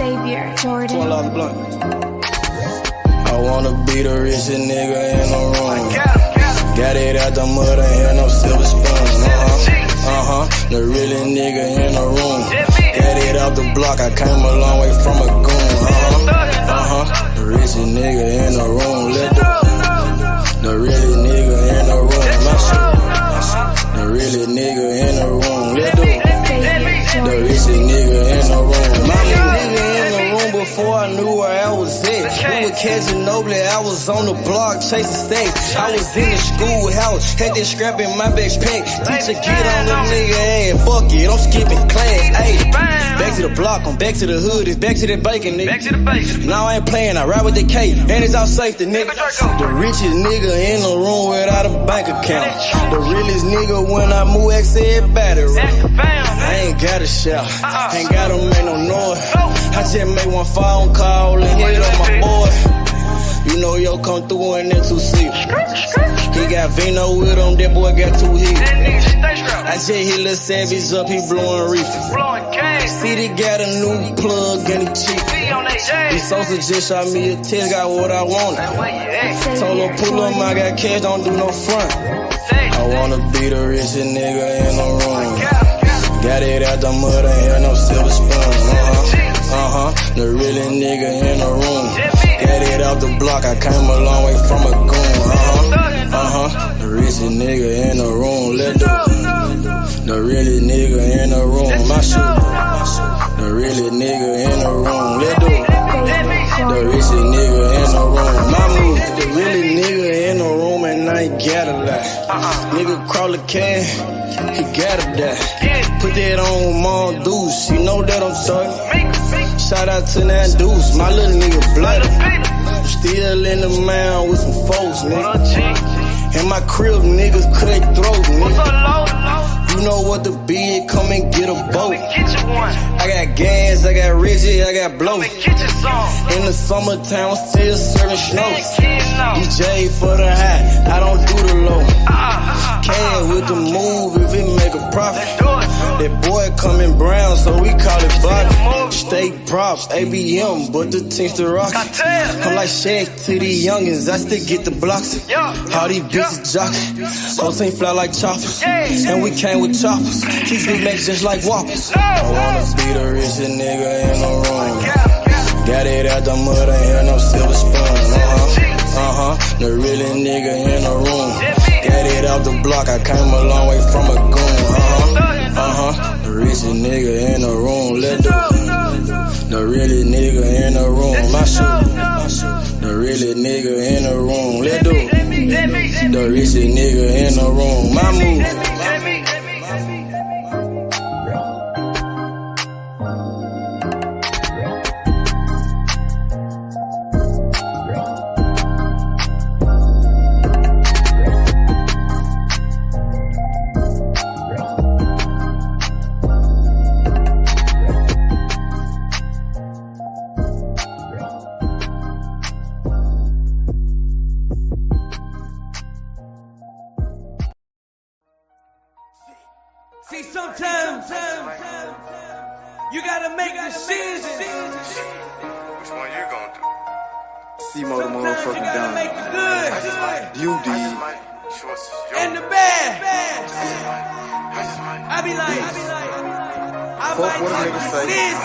Xavier Jordan. $12 blunt. I wanna be the richest nigga in the room. Got it out the mud, ain't had no silver spoon. The realest nigga in the room. Got it out the block, I came a long way from a goon. The richest nigga in the room. The realest nigga in the room. The realest nigga in the room. The richest nigga in the room. My nigga in the room before I knew where I was at. We were catching Nobly, I was on the block chasing stacks. I was in the schoolhouse, had that scrap in my backpack. Teacher get on the nigga ass, fuck it, I'm skipping class. Ayy, back to the block, I'm back to the hood, it's back to the bacon, nigga. Now I ain't playing, I ride with the K, and it's all safety, nigga. The richest nigga in the room without a bank account. The realest nigga when I move, X everybody right. I ain't gotta shout, ain't gotta make no noise. I just make one phone call and hit up my boy. You know yo come through in that 2-seater. He got Vino with him, that boy got 2 hits. I just hit Lil Savage up, he blowing reefer. City got a new plug and he cheap. He Sosa just shot me a test, got what I wanted. Told him pull up, I got cash, don't do no front. I wanna be the richest nigga in the room. Got it out the mud, ain't had no silver spoon. The realest nigga in the room. Got it out the block, I came a long way from a goon. The richest nigga in the room. The realest nigga in the room. My shit. The realest nigga in the room. The richest nigga in the room. My move. The realest nigga in the room and I ain't got a lot. Nigga crawl a can, he gotta die. Put that on Mom Deuce, she know that I'm talking. Shout out to that Deuce, my little nigga bloody. Still in the mound with some folks, nigga. In my crib, niggas cut throat, nigga. You know what the bid, come and get a boat. I got gas, I got Reggie, I got blow. In the summertime, I'm still serving snow. DJ for the high, I don't do the low. Cash with the move if it make a profit. That boy coming brown, so we call it body. Steak props, ABM, but the team's still rockin'. I'm like Shaq to these youngins, I still get the blocks. All these bitches jockin', whole team fly like choppers. And we came with choppers, keep Big Macs just like Whoppers. I wanna be the richest nigga in the room. Got it out the mud, ain't had no silver spoon. The realest nigga in the room. Got it out the block, I came a long way from a goon. The richest nigga in the room. The realest nigga in the room. My shit. The realest nigga in the room. The richest nigga in the room. My move. See, sometimes you gotta make decisions. Which one you gonna do? C-Mo the motherfucking you gotta make done. the good You did. and the bad. I be like, I Fuck what a might nigga do say. this.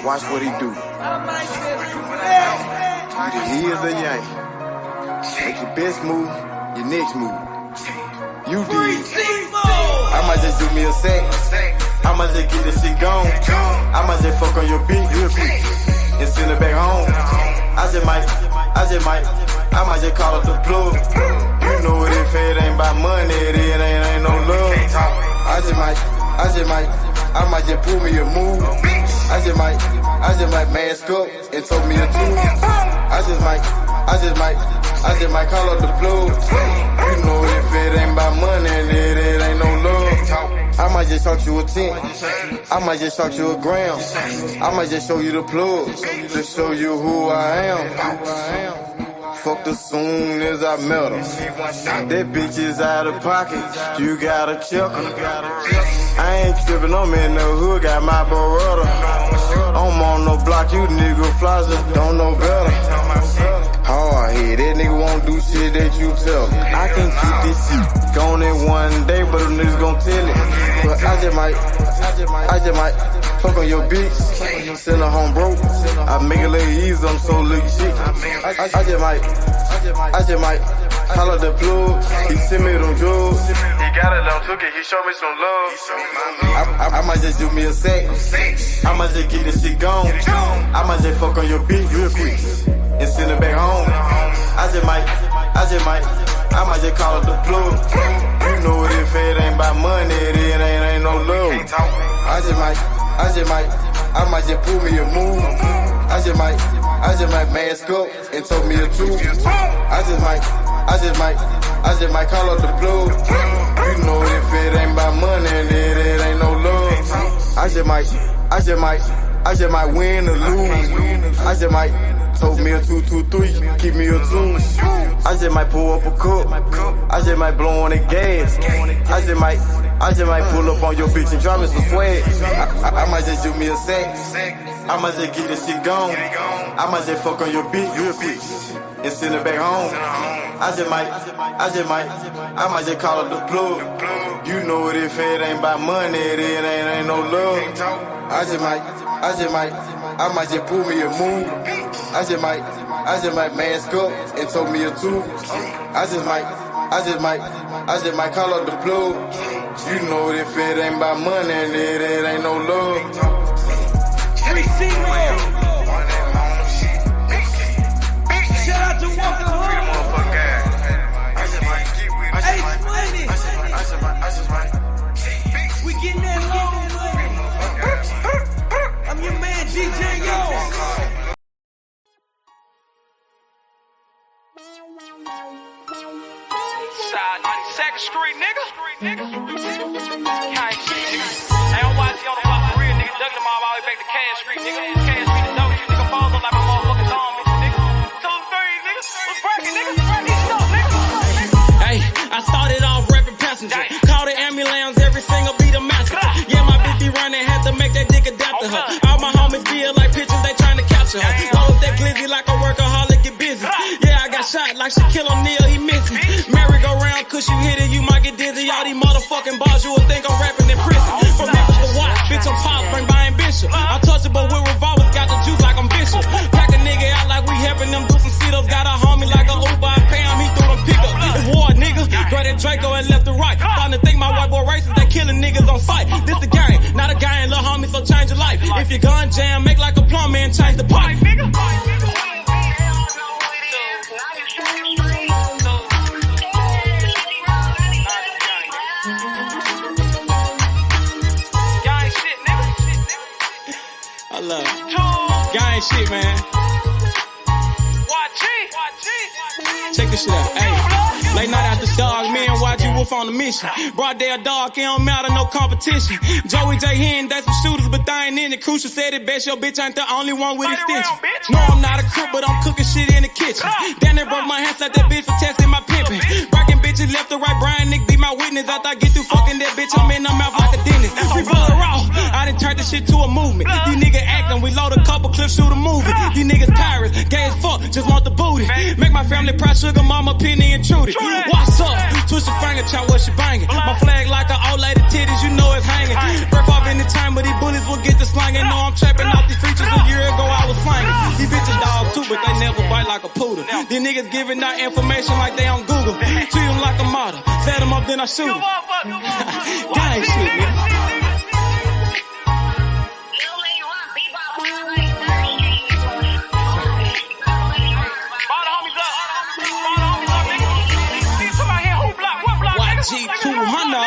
Watch what he do. I might just do that. Either he is or you ain't. Make your best move, your next move. You did. I might just do me a sec. I might just get this shit gone. I might just fuck on your bitch real quick and send it back home. I might just call up the plug. You know what if it ain't about money, it ain't no love. I might just pull me a move. I just might mask up and told me a tool. I just might call up the plug. You know if it ain't about money, it ain't no love. I might just shot you a 10. I might just shot you a gram. I might just show you the plug to show you who I am. Fucked her soon as I met her. That bitch is out of pocket, you gotta check her. I ain't trippin', I'm in the hood, got my Beretta. I'm on no block about you, nigga. Flosser, don't know better. Hard head, that nigga won't do shit that you tell. I can keep this shit going in one day, but them niggas gon' tell it. But I just might fuck on your bitch, send her home broke. I make it look easy, I'm so lucky shit. I just might call up the plug. He send me them drugs. He got it on took it, he showed me some love. I might just do me a sex. I might just get this shit gone. I might just fuck on your bitch real quick and send her back home. I might just call up the plug. You know what, if it ain't about money, it ain't no love. I might just pull me a move. I just might mask up and told me a truth. I just might call up the plug. You know if it ain't about money, it ain't no love. I just might win or lose. I just might told me a 2-2-3, keep me a 2. I just might pull up a cup. I just might blow on the gas. I just might pull up on your bitch and drop me some swag. I might just do me a sex. I might just get this shit gone. I might just fuck on your bitch real quick and send her back home. I might just call up the plug. You know what, if it ain't about money, it ain't no love. I might just pull me a move. I just might mask up and told me a 2. I just might call up the plug. You know if it ain't about money, it ain't no love. Shout out to Walker Home. We getting that long money. I'm your man, DJ Yo. Side 92nd Street, nigga. Can't shit, nigga. Hey, I'm watching on the block for real, nigga. Ducking them all the way back to Cash Street, nigga. Cash Street to Doge, nigga. Balls up like my motherfucking zombie, nigga. 2, 3, nigga. What's bracket, nigga? Hey, I started off rapping passenger. Call the ambulance, every single beat a massacre. Yeah, my bitch be running, had to make that dick adapt to her. All my homies feel like pictures, they trying to capture her. Roll up that glizzy like a workaholic, get busy. Yeah, I got shot like Shakur O'Neal, he missed me. Merry-go-round, cause you hit it, you might get dizzy. All these motherfucking bars, you would think I'm rapping in prison. From Memphis to Watts, bitch, I'm pop, bring by Bishop. Untouchable with revolvers, got the juice like I'm Bishop. Pack a nigga out like we helping them do some sit-ups. Got a homie like a Uber, I pay him, he threw them pickups. It's war, nigga. Grab that Draco and left to right. Starting to think my white boy racist, they killing niggas on sight. This the game, not a guy and little homie, so change your life. If your gun jam, make like a plumber and change the pipe. I love it. Gang shit, man. Check this shit out. Hey, late night after dog, me and YG Wolf on a mission. Broad day dog, it don't matter, no competition. Joey J. Hen, that's some shooters, but they ain't in it. Crucial said it best, your bitch ain't the only one with extension. No, I'm not a cook, but I'm cooking shit in the kitchen. Damn, they broke my hands like that bitch for testing my pimping. Breaking bitches left to right, Brian Nick be my witness. After I get through fucking that bitch, I'm in her mouth like a dentist. Free blood raw, I done turned this shit to a movement. These niggas acting, we load a couple clips, shoot a movie. These niggas pirates, gay as fuck, just want the booty. Make my family proud, sugar mama, penny and Trudy. What's up? Twist your finger, chop what she banging. My flag like an old lady titties, you know it's hanging. Breath off in the time, but these bullies will get the slanging. No, I'm trapping off these features. A year ago I was slanging. These bitches dogs too, but they never bite like a poodle. These niggas giving out information like they on Google. Treat them like a model. Set them up, then I shoot them. Gang shit, nigga. G200.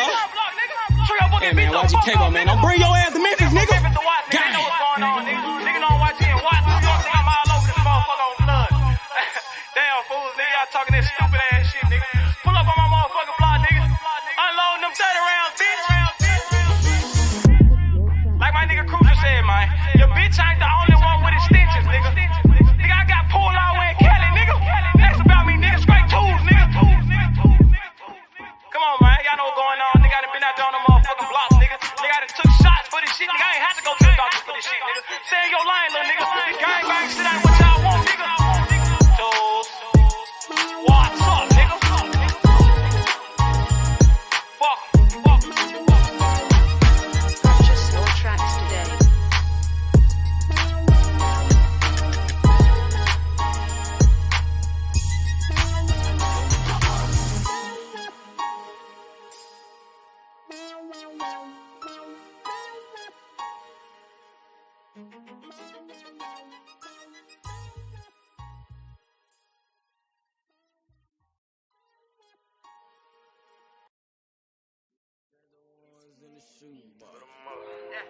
Hey man, YG Cable, man. Don't bring your ass to Memphis, nigga. Gang. Nigga don't watch it and watch. You don't think I'm all over this motherfucker on blood. Damn fools, nigga. Y'all talking that stupid ass shit, nigga. Pull up on my motherfucking block, nigga. Unloading them 30 rounds, bitch. Like my nigga Cruiser said, man. Your bitch ain't the only one with extensions, nigga. Nigga, I got pulled all the way in Cali, nigga. That's about me, nigga. Straight tools, nigga. Come on, man. Y'all know what's going on. Nigga, I done been out there on the motherfucking blocks, nigga. Nigga, I done took shots for this shit. Nigga, I ain't had to go to the doctor for this shit, nigga. Stay in your line, little nigga.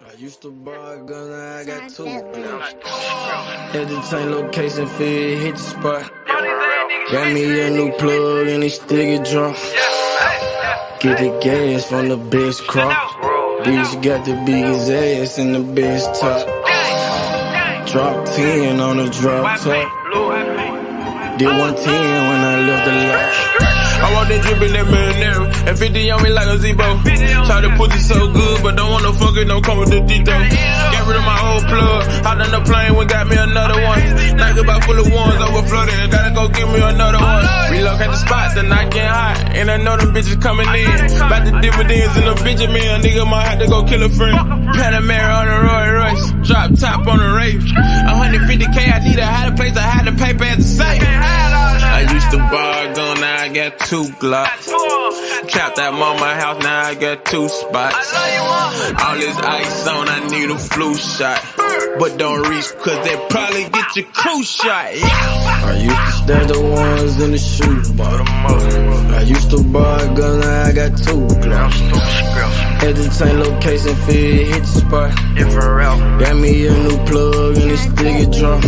I used to buy a gun, now I got two. Had to change location, feel hit the spot. Got me a new plug and it still get drunk. Get the gas from the best crop. Bitch got the biggest ass and the best top. Drop 10 on the drop top. Did 110 when I left the lot. I want that drip in that marinara, and 50 on me like a Zebo. Try to put it so good, but don't want no fuck it, don't come with the Dito. Got rid of my old plug, hopped on the plane, when got me another one. Night about full of ones, overflooded, gotta go get me another one. Relocate the spot, the night getting hot, and I know them bitches coming in. About the dividends in the Benjamin, nigga might have to go kill a friend. Panamera on the Roy Royce, drop top on the Wraith. 150K, I need a higher place, I had to pay at the safe. I used to buy a gun, now I got 2 Glocks. Trapped at mama house, now I got 2 spots. All this ice on, I need a flu shot. But don't reach, cause they probably get your crew shot. Yeah. I used to stash the ones in the shoebox. I used to buy a gun, now I got 2 Glocks. Had to change location, feel hit the spot. Got me a new plug and it still get drunk.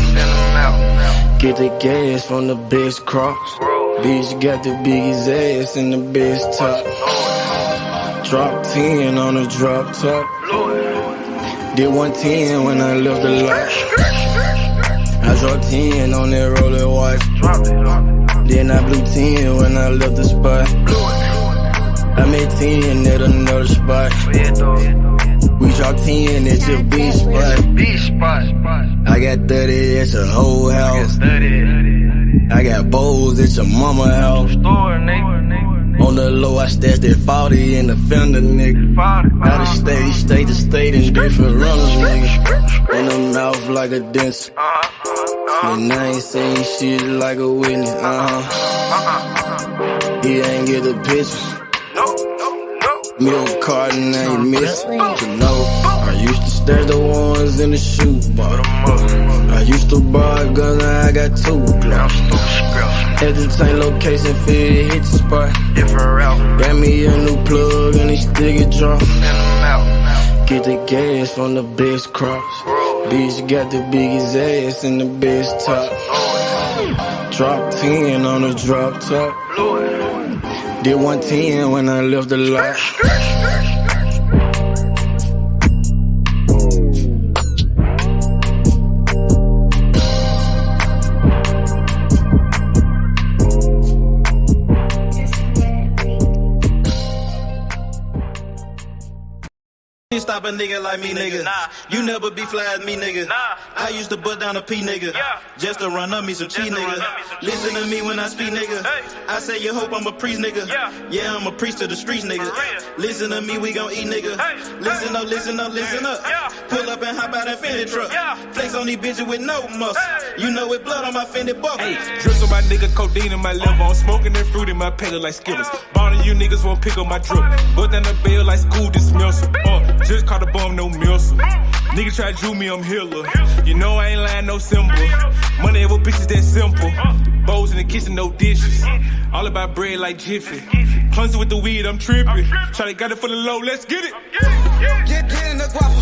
Get the gas from the best crops. Bitch got the biggest ass and the best top. Drop 10 on the drop top. Did 110 when I left the lot. I dropped 10 on that roller watch. Then I blew 10 when I left the spot. I made 10 at another spot. We dropped 10 at your beach spot. I got 30 at your whole house. I got bowls at your mama house. On the low, I stashed that 40 in the fender, nigga. Out of state to state in different runners, nigga. In the mouth like a dentist. And I ain't saying shit like a witness, He ain't get the picture. Milk carton ain't missing. You know, I used to stash the ones in the shoebox. I used to buy a gun, now I got 2 Glocks. Had to change location, feel hit the spot. Got me a new plug and it still get drunk. Get the gas from the best crops. Bitch got the biggest ass and the best top. Drop 10 on the drop top. Did 110 when I left the lot. Stop a nigga like me, nigga. You never be fly as me, nigga. I used to butt down a P, nigga. Just to run up me some cheese, nigga. Listen to me when I speak, nigga. I say you hope I'm a priest, nigga. Yeah, I'm a priest to the streets, nigga. Listen to me, we gon' eat, nigga. Listen up, listen up, listen up. Pull up and hop out that Fendi truck. Flex on these bitches with no muscle. You know with blood on my Fendi buckle. Hey, drips on my nigga, codeine in my liver. I'm smoking that fruit in my pedal like Skittles. Ballin' you niggas won't pick up my drip. But then the bill like school dismissal. Just caught a bum, no missile. Nigga try to Jew me, I'm healer. You know I ain't lying, no symbol. Money over bitches that simple. Bowls in the kitchen, no dishes. All about bread like Jiffy. Clumsy with the weed, I'm tripping. Try got it for the low, let's get it. Get in the guapo.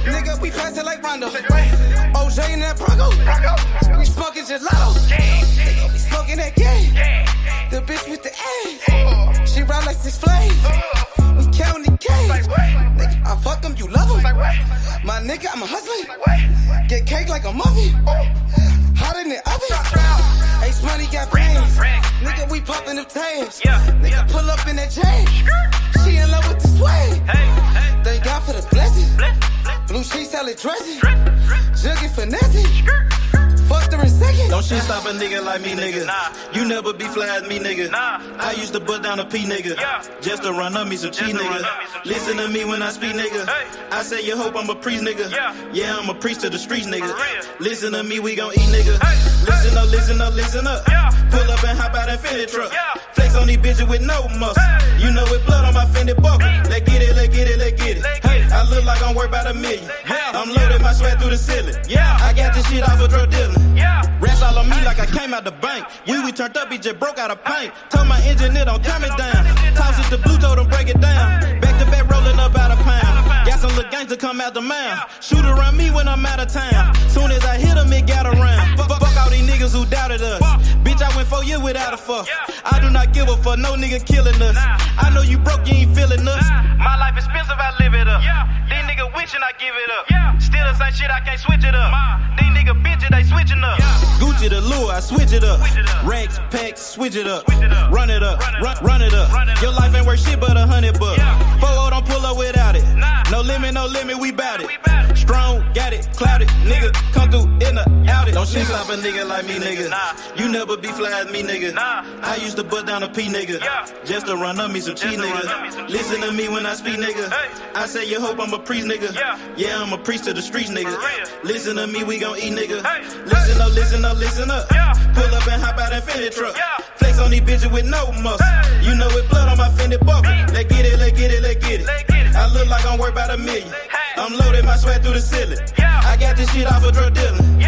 Nigga, we pass it like Rondo. OJ in that Bronco. We smoking gelato. We smoking that game. The bitch with the ass. She ride like 6 Flames. We counting the K's. Nigga, I fuck them, you love them. My nigga, I'm a hustler. Get cake like a muffin. Hot in the oven. Ace money got brains. Nigga, we popping them tabs. Nigga, pull up in that chain. She in love with the swag. Thank God for the blessing. Blue sheets, salad dressing. Juggy finessing. Fucked her in second. Don't shit stop a nigga like me, nigga. You never be fly as me, nigga. I used to butt down a P, nigga. Just to run up me some cheese, nigga. Listen to me when I speak, nigga. I say you hope I'm a priest, nigga. Yeah, I'm a priest to the streets, nigga. Listen to me, we gon' eat, nigga. Listen up, listen up, listen up. Pull up and hop out that Fendi truck. Flex on these bitches with no muscle. You know with blood on my Fendi buckle. Let's get it, let's get it, let's get it. Hey, I look like I'm worth about $1 million. I'm loaded my sweat through the ceiling. I got this shit off a drug dealer. Rats all on me like I came out the bank. We turned up, he just broke out of paint. Told my engine it don't turn me down. Toss it to blue, told him break it down. Back to back, rolling up out of pound. Got some little gangs to come out the mound. Shoot around me when I'm out of town. Soon as I hit him, it got around. Fuck all these niggas who doubted us. Bitch, I went 4 years without a fuck. I do not give a fuck, no nigga killing us. I know you broke, you ain't feeling us. My life expensive, I live it up. These niggas witching, I give it up. Still the same shit, I can't switch it up. These niggas bitches, they switching up. Gucci the lure, I switch it up. Racks, packs, switch it up. Run it up, run it up. Your life ain't worth shit but $100 bucks. 4-0 don't pull up without it. No limit, we bout it. Strong, got it, clouded. Nigga, come through in the outed. Don't shit stop a nigga like me, nigga. You never be fly as me, nigga. I used to bust down a P, nigga. Just to run up me some cheese, nigga. Listen to me when I speak, nigga. I say you hope I'm a priest, nigga. Yeah, I'm a priest to the streets, nigga. Listen to me, we gon' eat, nigga. Listen up, listen up. Pull up and hop out that Fendi truck. Flex on these bitches with no muscle. You know it blood on my Fendi buckle. Let's get it. I look like I'm worth about $1 million. I'm loaded, my sweat through the ceiling. I got this shit off of drug dealing.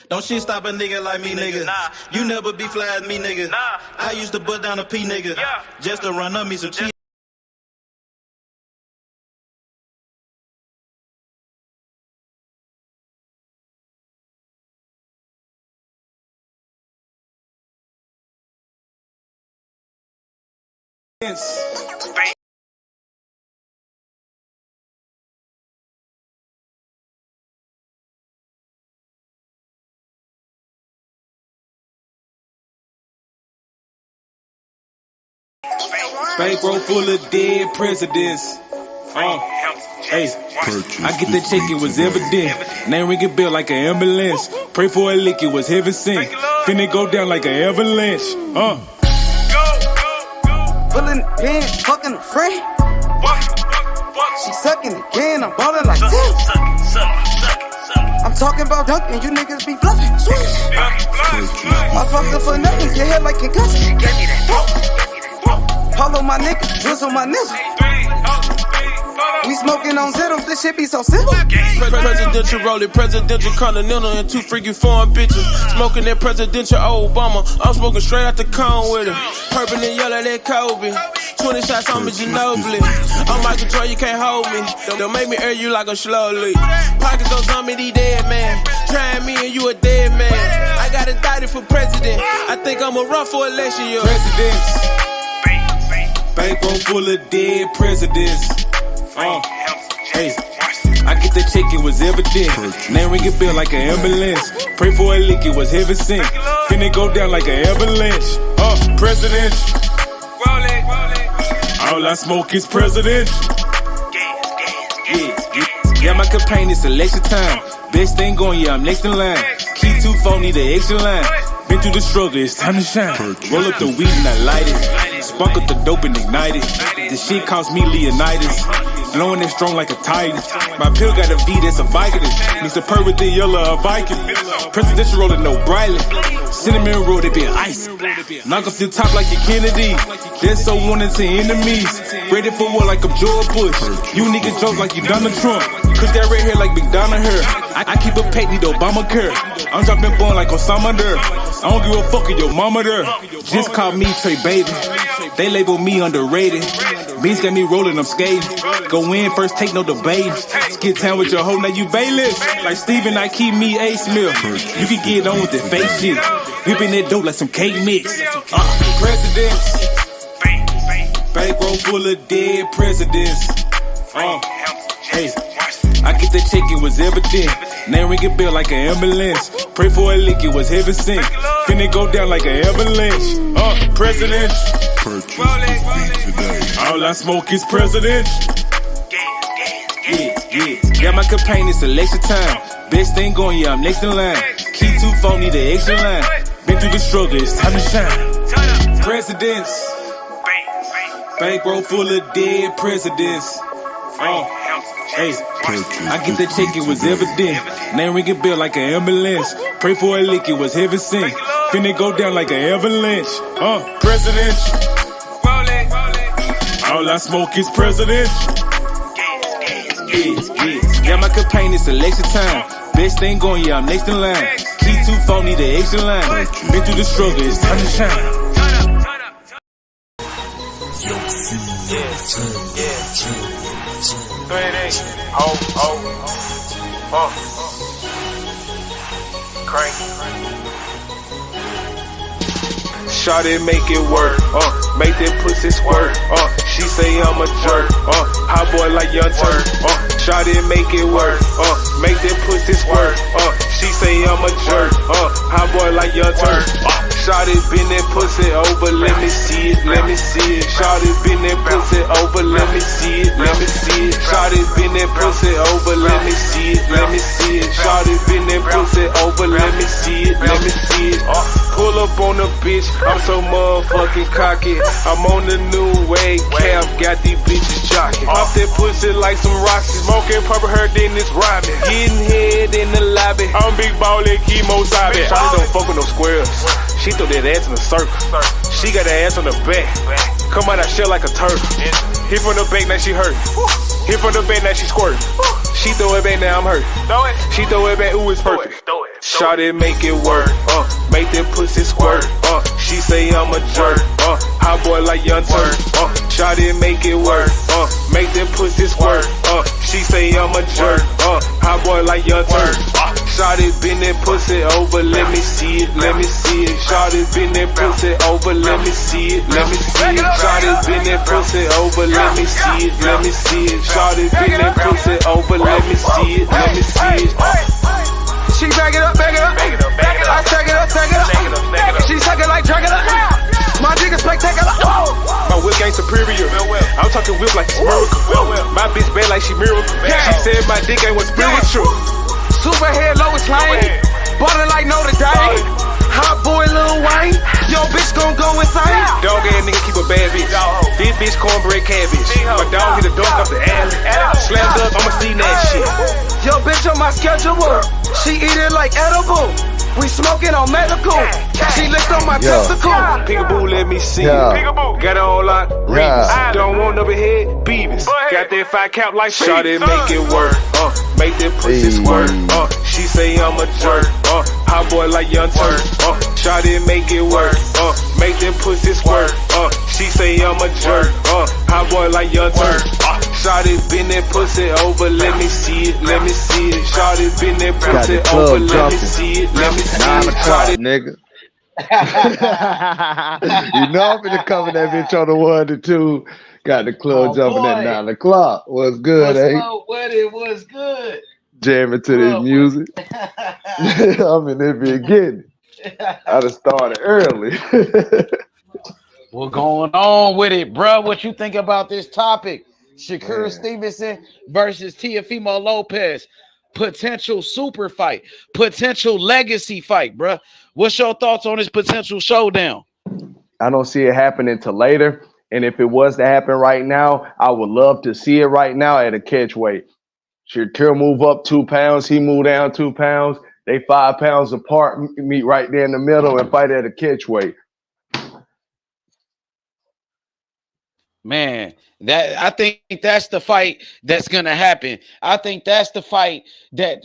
Don't shit stop a nigga like me, nigga. You never be fly as me, nigga. I used to bust down a P, nigga. Just to run up me some cheese. Bankroll full of dead presidents. Hey, I get that check, it was evident. Name ringing bell like an ambulance. Pray for a lick, it was heaven sent. Finna go down like an avalanche. Pulling the pants, fucking a friend. She sucking again, I'm ballin' like 10. I'm talking about dunking, you niggas be bluffing. Swish. I fucked her for nothing, get hit like concussion. Polo my nigga, drizzle my nigga. We smoking on Zittles, this shit be so simple. Presidential rolling, presidential continental, and 2 freaky foreign bitches. Smoking that presidential Obama. I'm smoking straight out the cone with it. Purple and yellow, that Kobe. 20 shots on me, Ginobili. I'm Michael Jordan, you can't hold me. Don't make me air you like a slowly. Pockets on some of these dead man. Trying me and you a dead man. I got indicted for president. I think I'm a run for election year. Presidents. Bankroll full of dead presidents. Hey, I get that check, it was evident. Name ringing bell like an ambulance. Pray for a lick, it was heaven sent. Finna go down like an avalanche. President. All I smoke is president. Yeah, my campaign is election time. Best thing going, yeah, I'm next in line. Key 2 phone, need an extra line. Been through the struggle, it's time to shine. Roll up the weed and I light it. Spark up the dope and ignite it. This shit cost me Leonidas. Blowing it strong like a titan. My pill got a V that's a Viking. Mix a purr with the yellow, a Viking. Presidential rolling no brightly. Cinnamon roll, they been ice. Knock off the top like your Kennedy. They're so wanted to enemies. Ready for war like I'm George Bush. You niggas joke like you Donald Trump. Cause that red hair like McDonald hair. I keep a pet, need Obamacare. I'm dropping born like Osama there. I don't give a fuck if your mama there. Just call me Trey Baby. They label me underrated. Beans got me rolling, I'm skating. Go in, first take no debate. Skid town with your hoe, now you bailiff. Like Steven, I keep me A Smith. You can get on with the fake shit. Whipping that dope like some cake mix. Presidents. Bankroll full of dead presidents. Hey, I get that check, it was evident. Name ringing bell like an ambulance. Pray for a lick, it was heaven sent. Finna go down like an avalanche. President. All I smoke is president. Yeah, my campaign is election time. Best thing going, yeah, I'm next in line. Key 2 phone, need an extra line. Been through the struggle, it's time to shine. Presidents. Bankroll full of dead presidents. Hey, I get that check, it was evident. Name ringing bell like an ambulance. Pray for a lick, it was heaven sent. Finna go down like an avalanche. President. All I smoke is presidential. Yeah, my campaign is election time. Best thing going, yeah, I'm next in line. T24 need the extra line. Been through the struggle, it's time to shine. Shawty make it work, make that pussy squirt, she say I'm a jerk, hot boy like Young Turk, Shawty make it work, make that pussy squirt, she say I'm a jerk, hot boy like Young Turk, Shawty bend that pussy over, let me see it, let me see it, Shawty bend that pussy over, let me see it, let me see it, Shawty bend that pussy over, let me see it, let me see it, Shawty bend that pussy over, let me see it, let me see it, pull up on the bitch, I'm so motherfucking cocky. I'm on the new wave cap, got these bitches jocking. Off that pussy like some rocks, smoking purple her, then it's robbing. Getting head in the lobby. I'm big ballin', chemo sabe. Shawty don't fuck with no squares. She throw that ass in a circle. She got her ass on the back. Come out that shell like a turtle. Hit from the back, now she hurt. Hit from the back, now she squirt. She throw it back, now I'm hurt. She throw it back, ooh, it's perfect. Shawty make it work, make that pussy squirt, she say I'm a jerk, hot boy like Young Turk, Shawty make it work, make that pussy squirt, she say I'm a jerk, hot boy like Young Turk, Shawty bend that pussy over, let me see it, let me see it, Shawty bend that pussy over, let me see it, let me see it, Shawty bend that pussy over, let me see it, let me see it, Shawty bend that pussy over, let me see it, let me see it. She back it up, back it up. I take it up, take it up. She suck it like Dracula. My dick is spectacular. My whip game superior. I'm talking whip like it's miracle. My bitch bad like she miracle. She said my dick ain't what's spiritual. Superhead Lois Lane. Butter like Notre Dame. Hot boy Lil Wayne. Yo, bitch gon' go insane. Dog ass nigga keep a bad bitch. This bitch cornbread cabbage. My dog hit a dunk off the alley. Slam dunk, I'ma see that shit. Yo, bitch on my schedule. She eat it like edible. We smoking on medical. She licked on my testicle. Peekaboo, let me see. Got it on lock. Don't want up ahead. Beavis. Got that 5 cap like Shawty make it work. Make that pussy squirt. She say I'm a jerk. Hot boy like Young Turk. Shawty make it work. Make that pussy squirt. She say I'm a jerk. Hot boy like Young Turk. Shawty bend that pussy over, let me see it, let me see it. Shawty bend that pussy over, let me see it, let me see it. 9 o'clock, nigga. You know I'm finna cover that bitch on the 1 to 2. Got the club jumping at 9 o'clock. What's good, eh? It was good. Jamming to this music. I'm in there getting it. I done started early. What's going on with it, bro? What you think about this topic? Shakur Stevenson versus Teofimo Lopez. Potential super fight. Potential legacy fight, bro. What's your thoughts on this potential showdown? I don't see it happening till later. And if it was to happen right now, I would love to see it right now at a catch weight. Shakur move up 2 pounds. He move down 2 pounds. They 5 pounds apart, meet right there in the middle and fight at a catch weight. Man, I think that's the fight that's gonna happen. I think that's the fight that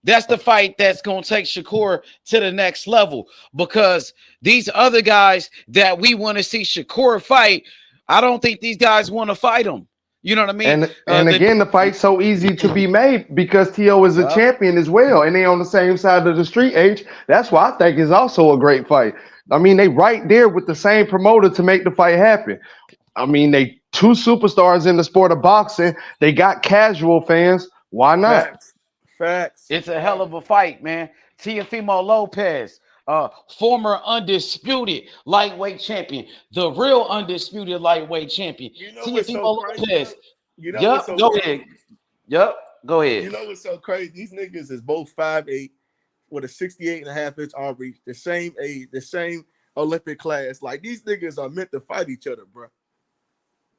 that's the fight that's gonna take Shakur to the next level, because these other guys that we want to see Shakur fight, I don't think these guys want to fight him. You know what I mean? And again, the fight's so easy to be made because T.O. is a champion as well, and they on the same side of the street, H. That's why I think it's also a great fight. I mean, they right there with the same promoter to make the fight happen. I mean, they 2 superstars in the sport of boxing. They got casual fans. Why not? Facts. It's a hell of a fight, man. Teofimo Lopez, former undisputed lightweight champion, the real undisputed lightweight champion. You know Teofimo Lopez. You know what's so crazy? Ahead. Yep, go ahead. You know what's so crazy? These niggas is both 5'8" with a 68.5-inch arm reach, the same age, the same Olympic class. Like, these niggas are meant to fight each other, bro.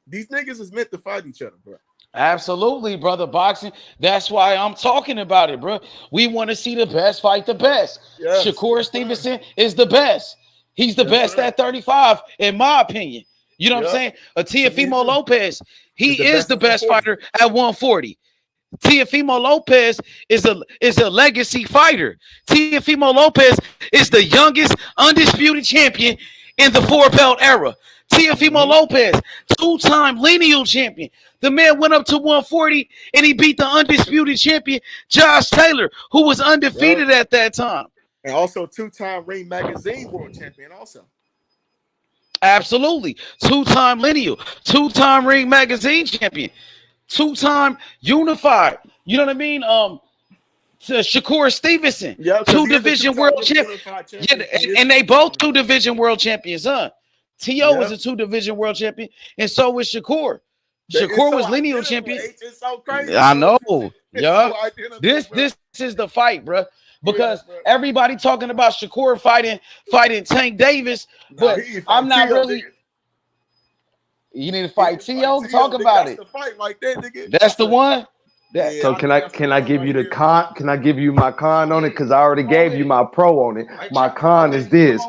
These niggas is meant to fight each other, bro. Absolutely, brother. Boxing. That's why I'm talking about it, bro. We want to see the best fight the best. Yes, Shakur Stevenson is the best. He's the best at 35, in my opinion. You know what I'm saying? A Teofimo Lopez, he He's is the best fighter at 140. Teofimo Lopez is a legacy fighter. Teofimo Lopez is the youngest undisputed champion in the 4-belt era. Teofimo Lopez, 2-time lineal champion. The man went up to 140 and he beat the undisputed champion, Josh Taylor, who was undefeated at that time. And also 2-time Ring Magazine world champion also. Absolutely. 2-time lineal, 2-time Ring Magazine champion, 2-time unified. You know what I mean? To Shakur Stevenson, 2-division world champion. Yeah, and they both 2-division world champions, huh? T.O. was a 2-division world champion, and so was Shakur. Shakur was lineal champion. It's so crazy. I know. Yeah. This is the fight, bro. Because everybody talking about Shakur fighting Tank Davis, but I'm not really. You need to fight T.O. Talk about it. That's the fight right there, nigga. That's the one. So can I give you the con? Can I give you my con on it? Because I already gave you my pro on it. My con is this.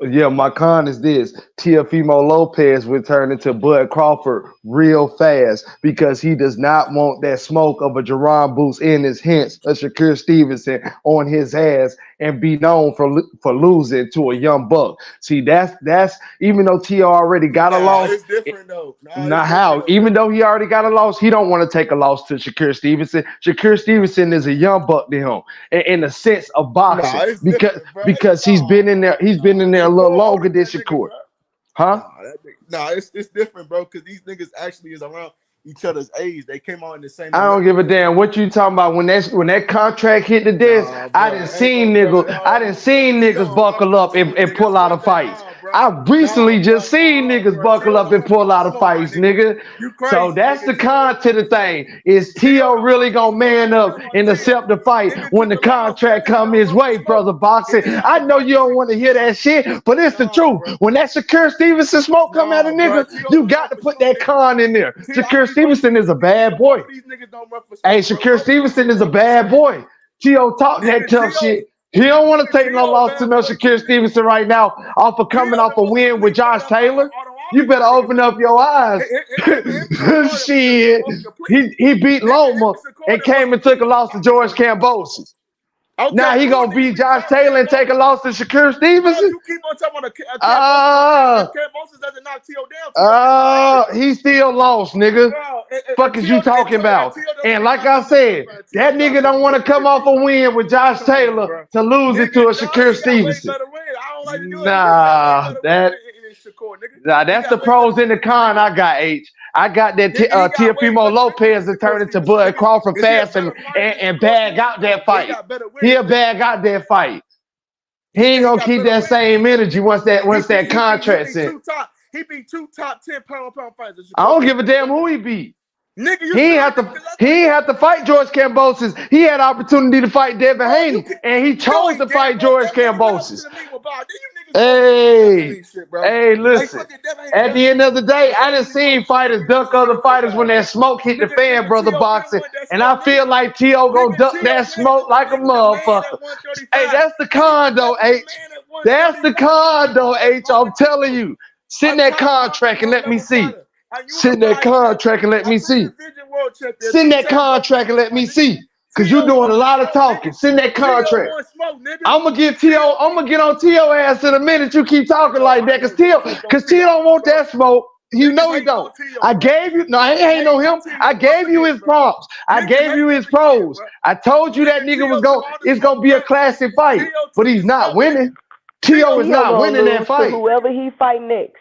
Yeah, my con is this. Teofimo Lopez will turn into Bud Crawford real fast because he does not want that smoke of a Jerron Boots in his hints of Shakur Stevenson on his ass and be known for losing to a young buck. See, that's even though T.O. already got a loss. It's different though. Not how. Even though he already got a loss, he don't want to take a loss to Shakur Stevenson. Shakur Stevenson is a young buck to him in the sense of boxing because he's been in there. He's been in there a little longer than Shakur. Huh? No, it's different, bro, because these niggas actually is around each other's age. They came out in the same. I don't give a damn what you talking about. When that contract hit the desk, I didn't see niggas buckle up and pull out of fights. I recently just seen niggas buckle up and pull out of fights, nigga. So that's the con to the thing. Is T.O. really gonna man up and accept the fight when the contract come his way, brother boxing? I know you don't want to hear that shit, but it's the truth. When that Shakur Stevenson smoke come out of nigga, you got to put that con in there. Shakur Stevenson is a bad boy. Hey, Shakur Stevenson is a bad boy. T.O. talk that tough shit. He don't want to take no loss to no Shakur Stevenson right now off of coming off a win with Josh Taylor. You better open up your eyes. Shit. He beat Loma and came and took a loss to George Kambosos. Okay, now he gonna beat Josh Taylor and take a loss to Shakur Stevenson. You keep on talking about Kambosos doesn't knock T.O. down. He still lost, nigga. Fuck is you talking about? And like I said, that nigga don't want to come off a win with Josh Taylor to lose it to a Shakur Stevenson. Nah, that's the pros and the con I got, H. I got that Teofimo Lopez to turn into Bud Crawford fast and bag out that fight. He'll bag out that fight. He ain't gonna keep that same energy once that contract's in. He beat 2 top 10 pound fighters. I don't give a damn who he beat. Nigga, he ain't have to fight George Kambosos. He had opportunity to fight Devin Haney, and he chose to fight George Kambosos. Hey, listen. At the end of the day, I done seen fighters duck other fighters when that smoke hit the fan, brother boxing, and I feel like T.O. gonna duck that smoke like a motherfucker. Hey, that's the con though, H. That's the con though, H. I'm telling you. Send that contract and let me see. Send that contract and let me see. Send that contract and let me see. Cause you doing a lot of talking. Send that contract. I'm gonna get on T.O. ass in a minute. You keep talking like that. Cause T.O. don't want that smoke. You know he don't. I gave you I ain't know him. I gave you his prompts. I gave you his pros. I told you that nigga it's gonna be a classic fight, but he's not winning. T.O. is not winning that fight. Whoever he fight next.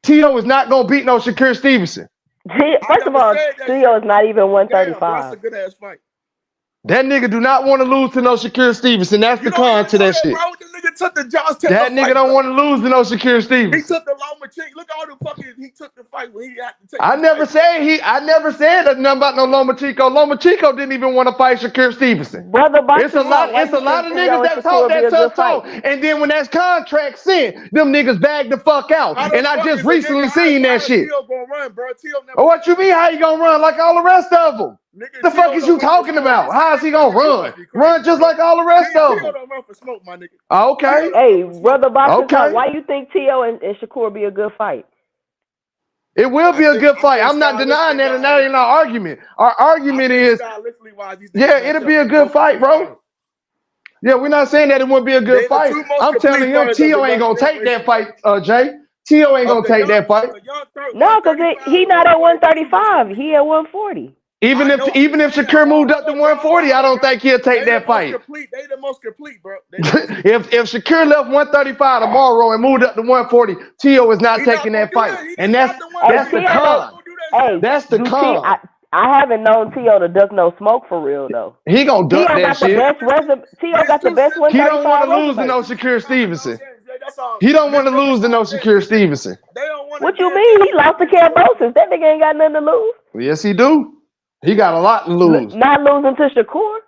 T.O. is not gonna beat no Shakur Stevenson. First of all, T.O. is not even 135. That's a good ass fight. That nigga do not want to lose to no Shakur Stevenson. That's the con to that shit. Bro, the nigga took the Josh Taylor that nigga don't want to lose to no Shakur Stevenson. He took the Loma chick. Look at all the fucking he took the fight when he had to take. I never said nothing about no Loma Chico. Loma Chico didn't even want to fight Shakur Stevenson. Brother, it's a lot of niggas that talk that tough talk, and then when that contract sent, them niggas bagged the fuck out. And I just recently seen that shit. What you mean? How you gonna run like all the rest of them? The fuck is you talking about? How is he gonna run? Run just like all the rest of them. Okay. Hey, brother Boxer, why you think T.O. and Shakur be a good fight? It will be a good fight. I'm not denying that, and that ain't our argument. Our argument is, it'll be a good fight, bro. Yeah, we're not saying that it wouldn't be a good fight. I'm telling him Tio ain't gonna take that fight, Jay. Tio ain't gonna take that fight. No, because he not at 135. He at 140. Even if Shakur moved up to 140, I don't think he'll take that fight. They the most complete, bro. If Shakur left 135 tomorrow and moved up to 140, Tio is not taking that fight. And that's the con. That's the con. I haven't known Tio to duck no smoke for real though. He gonna duck that shit. Tio got the best 135. He don't want to lose to no Shakur Stevenson. He don't want to lose to no Shakur Stevenson. What you mean? He lost to Cambosis. That nigga ain't got nothing to lose. Yes, he do. He got a lot to lose. Not losing to Shakur.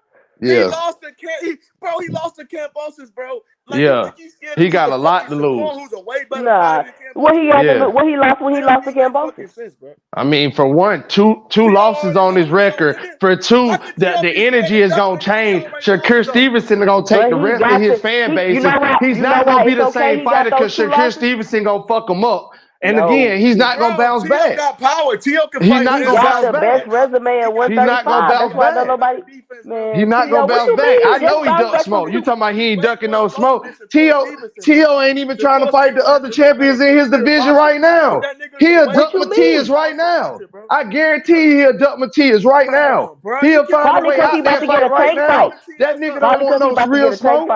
Yeah. He lost to Cambosis, bro. Like, yeah. He got a lot to lose. Nah. What he lost to Cambosis? I mean, for one, two losses on his record. For two, the energy is gonna change. Shakur Stevenson is gonna take the rest of his fan base. He's not gonna be the same fighter because Shakur Stevenson gonna fuck him up. And again, he's not gonna bounce back. Tio got power. Tio can he's fight. Not he gonna got bounce the back. best resume at 135. He's not gonna bounce back. Nobody, man, he's not gonna bounce back. I know he ducked smoke. You talking about he ain't ducking no smoke? Tio ain't even trying to fight the other champions in his division right now. He'll duck Matias right now. I guarantee he'll duck Matias right now. He'll find a way out that fight right now. That nigga don't want no real smoke.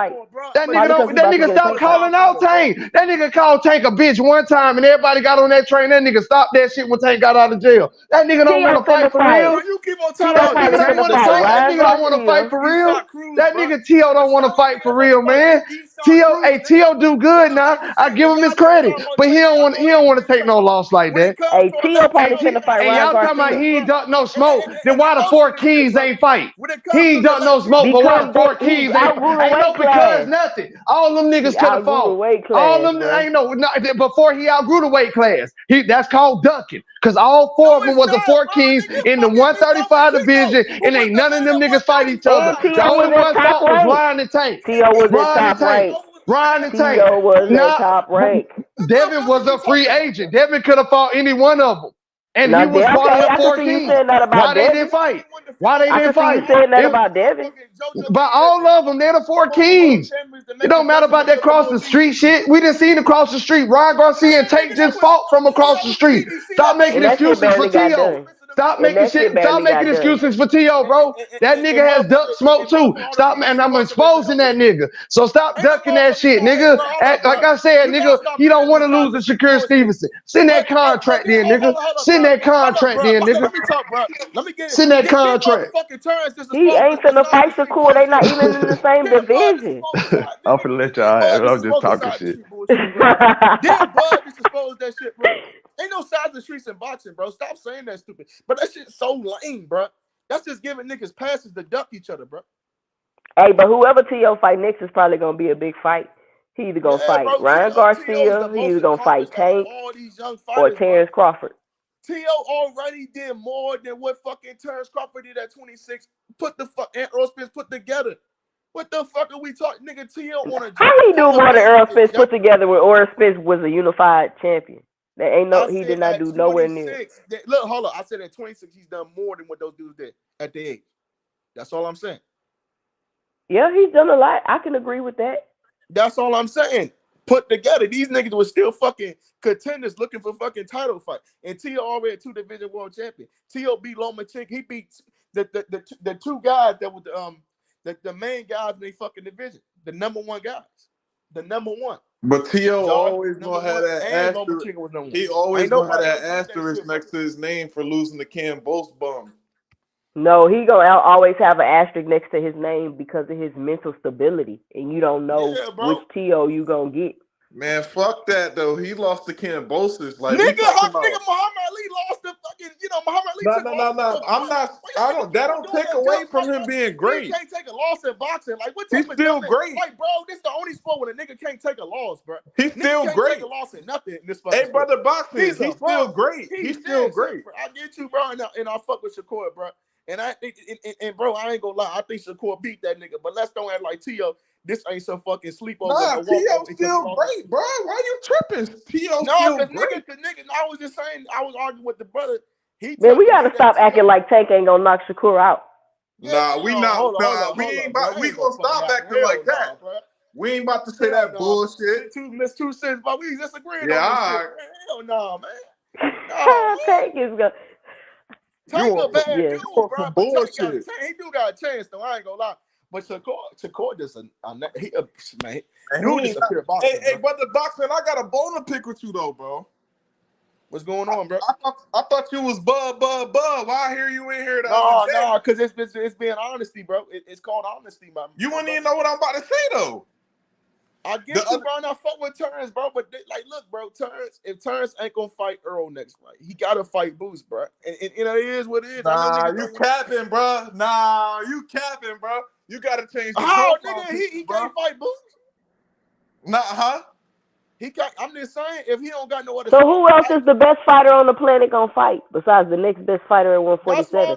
That nigga stop calling out Tank. That nigga called Tank a bitch one time and everybody got on that train. That nigga stopped that shit when Tank got out of jail. That nigga don't want to fight for real. You keep on talking about that nigga don't want to fight for real. That nigga Tio don't want to fight for real, man. Tio do good now. I give him his credit, but he don't want to take no loss like that. Hey, Tio probably finna fight. And y'all talking about he ain't duck no smoke. Then why the 4 Kings ain't fight? He ain't duck no smoke, but why the 4 Kings ain't fight? Ain't no because nothing. All them niggas could have fought. All them ain't no before he outgrew the weight class. That's called ducking. Because all 4 of them was the 4 Kings in the 135 division, and ain't none of them niggas fight each other. The only one fought was Ryan and Tank. Tio was in top rank. Ryan and Tank. Tio was in top rank. Devin was a free agent. Devin could have fought any one of them. And he was part of the 4 Kings. Why they didn't fight? Why they didn't fight? You saying that about Devin? But all of them, they're the 4 Kings. It don't matter about that cross the street shit. We didn't see it across the street. Ryan Garcia and Tank just fought from across the street. Stop making excuses for Tio. Stop making excuses for Tio, bro. That nigga has duck smoke too. Stop, and I'm exposing that nigga. So stop ducking that shit, nigga. Like I said, nigga, he don't want to lose to Shakur Stevenson. Send that contract in, nigga. Send that contract in, nigga. Let me talk, bro. Let me get Send that contract. He ain't finna fight Shakur. They not even in the same division. I'm finna let y'all have it. I'm just talking shit. Yeah, bud, just expose that shit, bro. Ain't no sides of streets in boxing, bro. Stop saying that stupid. But that shit's so lame, bro. That's just giving niggas passes to duck each other, bro. Hey, but whoever Tio fight next is probably gonna be a big fight. He either gonna fight Ryan Garcia, he either gonna fight Tank, or Terrence Crawford. Tio already did more than what fucking Terrence Crawford did at 26. Put the fuck and Earl Spence put together. What the fuck are we talking, nigga? Tio on a. How he do more than Earl Spence put together when Earl Spence was a unified champion? There ain't no. He did not do nowhere near. Look, hold on. I said at 26, he's done more than what those dudes did at the age. That's all I'm saying. Yeah, he's done a lot. I can agree with that. That's all I'm saying. Put together, these niggas were still fucking contenders looking for fucking title fight. And Tio already 2 division world champion. Tio beat Lomachenko. He beat the 2 guys that were the main guys in their fucking division. The number 1 guys. The number 1. But Tio always gonna have that asterisk. He always gonna have that asterisk next to his name for losing the Cambosis bum. No, he gonna always have an asterisk next to his name because of his mental stability, and you don't know which Tio you gonna get. Man, fuck that though. He lost to Cambosis. Like nigga Muhammad Ali lost the fucking. Muhammad Ali. No. I'm not. I don't. That don't take away from him being great. He can't take a loss in boxing. Like what? He's still great. Like bro, this is the only sport where a nigga can't take a loss, bro. He's still great. Take a loss in nothing in this fucking. Hey, brother, boxing. He's still great. He's still great. Bro. I get you, bro, and I fuck with Shakur, bro. And I think, and bro, I ain't gonna lie. I think Shakur beat that nigga. But let's don't act like Tio. This ain't some fucking sleepover. Nah, Tio's still great, bro. Why you tripping? difference. T.O. No, still cause great. nigga, I was just saying, I was arguing with the brother. Man, we gotta stop acting like Tank ain't gonna knock Shakur out. Nah, we not. Hold on, We ain't about. bro. We gonna stop acting like that. Bro. We ain't about to say that bullshit. Miss 2 cents, but we disagreeing Yeah, on this all shit. right. Man. Hell no, man. No, Tank is gonna. Tank a bad dude, some bro. But bullshit. he do got a chance, though. I ain't gonna lie. But Shakur just man. Dude, just a pure boxer. Hey, brother boxing, I got a bone to pick with you though, bro. What's going on, bro? I thought you was bub. Why I hear you in here? No, because it's being honesty, bro. It's called honesty, man. You wouldn't even know what I'm about to say though. I get you, bro. And I fuck with Terrence, bro. But look, bro, if Terrence ain't gonna fight Earl next fight, he gotta fight Boost, bro. And you know it is what it is. Nah, you capping, bro. You gotta change the nigga, he can't fight Boost. Nah, huh? I'm just saying, if he don't got no other. So who else is the best fighter on the planet gonna fight besides the next best fighter at 147?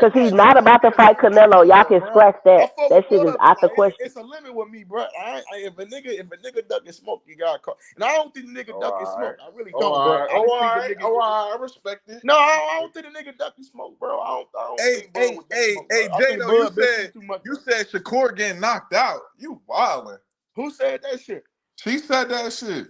Because he's not about to fight Canelo. Y'all can scratch that. That shit is out the question. It's a limit with me, bro. If a nigga ducking smoke, you got caught. And I don't think the nigga ducking smoke. I really don't, bro. I respect it. No, I don't think the nigga ducking smoke, bro. I don't think Jado, you said Shakur getting knocked out. You wildin'. Who said that shit? She said that shit.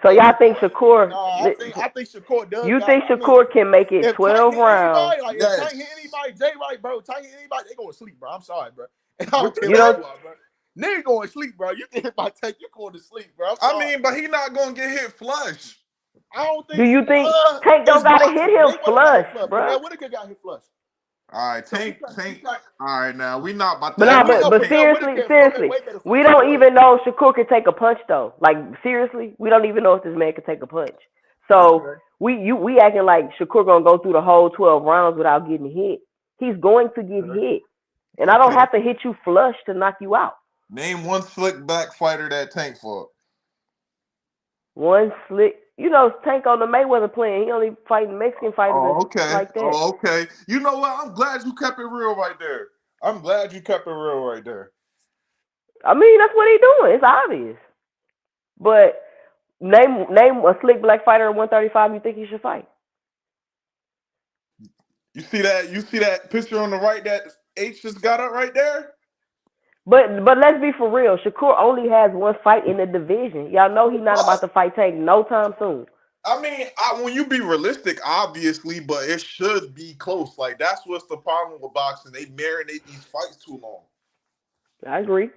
So y'all think Shakur? No, I think Shakur does. You think Shakur can make it 12 rounds? If Tank hit anybody, Jay Wright, bro. Tank hit anybody, they going to sleep, bro. I'm sorry, bro. I don't care what you are, bro. Nigga going to sleep, bro. You get hit by Tank, you going to sleep, bro. I mean, but he not going to get hit flush. I don't think. Do you think Tank don't got to hit him flush, bro? Whitaker got hit flush. All right, Tank. All right, now we not about to. But seriously, we don't even know if Shakur can take a punch though. Like seriously, we don't even know if this man can take a punch. So we acting like Shakur gonna go through the whole 12 rounds without getting hit. He's going to get hit, and I don't have to hit you flush to knock you out. Name one slick back fighter that Tank fought. One slick. You know, Tank on the Mayweather plan. He only fighting Mexican fighters like that. Oh, okay. You know what? I'm glad you kept it real right there. I mean, that's what he doing. It's obvious. But name a slick black fighter at 135 you think he should fight. You see that picture on the right that H just got up right there? But let's be for real. Shakur only has one fight in the division. Y'all know he's not about to fight Tank no time soon. I mean, when you be realistic, obviously, but it should be close. Like, that's what's the problem with boxing. They marinate these fights too long. I agree.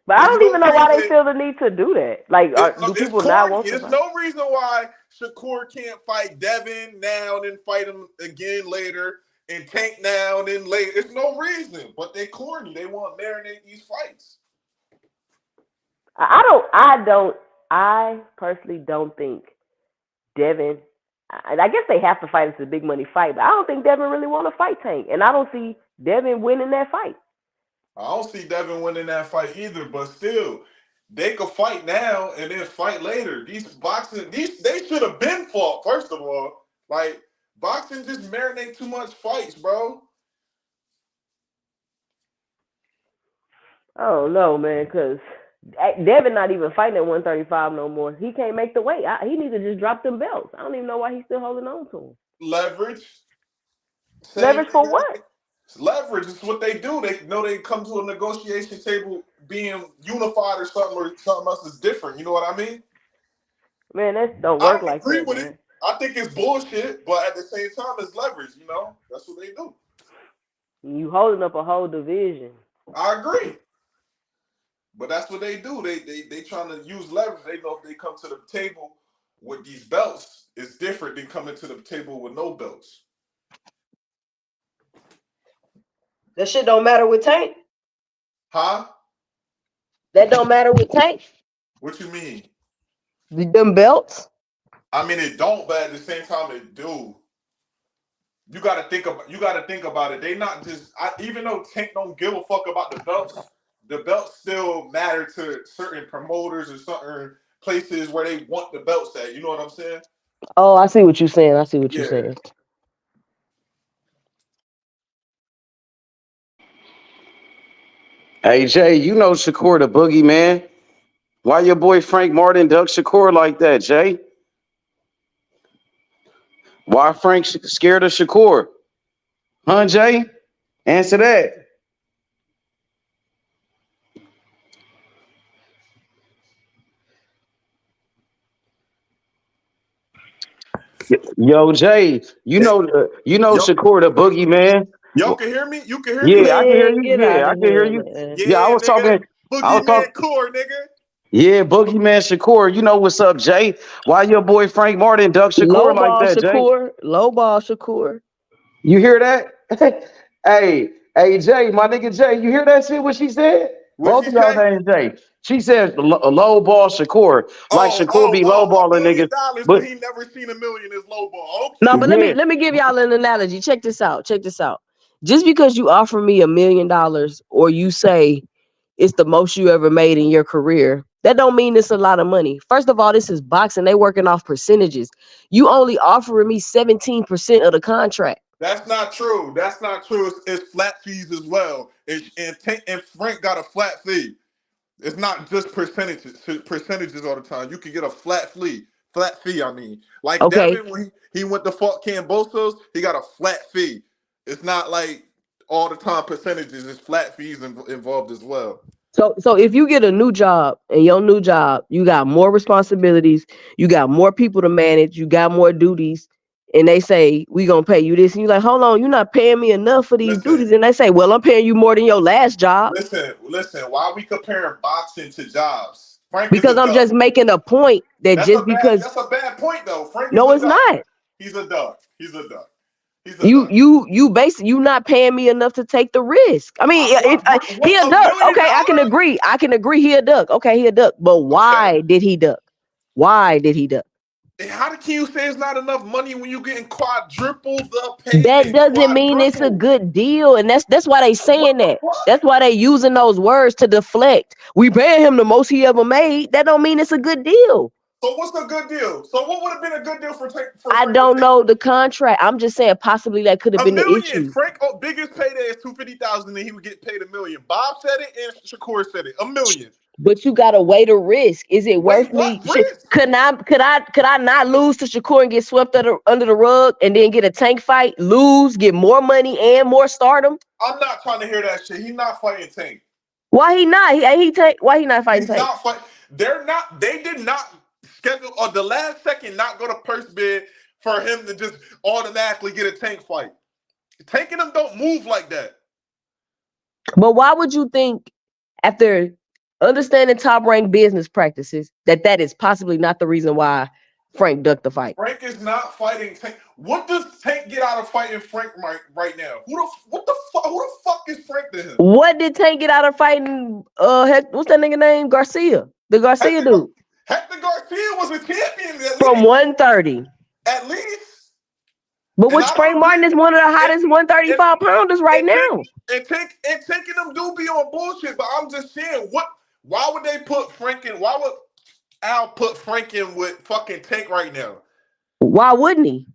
But I don't even know why they feel the need to do that. Like, do people not want to fight? There's no reason why Shakur can't fight Devin now and then fight him again later. And Tank now and then later. There's no reason, but they corny. They want to marinate these fights. I personally don't think Devin. I guess they have to fight. It's a big money fight, but I don't think Devin really want to fight Tank, and I don't see Devin winning that fight. I don't see Devin winning that fight either, but still, they could fight now and then fight later. They should have been fought first of all. Like. Boxing just marinate too much fights, bro. I don't know, man, because Devin not even fighting at 135 no more. He can't make the weight. He needs to just drop them belts. I don't even know why he's still holding on to them. Leverage. Leverage for what? Leverage is what they do. They know they come to a negotiation table being unified or something else is different. You know what I mean? Man, that don't work like that. I agree with it. I think it's bullshit, but at the same time, it's leverage, you know? That's what they do. You holding up a whole division. I agree. But that's what they do. They trying to use leverage. They know if they come to the table with these belts, it's different than coming to the table with no belts. That shit don't matter with Tank. Huh? That don't matter with Tank. What you mean? Them belts? I mean, it don't, but at the same time, it do. You gotta think about it. They not just even though Tank don't give a fuck about the belts still matter to certain promoters or certain places where they want the belts at. You know what I'm saying? Oh, I see what you're saying. You're saying. Hey Jay, you know Shakur the boogeyman. Why your boy Frank Martin duck Shakur like that, Jay? Why Frank scared of Shakur? Huh, Jay? Answer that. Yo, Jay, you know Shakur the boogeyman. Y'all can hear me? You can hear me? Yeah, I can hear Man, you. get Yeah, out I of can hear here, you. man. Yeah, I was nigga. talking. Boogeyman core, nigga. Yeah, boogeyman Shakur. You know what's up, Jay? Why your boy Frank Martin duck Shakur Low like ball that, Jay? Shakur. Low ball Shakur. You hear that? hey, Jay, my nigga Jay, you hear that shit? What she said? What Both she of y'all say? names Jay. She said low ball Shakur, like Shakur be low balling $1 million, niggas, but but he never seen $1 million is low ball. Okay. No, but yeah. let me give y'all an analogy. Check this out. Just because you offer me $1 million or you say it's the most you ever made in your career, that don't mean it's a lot of money. First of all, this is boxing. They working off percentages. You only offering me 17% of the contract. That's not true. That's not true. It's flat fees as well. And Frank got a flat fee. It's not just percentages all the time. You can get a flat fee. I mean, like Okay. Devin when he went to fought Cambosos, he got a flat fee. It's not like all the time percentages. It's flat fees involved as well. So if you get a new job and your new job, you got more responsibilities, you got more people to manage, you got more duties, and they say we gonna pay you this, and you're like, hold on, you're not paying me enough for these duties, and they say, well, I'm paying you more than your last job. Listen. Why are we comparing boxing to jobs? Frank because is a I'm duck. just making a point that That's that's a bad point though. Frank no, is a it's duck. not. He's a duck. He's a duck. You basically you not paying me enough to take the risk. I mean, he a duck. Okay, I can agree. He a duck. Okay, he a duck. But why did he duck? Why did he duck? How can you say it's not enough money when you getting quadruple the payment? That doesn't mean it's a good deal, and that's why they saying that. That's why they using those words to deflect. We paying him the most he ever made. That don't mean it's a good deal. So what's a good deal? So what would have been a good deal for I don't know the contract. I'm just saying possibly that could have been $1 the million. issue. Frank biggest payday is $250,000, and he would get paid $1 million. Bob said it, and Shakur said it. $1 million. But you gotta weigh the risk. Is it worth me? Could I not lose to Shakur and get swept under the rug and then get a Tank fight, lose, get more money and more stardom? I'm not trying to hear that shit. He's not fighting Tank. Why he not? Why he not fighting Tank? Not fight. They did not schedule or the last second not go to purse bid for him to just automatically get a Tank fight. Tank and them don't move like that. But why would you think, after understanding top-ranked business practices, that is possibly not the reason why Frank ducked the fight? Frank is not fighting Tank. What does Tank get out of fighting Frank right now? Who the fuck is Frank to him? What did Tank get out of fighting? What's that nigga name? Garcia. The Garcia dude. Hector Garcia was a champion from 130. At least. But which Frank Martin is one of the hottest 135 pounders right now. And taking them do be on bullshit, but I'm just saying, why would they put Frank in? Why would Al put Frank in with fucking Tank right now? Why wouldn't he?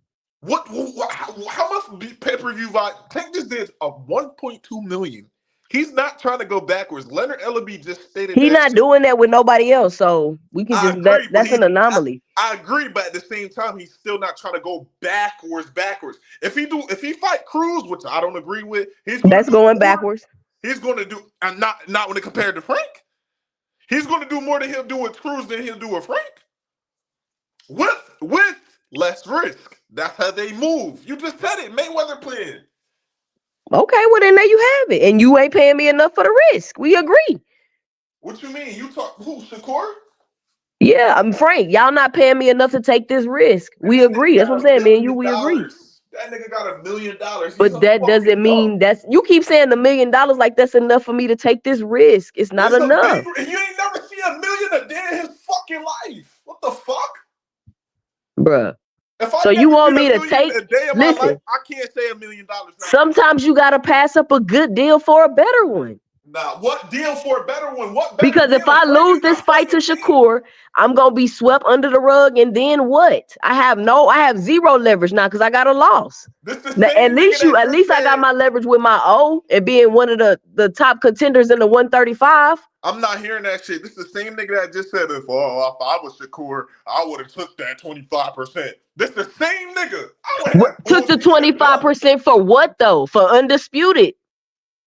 How much pay-per-view value? Tank just did a 1.2 million. He's not trying to go backwards. Leonard Ellaby just stated he's not doing that with nobody else, so we can just that's an anomaly. I agree, but at the same time, he's still not trying to go backwards. If he fight Cruz, which I don't agree with, that's going backwards. He's going to do, and not when it compared to Frank. He's going to do more than he'll do with Cruz than he'll do with Frank. With less risk. That's how they move. You just said it. Mayweather plan. Okay, well then there you have it. And you ain't paying me enough for the risk. We agree. What you mean? You talk who? Shakur? Yeah, I'm Frank. Y'all not paying me enough to take this risk. We agree. That's what I'm saying, man. We agree. That nigga got $1 million. But that doesn't mean you keep saying $1 million like that's enough for me to take this risk. It's not enough. You ain't never seen $1 million a day in his fucking life. What the fuck? Bruh. So you want me to take listen, life, I can't say $1 million. Sometimes you gotta pass up a good deal for a better one. Nah, what deal for a better one? What better Because if deal? I lose this fight to Shakur, I'm gonna be swept under the rug, and then what? I have zero leverage now because I got a loss. Now, at least I got my leverage with my O and being one of the top contenders in the 135. I'm not hearing that shit. This is the same nigga that just said if I was Shakur, I would have took that 25%. This the same nigga. Took the 25% for what though? For undisputed.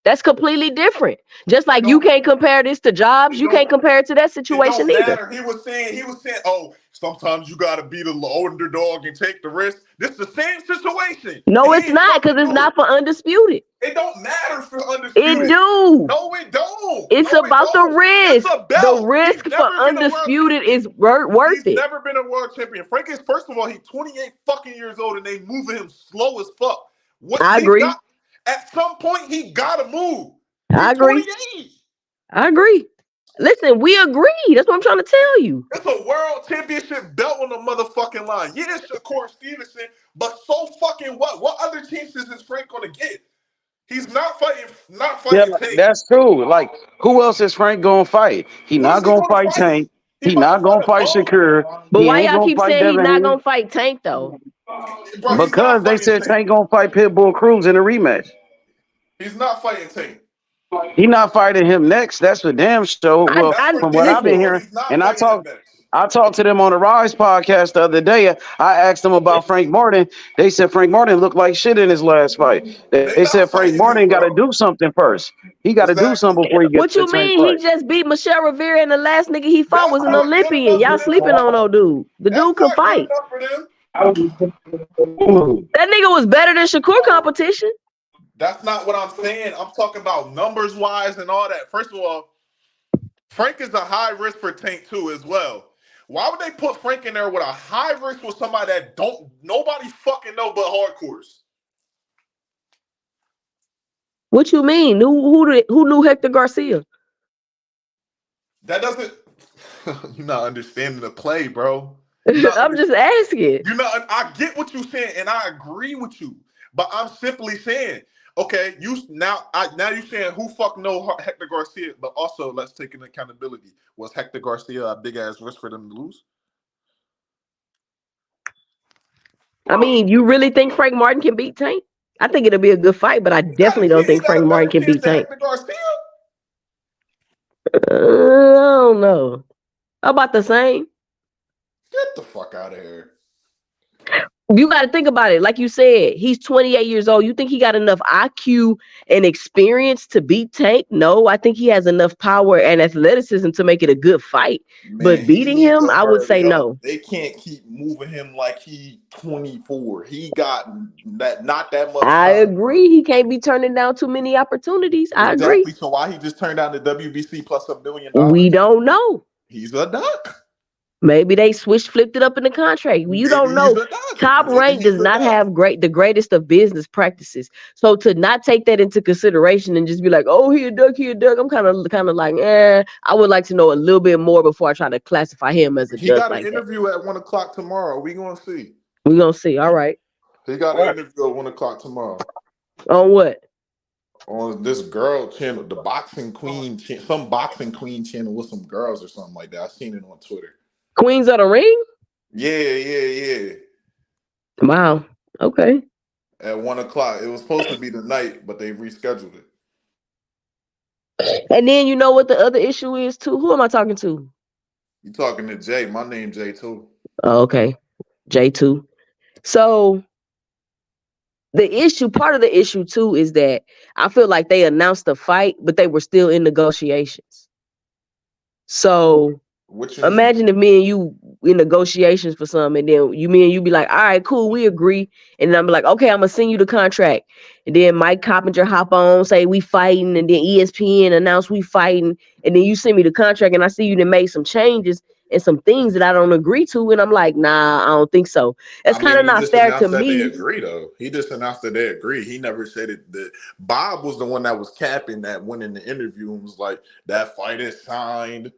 That's completely different. Just like you can't compare this to jobs, you can't compare it to that situation either. He was saying, oh, sometimes you gotta be the underdog and take the risk. This is the same situation. No, it's not, because it's not for undisputed. It don't matter for undisputed. It do. No, it don't. It's about the risk. The risk for undisputed is worth it. He's never been a world champion. Frank is, first of all, he's 28 fucking years old and they moving him slow as fuck. I agree. At some point, he gotta move. I agree. 28. I agree. Listen, we agree. That's what I'm trying to tell you. It's a world championship belt on the motherfucking line. Yeah, it's Shakur Stevenson, but so fucking what? What other chances is Frank gonna get? He's not fighting. Yeah, that's true. Like, who else is Frank gonna fight? He not gonna fight Tank. He not gonna fight Shakur. But why y'all keep saying he's not gonna fight Tank though? Because they said Tank gonna fight Pitbull Cruz in a rematch. He's not fighting Tank. He not fighting him next. That's for damn sure. Well, from what I've been hearing, and I talked to them on the Rise podcast the other day. I asked them about Frank Martin. They said Frank Martin looked like shit in his last fight. They said Frank Martin got to do something first. He got to do something before he gets. What you mean? He just beat Michelle Rivera, and the last nigga he fought was an Olympian. Y'all sleeping on no dude. The dude can fight. That nigga was better than Shakur competition. That's not what I'm saying. I'm talking about numbers wise and all that. First of all, Frank is a high risk for Tank too as well. Why would they put Frank in there with a high risk with somebody that nobody fucking know but hardcores? What you mean? Who knew Hector Garcia? That doesn't. You're not understanding the play, bro. I'm just asking. I get what you're saying, and I agree with you. But I'm simply saying, okay, you saying who fuck know Hector Garcia, but also let's take an accountability. Was Hector Garcia a big ass risk for them to lose? I mean, you really think Frank Martin can beat Tank? I think it'll be a good fight, but I definitely don't think Frank Martin can beat Tank. I don't know. How about the same? Get the fuck out of here. You got to think about it. Like you said, he's 28 years old. You think he got enough IQ and experience to beat Tank? No, I think he has enough power and athleticism to make it a good fight. Man, but beating him, I would say no. They can't keep moving him like he 24. He got not that much. I agree. He can't be turning down too many opportunities. I agree. So why he just turned down the WBC plus $1 billion? We don't know. He's a duck. Maybe they flipped it up in the contract. You don't know. Top Rank does not have the greatest of business practices. So to not take that into consideration and just be like, oh, he a duck. I'm kind of like, I would like to know a little bit more before I try to classify him as a duck. He got an interview at 1 o'clock tomorrow. We gonna see. We gonna see. All right. He got an interview at 1 o'clock tomorrow. On what? On this girl channel, the Boxing Queen, some Boxing Queen channel with some girls or something like that. I seen it on Twitter. Queens of the Ring? Yeah. Wow. Okay. At 1 o'clock. It was supposed to be tonight, but they rescheduled it. And then you know what the other issue is too? Who am I talking to? You talking to Jay. My name Jay too. Oh, okay. Jay too. So part of the issue too is that I feel like they announced the fight, but they were still in negotiations. So imagine if me and you in negotiations for something, and then me and you be like, all right, cool, we agree. And then I'm like, okay, I'm gonna send you the contract. And then Mike Coppinger hop on, say we fighting, and then ESPN announce we fighting, and then you send me the contract and I see you done made some changes and some things that I don't agree to, and I'm like, nah, I don't think so. It's kind of not fair to me. They agree though. He just announced that they agree. He never said it. That Bob was the one that was capping that went in the interview and was like, that fight is signed.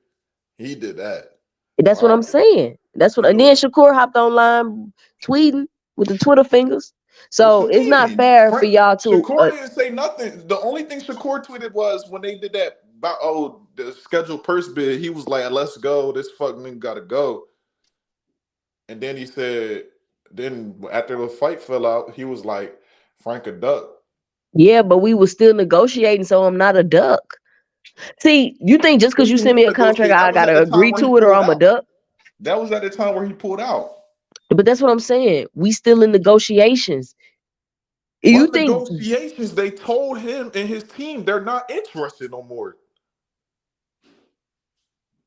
He did that. That's what I'm saying. And then Shakur hopped online tweeting with the Twitter fingers. So it's not fair for y'all to. Shakur didn't say nothing. The only thing Shakur tweeted was when they did that about the scheduled purse bid. He was like, "Let's go. This fucking nigga gotta go." And then he said, then after the fight fell out, he was like, "Frank a duck." Yeah, but we were still negotiating, so I'm not a duck. See, you think just because you send me a contract, I gotta agree to it, or I'm a duck? That was at the time where he pulled out. But that's what I'm saying. We still in negotiations. You think negotiations? They told him and his team they're not interested no more.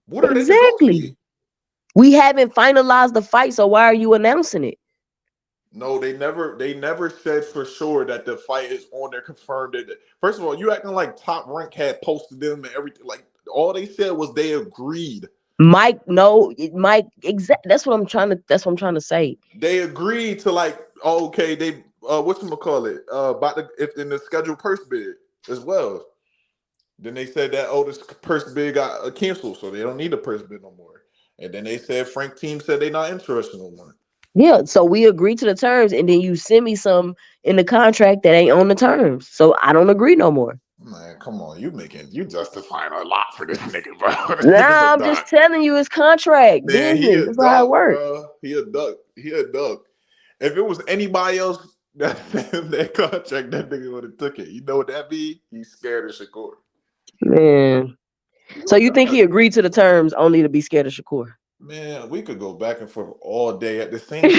What are they negotiating? We haven't finalized the fight, so why are you announcing it? No, they never said for sure that the fight is on there, confirmed it. First of all, you acting like Top Rank had posted them and everything. Like all they said was they agreed. Mike, no, Mike, that's what I'm trying to say. They agreed to like, okay, they whatchamacallit, about if in the scheduled purse bid as well. Then they said that this purse bid got canceled, so they don't need a purse bid no more. And then they said Frank team said they're not interested no more. Yeah, so we agree to the terms, and then you send me some in the contract that ain't on the terms. So I don't agree no more. Man, come on, you justifying a lot for this nigga, bro. Nah, I'm just telling you, it's contract. Man, business. That's how it works. Bro. He a duck. If it was anybody else that that contract, that nigga would have took it. You know what that be? He's scared of Shakur. Man. So you think he agreed to the terms only to be scared of Shakur? Man, we could go back and forth all day at the same time.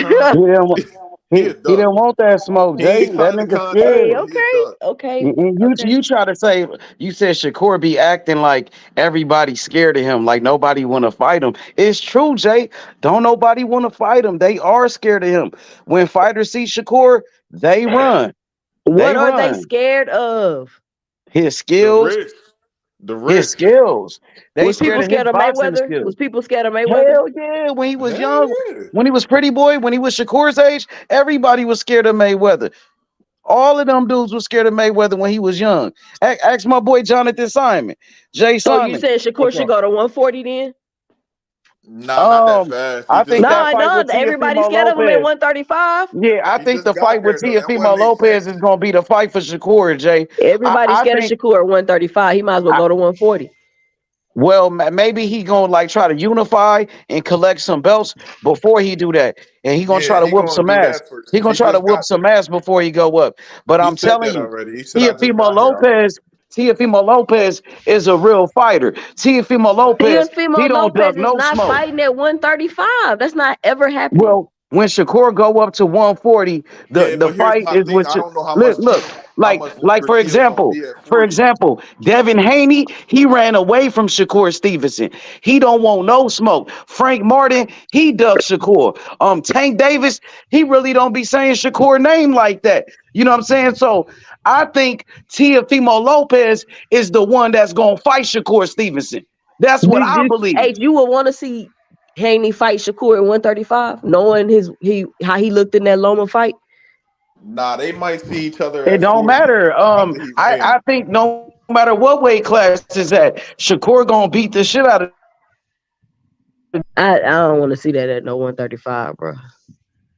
He didn't want that smoke, Jay. That nigga scared. Okay. You try to say, you said Shakur be acting like everybody's scared of him, like nobody want to fight him. It's true, Jay. Don't nobody want to fight him. They are scared of him. When fighters see Shakur, they run. What are they scared of? His skills. His skills. Was people scared of Mayweather? Was people scared of Mayweather? Hell yeah. When he was young, when he was pretty boy, when he was Shakur's age, everybody was scared of Mayweather. All of them dudes were scared of Mayweather when he was young. Ask my boy Jonathan Simon. Jay Simon. So you said Shakur should go to 140 then? Nah, not that fast. I think that fight with everybody's scared of him at 135. Yeah, I think the fight with Teofimo Lopez is going to be the fight for Shakur, Jay. Everybody's scared of Shakur at 135. He might as well go to 140. Well, maybe he gonna like try to unify and collect some belts before he do that, and he gonna try to whoop some ass. He gonna try to whoop some ass before he go up. But I'm telling you, Teofimo Lopez is a real fighter. Teofimo Lopez, he don't duck no not smoke. Fighting at 135. That's not ever happening. Well, when Shakur go up to 140, the fight is with look. Like for example, Devin Haney, he ran away from Shakur Stevenson. He don't want no smoke. Frank Martin, he ducked Shakur. Tank Davis, he really don't be saying Shakur name like that. You know what I'm saying? So I think Teofimo Lopez is the one that's gonna fight Shakur Stevenson. That's what I believe. Hey, you would want to see Haney fight Shakur at 135, knowing how he looked in that Loma fight? Nah, they might see each other. It don't matter. I think no matter what weight class is at, Shakur gonna beat the shit out of. I don't want to see that at no 135, bro.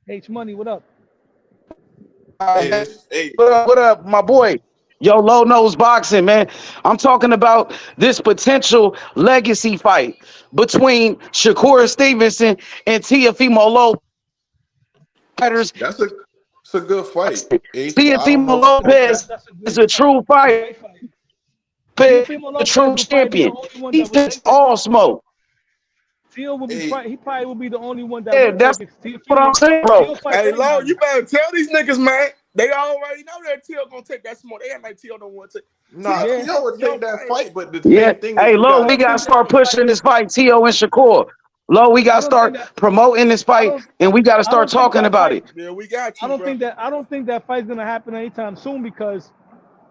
H Money, what up? What up, my boy? Yo, Low Nose Boxing, man. I'm talking about this potential legacy fight between Shakur Stevenson and Teofimo Lopez. That's a good fight. Teofimo Lopez is a true fighter. A true champion. He fits all smoke. Teo will be he probably will be the only one that. Yeah, that's what I'm saying, bro. Hey, Lo, you better tell these niggas, man. They already know that Teo gonna take that smoke. They act like Teo don't want to. Nah, Teo would take that fight, but the same thing. Hey, Lo, we gotta start pushing this fight, Teo and Shakur. Lo, we gotta start promoting this fight, and we gotta start talking about it. Yeah, we got you. I don't think that fight's gonna happen anytime soon because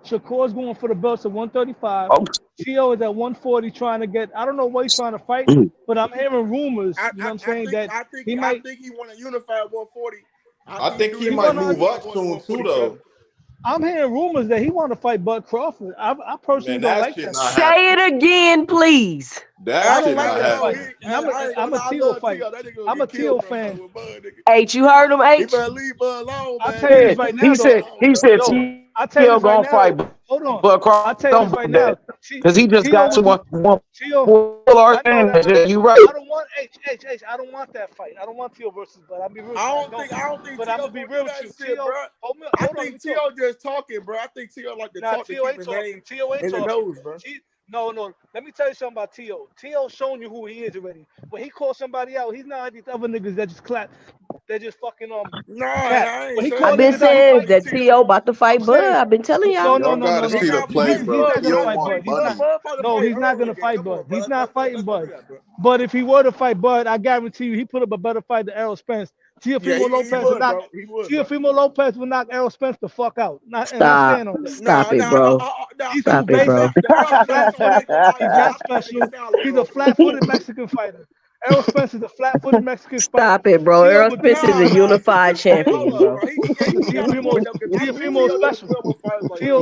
Shakur's going for the belts at 135. Teo is at 140 trying to get. I don't know what he's trying to fight, but I'm hearing rumors. You know what I'm saying? I think he want to unify at 140. I think he might move up soon too, though. I'm hearing rumors that he want to fight Bud Crawford. I personally don't like that. Say it again, please. I don't like that fight. And I'm a Teal fighter. I'm a Teal fan. H, you heard him, H? He better leave Bud alone, I'll man. tell you this right now. He said I'll tell you Teal this right gonna now. fight Hold on. Bud Crawford. I'll tell you this right now. Because he just got to one. You right. I don't want H. I don't want that fight. I don't want Teal versus Bud. I'll be real. I don't think But I'm gonna be real with you, shit, bro. I think Teal just talking, bro. I think Teal like to talk to keep his name in the nose, bro. No. Let me tell you something about T.O. T.O. shown you who he is already. When he calls somebody out, he's not like these other niggas that just clap. They're just fucking No, I've been saying that T.O. about to fight Bud. I've been telling y'all. No. See the play, bro. He's not gonna fight Bud. No, he's not gonna fight Bud. He's not fighting Bud. But if he were to fight Bud, I guarantee you he put up a better fight than Errol Spence. Teofimo Lopez will knock Errol Spence the fuck out. Stop it, bro. Stop it, bro. He's not special. He's a flat-footed Mexican fighter. Errol Spence is a flat-footed Mexican fighter. Stop it, bro. Errol Spence is a unified champion, bro. Teofimo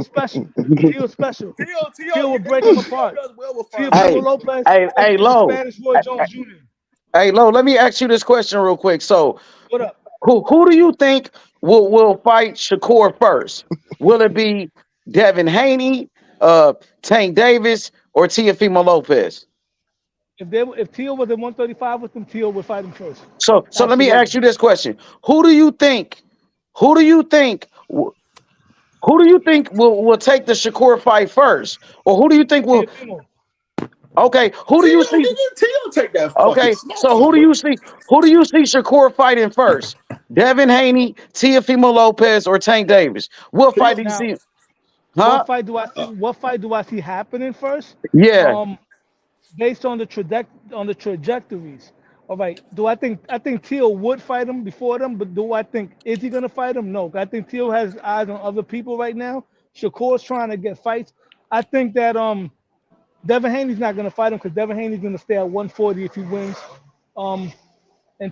special. Teal special. Teal will break him apart. Teofimo Lopez. Hey, Lo. Spanish Roy Jones Jr. Hey, Lo, let me ask you this question real quick. So, what up? Who do you think will fight Shakur first? Will it be Devin Haney, Tank Davis, or Teofimo Lopez? If Teal was at 135 with him, Teal would fight him first. So let me ask you this question: Who do you think will take the Shakur fight first, or who do you think will? Okay, who do you see? Take that. Okay, so who do you see? Who do you see Shakur fighting first? Devin Haney, Teofimo Lopez, or Tank Davis? What fight do you see? Huh? What fight do I see happening first? Yeah. Based on the trajectories. All right. I think Teal would fight him before them, but is he gonna fight him? No. I think Teal has eyes on other people right now. Shakur's trying to get fights. I think that Devin Haney's not gonna fight him because Devin Haney's gonna stay at 140 if he wins. And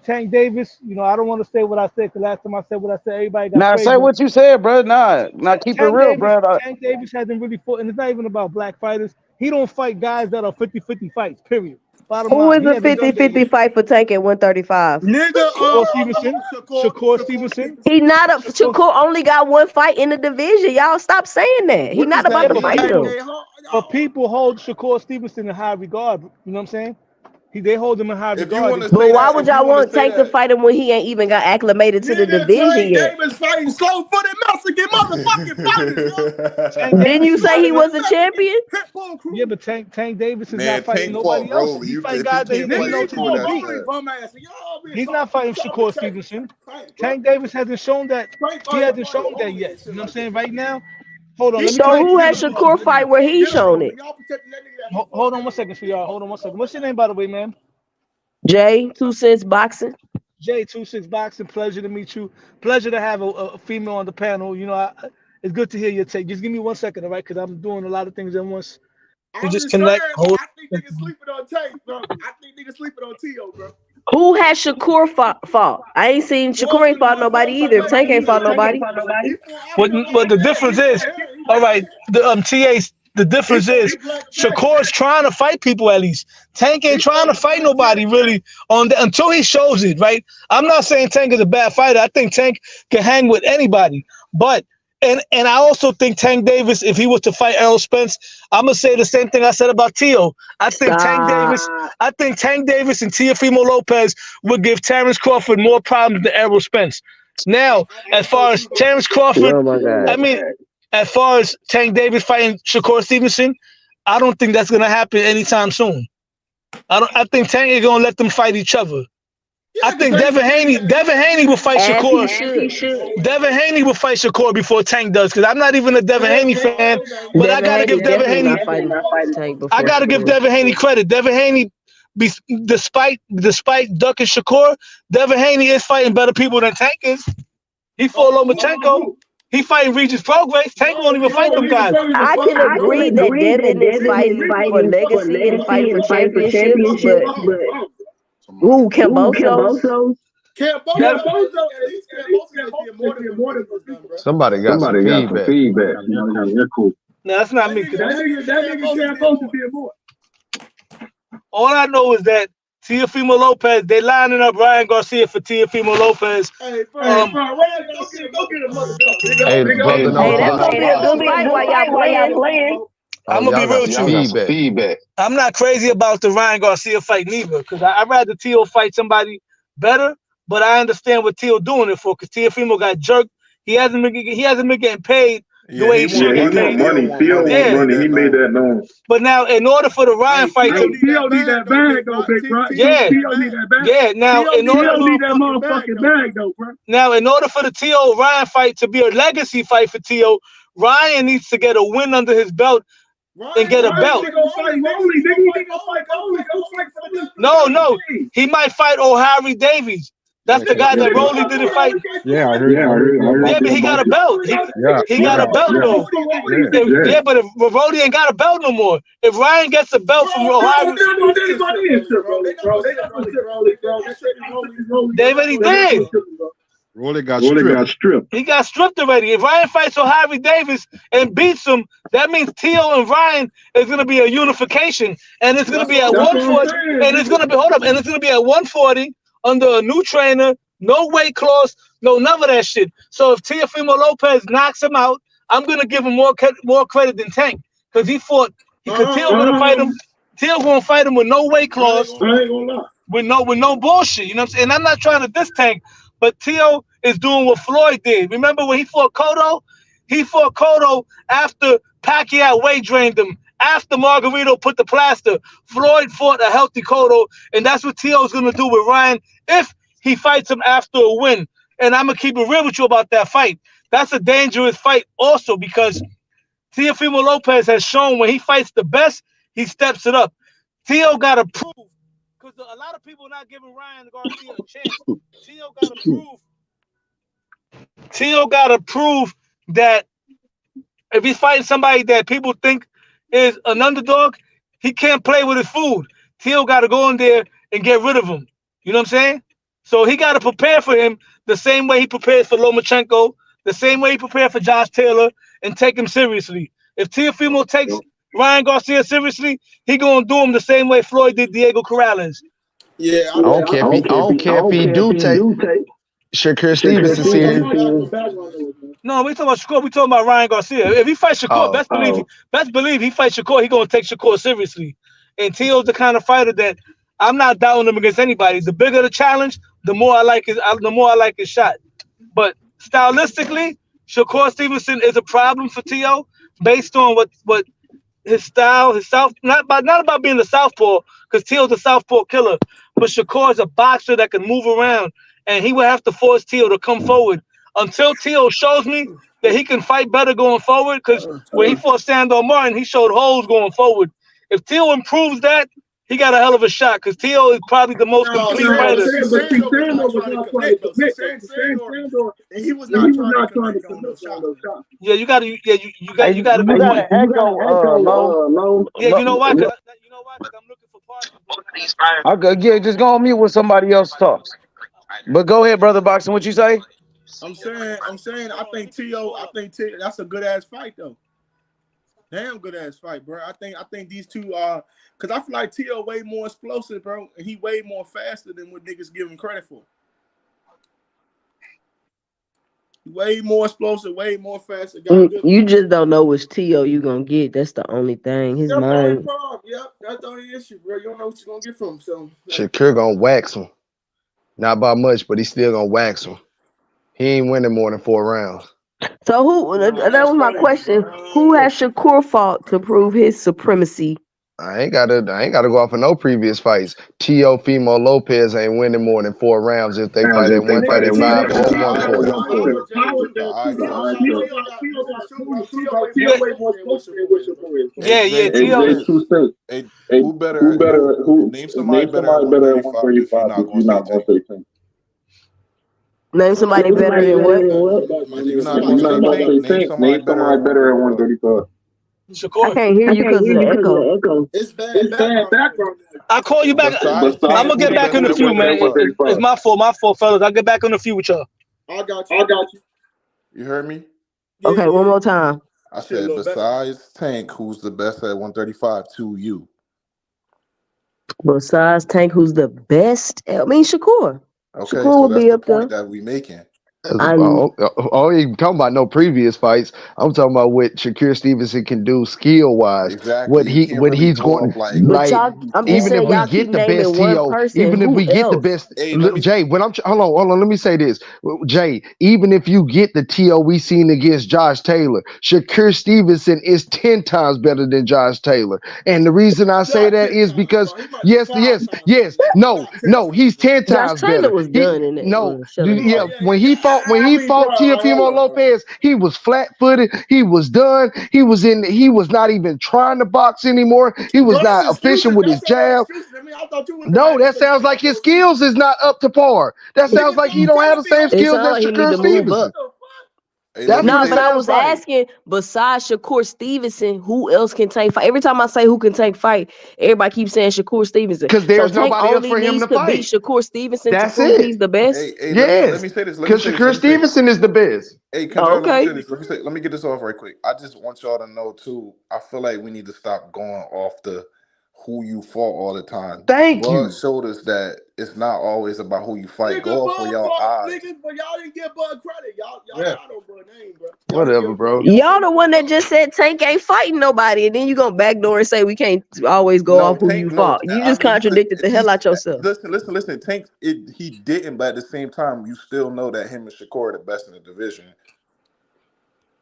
Tank Davis, I don't want to say what I said because last time I said what I said, everybody got crazy. Say what you said, bro. Keep it real, bro. Tank Davis hasn't really fought, and it's not even about black fighters. He don't fight guys that are 50-50 fights, period. Who is a 50-50 fight for Tank at 135? Shakur Stevenson. He not a Shakur only got one fight in the division. Y'all stop saying that. He not about to fight him. But people hold Shakur Stevenson in high regard. You know what I'm saying? They hold him in high regard. But why would y'all want Tank to fight him when he ain't even got acclimated to the division yet? Davis fighting slow-footed Mexican motherfucking fighters. Didn't you say he was a champion? Yeah, but Tank Davis is not fighting nobody else. He's fighting guys that he didn't know to beat. He's not fighting Shakur Stevenson. Tank Davis hasn't shown that. He hasn't shown that yet. You know what I'm saying? Right now. Hold on. So who has Shakur fight where he shown it? Hold on 1 second for y'all. Hold on 1 second. What's your name, by the way, ma'am? Jay, 2 Cents Boxing. Jay, 2 Cents Boxing. Pleasure to meet you. Pleasure to have a female on the panel. It's good to hear your take. Just give me 1 second, all right? Because I'm doing a lot of things at once. I think niggas sleeping on tape, bro. I think niggas sleeping on T.O., bro. Who has Shakur fought? I ain't seen Shakur ain't fought nobody either. Tank ain't fought nobody. But the difference is, all right, the difference is Shakur's trying to fight people at least. Tank ain't trying to fight nobody really until he shows it, right? I'm not saying Tank is a bad fighter. I think Tank can hang with anybody. But and I also think Tank Davis, if he was to fight Errol Spence, I'm gonna say the same thing I said about Teal. I think Tank Davis and Teofimo Lopez would give Terrence Crawford more problems than Errol Spence. Now, as far as Terrence Crawford, as far as Tank Davis fighting Shakur Stevenson, I don't think that's gonna happen anytime soon. I think Tank is gonna let them fight each other. I think Devin Haney will fight Shakur. Devin Haney will fight Shakur before Tank does, because I'm not even a Devin Haney fan, but I gotta give Devin Haney. I gotta give Devin Haney credit. Devin Haney, despite ducking Shakur, Devin Haney is fighting better people than Tank is. He fought Lomachenko. He fighting Regis Prograis. Tank won't even fight them guys. I can agree that Devin is fighting for legacy and fighting for championship, but Kambosos? Somebody got some feedback. That's cool. No, that's not me. That nigga Cambosa did more. All I know is that Teofimo Lopez, they lining up Ryan Garcia for Teofimo Lopez. Hey, bro, Ryan Garcia, go get a mother belt. Hey, brother, no that's gonna be a good fight while y'all playing. I'm gonna be real with you. Feedback. I'm not crazy about the Ryan Garcia fight neither, because I'd rather Teo fight somebody better. But I understand what Teo doing it for, because Teofimo got jerked. He hasn't been getting paid the way he should get paid. Money. Teo wants money. He made that known. But now, in order for the Ryan fight, Teo need that bag though, big bro. Yeah. Teo need that bag. Yeah. Now, Teo need that motherfucking bag though, bro. Now, in order for the Teo Ryan fight to be a legacy fight for Teo, Ryan needs to get a win under his belt and get a belt. No, he might fight O'Harry Davies. That's the guy that Rolly didn't fight. Yeah, I heard. Yeah, but he got a belt. He got a belt though. Yeah, but if Rolly ain't got a belt no more. If Ryan gets a belt from O'Harry, they already did. Rolly got stripped. He got stripped already. If Ryan fights O'Harry Davis and beats him, that means Teo and Ryan is going to be a unification, and it's going to be at 140. And it's going to be and it's going to be at 140 under a new trainer, no weight clause, no none of that shit. So if Teofimo Lopez knocks him out, I'm going to give him more credit than Tank, because he fought. Because Teo going to fight him. Teo going to fight him with no weight clause, with no bullshit. You know what I'm saying? And I'm not trying to diss Tank. But Teo is doing what Floyd did. Remember when he fought Cotto? He fought Cotto after Pacquiao weight drained him. After Margarito put the plaster, Floyd fought a healthy Cotto, and that's what Teo's going to do with Ryan if he fights him after a win. And I'm going to keep it real with you about that fight. That's a dangerous fight also, because Teofimo Lopez has shown when he fights the best, he steps it up. Teo got to prove. Because a lot of people are not giving Ryan Garcia a chance. Teo got to prove that if he's fighting somebody that people think is an underdog, he can't play with his food. Teo got to go in there and get rid of him. You know what I'm saying? So he got to prepare for him the same way he prepared for Lomachenko, the same way he prepared for Josh Taylor, and take him seriously. If Teofimo takes Ryan Garcia seriously, he gonna do him the same way Floyd did Diego Corrales. Yeah, I don't care if he do take Shakur Stevenson serious. No, we talking about Shakur. We talking about Ryan Garcia. If he fights Shakur, best believe he fights Shakur. He gonna take Shakur seriously. And Teo's the kind of fighter that I'm not doubting him against anybody. The bigger the challenge, the more I like his shot. But stylistically, Shakur Stevenson is a problem for Teo based on what his style, not about being the southpaw, because Teo's a southpaw killer, but Shakur is a boxer that can move around, and he would have to force Teo to come forward until Teo shows me that he can fight better going forward. Because when he fought Sandor Martin, he showed holes going forward. If Teo improves that, he got a hell of a shot, because Teo is probably the most complete fighter. And he was not trying to come no shot. Yeah, you got to make one. Yeah, you know why? Because I'm looking for partners. Yeah, just go on mute when somebody else talks. But go ahead, brother Boxing. What you say? I'm saying, I think Teo, that's a good ass fight though. Damn good ass fight, bro. I think these two are, because I feel like Teo way more explosive, bro, and he way more faster than what niggas give him credit for. Way more explosive, way more faster. You just don't know which Teo you gonna get. That's the only thing. His mind. Yep, that's the only issue, bro. You don't know what you're gonna get from him. So Shakur gonna wax him. Not by much, but he's still gonna wax him. He ain't winning more than 4 rounds. So who? That was my question. Who has Shakur fought to prove his supremacy? I ain't gotta go off of no previous fights. Teofimo Lopez ain't winning more than 4 rounds if they fight at 135 or 140. Yeah, Teo. Hey, who better? Name somebody better at 135 if you're not gonna say Tank. Name somebody better than what? You're not gonna say Tank. Name somebody better at 135. Shakur. I can't hear you because of the echo. It's bad background. I call you back. Besides I'm Tank, gonna who get the back best in the at few, man. 135? It's my fault, fellas. I'll get back in the few with y'all. I got you. You heard me? Okay, one more time. I said besides Tank, who's the best at 135 to you? Besides Tank, who's the best? I mean, Shakur. Okay, Shakur so will that's be the up there. point that we making. Oh, you talking about no previous fights. I'm talking about what Shakur Stevenson can do skill wise. Exactly. You can't really He's go going off like. But y'all, I'm just even saying, if we y'all get keep the best naming one TO, person. even if Who we get else? the best, Hey, Jay. When I'm hold on, let me say this, Jay. Even if you get the TO we seen against Josh Taylor, Shakur Stevenson is 10 times better than Josh Taylor, and the reason I say that is because yes, no, he's 10 Josh times Taylor better. was done in it. When he fought Teofimo Lopez, he was flat-footed. He was done. He was not even trying to box anymore. He was not efficient with his jab. No, that sounds like his skills is not up to par. That sounds like he don't have the same skills as Shakur Stevenson. That's No, what it but I sounds was like. asking, besides Shakur Stevenson, who else can Tank fight? Every time I say who can Tank fight, everybody keeps saying Shakur Stevenson. Because there's Tank nobody else only for him needs to fight. beat Shakur Stevenson That's to prove it. he's the best. Hey, Yes. let me say this. Because Shakur Stevenson is the best. Hey, let me say this. Let me get this off right quick. I just want y'all to know too. I feel like we need to stop going off the who you fought all the time. Thank you. Bud showed us that it's not always about who you fight. Go off for y'all odds. But y'all didn't give Bud credit. Y'all don't Bud name, bro. Whatever, bro. Y'all the one that just said Tank ain't fighting nobody, and then you gonna backdoor and say we can't always go off who you fought. You just contradicted the hell out yourself. Listen. Tank, he didn't, but at the same time, you still know that him and Shakur are the best in the division.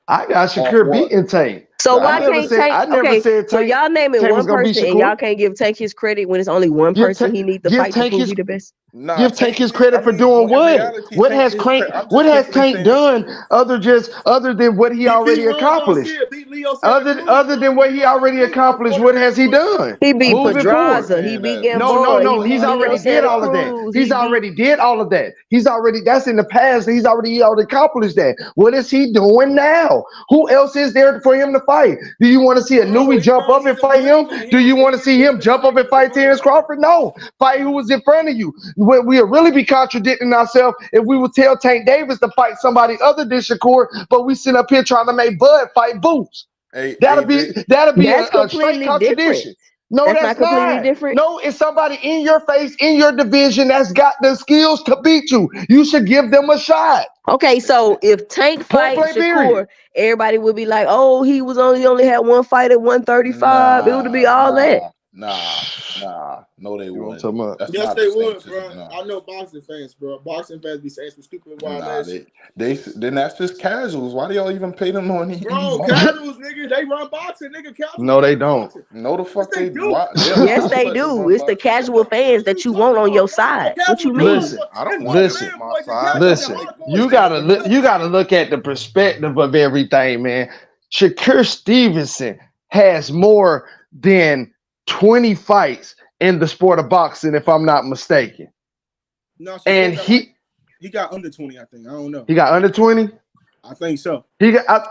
I got Shakur beating Tank. So why can't Tank? I never said so Tank. y'all naming Tank one was gonna beat person, and Shakur? y'all can't give Tank his credit when it's only one person he needs to fight to prove he the best. Give Tank his credit for doing what? What has Tank done other than what he already accomplished? Other than what he already accomplished, what has he done? He beat Moving forward. Pedraza. He beat Gamboa. No. He beat He's already Leo did Santa all of that. Cruz. He's already did all of that. That's in the past. He already accomplished that. What is he doing now? Who else is there for him to fight? Do you want to see a newbie jump up and fight him? Do you want to see him jump up and fight Terrence Crawford? No. Fight who was in front of you. We would really be contradicting ourselves if we would tell Tank Davis to fight somebody other than Shakur, but we sit up here trying to make Bud fight Boots. That'll be a straight contradiction. No, that's not completely different. No, it's somebody in your face, in your division that's got the skills to beat you. You should give them a shot. Okay, so if Tank fights Shakur, everybody would be like, "Oh, he only had one fight at 135." It would be all that. No, they wouldn't. Yes, they would, bro. I know boxing fans, bro. Boxing fans be saying some stupid wild ass shit. Then that's just casuals. Why do y'all even pay them money? Bro, casuals, nigga, they run boxing, nigga. Casuals. No, they don't. No, the fuck they do. Yes, they do. It's the casual fans that you want on your side. What you mean? Listen, I don't want them on my side. Listen, you gotta look at the perspective of everything, man. Shakur Stevenson has more than 20 fights in the sport of boxing, if I'm not mistaken. No, and he got under 20, I think. I don't know. He got under 20? I think so. He got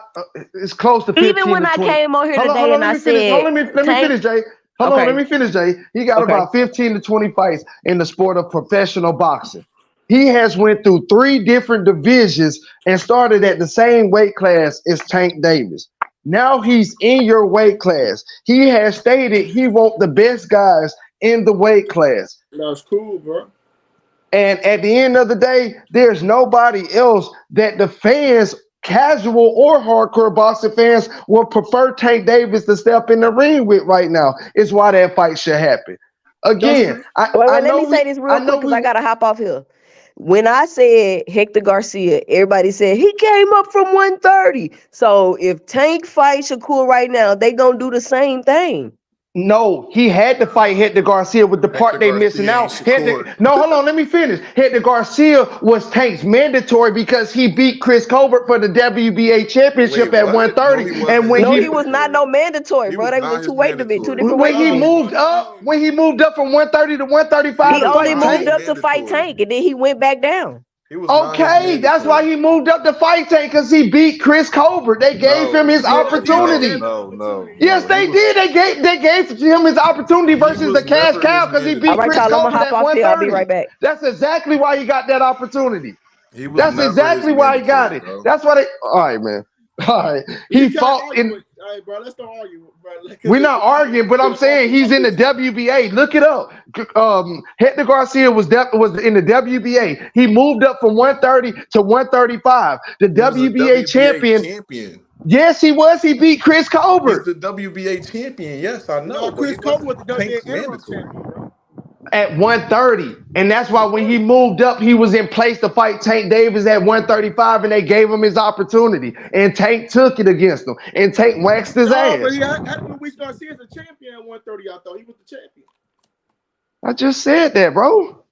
it's close to 15. Even when I came on here today and I said, let me finish, Jay. Let me finish, Jay. He got about 15 to 20 fights in the sport of professional boxing. He has went through 3 different divisions and started at the same weight class as Tank Davis. Now he's in your weight class. He has stated he wants the best guys in the weight class. That's cool, bro. And at the end of the day, there's nobody else that the fans, casual or hardcore boxing fans, will prefer Tank Davis to step in the ring with right now. It's why that fight should happen. Again, let me say this real quick because I gotta hop off here. When I said Hector Garcia, everybody said he came up from 130. So if Tank fights Shakur right now, they gonna do the same thing. No, he had to fight Hector Garcia with the part they missing out. No, hold on, let me finish. Hector Garcia was Tank's mandatory because he beat Chris Colbert for the WBA championship at 130. He was not no mandatory, bro. They was 2 weight divisions, 2 different weight divisions. When he moved up from 130 to 135, he only moved up to fight Tank, and then he went back down. Okay, that's why he moved up the fight tank because he beat Chris Colbert. They gave him his opportunity. No. Yes, they did. They gave him his opportunity versus the cash cow because he beat Chris Colbert at 130. I'll be right back. That's exactly why he got that opportunity. That's exactly why he got it. Bro. That's why they. All right, man. All right, he fought in. All right, bro. Let's don't argue, bro. We're not arguing, but I'm saying he's in the WBA. Look it up. Hector Garcia was in the WBA. He moved up from 130 to 135. The WBA champion. Yes, he was. He beat Chris Colbert. He's the WBA champion. Yes, I know. No, Chris Colbert was the WBA interim champion, bro. At 130, and that's why when he moved up, he was in place to fight Tank Davis at 135, and they gave him his opportunity, and Tank took it against him, and Tank waxed his ass. But he had Luis Garcia as a champion at 130. I thought he was the champion. I just said that, bro.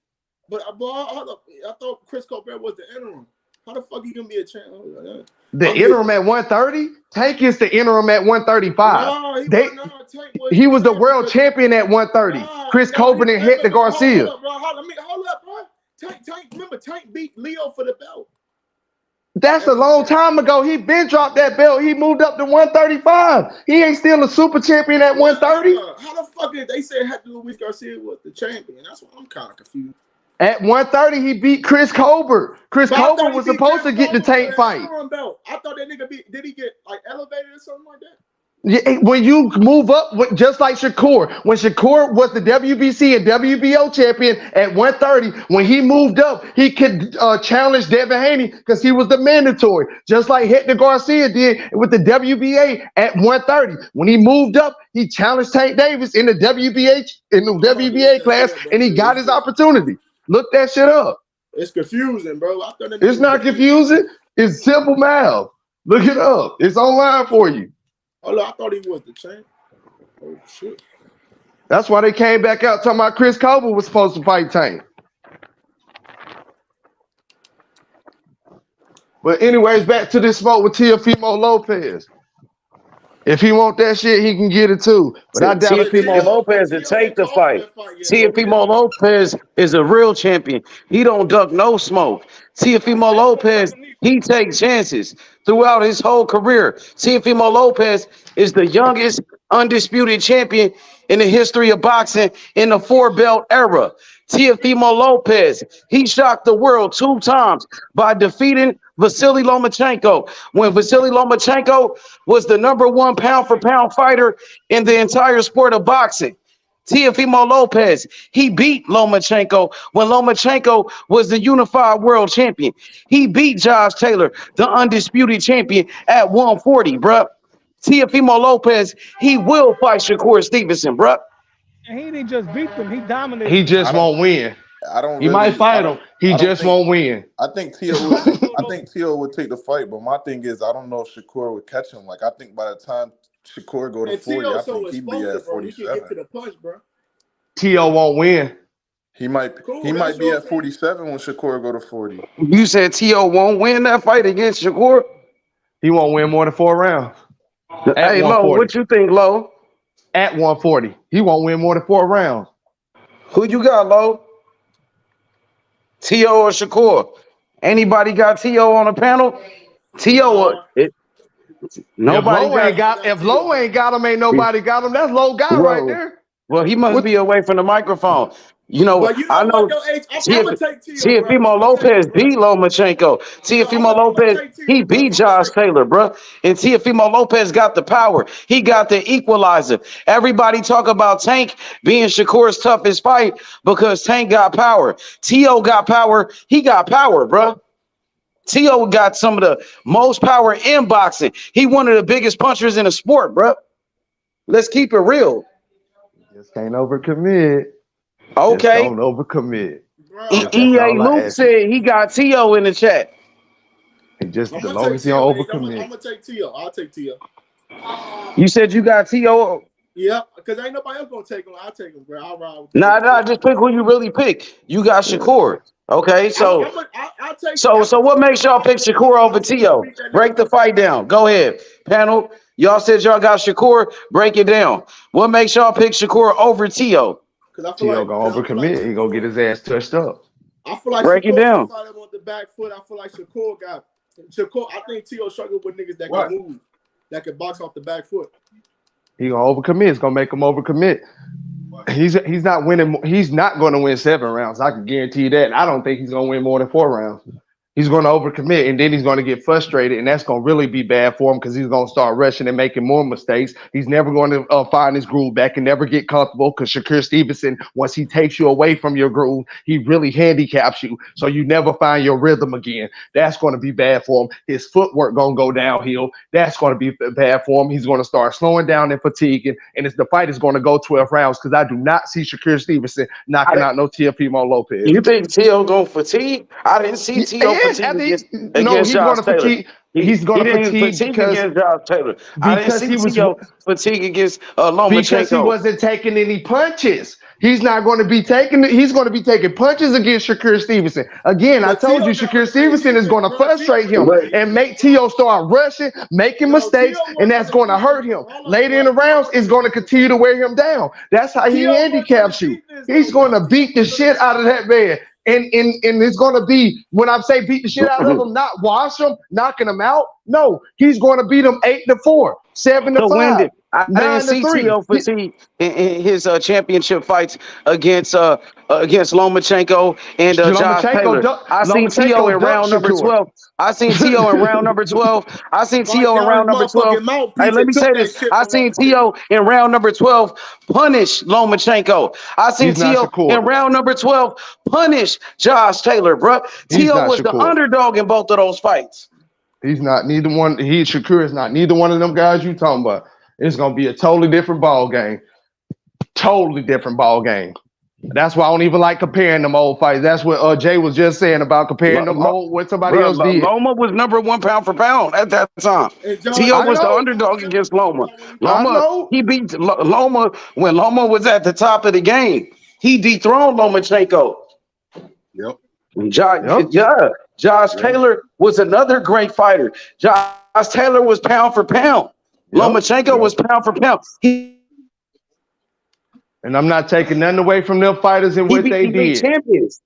But I thought Chris Colbert was the interim. How the fuck he gonna be a champion? The interim at 130? Tank is the interim at 135. No, he was the world champion at 130. Chris Colbert and Hector Garcia. Hold up, bro. Tank beat Leo for the belt. That's a long time ago. He been dropped that belt. He moved up to 135. He ain't still a super champion at 130. How the fuck did they say Hector Luis Garcia was the champion? That's why I'm kind of confused. At 130, he beat Chris Colbert. Chris Colbert was supposed to get the Tank fight. I thought that nigga did he get like elevated or something like that? Yeah, when you move up, just like Shakur, when Shakur was the WBC and WBO champion at 130, when he moved up, he could challenge Devin Haney because he was the mandatory, just like Hector Garcia did with the WBA at 130. When he moved up, he challenged Tank Davis in the WBA class, and he got his opportunity. Look that shit up. It's confusing, bro. It's not confusing. It's simple math. Look it up. It's online for you. Oh, I thought he was the champ. Oh, shit. That's why they came back out talking about Chris Colbert was supposed to fight Tank. But anyways, back to this smoke with Teofimo Lopez. If he want that shit, he can get it too. But I doubt Teofimo Lopez to take the fight. Teofimo Lopez is a real champion. He don't duck no smoke. Teofimo Lopez, he takes chances throughout his whole career. Teofimo Lopez is the youngest undisputed champion in the history of boxing in the 4-belt era. Teofimo Lopez, he shocked the world 2 times by defeating Vasily Lomachenko when Vasily Lomachenko was the #1 pound-for-pound fighter in the entire sport of boxing. Teofimo Lopez, he beat Lomachenko when Lomachenko was the unified world champion. He beat Josh Taylor, the undisputed champion, at 140, bruh. Teofimo Lopez, he will fight Shakur Stevenson, bruh. And he didn't just beat them, he dominated. He just won't win. He might fight him. He just won't win. I think Teo would take the fight, but my thing is I don't know if Shakur would catch him. Like I think by the time Shakur go to 40, I think he'd be at 47. He can get to the punch, bro. Teo won't win. He might be at 47 when Shakur go to 40. You said Teo won't win that fight against Shakur? He won't win more than 4 rounds. Hey, Lo, what you think, Lo? At 140. He won't win more than 4 rounds. Who you got, Lo? Teo or Shakur? Anybody got Teo on the panel? Teo, nobody if Low ain't got him, ain't nobody got him. That's Low guy right there. Well, he must be away from the microphone. You know, I know Teofimo Lopez beat Lomachenko. Teofimo Lopez, he beat Josh Taylor, bro. And Teofimo Lopez got the power. He got the equalizer. Everybody talk about Tank being Shakur's toughest fight because Tank got power. Teo got power. He got power, bro. Teo got some of the most power in boxing. He one of the biggest punchers in the sport, bro. Let's keep it real. Just can't overcommit. Okay. Just don't overcommit. EA Luke said he got Teo in the chat. Just as long as he don't overcommit. I'm gonna take Teo. I'll take Teo. You said you got Teo. Yeah, because ain't nobody else gonna take him. I'll take him, bro. I'll ride with Nah, just pick who you really pick. You got Shakur. Okay, so I'll take so what makes y'all pick Shakur over Teo? Break the fight down. Go ahead, panel. Y'all said y'all got Shakur. Break it down. What makes y'all pick Shakur over Teo? Teo gonna overcommit. He gonna get his ass touched up. I feel like Break it down. Shakur him on the back foot. I feel like Shakur. I think T.O. struggled with niggas that can move, that can box off the back foot. He gonna overcommit. It's gonna make him overcommit. He's not winning. He's not going to win 7 rounds. I can guarantee you that. I don't think he's going to win more than 4 rounds. He's going to overcommit, and then he's going to get frustrated, and that's going to really be bad for him because he's going to start rushing and making more mistakes. He's never going to find his groove back and never get comfortable because Shakur Stevenson, once he takes you away from your groove, he really handicaps you, so you never find your rhythm again. That's going to be bad for him. His footwork going to go downhill. That's going to be bad for him. He's going to start slowing down and fatiguing, and the fight is going to go 12 rounds because I do not see Shakur Stevenson knocking out no Teofimo Lopez. You think T.O. going to fatigue? I didn't see T.O. He's going to fatigue. He's going to fatigue against Josh Taylor. I didn't see T.O. fatigue against Lomachenko because he wasn't taking any punches. He's not going to be taking. He's going to be taking punches against Shakur Stevenson. Again, I told you Shakur Stevenson is going to frustrate him and make T.O. start rushing, making mistakes, and that's going to hurt him. Later in the rounds, it's going to continue to wear him down. That's how he handicaps you. He's going to beat the shit out of that man. And it's going to be, when I say beat the shit out of him, not wash him, knocking him out. No, he's going to beat him 8-4, 7-5. I didn't see T.O. fatigue in his championship fights against Lomachenko and Josh Taylor. I seen T.O. in round number 12. I seen T.O. in round number 12. I seen T.O. in round number 12. Hey, let me say this. I seen T.O. in round number 12 punish Lomachenko. I seen T.O. in round number 12 punish Josh Taylor, bro. T.O. was the underdog in both of those fights. He's not neither one. Shakur is not neither one of them guys you talking about. It's going to be a totally different ball game. Totally different ball game. That's why I don't even like comparing them old fights. That's what Jay was just saying about comparing them old what somebody else did. Loma was number 1 pound for pound at that time. T.O. was the underdog against Loma. He beat Loma when Loma was at the top of the game. He dethroned Lomachenko. Josh Taylor was another great fighter. Josh Taylor was pound for pound. Lomachenko was pound for pound. And I'm not taking nothing away from them fighters and what they did. Champions.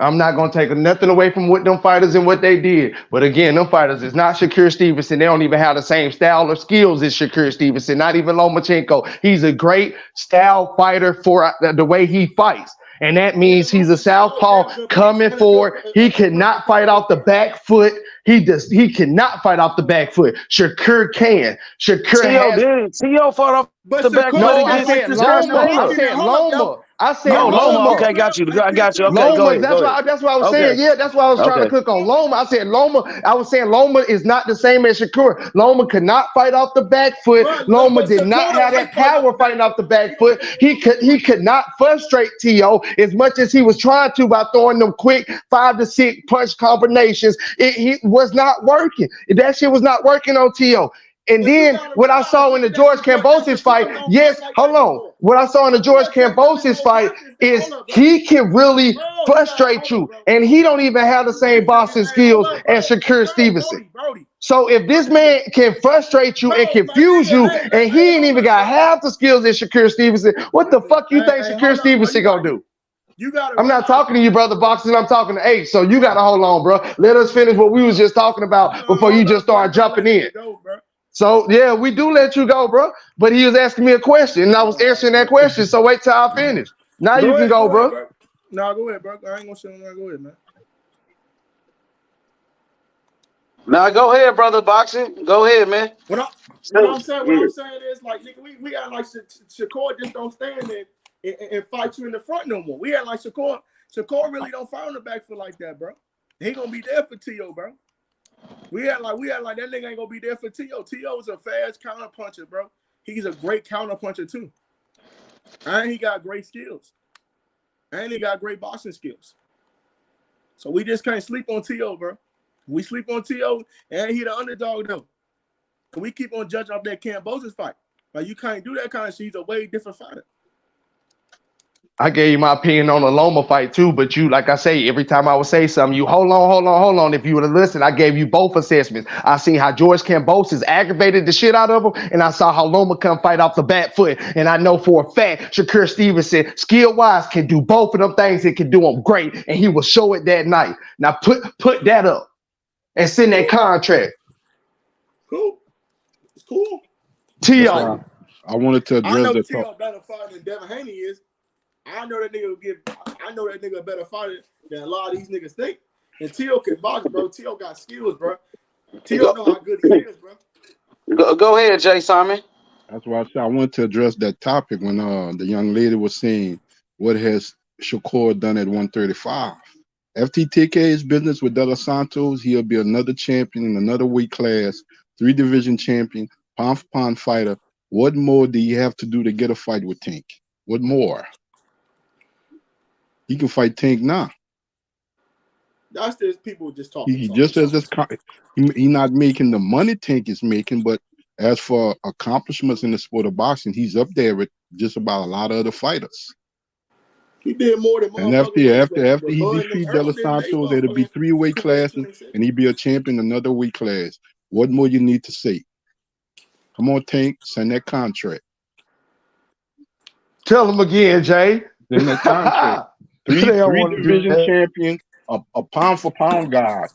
I'm not going to take nothing away from what them fighters and what they did. But again, them fighters is not Shakur Stevenson. They don't even have the same style or skills as Shakur Stevenson, not even Lomachenko. He's a great style fighter for the way he fights. And that means he's a southpaw coming forward. He cannot fight off the back foot. He cannot fight off the back foot. Shakur can. T.O. fought off the back foot. No, I said Loma. Loma. Okay, got you. I got you. Okay, Loma, go ahead. That's what I was saying. Yeah, that's why I was trying to cook on Loma. I said Loma. I was saying Loma is not the same as Shakur. Loma could not fight off the back foot. Loma did not have that power fighting off the back foot. He could not frustrate T.O. as much as he was trying to by throwing them quick 5 to 6 punch combinations. It was not working. That shit was not working on T.O. And then what I saw in the George Kambosos fight, what I saw in the George Kambosos fight is he can really frustrate you. And he don't even have the same boxing skills as Shakur Stevenson. So if this man can frustrate you and confuse you, and he ain't even got half the skills as Shakur Stevenson, what the fuck you think Shakur Stevenson gonna do? I'm not talking to you, brother boxing. I'm talking to H. So you got to hold on, bro. Let us finish what we was just talking about before you just start jumping in. So, yeah, we do let you go, bro. But he was asking me a question, and I was answering that question. So wait till I finish. Now you can go, bro. No, go ahead, bro. I ain't going to say nothing. Go ahead, man. Now go ahead, brother boxing. Go ahead, man. What I'm saying is, like, nigga, we got like Shakur just don't stand there and fight you in the front no more. We had like Shakur really don't fight on the back foot like that, bro. He gonna be there for T.O., bro. We had like that nigga ain't gonna be there for T.O. T.O. is a fast counter puncher, bro. He's a great counter puncher too. And he got great skills. And he got great boxing skills. So we just can't sleep on T.O., bro. We sleep on T.O. and he the underdog though. Cause we keep on judging off that Kambosos fight. Like you can't do that kind of shit. He's a way different fighter. I gave you my opinion on the Loma fight too, but you, like I say, every time I would say something, you hold on. If you would have listened, I gave you both assessments. I seen how George Kambosos aggravated the shit out of him, and I saw how Loma come fight off the back foot. And I know for a fact, Shakur Stevenson, skill-wise, can do both of them things. He can do them great, and he will show it that night. Now put that up and send that contract. Cool. It's cool. T.O. I wanted to address I know the T.O. better fighter than Devin Haney is. I know that nigga a better fighter than a lot of these niggas think. And T.O. can box, bro. T.O. got skills, bro. T.O. know how good he is, bro. Go ahead, Jay Simon. That's why I said I wanted to address that topic when the young lady was saying what has Shakur done at 135. FTTK is business with De Los Santos. He'll be another champion in another weight class, 3-division champion, pound-for-pound fighter. What more do you have to do to get a fight with Tank? What more? He can fight Tank now. That's just people just talking. He just as this. He not making the money Tank is making, but as for accomplishments in the sport of boxing, he's up there with just about a lot of other fighters. He did more than. And after he defeats De Los Santos, it'll be 3 weight classes, and he'll be a champion in another weight class. What more you need to say? Come on, Tank, send that contract. Tell him again, Jay. Send that contract. 3-division champion, a pound-for-pound guy.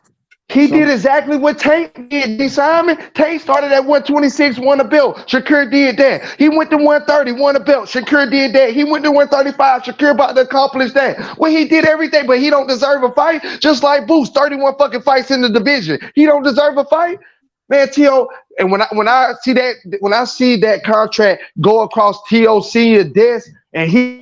He did exactly what Tank did, D. Simon. Tank started at 126, won a belt. Shakur did that. He went to 130, won a belt. Shakur did that. He went to 135. Shakur about to accomplish that. Well, he did everything, but he don't deserve a fight. Just like Boost, 31 fucking fights in the division. He don't deserve a fight. Man, T.O. And when I see that contract go across T.O. Senior desk, and he.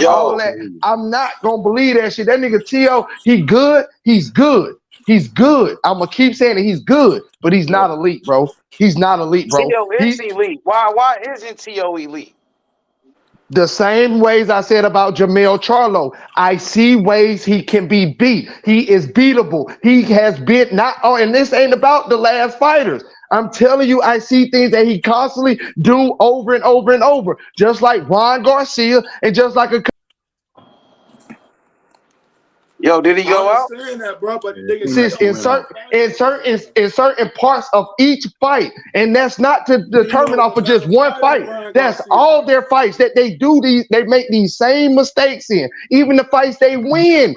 All that, I'm not gonna believe that shit. That nigga T.O., he good. He's good. He's good. I'm gonna keep saying it. He's good, but he's not elite, bro. He's not elite, bro. T.O. is elite. Why isn't T.O. elite? The same ways I said about Jamel Charlo. I see ways he can be beat. He is beatable. He has been not. Oh, and this ain't about the last fighters. I'm telling you, I see things that he constantly do over and over and over, just like Juan Garcia and just like a. Yo, did he go out? That, bro, but in certain parts of each fight, and that's not to determine off of just one fight. That's all their fights that they do. They make these same mistakes in. Even the fights they win,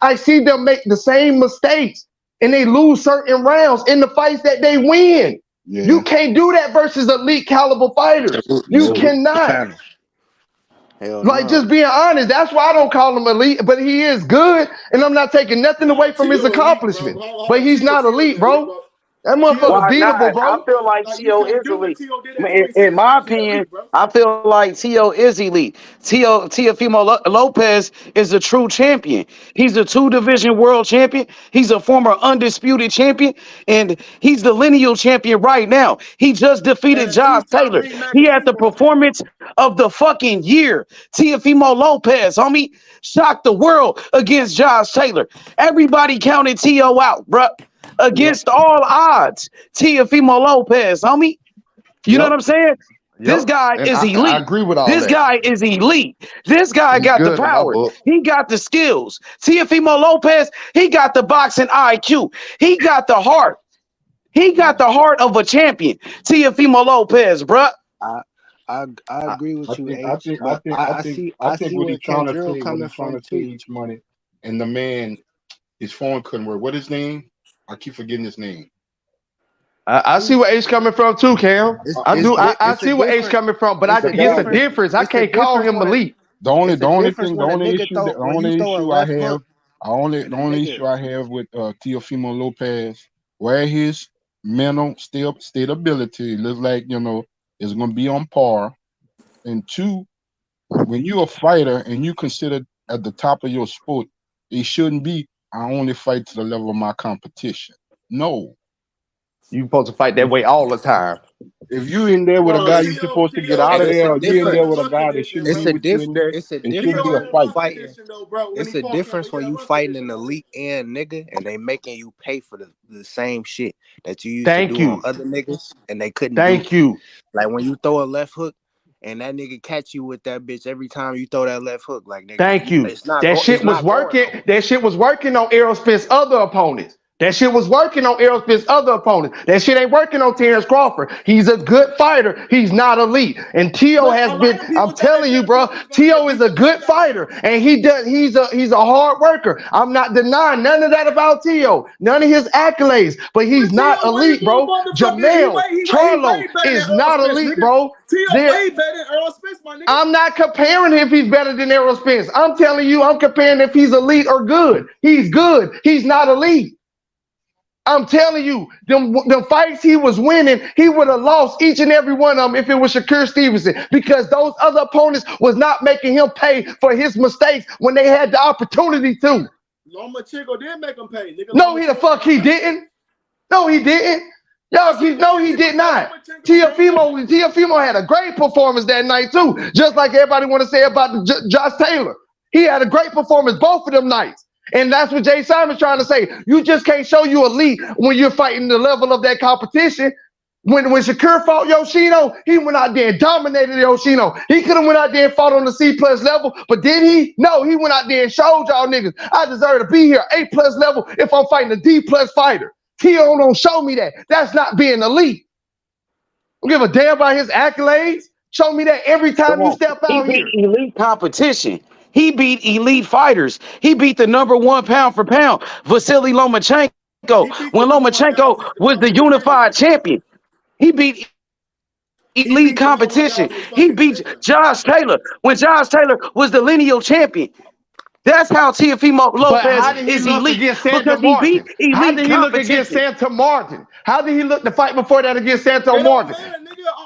I see them make the same mistakes, and they lose certain rounds in the fights that they win. Yeah. You can't do that versus elite caliber fighters. You cannot. Just being honest, that's why I don't call him elite, but he is good, and I'm not taking nothing away from his accomplishments. But he's not elite, bro. That motherfucker beatable, bro. I feel like T.O. is elite. In my opinion, I feel like T.O. is elite. Teofimo Lopez is a true champion. He's a 2-division world champion. He's a former undisputed champion, and he's the lineal champion right now. He just defeated Josh Taylor. He had the performance of the fucking year. Teofimo Lopez, homie, shocked the world against Josh Taylor. Everybody counted T.O. out, bruh. Against all odds, Teofimo Lopez, homie. You know what I'm saying? This guy is elite. I agree with all that. This guy is elite. This guy got the power. He got the skills. Teofimo Lopez, he got the boxing IQ. He got the heart. He got the heart of a champion. Teofimo Lopez, bruh. I agree with you. I think what he's trying to take money, and the man, his phone couldn't work. What his name? I keep forgetting his name. I see where H coming from too, Cam. I see where H coming from, but it's a difference. I can't call him elite. The only issue I have with Teofimo Lopez, where his mental stability looks like, is going to be on par. And 2, when you're a fighter and you consider at the top of your sport, it shouldn't be, I only fight to the level of my competition. No. You supposed to fight that way all the time. If you in there with a guy, you supposed to get out of there. Or you in there with a guy that shouldn't be with you in there. It's a It shouldn't be a difference fight. fighting. It's a difference when you fighting an elite and nigga, and they making you pay for the same shit that you used to do on other niggas, and they couldn't. Thank you. Like when you throw a left hook, and that nigga catch you with that bitch every time you throw that left hook. Like nigga, thank you. That shit was working. That shit was working on Errol Spence' other opponents. That shit was working on Errol Spence' other opponents. That shit ain't working on Terrence Crawford. He's a good fighter. He's not elite. And Teo has been. I'm telling you, bro. Teo is a good fighter, and he does. He's a hard worker. I'm not denying none of that about Teo. None of his accolades. But he's not elite, bro. Jamel Charlo is not elite, bro. Way better than Errol Spence, my nigga. I'm not comparing if he's better than Errol Spence. I'm telling you, I'm comparing if he's elite or good. He's good. He's not elite. I'm telling you, the fights he was winning, he would have lost each and every one of them if it was Shakur Stevenson, because those other opponents was not making him pay for his mistakes when they had the opportunity to. Lomachenko did make him pay, nigga. No, he didn't. No, he didn't. Y'all, he did not. Teofimo had a great performance that night too, just like everybody want to say about Josh Taylor. He had a great performance both of them nights. And that's what Jay Simon's trying to say. You just can't show you elite when you're fighting the level of that competition. When Shakur fought Yoshino, he went out there and dominated Yoshino. He could have went out there and fought on the C+ level, but did he? No, he went out there and showed y'all niggas, I deserve to be here, A+ level if I'm fighting a D+ fighter. Teo don't show me that. That's not being elite. Don't give a damn about his accolades. Show me that every time you step out here. He beat elite competition. He beat elite fighters. He beat the #1 pound for pound, Vasily Lomachenko, when Lomachenko was the unified champion. He beat elite competition. He beat Josh Taylor when Josh Taylor was the lineal champion. That's how Teofimo Lopez is elite, because he beat elite How did he look against Santa Martin? How did he look the fight before that against Santa Martin?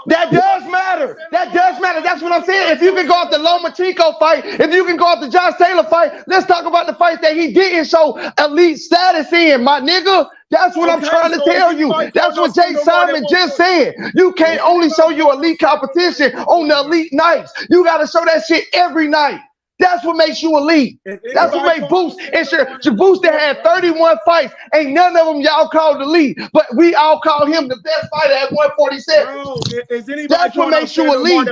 That does matter. That does matter. That's what I'm saying. If you can go off the Lomachenko fight, if you can go off the Josh Taylor fight, let's talk about the fights that he didn't show elite status in, my nigga. That's what I'm trying to tell you. That's what Jay Simon just said. You can't only show you elite competition on the elite nights. You got to show that shit every night. That's what makes you elite. That's what makes Boost. And Boost had 31 fights. Ain't none of them y'all called elite, but we all call him the best fighter at 147. Bro, is anybody That's what makes you elite.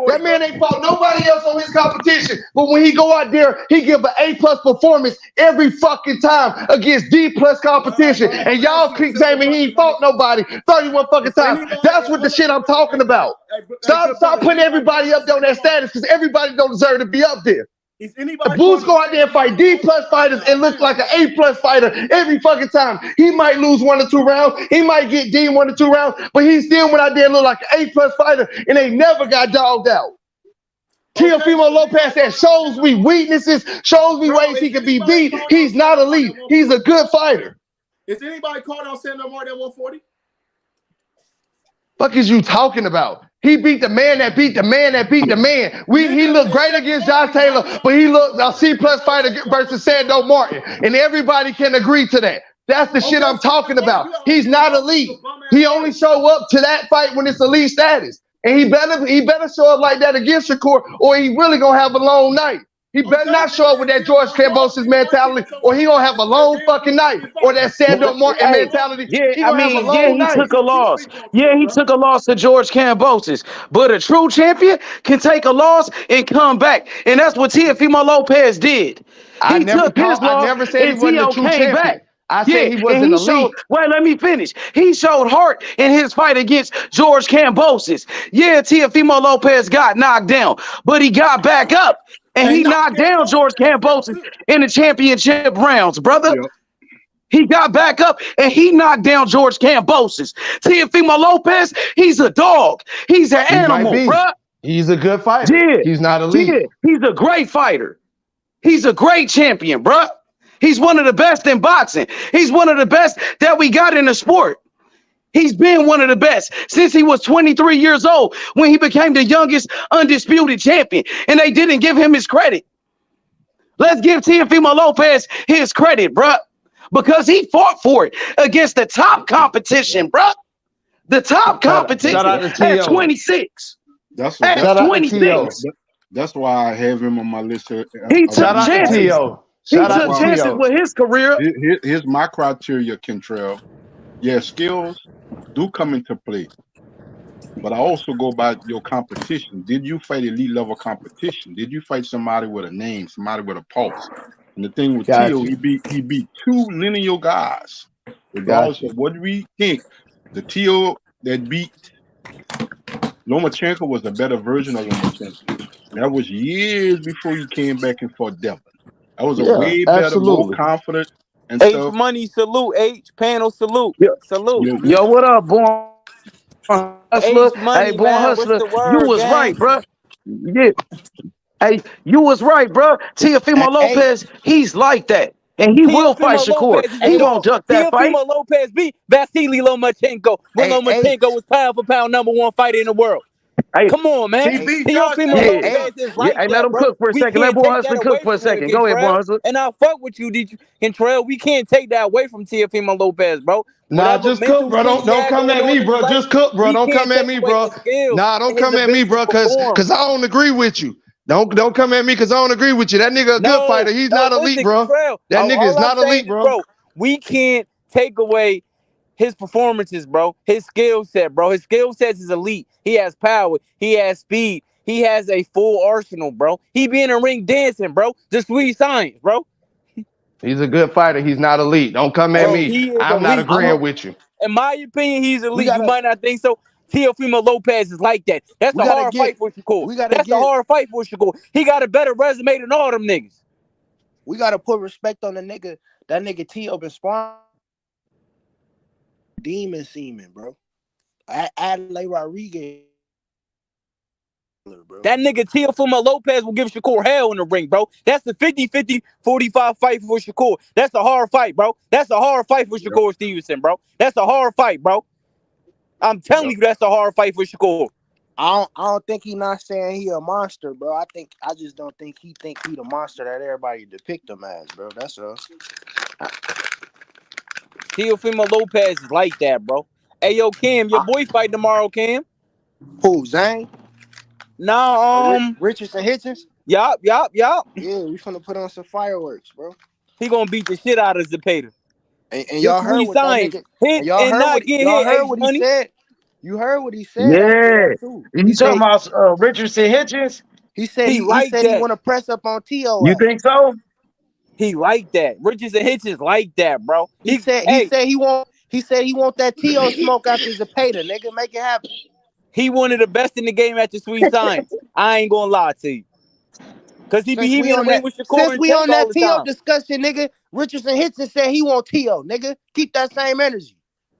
That man ain't fought nobody else on his competition. But when he go out there, he give an A+ performance every fucking time against D+ competition. And y'all keep saying he ain't fought nobody 31 fucking times. That's what the shit I'm talking about. Stop putting everybody up there on that status, because everybody don't deserve to be up there. If Boost go out there and fight D+ fighters and look like an A+ fighter every fucking time, he might lose 1 or 2 rounds. He might get D 1 or 2 rounds, but he still went out there and look like an A+ fighter and they never got dogged out. Teofimo Lopez that shows me weaknesses, shows me ways he can be beat. He's not elite. He's a good fighter. Is anybody called on Santa Martin at 140? Fuck is you talking about? He beat the man that beat the man that beat the man. He looked great against Josh Taylor, but he looked a C+ fighter versus Sando Martin. And everybody can agree to that. That's the shit I'm talking about. He's not elite. He only show up to that fight when it's elite status. And he better show up like that against Shakur, or he really gonna have a long night. He better not show up with that George Kambosos mentality, or he gonna have a long fucking night, or that Sando Martin mentality. Yeah, he took a loss. Yeah, he took a loss to George Kambosos. But a true champion can take a loss and come back, and that's what Teofimo Lopez did. I never said he wasn't a true champion. Back. I said he wasn't elite. Wait, let me finish. He showed heart in his fight against George Kambosos. Yeah, Teofimo Lopez got knocked down, but he got back up. And he knocked down George Kambosos in the championship rounds, brother. Yep. He got back up and he knocked down George Kambosos. Teofimo Lopez, he's a dog. He's an animal, bro. He's a good fighter. Yeah. He's not elite. Yeah. He's a great fighter. He's a great champion, bro. He's one of the best in boxing. He's one of the best that we got in the sport. He's been one of the best since he was 23 years old when he became the youngest undisputed champion, and they didn't give him his credit. Let's give Teofimo Lopez his credit, bruh, because he fought for it against the top competition, bruh. The top competition Shout out to at T.O. 26. That's At Shout out to 26. T.O. that's why I have him on my list. He Of took Shout out to elite fighters. chances. T.O. He Shout out took to chances T.O. with his career. Here's my criteria, Kentrell. Yeah, skills do come into play, but I also go by your competition. Did you fight elite level competition? Did you fight somebody with a name, somebody with a pulse? And the thing with Got Tio, you. he beat two lineal guys, regardless Got you. of what we think. The Tio that beat Lomachenko was a better version of Lomachenko. That was years before he came back and fought Devin. That was a Yeah, way better, more absolutely. confident and H stuff. Money salute. H panel salute. Yo, Salute. yo, what up, Born Hustler? H Hey, Money, Born man. What's Hustler, the you word, was right, gang? bruh. Yeah. Hey, you was right, bruh. Teofimo Hey, Lopez, he's like that. And he will fight Teofimo Shakur. Lopez is a He dog. won't duck that fight. Teofimo Lopez beat Vasily Lomachenko when hey, Lomachenko was pound for pound #1 fighter in the world. Hey, Come on, man. He hey, beat Josh Teofimo Taylor. yeah. Lopez is Yeah, like hey, let that, him bro. cook for a We second. Let can't Born take that Hustler away cook for a from him, second. Go ahead, Born Kentrell. Hustler. And I fuck with you, Kentrell. We can't take that away from Teofimo Lopez, bro. Nah, Whatever just cook, mental bro. shit he Don't had come going at on me, in his bro. life, Just cook, bro. we Don't can't come at take me, away bro. his skills Nah, don't and his come at me, ability to bro, perform. cause I don't agree with you. Don't come at me cause I don't agree with you. That nigga a good No, fighter. He's no, not elite, listen, bro. Kentrell. That nigga is All I'm not saying elite, is, bro. bro, we can't take away his performances, bro. His skill set, bro. His skill set is elite. He has power. He has speed. He has a full arsenal, bro. He be in a ring dancing, bro. Just sweet science, bro. He's a good fighter. He's not elite. Don't come at Bro, me. he is I'm not elite, agreeing bro. with you. In my opinion, he's we elite. You gotta might not think so. Teofimo Lopez is like that. That's we a gotta hard get fight for Shakur. we gotta That's a get hard fight for Shakur. He got a better resume than all them niggas. we gotta put respect on the nigga. That nigga T.O. been sparring demon semen, bro. Adley Rodriguez, bro. That nigga Teofimo Lopez will give Shakur hell in the ring, bro. That's the 50-50, 45 fight for Shakur. That's a hard fight, bro. That's a hard fight for Shakur Stevenson, bro. That's a hard fight, bro. I'm telling you, that's a hard fight for Shakur. I don't think he not saying he a monster, bro. I just don't think he the monster that everybody depict him as, bro. That's all. Teofimo Lopez is like that, bro. Hey, yo, Cam, your boy fight tomorrow, Cam. Who, Zane? Nah, Richardson Hitchens? Yup. Yeah, we finna put on some fireworks, bro. He gonna beat the shit out of Zepeda. And y'all heard what that nigga. Hit and not get hit. Y'all heard what he said. You heard what he said after Yeah. that too. You talking about Richardson Hitchens? He said he want to press up on T.O. You think so? He like that. Richardson Hitchens like that, bro. He said he want that T.O. smoke after Zepeda, nigga. Make it happen. He one of the best in the game at the sweet science. I ain't gonna lie to you. Cause he be in the ring with Shakur Since and we Tank on all that the T.O. time. discussion, nigga, Richardson Hitchens said he want T.O., nigga. Keep that same energy.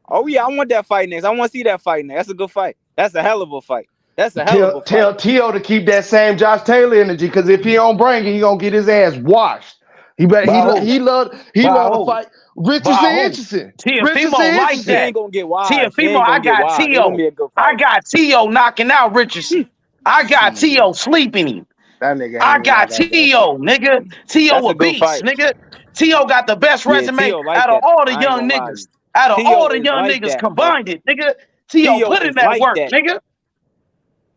Oh yeah, I want that fight next. I want to see that fight next. That's a good fight. That's a hell of a fight. Tell T.O. to keep that same Josh Taylor energy, because if he don't bring it, he gonna get his ass washed. He love to fight Richardson. Teofimo like He that. ain't gonna get washed. Teofimo, I got T.O. I got T.O. knocking out Richardson. I got T.O. sleeping him. That nigga I got T.O., nigga. T.O. a beast, nigga. T.O. got the best resume out of all the young niggas. Out of all the young niggas combined, nigga. T.O. put in that work, nigga.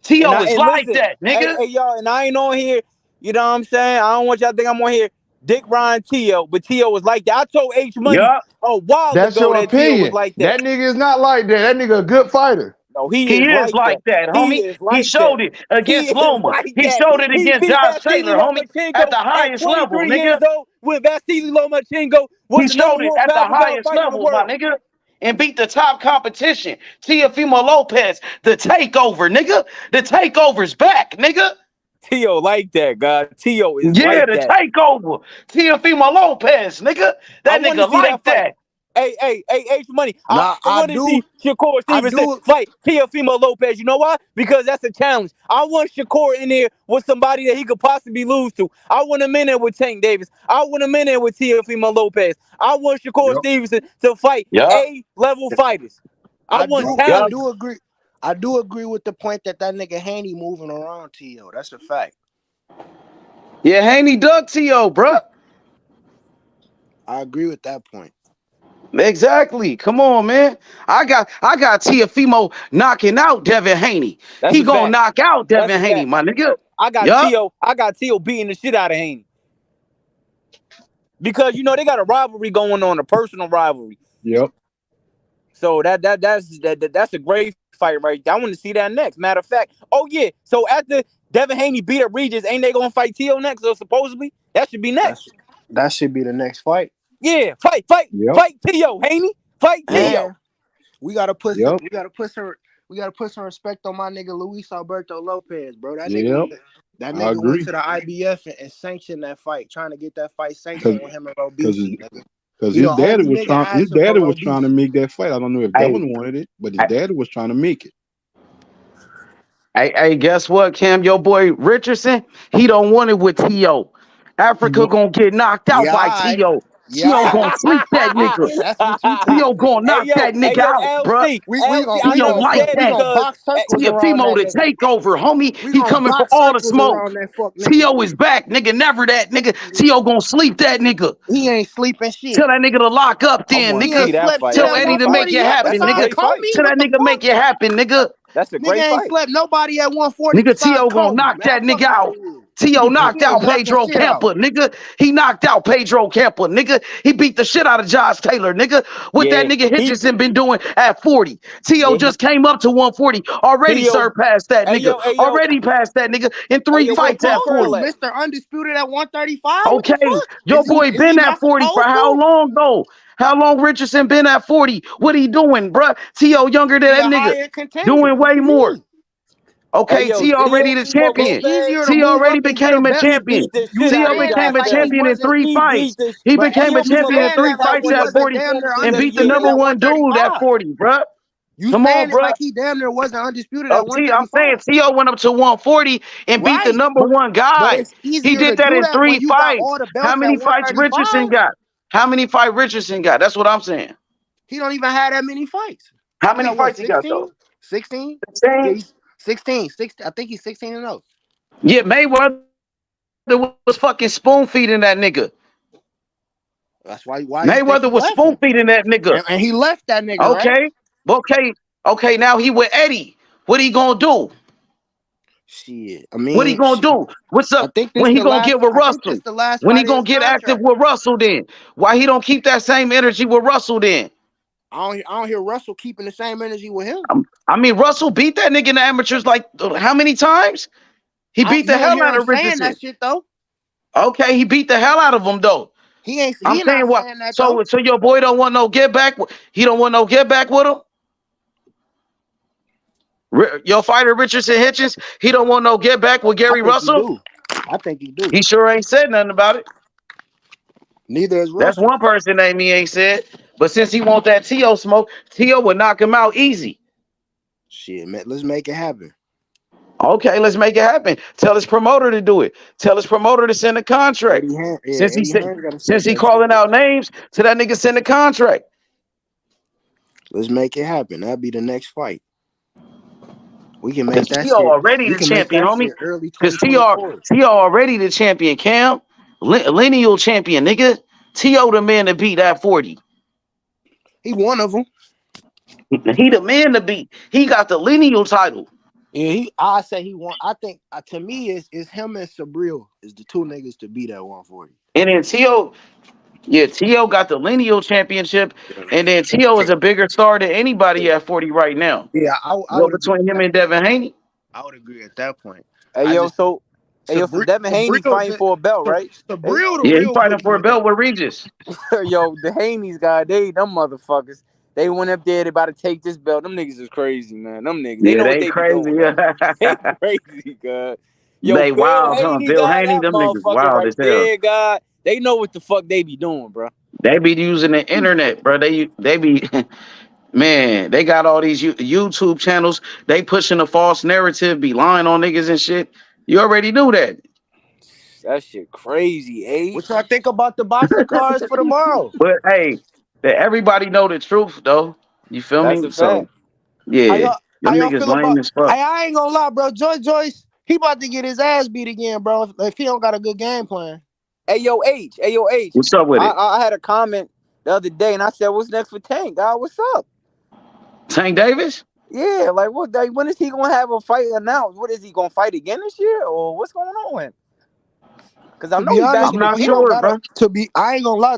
T.O. is like that, nigga. Hey, y'all, and I ain't on here, you know what I'm saying? I don't want y'all to think I'm on here Dick Ryan T.O., but T.O. was like that. I told H Money a while That's ago your that T.O. was opinion. like that. That nigga is not like that. That nigga a good fighter. No, he is like that, homie. He showed it against Loma. He showed it He against beat Josh Vasily Taylor, homie, at Lomachenko the highest level, 23 years nigga. old when Vasily Lomachenko was He the showed it #1 at the pound-for-pound highest fighter in the level, my world. nigga, and beat the top competition. Teofimo Lopez, the takeover, nigga. The takeover's back, nigga. T.O. like that, God. T.O. is Yeah, like the that. takeover. Teofimo Lopez, nigga. That nigga like that. Hey, H Money. Nah, I want to see Shakur Stevenson fight Teofimo Lopez. You know why? Because that's a challenge. I want Shakur in there with somebody that he could possibly lose to. I want him in there with Tank Davis. I want him in there with Teofimo Lopez. I want Shakur Stevenson to fight A-level fighters. I do agree. I do agree with the point that nigga Haney moving around T.O. That's a fact. Yeah, Haney dug T.O., bro. I agree with that point. Exactly. Come on, man. I got Teofimo knocking out Devin Haney. That's He a gonna fact. knock out That's Devin a Haney, fact. my nigga. I got Yup. Tio beating the shit out of Haney. Because you know they got a rivalry going on, a personal rivalry. Yep. So that's a great fight right there. I want to see that next. Matter of fact, oh yeah. So after Devin Haney beat up Regis, ain't they gonna fight Tio next? So supposedly that should be next. That should be the next fight. Yeah, fight Tio Haney, fight Tio. And we gotta put Yep. some respect on my nigga Luis Alberto Lopez, bro. That Yep. nigga went to the IBF and sanctioned that fight, trying to get that fight sanctioned with him and Robici. Because his daddy was trying to make that fight. I don't know if Devin wanted it, but his daddy was trying to make it. Hey, guess what, Cam? Your boy Richardson, he don't want it with T.O. Africa gonna get knocked out by T.O. T.O. gonna sleep that nigga. That's what you T.O. gonna knock that nigga out, bro. T.O. like that. Teofimo the takeover, homie. He coming for all the smoke. T.O. is back, nigga. Never that, nigga. T.O. gonna sleep that nigga. He ain't sleeping shit. Tell that nigga to lock up then, nigga. Tell Eddie to make it happen, nigga. Tell that nigga make it happen, nigga. That's a great nigga ain't slept nobody at 140. Nigga, T.O. gonna knock that nigga out. T.O. knocked out Pedro Campa, nigga. He knocked out Pedro Campa, nigga. He beat the shit out of Josh Taylor, nigga. What that nigga Hitchison been doing at 40. T.O. just came up to 140. Already surpassed that nigga. Already passed that nigga in 3 fights at 40. Mr. Undisputed at 135. Okay, your boy been at 40 for how long though? How long Richardson been at 40? What he doing, bruh? T.O. younger than that nigga. Doing way more. Okay, T already the champion. T already became a champion. T.O. became a champion in 3 fights. He became a champion in 3 fights at 40 and beat the #1 dude at 40, bruh. Come on, bro. Like he damn near wasn't undisputed at 135. I'm saying T.O. went up to 140 and beat the #1 guy. He did that in 3 fights. How many fights Richardson got? How many fights Richardson got? That's what I'm saying. He don't even have that many fights. How many fights he got though? 16? 16. 16. I think he's 16-0. Yeah, Mayweather was fucking spoon feeding that nigga. That's why Mayweather was spoon feeding that nigga. And he left that nigga. Okay. Now he with Eddie. What he gonna do? Shit. I mean, what he gonna do? What's up? When he gonna get with Russell? When he gonna get active with Russell then? Why he don't keep that same energy with Russell then? I don't hear Russell keeping the same energy with him. I mean, Russell beat that nigga in the amateurs like how many times? He beat the hell out of Richardson. That shit though. Okay, he beat the hell out of him though. I'm saying what? So your boy don't want no get back. He don't want no get back with him. Your fighter Richardson Hitchens, he don't want no get back with Gary Russell. I think he do. He sure ain't said nothing about it. Neither is Russell. That's one person name he ain't said. But since he want that T.O. smoke, T.O. would knock him out easy. Shit, man, let's make it happen. Okay, let's make it happen. Tell his promoter to do it. Tell his promoter to send a contract. Since he calling out names, to that nigga send a contract. Let's make it happen. That'll be the next fight. We can make that. T.O. already the champion, homie. Because T.O. already the champion, Cam. Lineal champion, nigga. T.O. the man to beat at 40. He one of them. He the man to beat. He got the lineal title. Yeah, I say he won. I think to me is him and Sabril is the two niggas to beat at 140. And then T.O. got the lineal championship, and then T.O. is a bigger star than anybody at 40 right now. Yeah, between him and Devin Haney. I would agree at that point. So Devin Haney fighting for a belt, right? Yeah, he fighting for a belt with Regis. Yo, the Haney's guy, them motherfuckers. They went up there, they about to take this belt. Them niggas is crazy, man. Them niggas. They know what they crazy. Doing, they crazy, God. Yo, they wild, huh? Bill Haney, them niggas wild as hell. God. They know what the fuck they be doing, bro. They be using the internet, bro. They be, man, they got all these YouTube channels. They pushing a false narrative, be lying on niggas and shit. You already knew that. That shit crazy, eh? What y'all think about the boxing cards for tomorrow? But hey, everybody know the truth though. You feel me? So yeah, them niggas lame as fuck. I ain't gonna lie, bro. Joyce, he about to get his ass beat again, bro. If he don't got a good game plan. Hey yo H. What's up with it? I had a comment the other day, and I said, "What's next for Tank? God, what's up?" Tank Davis? Yeah, like what? Like, when is he gonna have a fight announced? What is he gonna fight again this year, or what's going on? Because I To know be he back honest, in I'm the not he gym. don't sure, gotta. bro. I ain't gonna lie.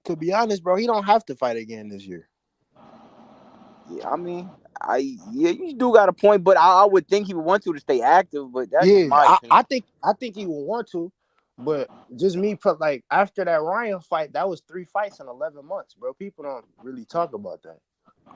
To be honest, bro, he don't have to fight again this year. Yeah, I mean, you do got a point, but I would think he would want to stay active. But that's just Yeah, my I opinion. think he will want to, but just me put like after that Ryan fight, that was 3 fights in 11 months, bro. People don't really talk about that.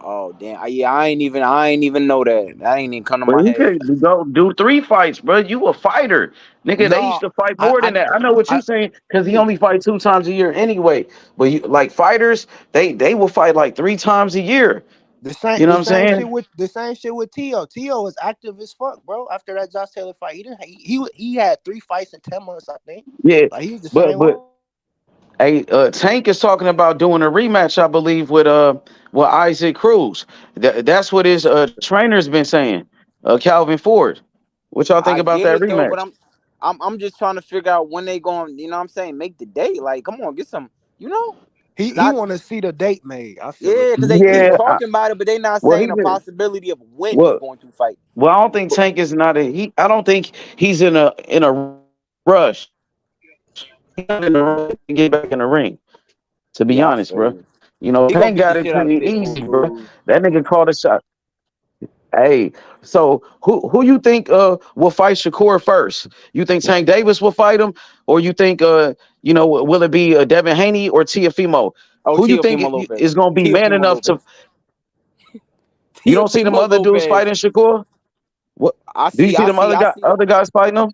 Oh damn! I ain't even know that. That ain't even come to But my he head. could go do 3 fights, bro. You a fighter, nigga. They used No, to fight I more I than that. I know what I you saying because he yeah. only fight 2 times a year anyway. But you like fighters, they will fight like 3 times a year. You know what I'm saying? The same shit with Tio. Tio is active as fuck, bro. After that Josh Taylor fight, he had 3 fights in 10 months, I think. Yeah, Like he was the but same way. hey, Tank is talking about doing a rematch, I believe, with Isaac Cruz. That's what his trainer's been saying. Calvin Ford. What y'all think I about get that it though, but rematch? I'm just trying to figure out when they going. You know what I'm saying? Make the date. Like, come on, get some. You know, He want to see the date made. I feel it. yeah, because they keep Yeah. talking about it, but they not Well, saying he a been. possibility of when he's Well, going to fight. Well, I don't think Tank is not a he. I don't think he's in a rush. He's not in a rush to get back in the ring. To be Yeah, I honest, feel bro. you. You know, He gonna Tank beat the got it shit out of pretty Pitbull. easy, bro. That nigga called a shot. Hey, so who you think will fight Shakur first? You think Tank Davis will fight him, or you think will it be Devin Haney or Teofimo? Oh, Who you think Teofimo Lopez. is gonna be man Teofimo enough to? Lopez. You don't see them Teofimo other dudes Lopez. fighting Shakur? What I do you see. see I them see. I see. other guys fighting them?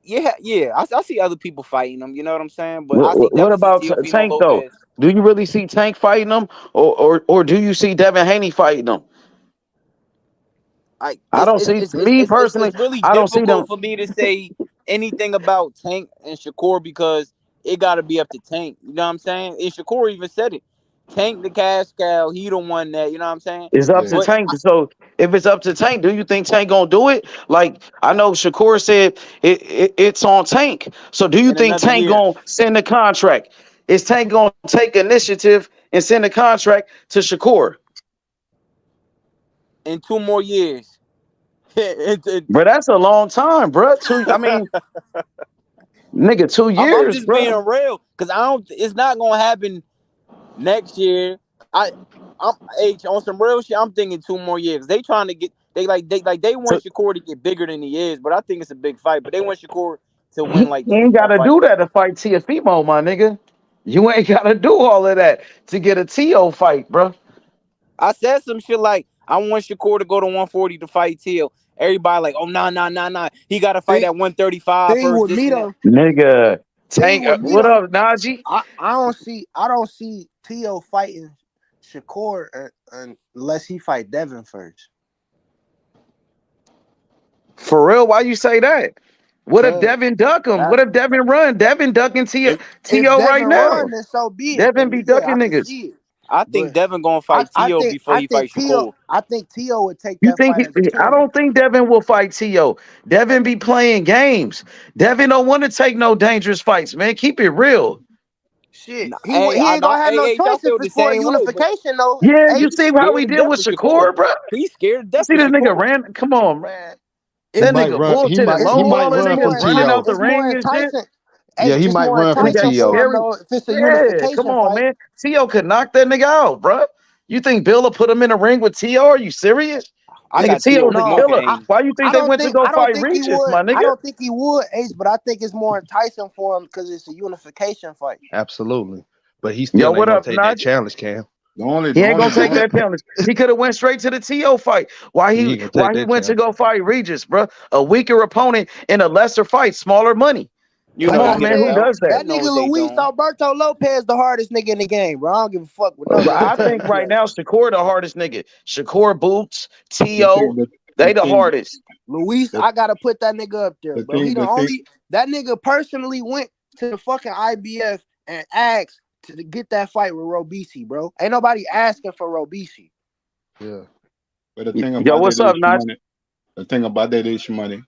Yeah. I see other people fighting them. You know what I'm saying? But I see What definitely see about Teofimo Tank though? Lopez. Do you really see Tank fighting them, or do you see Devin Haney fighting them? Like I don't see me personally. it's really I don't see them. difficult for me to say anything about Tank and Shakur because it got to be up to Tank. You know what I'm saying? And Shakur even said it. Tank the cash cow. He the one that you know what I'm saying. It's up to Yeah. But Tank. So if it's up to Tank, do you think Tank gonna do it? Like I know Shakur said it's on Tank. So do you in think another Tank year, gonna send the contract? Is Tank gonna take initiative and send the contract to Shakur? in 2 more years. Bro, that's a long time, bro. I mean, nigga, 2 I'm years, just being bro. real because I don't. It's not gonna happen next year. I'm on some real shit. I'm thinking 2 more years. They trying to get they want Shakur to get bigger than he is, but I think it's a big fight. But they want Shakur to win like He 2 ain't more gotta do fights. that to fight Teofimo, my nigga. You ain't gotta do all of that to get a Tio fight, bro. I said some shit like I want Shakur to go to 140 to fight Teal. Everybody like, oh nah. He got to fight Thing, at 135 thing first. with This me and that. though. Nigga, Thing Tank, with me what though. up, Najee? I don't see Tio fighting Shakur unless he fight Devin first. For real, why you say that? What if Cause Devin duck him? What that if Devin run? Devin ducking if Tio right Devin run, now. then so be it. Devin Then be yeah, I ducking can niggas. see it. I think But Devin gonna fight Tio before he fights Shakur. I think Tio would take You that think fight as a I challenge. don't think Devin will fight Tio. Devin be playing games. Devin don't want to take no dangerous fights, man. Keep it real. Shit, Nah, he ain't gonna have no hey, I choice if feel the it's for a same way, but unification though. Yeah, you H. see how scared we to did death with for Shakur. Shakur, bro? He's scared to You death see for this nigga Shakur. ran. Come on, man. He That might nigga run. bullshit and He low. might All them run from niggas running out Tio. the It's more ring and shit. enticing. Yeah, H, he it's might more run That from nigga got enticing for Tio. him scary. though if it's a Yeah, come unification on, fight. man. Tio could knock that nigga out, bro. You think Bill will put him in the ring with Tio? Are you serious? I Nigga, got Tio Tio's a No, smoking killer. Haney. Why you think they went to go I don't fight think he Regis, would. my I nigga? don't think he would, Ace, but I think it's more enticing for him because it's a unification fight. Absolutely. But he Yo, still ain't what gonna up, take that Najee? challenge, Cam. He ain't gonna The take only that challenge. He could have went straight to the TO fight. He ain't gonna take Why he that went to challenge. go fight Regis, bro? A weaker opponent in a lesser fight, smaller money. You Come Like know I on, he get man. a Who said, belt. does You that? that know nigga they Luis don't. Alberto Lopez the hardest nigga in the game, bro. I don't give a fuck what But nobody I say. think right now Shakur the hardest nigga. Shakur Boots, the T.O. thing, They the hardest. Luis, the, I gotta put that nigga up there, the bro. thing, He the the thing. only that nigga personally went to the fucking IBF and asked to get that fight with Robisi, bro. Ain't nobody asking for Robisi. Yeah. But the thing Yo, about what's that up, is Naj? money. The thing about that is money.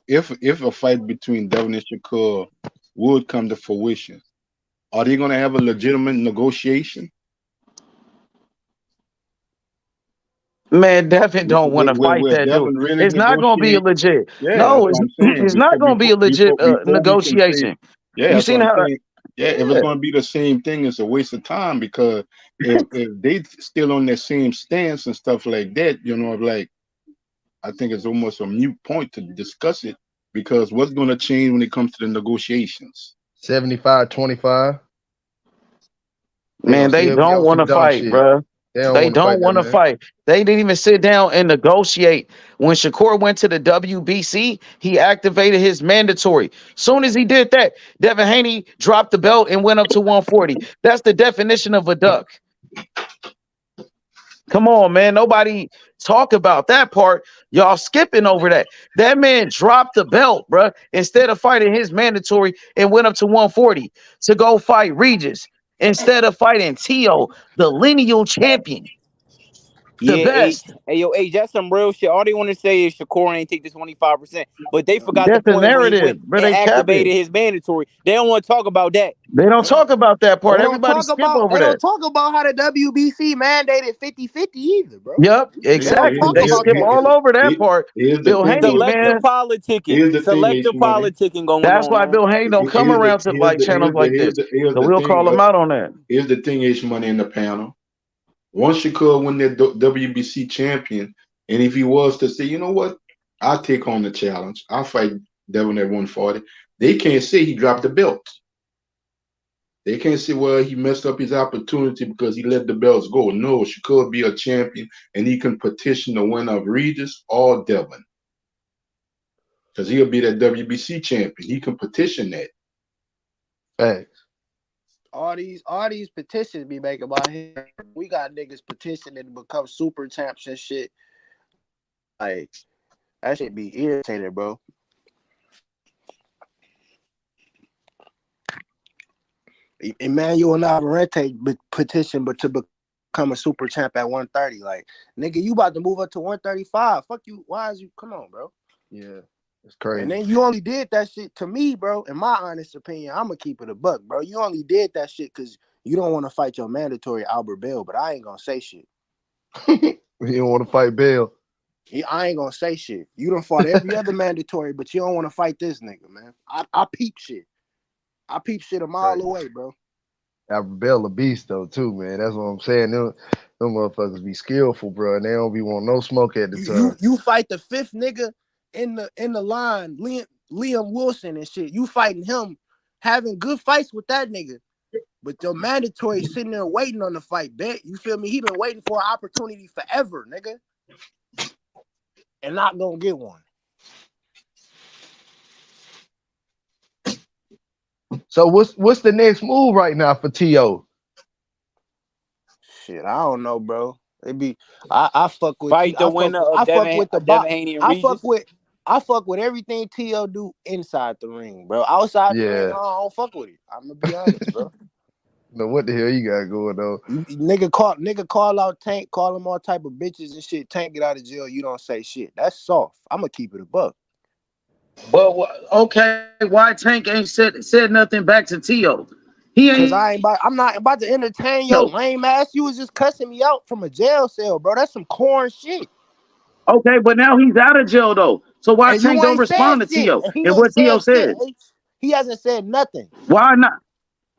If a fight between Devin and Shakur would come to fruition, Are they going to have a legitimate negotiation? Man, Devin don't want to fight Will that dude. Devin really It's not going to be a negotiate? legit. Yeah, that's No, what I'm saying. it's not going to be a legit Before we can say, negotiation. yeah, You that's what seen I'm how? saying. Yeah, if it's going to be the same thing, it's a waste of time because if they still on their same stance and stuff like that, like I think it's almost a mute point to discuss it because what's going to change when it comes to the negotiations? 75-25. Man, they don't want to fight, bro. They don't want to fight. They didn't even sit down and negotiate. When Shakur went to the WBC, he activated his mandatory. Soon as he did that, Devin Haney dropped the belt and went up to 140. That's the definition of a duck. Come on, man. Nobody talk about that part. Y'all skipping over that. That man dropped the belt, bro, instead of fighting his mandatory and went up to 140 to go fight Regis instead of fighting Tio, the lineal champion. The best. Hey, that's some real shit. All they want to say is Shakur ain't take the 25%, but they forgot That's the the point when he narrative, went bro. and They activated capping. his mandatory. They don't want to talk about that. They don't talk about that part. Everybody skip over They that. don't talk about how the WBC mandated 50-50 either, bro. Yep, exactly. They skip all over that part. Bill Haney, man. Selective politicking going That's on. why Bill Haney don't come around to like channels like this. So we'll call him out on that. Here's the thing, H Money in the panel. Once Shakur win that WBC champion, and if he was to say, you know what, I'll take on the challenge, I'll fight Devin at 140, they can't say he dropped the belt. They can't say, well, he messed up his opportunity because he let the belts go. No, Shakur be a champion, and he can petition the winner of Regis or Devin. Because he'll be that WBC champion. He can petition that. Thanks. All these petitions be making my head. We got niggas petitioning to become super champs and shit. Like, that shit be irritating, bro. Emmanuel Navarrete petition but to become a super champ at 130. Like, nigga, you about to move up to 135. Fuck you. Why is you? Come on, bro. Yeah, it's crazy. And then you only did that shit to me, bro. In my honest opinion, I'm gonna keep it a buck, bro. You only did that shit because you don't want to fight your mandatory Albert Bell, but I ain't gonna say shit. You don't want to fight Bell. I ain't gonna say shit. You done fought every other mandatory, but you don't want to fight this nigga, man. I peep shit. I peep shit a mile away, bro. Albert Bell a beast though too, man. That's what I'm saying. Them motherfuckers be skillful, bro. And they don't be want no smoke at the time. You fight the fifth nigga in the line, Liam Wilson and shit. You fighting him, having good fights with that nigga. But your mandatory sitting there waiting on the fight, bet. You feel me? He been waiting for an opportunity forever, nigga. And not gonna get one. So what's the next move right now for T.O.? Shit, I don't know, bro. It be I fuck with fight the winner of Devin Haney and Regis. I fuck with everything T.O. do inside the ring, bro. Outside the ring, I don't fuck with it. I'm gonna be honest, bro. No, what the hell you got going on? Nigga call out Tank, call him all type of bitches and shit. Tank get out of jail, you don't say shit. That's soft. I'm gonna keep it a buck. But okay, why Tank ain't said nothing back to T.O.? He ain't. I'm not about to entertain your lame ass. You was just cussing me out from a jail cell, bro. That's some corn shit. Okay, but now he's out of jail though. So why Tank don't respond to T.O. and what T.O. said? He hasn't said nothing. Why not?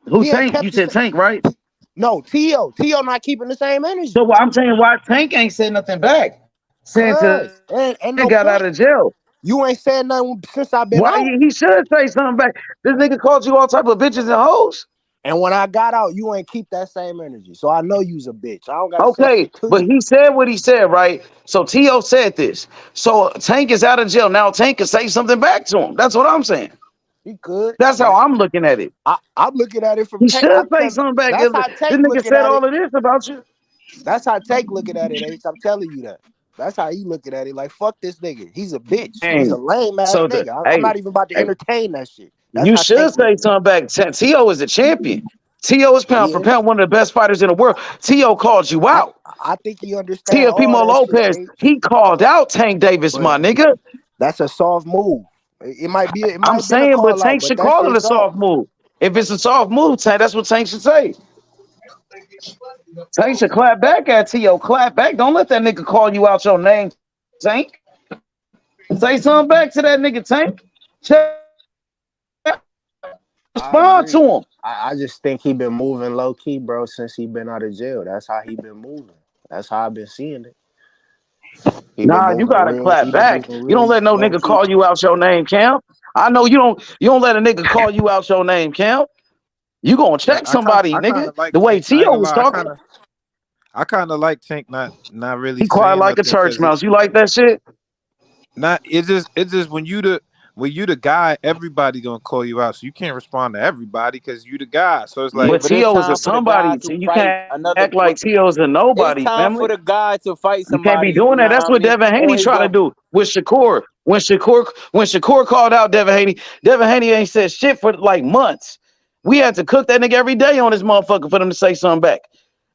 Who Tank? You said Tank, right? No, T.O. T.O. not keeping the same energy. So I'm saying why Tank ain't said nothing back? Saying he got out of jail. You ain't said nothing since I've been out. He should say something back. This nigga called you all type of bitches and hoes. And when I got out, you ain't keep that same energy. So I know you's a bitch. I don't got okay, but he said what he said, right? So T.O. said this. So Tank is out of jail. Now Tank can say something back to him. That's what I'm saying. He could. That's how I'm looking at it. I'm looking at it from He should say something back. This nigga said all of this about you. That's how Tank looking at it, H. I'm telling you that. That's how he looking at it. Like, fuck this nigga. He's a bitch. He's a lame ass nigga. I'm not even about to entertain that shit. That's you should say something back. T.O. is a champion. T.O. is pound for pound one of the best fighters in the world. T.O. called you out. I think he understands. Teofimo Lopez, he called out Tank Davis, my nigga. That's a soft move. It might be. I'm saying, but Tank should call it a soft move. If it's a soft move, Tank, that's what Tank should say. Tank should clap back at T.O. Clap back. Don't let that nigga call you out your name, Tank. Say something back to that nigga, Tank. Respond to him. I just think he been moving low key, bro, since he been out of jail. That's how he been moving. That's how I've been seeing it. Nah, you gotta clap back. You don't let no nigga call you out your name, Cam. I know you don't let a nigga call you out your name, Cam. You gonna check somebody, nigga. Like the way T.O. was talking. I kind of like Tank not really. He quiet like a church mouse. You like that shit? It's just when you the guy, everybody gonna call you out, so you can't respond to everybody because you the guy. So it's like, but T.O. is a somebody. You can't act like T.O.'s a nobody. It's time for the guy to fight somebody. You can't be doing that. That's what Devin Haney trying to do with Shakur. When Shakur called out Devin Haney ain't said shit for like months. We had to cook that nigga every day on this motherfucker for them to say something back.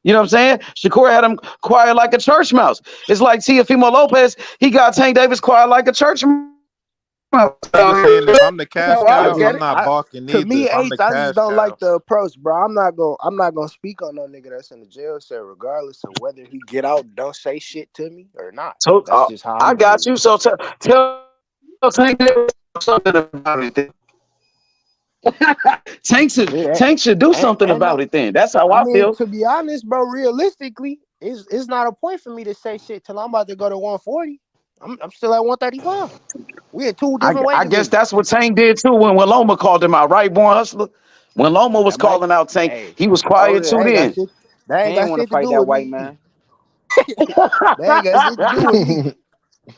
You know what I'm saying? Shakur had him quiet like a church mouse. It's like Teofimo Lopez. He got Tank Davis quiet like a church mouse. If I'm the cash cow, I'm not barking either. To me, I just don't like the approach, bro. I'm not gonna speak on no nigga that's in the jail cell, regardless of whether he get out, don't say shit to me or not. So that's just how I got you. So tell Tank Davis something about it. Tank should do something about it then. That's how I feel. To be honest, bro, realistically, it's not a point for me to say shit till I'm about to go to 140. I'm still at 135. We had two different ways. I guess that's what Tank did too when Loma called him out, right, Born Hustler? When Loma was calling out Tank, he was quiet too then. They ain't want to fight that white man. They ain't got shit to do with me.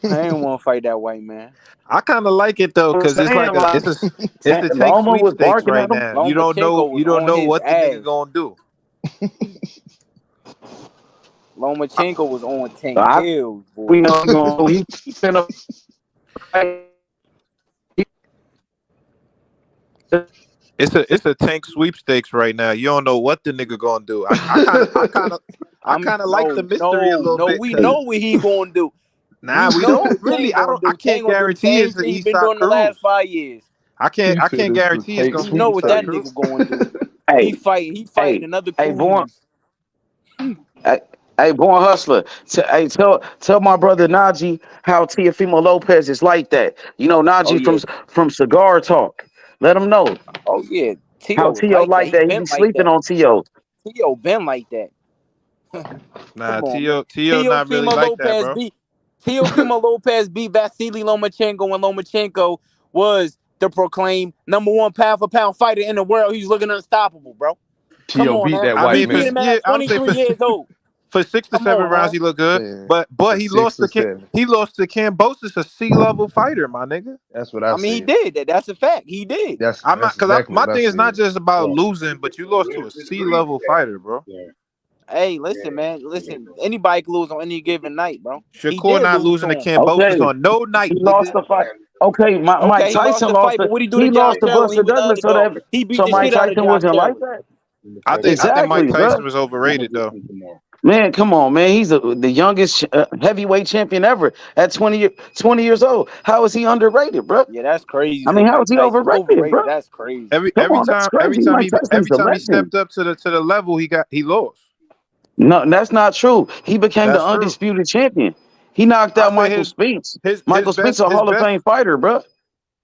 I ain't want to fight that white man. I kind of like it though, because it's like it's a Tank sweepstakes right now. You don't know what the nigga gonna do. Lomachenko was on Tank Hills, boy. We know he finna. It's a Tank sweepstakes right now. You don't know what the nigga gonna do. I kind of like the mystery a little bit. No, we know what he gonna do. Nah, we don't really. I can't guarantee it's the He's been doing the last 5 years. I can't guarantee it's gonna. You know what that nigga going to do? He fighting another cruise. Hey, Born Hustler. Tell my brother Najee how Teofimo Lopez is like that. You know Najee from Cigar Talk. Let him know. Oh yeah, how T.O. like that. He be sleeping on T.O. T.O. been like that. Nah, T.O. not really like that, bro. Teofimo Lopez beat Vasily Lomachenko when Lomachenko was the proclaimed #1 pound-for-pound fighter in the world. He's looking unstoppable, bro. T.O. beat that white man. Beat him at 23 years old. For 6 to 7 rounds, he looked good, but he lost to Kambosos, a C-level fighter, my nigga. That's what I mean, he did. That's a fact. He did. My thing is not just about losing, but you lost to a C-level fighter, bro. Yeah. Hey, listen, man. Listen, anybody can lose on any given night, bro. Shakur not losing to Kambosos on no night. He lost the fight. Okay, Mike Tyson lost the fight. He lost to Buster Douglas, so Mike Tyson wasn't like that. I think Mike Tyson was overrated, though. Man, come on, man. He's the youngest heavyweight champion ever at 20 years old. How is he underrated, bro? Yeah, that's crazy. I mean, how is he overrated, bro? That's crazy. Every time he stepped up to the level, he lost. No, that's not true. He became the undisputed champion. He knocked out Michael Spinks. Michael Spinks is a Hall of Fame fighter, bro.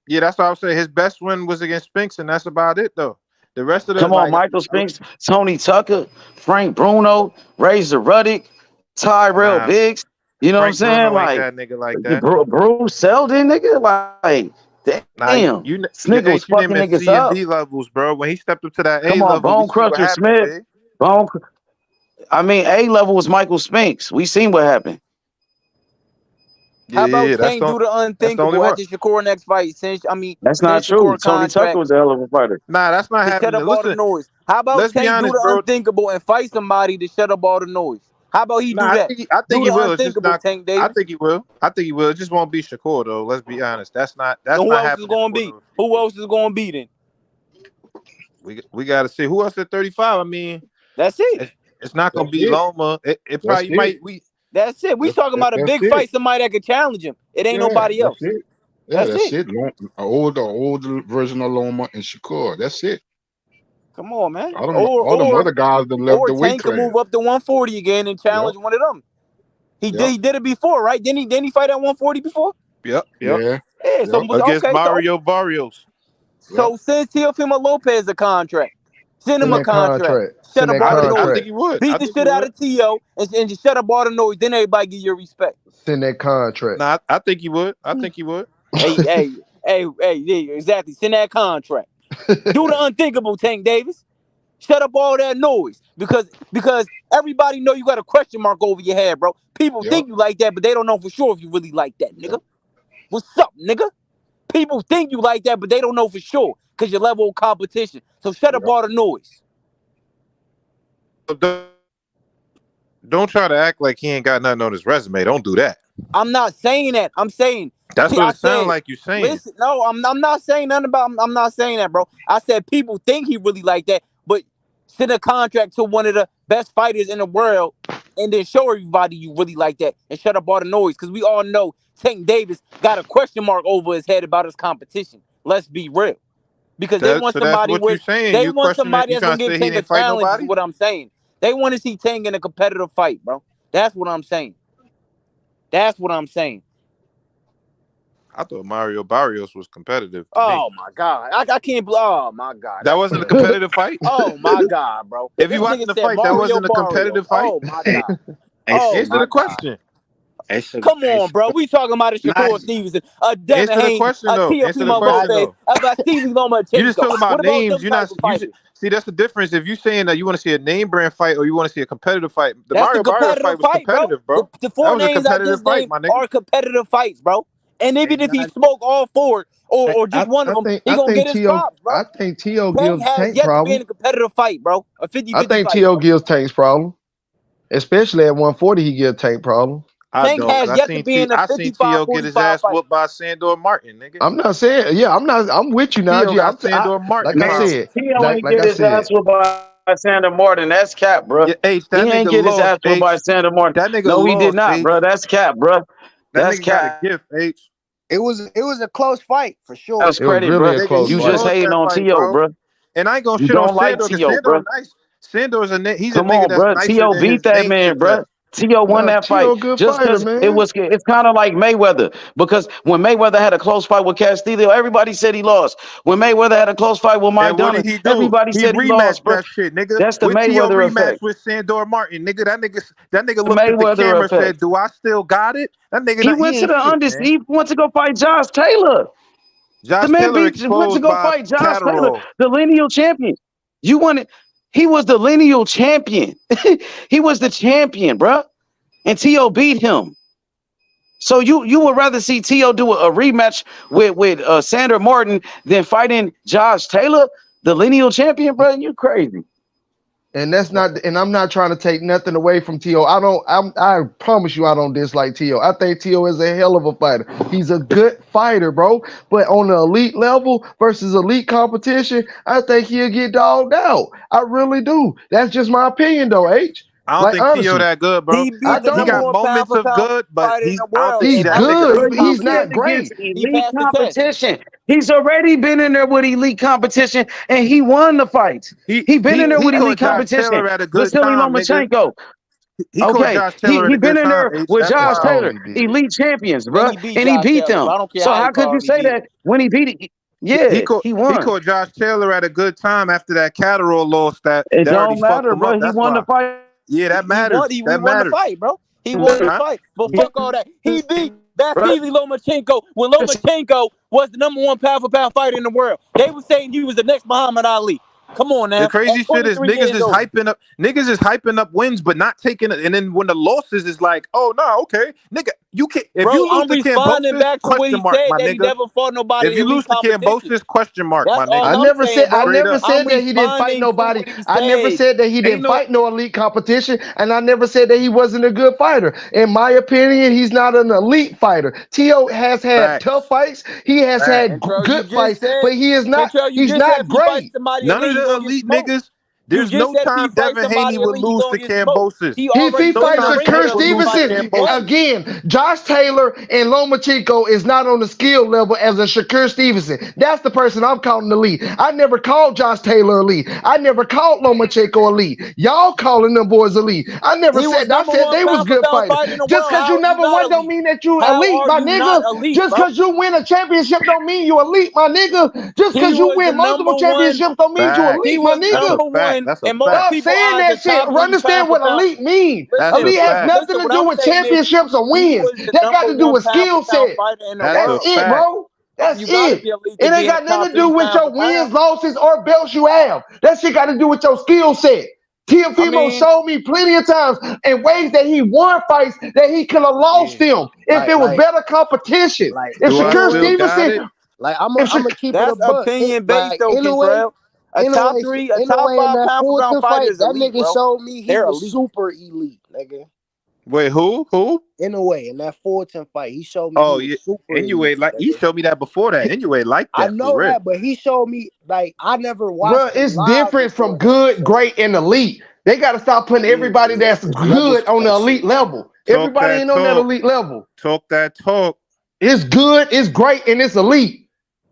Yeah, that's what I was saying. His best win was against Spinks, and that's about it, though. The rest of them, come on, Michael Spinks, Tony Tucker, Frank Bruno, Razor Ruddick, Tyrell Biggs. You know what I'm saying? Like that nigga like that. Bruce Seldon, nigga. Like, damn. You nigga was fucking niggas up. C&D levels, bro. When he stepped up to that A level, level, Bone Crusher Smith. A level was Michael Spinks. We seen what happened. How about Tank do the unthinkable after Shakur next fight? That's not true. Tony Tucker was a hell of a fighter. Nah, that's not happening. Shut up all the noise. How about Tank do the unthinkable and fight somebody to shut up all the noise? How about he do that? I think he will. Tank Davis. I think he will. It just won't be Shakur though. Let's be honest. That's not who not else is going to be? Who else is going to be then? We got to see who else at 35. I mean, that's it. It's not going to be Loma. It probably might. That's it. We talking about a big fight. Somebody that could challenge him. It ain't nobody else. That's it. An older version of Loma and Shakur. That's it. Come on, man. All them other guys that left or the weight Tank can class. move up to 140 again and challenge one of them. He did it before, right? Didn't he fight at 140 before? Yep. Yeah. So Against okay, Mario Barrios. So send Teofimo Lopez a contract. Send him a contract. Shut up all the noise. I think he would. Beat the shit out of T.O. and just shut up all the noise. Then everybody give you respect. Send that contract. Nah, I think he would. I think he would. hey, exactly. Send that contract. Do the unthinkable, Tank Davis. Shut up all that noise. Because everybody know you got a question mark over your head, bro. People think you like that, but they don't know for sure if you really like that, nigga. What's up, nigga? People think you like that, but they don't know for sure because your level of competition. So shut up all the noise. Don't try to act like he ain't got nothing on his resume. Don't do that. I'm not saying that. I'm saying that's what it sounds like you're saying. Listen, no, I'm not saying nothing about. I'm not saying that, bro. I said people think he really like that, but send a contract to one of the best fighters in the world, and then show everybody you really like that, and shut up all the noise because we all know Tank Davis got a question mark over his head about his competition. Let's be real, because they want somebody with they want somebody that's gonna give Tank a challenge. Is what I'm saying. They want to see Tank in a competitive fight, bro. That's what I'm saying. That's what I'm saying. I thought Mario Barrios was competitive. Oh my God, I can't. Oh my God, that wasn't a competitive fight. Oh my God, bro. If you watching the fight, that wasn't a competitive fight. Oh my God. Answer the question. Come on, bro. We talking about a Shakur Stevenson, a Devin Haney, a Teofimo Lopez, a Stevie Lomachenko. You just talking about names. You're not. See, that's the difference. If you're saying that you want to see a name brand fight or you want to see a competitive fight, the Mario Barrios fight was competitive, bro. The four names I just named are competitive fights, bro. And even if he smoke all four or just one of them, he gonna get his props, bro. I think T.O. gives Tank yet problem. To be in a competitive fight, bro. A 50-50 I think fight, T.O. gives Tank's problem, especially at 140. He gives Tank problem. Tank has yet to be in a 55-45 I seen T.O. get his ass whooped by Sandor Martin, nigga. I'm not saying, I'm with you, Najee. I'm Sandor Martin. Like I said, T.O. ain't get his ass whooped by Sandor Martin. That's cap, bro. He ain't get his ass whooped by Sandor Martin. That nigga no, he did not, bro. That's cap, bro. That's cap. It was a close fight for sure. That's credit, really, bro. You just hating on T.O., bro. And I ain't gonna shit on Sandor. T.O., bro. Nice. Sandor's a he's Come a nigga on, that's bro. nicer T.O. than beat that man, bro. T.O. won that fight just because it's kind of like Mayweather, because when Mayweather had a close fight with Castillo, everybody said he lost. When Mayweather had a close fight with Maidana, everybody said he lost, bro. That shit, nigga. That's the Mayweather effect. With Sandor Martin, nigga. That nigga looked at the camera and said, "Do I still got it?" That nigga. He went to the undisputed. He went to go fight Josh Taylor. Josh the man Taylor went to go fight Josh Taylor, the lineal champion. You wanted. He was the lineal champion. He was the champion, bro. And T.O. beat him. So you would rather see T.O. do a rematch with Sandor Martin than fighting Josh Taylor, the lineal champion, bro? You crazy. And that's not. And I'm not trying to take nothing away from T.O. I promise you, I don't dislike T.O. I think T.O. is a hell of a fighter. He's a good fighter, bro. But on the elite level versus elite competition, I think he'll get dogged out. I really do. That's just my opinion, though, H. I don't think T.O. that good, bro. He got moments of good, but he's good. He's not great. Elite competition. He's already been in there with elite competition, and he won the fight. He been in there with elite competition. Vasily Lomachenko. He been in there with Josh Taylor, elite champions, bro, and he beat them. So how could you say that when he beat it? Yeah, he won. He caught Josh Taylor at a good time after that Catterall loss. It don't matter, bro. He won the fight. Yeah, that matters. He won the fight, bro. He won the fight. But fuck all that. He beat Vasily Lomachenko when Lomachenko was the #1 pound-for-pound fighter in the world. They were saying he was the next Muhammad Ali. Come on now. The crazy shit is niggas is hyping up wins, but not taking it. And then when the losses is like, oh no, okay, nigga, you can't. If you lose to responding back to what he said that he never fought nobody. If you lose to Cambosis, question mark, my nigga. I never said that he didn't fight nobody. I never said that he didn't fight no elite competition, and I never said that he wasn't a good fighter. In my opinion, he's not an elite fighter. T.O. has had tough fights. He has had good fights, but he is not. He's not great. None of the elite niggas. There's no time Devin Haney would lose to Kambosos. He fights Shakur Stevenson. Again, Josh Taylor and Lomachenko is not on the skill level as a Shakur Stevenson. That's the person I'm calling elite. I never called Josh Taylor elite. I never called Lomachenko elite. Y'all calling them boys elite. I never said that. I said they was good fighters. Just because you never won don't mean that you elite, my nigga. Just because you win a championship don't mean you elite, my nigga. Just because you win multiple championships don't mean you elite, my nigga. Stop saying that shit. Understand what elite means. Elite has nothing to do with championships or wins. That got to do with skill set. That's it, bro. That's it. It ain't got nothing to do with your wins, losses, or belts you have. That shit got to do with your skill set. Teofimo showed me plenty of times in ways that he won fights that he could have lost them if it was better competition. If Shakur Stevenson, I'm gonna keep it a buck. Opinion based though, Kentrell. A top 5 pound for pound fighter is elite, that nigga showed me he was elite. Super elite, nigga. Wait, who? In that Fulton fight, he showed me. Oh, yeah. Anyway, like he showed me that before that. Anyway, like that. I know that, but he showed me like I never watched. Bro, it's different from good, great, and elite. They got to stop putting everybody that's good on the elite level. Everybody ain't on that elite level. Talk that talk. It's good, it's great, and it's elite.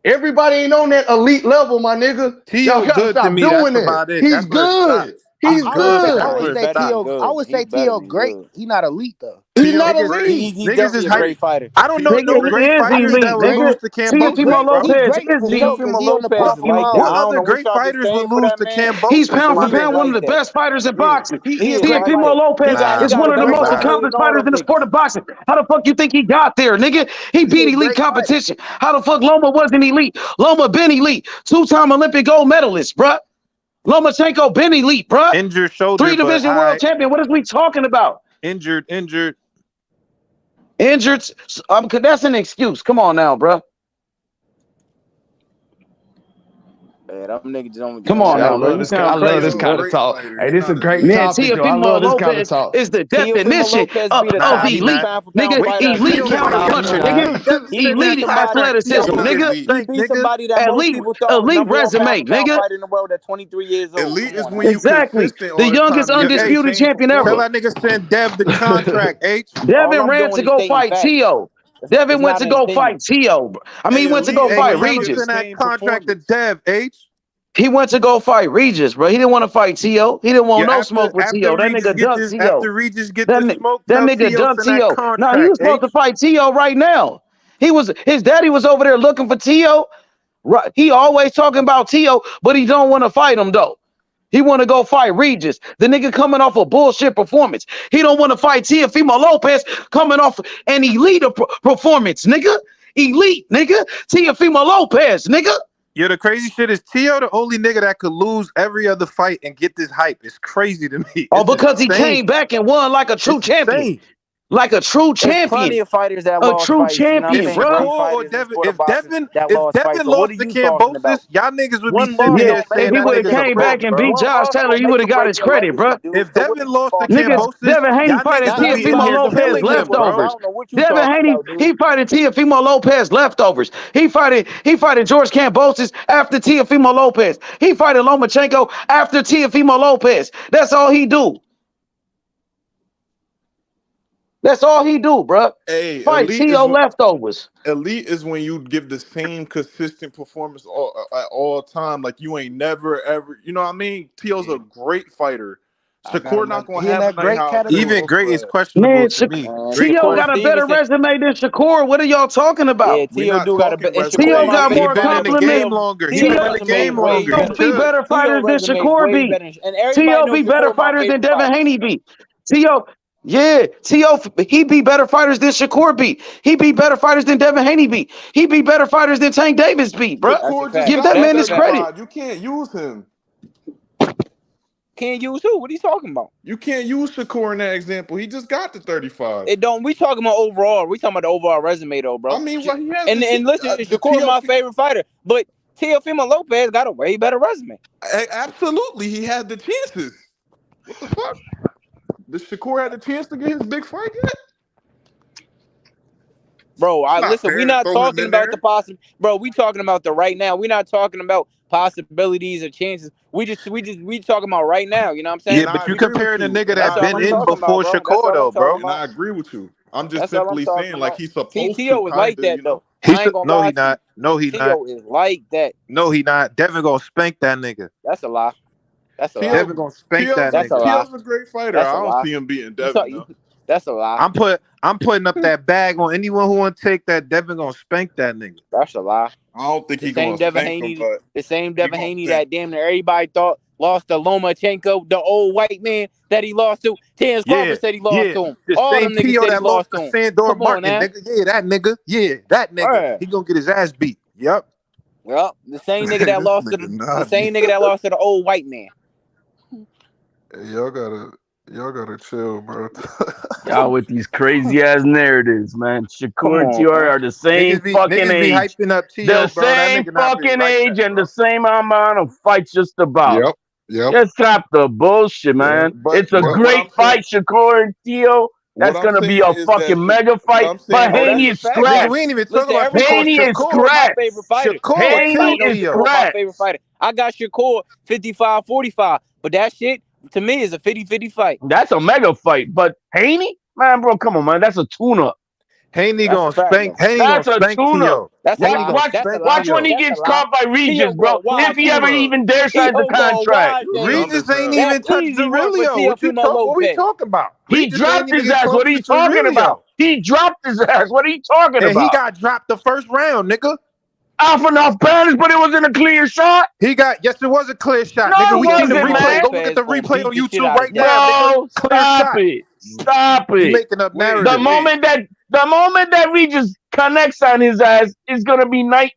Everybody ain't on that elite level, my nigga. Tio's good to me. That's about it. He's good. He's good. I would say Tio great. He's not elite though. He's not elite. He's definitely a great fighter. I don't know no great fighters that would lose to Kambosos. Teofimo Lopez is Teofimo Lopez. What other great fighters would lose to Kambosos? He's pound for pound one of the best fighters in boxing. Teofimo Lopez is one of the most accomplished fighters in the sport of boxing. How the fuck you think he got there, nigga? He beat elite competition. How the fuck Loma wasn't elite? Loma been elite. 2-time Olympic gold medalist, bruh. Lomachenko been elite, bruh. Injured shoulder. 3-division world champion. What is we talking about? Injured. That's an excuse. Come on now, bro. Yeah, them niggas don't. Come on now, bro. I love this kind of talk. Hey, this is a great topic. I love this kind of talk. Is the definition of elite. Nigga, elite counter puncher, nigga. Elite athleticism, nigga. Elite resume, nigga. In the world at 23 years old. Elite is when you exactly the youngest undisputed champion ever. Tell that nigga send Dev the contract, H. Devin ran to go fight Tio. Devin went to go fight Tio. I mean, he went to go fight Regis. That contract to Dev, H. He went to go fight Regis, bro. He didn't want to fight Tio. He didn't want no smoke with Tio. That nigga dumped Tio. After Regis get the smoke, that nigga dumped Tio. No, he was supposed to fight Tio right now. His daddy was over there looking for Tio. Right. He always talking about Tio, but he don't want to fight him though. He want to go fight Regis. The nigga coming off a bullshit performance. He don't want to fight Teofimo Lopez coming off an elite performance, nigga. Elite, nigga. Teofimo Lopez, nigga. Yeah, the crazy shit is Tio the only nigga that could lose every other fight and get this hype. It's crazy to me. Because he came back and won like a true champion. Like a true champion. Plenty of fighters that a lost true fights, champion, bro. If Devin lost to Kambosos, y'all niggas would be sitting there saying if he would have came back and beat Josh Taylor, you would have got his credit, bro. If Devin lost to Kambosos, Devin Haney fighting Teofimo Lopez leftovers. Devin Haney, he fighting Teofimo Lopez leftovers. He fighting George Kambosos after Teofimo Lopez. He fighting Lomachenko after Teofimo Lopez. That's all he do. That's all he do, bro. Hey, fight Tio leftovers. Elite is when you give the same consistent performance at all time. Like you ain't never ever. You know what I mean? Tio's a great fighter. Shakur not gonna have great category. Even great is questionable. Man, to me. Tio got a better resume than Shakur. What are y'all talking about? Yeah, Tio do got a better. Tio got more compliments. He been in the game longer. Tio be better fighters than Shakur beat. Tio be better fighters than Devin Haney beat. Tio. Yeah, Tio, he beat better fighters than Shakur beat. He beat better fighters than Devin Haney beat. He beat better fighters than Tank Davis beat, bro. Give that man his credit. You can't use him. Can't use who? What are you talking about? You can't use Shakur in that example. He just got to 35. It don't. We talking about overall. We talking about the overall resume though, bro. I mean, what he has. And listen, Shakur is my favorite fighter, but Teofimo Lopez got a way better resume. Absolutely, he had the chances. What the fuck? Did Shakur had the chance to get his big fight yet? Bro, listen, we're not talking about the possible. Bro, we talking about the right now. We're not talking about possibilities or chances. We talking about right now. You know what I'm saying? Yeah, but you comparing a nigga that been in talking before about, Shakur though, bro. And I agree with you. I'm just That's all I'm simply talking saying, like, about. he's supposed T.O. to is like kind of, that you know. though. I ain't gonna No, lie he to you. not. No, he not. T.O. is like that. No, he not. Devin gonna spank that nigga. That's a lie. That's a lie. Devin gonna spank that That's a nigga. lie. T.O.'s a great fighter. That's I a don't lie. see him beating Devin, though. That's a lie. I'm putting up that bag on anyone who want to take that. Devin gonna spank that nigga. That's a lie. I don't think The he's same gonna Devin spank him, Haney, but the same Devin gonna Haney spank. that damn near everybody thought lost to Lomachenko, the old white man that he lost to. Terrence Crawford said he lost to him. The All same them niggas T.O. said he that lost lost to to him. Sandor Come on, Martin, now. nigga. Yeah, that nigga. Yeah, that nigga. Right. He gonna get his ass beat. Yep. Well, the same nigga that lost to the old white man. Hey, y'all gotta chill, bro. Y'all with these crazy ass narratives, man. Shakur and on, T.O. man. are the same Niggas fucking be age. hyping up T.O., The bro. That same nigga not really fucking like age that, and bro. the same amount of fights just about. Yep. Just stop the bullshit, man. But It's a what great I'm saying, fight, Shakur and T.O. That's what I'm gonna be saying a is that fucking mega what fight. I'm saying But Oh, is that's Haney a is fact. Nigga, scratched. we ain't even Listen, talking about everybody Haney Shakur. is Shakur my scratched. favorite fighter. Shakur Haney killed is T.O. Shakur my scratched. favorite fighter. I got Shakur 55-45, but that shit to me is a 50-50 fight. That's a mega fight. But Haney, man, bro, come on, man. That's a tune-up. Haney That's gonna a fact, spank. though. Haney gonna That's a spank tune-up. T.O. That's a Haney lie. gonna That's a spank lie. Watch when T.O. he That's a gets lie. caught by T.O. Regis, bro. going wild. If he ever even dare sign the T.O. going contract. wild, James. Regis ain't That's even touched easy work for Zerillo. Teofimo What we Lopez. talking about? He Regis ain't dropped even his get ass. close What are to you talking about? Zerillo. He dropped his ass. What are you talking And he about? got dropped the first round, nigga. Off and off balance, but it wasn't a clear shot. Yes, it was a clear shot, No, nigga. it We seen the wasn't, replay. man. Go look at the Gonna replay beat on the shit YouTube out of right now, Devin. nigga. Bro, Clear stop shot. it. Stop You it. making up The narrative. moment that Regis connects on his ass, it's gonna be night.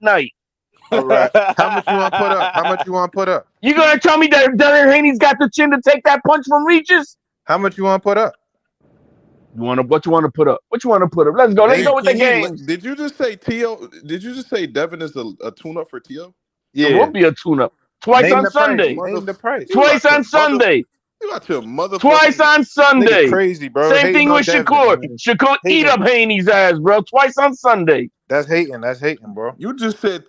All right. How much you want to put up? How much you want to put up? You gonna tell me that Darren Haney's got the chin to take that punch from Regis? How much you want to put up? What you want to put up? What you want to put up? Let's go. Let's go with the games. Did you just say T.O.? Did you just say Devin is a tune-up for T.O.? It will be a tune-up. Twice on Sunday. Name the price. Twice on Sunday. You got your motherfucking Twice on Sunday. Nigga crazy, bro. Same Hating thing on with Devin, Shakur. man. Shakur eat Hating. up Haney's ass, bro. Twice on Sunday. That's hating, bro. You just said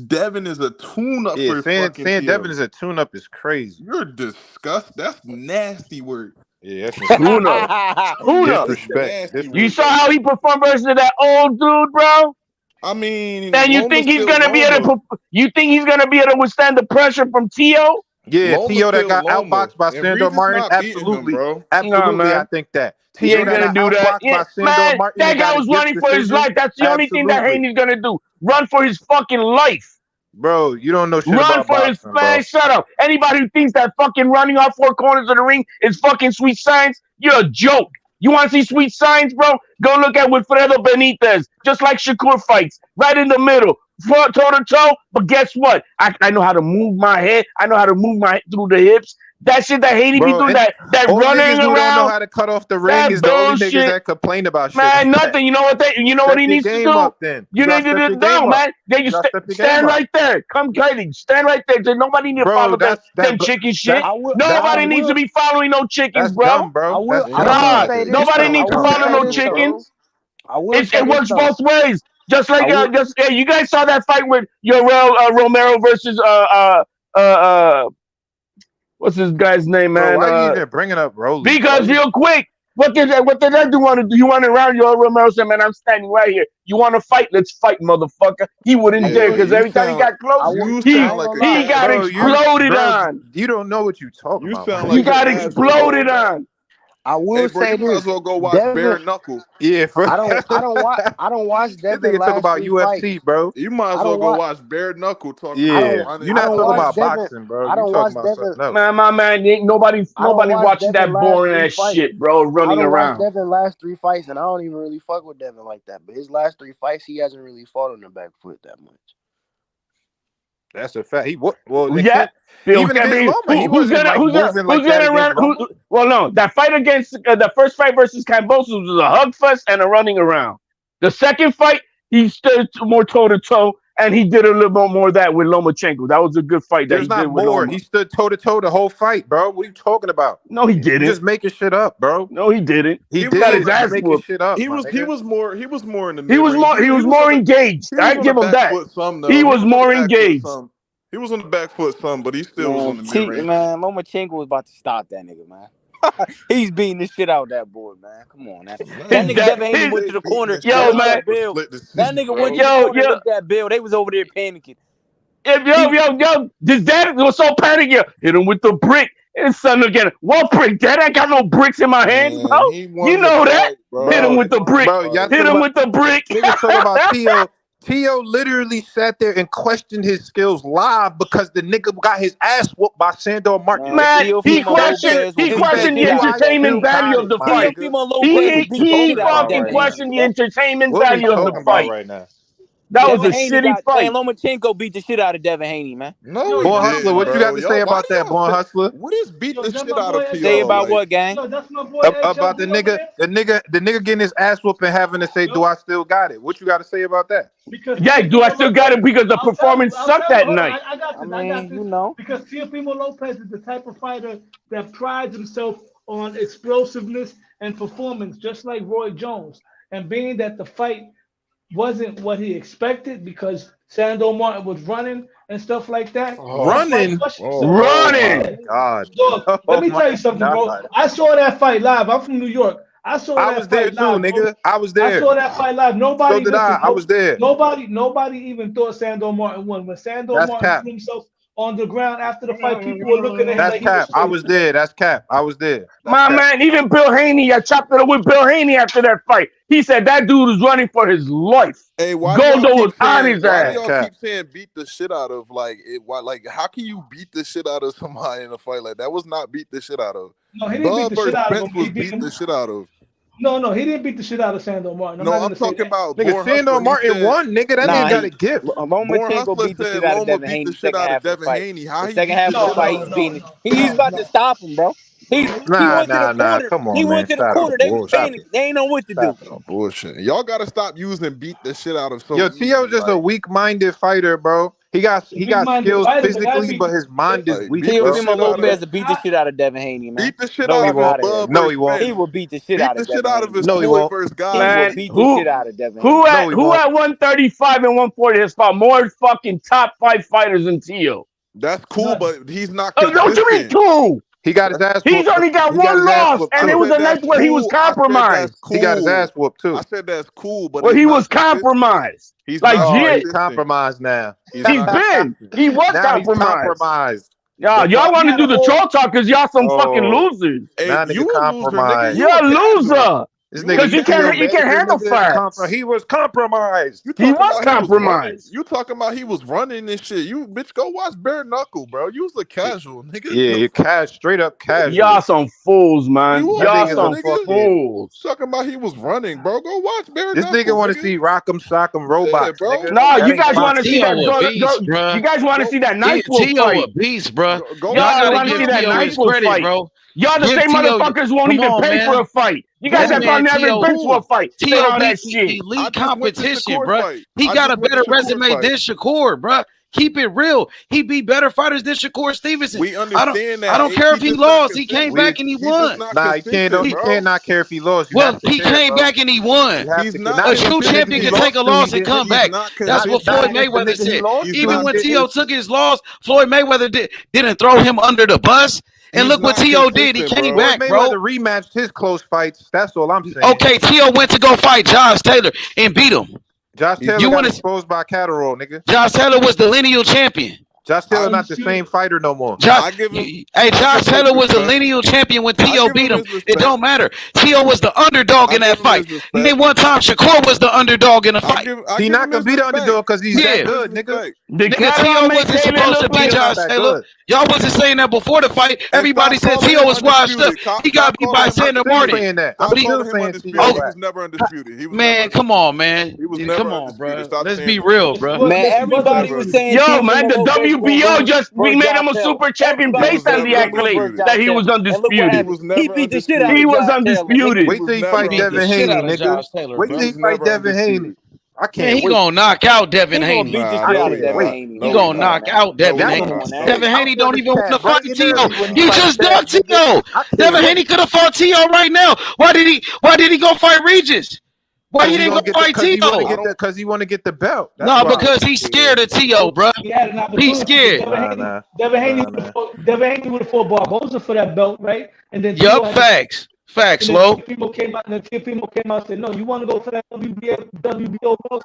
Devin is a tune-up Yeah, for saying fucking Devin is a tune-up is crazy. You're disgusting. That's nasty word. Yeah, that's Tune-up. Disrespect. You saw how he performed versus that old dude, bro? I mean, and you think he's gonna be able to? You think he's gonna be able to withstand the pressure from T.O.? Yeah, T.O. that got outboxed by Sandor Martin. Absolutely, absolutely. I think that He ain't gonna do that. Yeah, man, that guy was running for his life. That's the only thing that Haney's gonna do. Run for his fucking life. Bro, you don't know shit Run about for his boxing, man. bro. Shut up. Anybody who thinks that fucking running off four corners of the ring is fucking sweet science, you're a joke. You want to see sweet science, bro? Go look at Wilfredo Benitez. Just like Shakur fights, right in the middle, front toe to toe. But guess what? I know how to move my head. I know how to move my head through the hips. That shit that Haney be doing, that all running niggas who around. don't know how to cut off the ring is the only niggas that complain about shit. Man, nothing. You know what he needs to do? Up, then. You need to do no, man. Then you stand right there. Come, Katie. Stand right there. There's nobody need to follow them chicken shit. Nobody needs to be following no chickens, bro. Dumb, bro. Nobody needs to follow no chickens. It works both ways. Just like you guys saw that fight with Romero versus what's this guy's name, man? Bro, why are you even bringing up Rolly? Because real quick, what did that do want to do? You want to round your Romero said, man, I'm standing right here. You want to fight? Let's fight, motherfucker. He wouldn't dare because every time he got close, he got exploded on. You don't know what you're talking about. He got exploded on. I will say you might as well go watch Bare Knuckle. Yeah, bro. I don't watch Devin talk about UFC, fights. bro. You might as well go watch Bare Knuckle. You're not talking about boxing, bro. I don't You're talking watch about Devin. something else. Man, my man, ain't nobody watching that boring ass shit, bro. Running around. I don't watch Devin last 3 fights, and I don't even really fuck with Devin like that. But his last 3 fights, he hasn't really fought on the back foot that much. That's a fact. Even in his moment, he wasn't moving like that against Rumble. Well, no, that fight against the first fight versus Kambosos was a hug fest and a running around. The second fight, he stood more toe to toe, and he did a little bit more of that with Lomachenko. That was a good fight. There's not more. He stood toe to toe the whole fight, bro. What are you talking about? No, he didn't. You're just making shit up, bro. No, he didn't. He got his ass making whooped. shit up. He was more in the He was more engaged. I give him that. He was more engaged. He was on the back foot some, but he still was on the mid range. Man, Lomachenko was about to stop that nigga, man. He's beating the shit out of that boy, man. Come on, man. That nigga Devin Haney went to the corner. Yo, man. That nigga went to the corner, looked at Bill. They was over there panicking. Yo, this dad was so panicking. Hit him with the brick. And son again, what brick? Dad, I got no bricks in my hands, bro. You know that. Bro. Hit him with the brick. Hit him with the brick. Niggas talking about Tio. Tio literally sat there and questioned his skills live because the nigga got his ass whooped by Sandor Martin. Man, he questioned the entertainment value of the fight. He fucking questioned the entertainment value of the fight. Right now? That was a shitty fight. Lomachenko beat the shit out of Devin Haney, man. No, Born Hustler, what you got to say about that, Born Hustler? What is beat the shit out of Tio? Say about what, gang? About the nigga getting his ass whooped and having to say, "Do I still got it?" What you got to say about that? Yeah, do I still got it? Because the performance sucked that night. I got this. You know, because Teofimo Lopez is the type of fighter that prides himself on explosiveness and performance, just like Roy Jones. And being that the fight wasn't what he expected because Sandor Martin was running and stuff like that. Running? Running! God. Dog, let me tell you something, bro. I saw that fight live. I'm from New York. I was there too, nigga. I was there. I saw that fight live. Nobody. So did I was there. Nobody even thought Sandor Martin won. When Sandor Martin threw himself on the ground after the fight, people were looking at him That's like cap. I was there. That's cap. I was there. Man, even Bill Haney, I chopped it up with Bill Haney after that fight. He said that dude was running for his life. Hey, why Goldo was on his ass. Why y'all keep saying beat the shit out of how can you beat the shit out of somebody in a fight like that? Was not beat the shit out of. No, he didn't beat the shit out of him. Was beat the shit out of. No, he didn't beat the shit out of Sandor Martin. I'm talking about nigga. Sandor Martin won, nigga. That nigga got a gift. Lomachenko beat the shit out of Devin Haney. Second half of the fight. The second half of the fight, he's beating. He's about to stop him, bro. He went to the corner. Come on, he went to the corner. They was panicking. They ain't know what to do. No bullshit. Y'all gotta stop using beat the shit out of. Yo, Tio's just a weak-minded fighter, bro. He got skills physically, but his mind is weak. Teofimo Lopez to beat the shit out of Devin Haney, man. Beat the shit out of him. No, he won't. He will beat the shit out of Devin Haney. His boy versus guy. Man, He will beat the shit out of Devin Haney. Who at 135 and 140 has fought more fucking top 5 fighters than Tio? That's cool, but he's not. Don't you mean cool? He got his ass whooped. He's only got one loss, and it was the night where he was compromised. He got his ass whooped too. I said that's cool, but he was compromised. He's like he's compromised now. He was compromised. Y'all want to do the troll talk because y'all some fucking losers. Hey, now you compromised. You're a loser. Because you can't handle facts. He was compromised. He was compromised. You talking about he was running and shit. You bitch, go watch Bare Knuckle, bro. You was a casual nigga. Yeah, you're straight up casual. Y'all some fools, man. Y'all some fools. Talking about he was running, bro. Go watch Bare This Knuckle. This nigga want to see Rock'em Sock'em Robots, bro. nigga. No, you guys want to see that. You guys want to see that nice fight. Tio a beast, bro. Y'all want to see that nice fight, bro. Y'all the same motherfuckers won't even pay for a fight. You guys have never been to a fight. Tio elite competition, bro. He got a better resume than Shakur, bro. Keep it real. He beat better fighters than Shakur Stevenson. We understand that. I don't care if he lost. He came back and he won. Nah, he cannot care if he lost. Well, he came back and he won. A true champion can take a loss and come back. That's what Floyd Mayweather said. Even when Tio took his loss, Floyd Mayweather didn't throw him under the bus. And look what Tio did. He came back, bro. Mayweather rematched his close fights. That's all I'm saying. Okay, Tio went to go fight Josh Taylor and beat him. Josh Taylor got exposed by Catterall, nigga. Josh Taylor was the lineal champion. Josh Taylor not the same fighter no more. Josh Taylor was a lineal champion when Tio beat him. It don't matter. Tio was the underdog in that fight. And then one time Shakur was the underdog in the fight. He not gonna be the underdog because he's that good, nigga. Nigga, Tio wasn't supposed to beat Josh Taylor. Y'all wasn't saying that before the fight. Everybody said Tio was washed up. He got beat by Sandor Martin. I'm still saying he was never undisputed. Man, come on, man. Come on, bro. Let's be real, bro. Man, everybody was saying, yo, man, the WBO we made him a super champion based on the accolade that he was undisputed. He beat the shit out of He was undisputed. Wait till he fight Devin Haney, nigga. Wait till he fight Devin Haney. I can't. Man, he gonna knock out Devin Haney. He gonna knock out Devin Haney. Devin Haney don't even want to fight Tio. He just ducked Tio. Devin Haney could have fought Tio right now. Why did he go fight Regis? Why you didn't go fight Tio? Because he want to get the belt. No, because he's scared of Tio, bro. He's scared. Devin Haney would have fought Barboza for that belt, right? And then facts, Lo. Teofimo came out and said, "No, you want to go for that WBO belt?"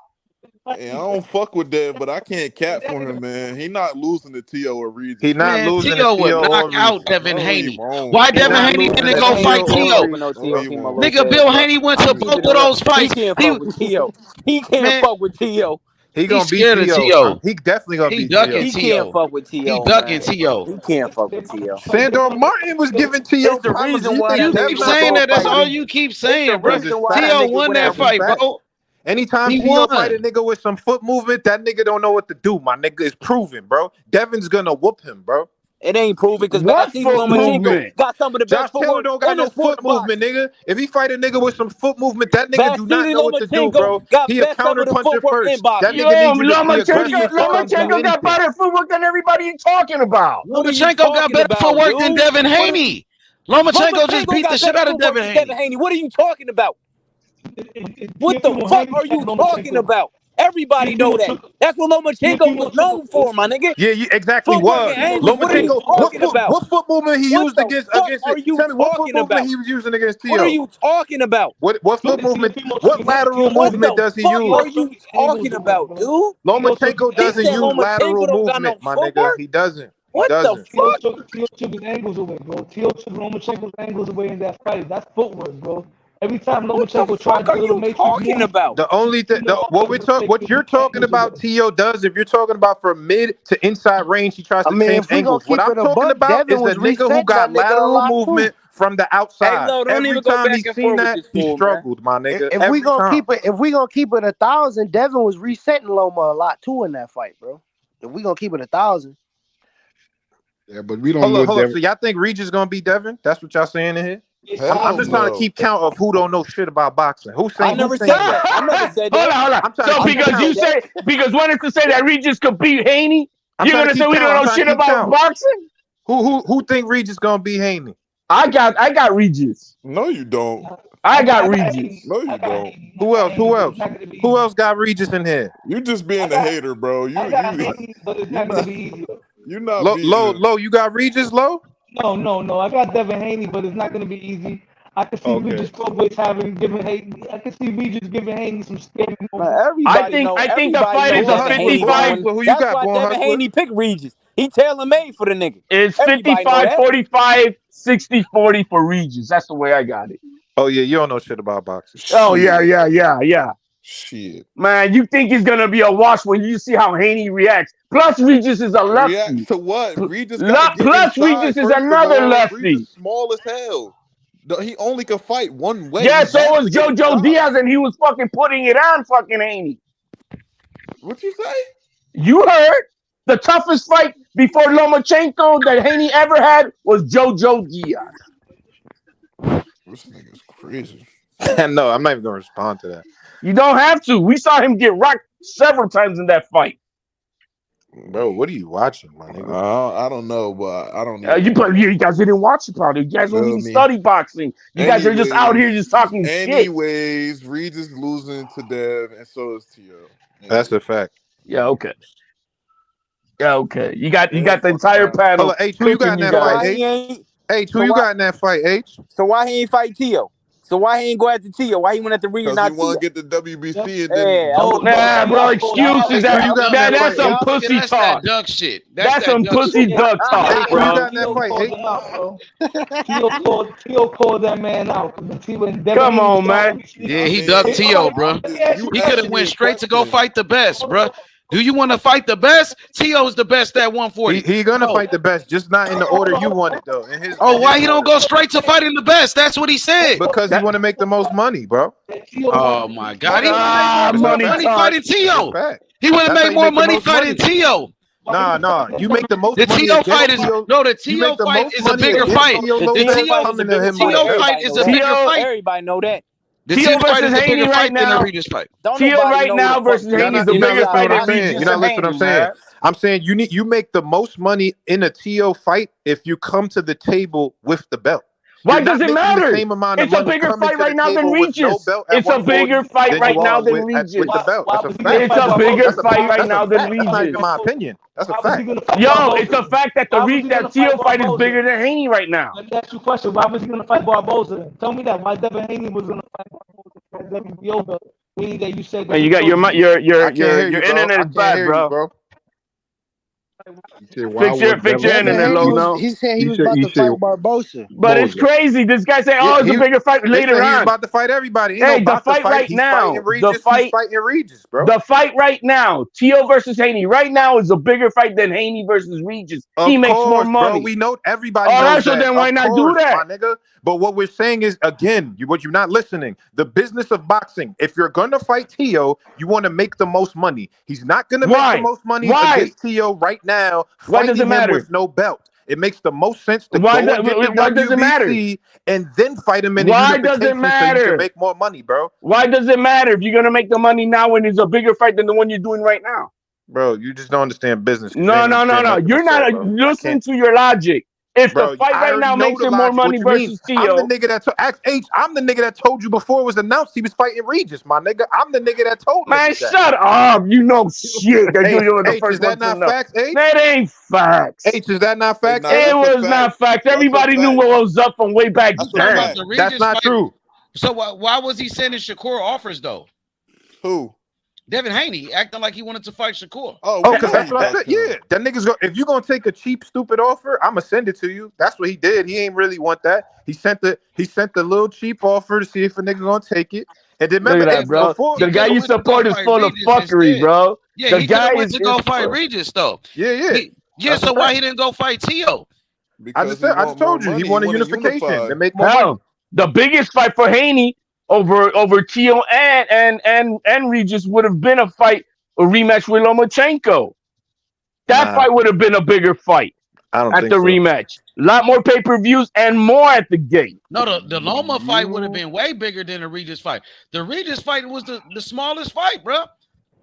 Yeah, I don't fuck with that, but I can't cap for him, man. He not losing to Tio or Regis. He not losing to Tio would knock out Devin Haney. Why Devin Haney didn't go fight Tio? Nigga, Bill Haney went to both of those fights. He can't fuck with Tio. He can't fuck with Tio. He gonna beat Tio. He definitely gonna beat Tio. He can't fuck with Tio. He ducking Tio. He can't fuck with Tio. Sandor Martin was giving Tio the reason why you keep saying that. That's all you keep saying, bro. Tio won that fight, bro. Anytime Tio fight a nigga with some foot movement, that nigga don't know what to do. My nigga is proven, bro. Devin's gonna whoop him, bro. It ain't proven because Lomachenko got some of the best footwork. Taylor don't got no foot movement, nigga. If he fight a nigga with some foot movement, that nigga do not know what to do, bro. He a counter puncher first. That nigga needs Lomachenko got better footwork than everybody you talking about. Lomachenko got better footwork than Devin Haney. Lomachenko just beat the shit out of Devin Haney. What are you talking about? What the fuck are you talking about? Everybody know that. That's what Lomachenko was known for, my nigga. Yeah, exactly. Lomachenko, what foot movement he used against Tell me what foot movement he was using against Tio. What are you talking about? What foot movement? What lateral movement does he use? What are you talking about, dude? Lomachenko doesn't use lateral movement, my nigga. He doesn't. What the fuck? Tio took his angles away, bro. Tio took Lomachenko's angles away in that fight. That's footwork, bro. Every time Lomachenko tried to do the talking about? The only thing, what you're talking about, Tio does, if you're talking about from mid to inside range, he tries to change angles. What I'm talking about is the nigga who got lateral movement from the outside. Every time he's seen that, he struggled, my nigga. If we gonna keep it 1,000, Devin was resetting Loma a lot too in that fight, bro. If we gonna keep it 1,000. Yeah, but we don't know. Hold on. So y'all think Regis gonna beat Devin? That's what y'all saying in here? I'm just trying to keep count of who don't know shit about boxing. Who's saying? I never said that. Hold on. So because when it's to say that Regis could beat Haney, you're gonna say we don't know shit about boxing? Who think Regis gonna beat Haney? I got Regis. No, you don't. I got Regis. No, you don't. Who else got Regis in here? You just being a hater, bro. You're not low. You got Regis, low? No. I got Devin Haney, but it's not going to be easy. I can see Regis always giving Haney some scary moments. I think the fight is a 55. Who you got, boy? Devin Haney picked Regis. He tailor-made for the nigga. It's 55-45, 60-40 for Regis. That's the way I got it. Oh yeah, you don't know shit about boxing. Oh yeah. Shit. Man, you think it's gonna be a wash when you see how Haney reacts. Plus, Regis is a lefty. React to what? Regis Plus, Regis is another lefty. Regis small as hell. He only can fight one way. Yeah, so was JoJo Diaz, and he was fucking putting it on fucking Haney. What you say? You heard. The toughest fight before Lomachenko that Haney ever had was JoJo Diaz. This nigga's crazy. No, I'm not even gonna respond to that. You don't have to. We saw him get rocked several times in that fight. Bro, what are you watching, my nigga? I don't know, but I don't know. You guys didn't watch it, probably. You guys don't even study boxing. You guys are just out here just talking shit. Anyways, Regis losing to Dev, and so is Tio. That's a fact. Yeah, okay. You got the entire panel. H, who you got in that fight? H, who you got in that fight? H. So why he ain't fight Tio? So why he ain't go after Tio? Why he went after Regis? Because he want to get the WBC and then bro, excuses. That's some pussy talk. That duck shit. That's some pussy duck talk, bro. Who got in that fight? Tio called that man out. Come on, man. Yeah, he ducked Tio, bro. He could have went straight to go fight the best, bro. Do you want to fight the best? Tio's the best at 140. He gonna fight the best, just not in the order you want it though. Why he don't go straight to fighting the best? That's what he said. Because he want to make the most money, bro. Oh my God, he want to make more money fighting Tio. He want to make more money fighting Tio. Nah. You make the most. The money Tio fight is the Tio fight is a bigger fight. The Tio fight is a bigger fight. Everybody know that. The Tio fight is a bigger fight than the Regis fight. Tio right now versus Haney is the bigger fight. You're not listening to what I'm saying. I'm saying you make the most money in a Tio fight if you come to the table with the belt. Why does it matter? Same amount of It's a money bigger coming fight to the right now than table with no Regis. belt at It's a bigger 140 fight than right you now are than with Regis. the belt. That's a fact. It's a bigger That's fight right now than That's not even Regis. my opinion. That's a Why was he fact. gonna fight Yo, Barboza? it's a fact that Why was he that gonna Tio fight fight is Barboza? bigger than Haney right now. Let me ask you a question. Why was he gonna fight Barboza? Then? Tell me that. Why Devin Haney was gonna fight Barboza for the WBO belt? Meaning that you said that. And you got your I can't hear you, bro. internet I is can't bad, hear you, bro. bro. You said, why Fix your would Devin internet, Haney low. was? No. He said He said. He said. But it's Boza. crazy. This guy said, Yeah, "Oh, it's a bigger fight they later said he was on." about to fight everybody. Ain't Hey, no the about to fight fight. right He's now. fighting Regis. He's fighting Regis, bro. The fight right now, Tio versus Haney, right now is a bigger fight than Haney versus Regis. He Of makes more course, money. bro. We know everybody All knows right, so that. then why Of not do course, that? my nigga. But what we're saying is, again, what you're not listening. The business of boxing. If you're gonna fight Tio, you want to make the most money. He's not gonna make the most money against Tio right now. Why does it Fighting him matter? with no belt. It makes the most sense to Why go and get the does it matter? WBC and then fight him in the Why does it unification so you matter? can make more money, bro. Why does it matter if you're gonna make the money now when it's a bigger fight than the one you're doing right now? Bro, you just don't understand business. No. You're not listening to your logic. If Bro, the fight I right already now know makes the him more logic. money What you mean? versus I'm the Tio, nigga that ask H. I'm the nigga that told you before it was announced he was fighting Regis, my nigga. I'm the nigga that told man, niggas that. shut up. You know shit. That Hey, you're the H, first is that one to not know. facts, H? That ain't facts. H, is that not facts? Nah, It that's a was fact. not facts. That's a Everybody knew fact. what was up from way back That's a then. fact. The That's Regis not fight- true. So why was he sending Shakur offers though? Who? Devin Haney acting like he wanted to fight Shakur. Oh, because that's what I said. Yeah, that nigga's go. If you gonna take a cheap, stupid offer, I'ma send it to you. That's what he did. He ain't really want that. He sent the little cheap offer to see if a nigga gonna take it. And then remember, Look at that, bro. The guy you support is full of fuckery, bro. Yeah, the he could guy have went is to go fight Regis though. Yeah. So why he didn't go fight Tio? I just told you he wanted unification to make more money. The biggest fight for Haney over Tio and Regis would have been a rematch with Lomachenko. That fight would have been a bigger fight. I don't at think the so. rematch. A lot more pay-per-views and more at the gate. No, the Loma fight would have been way bigger than the Regis fight. The Regis fight was the smallest fight, bro.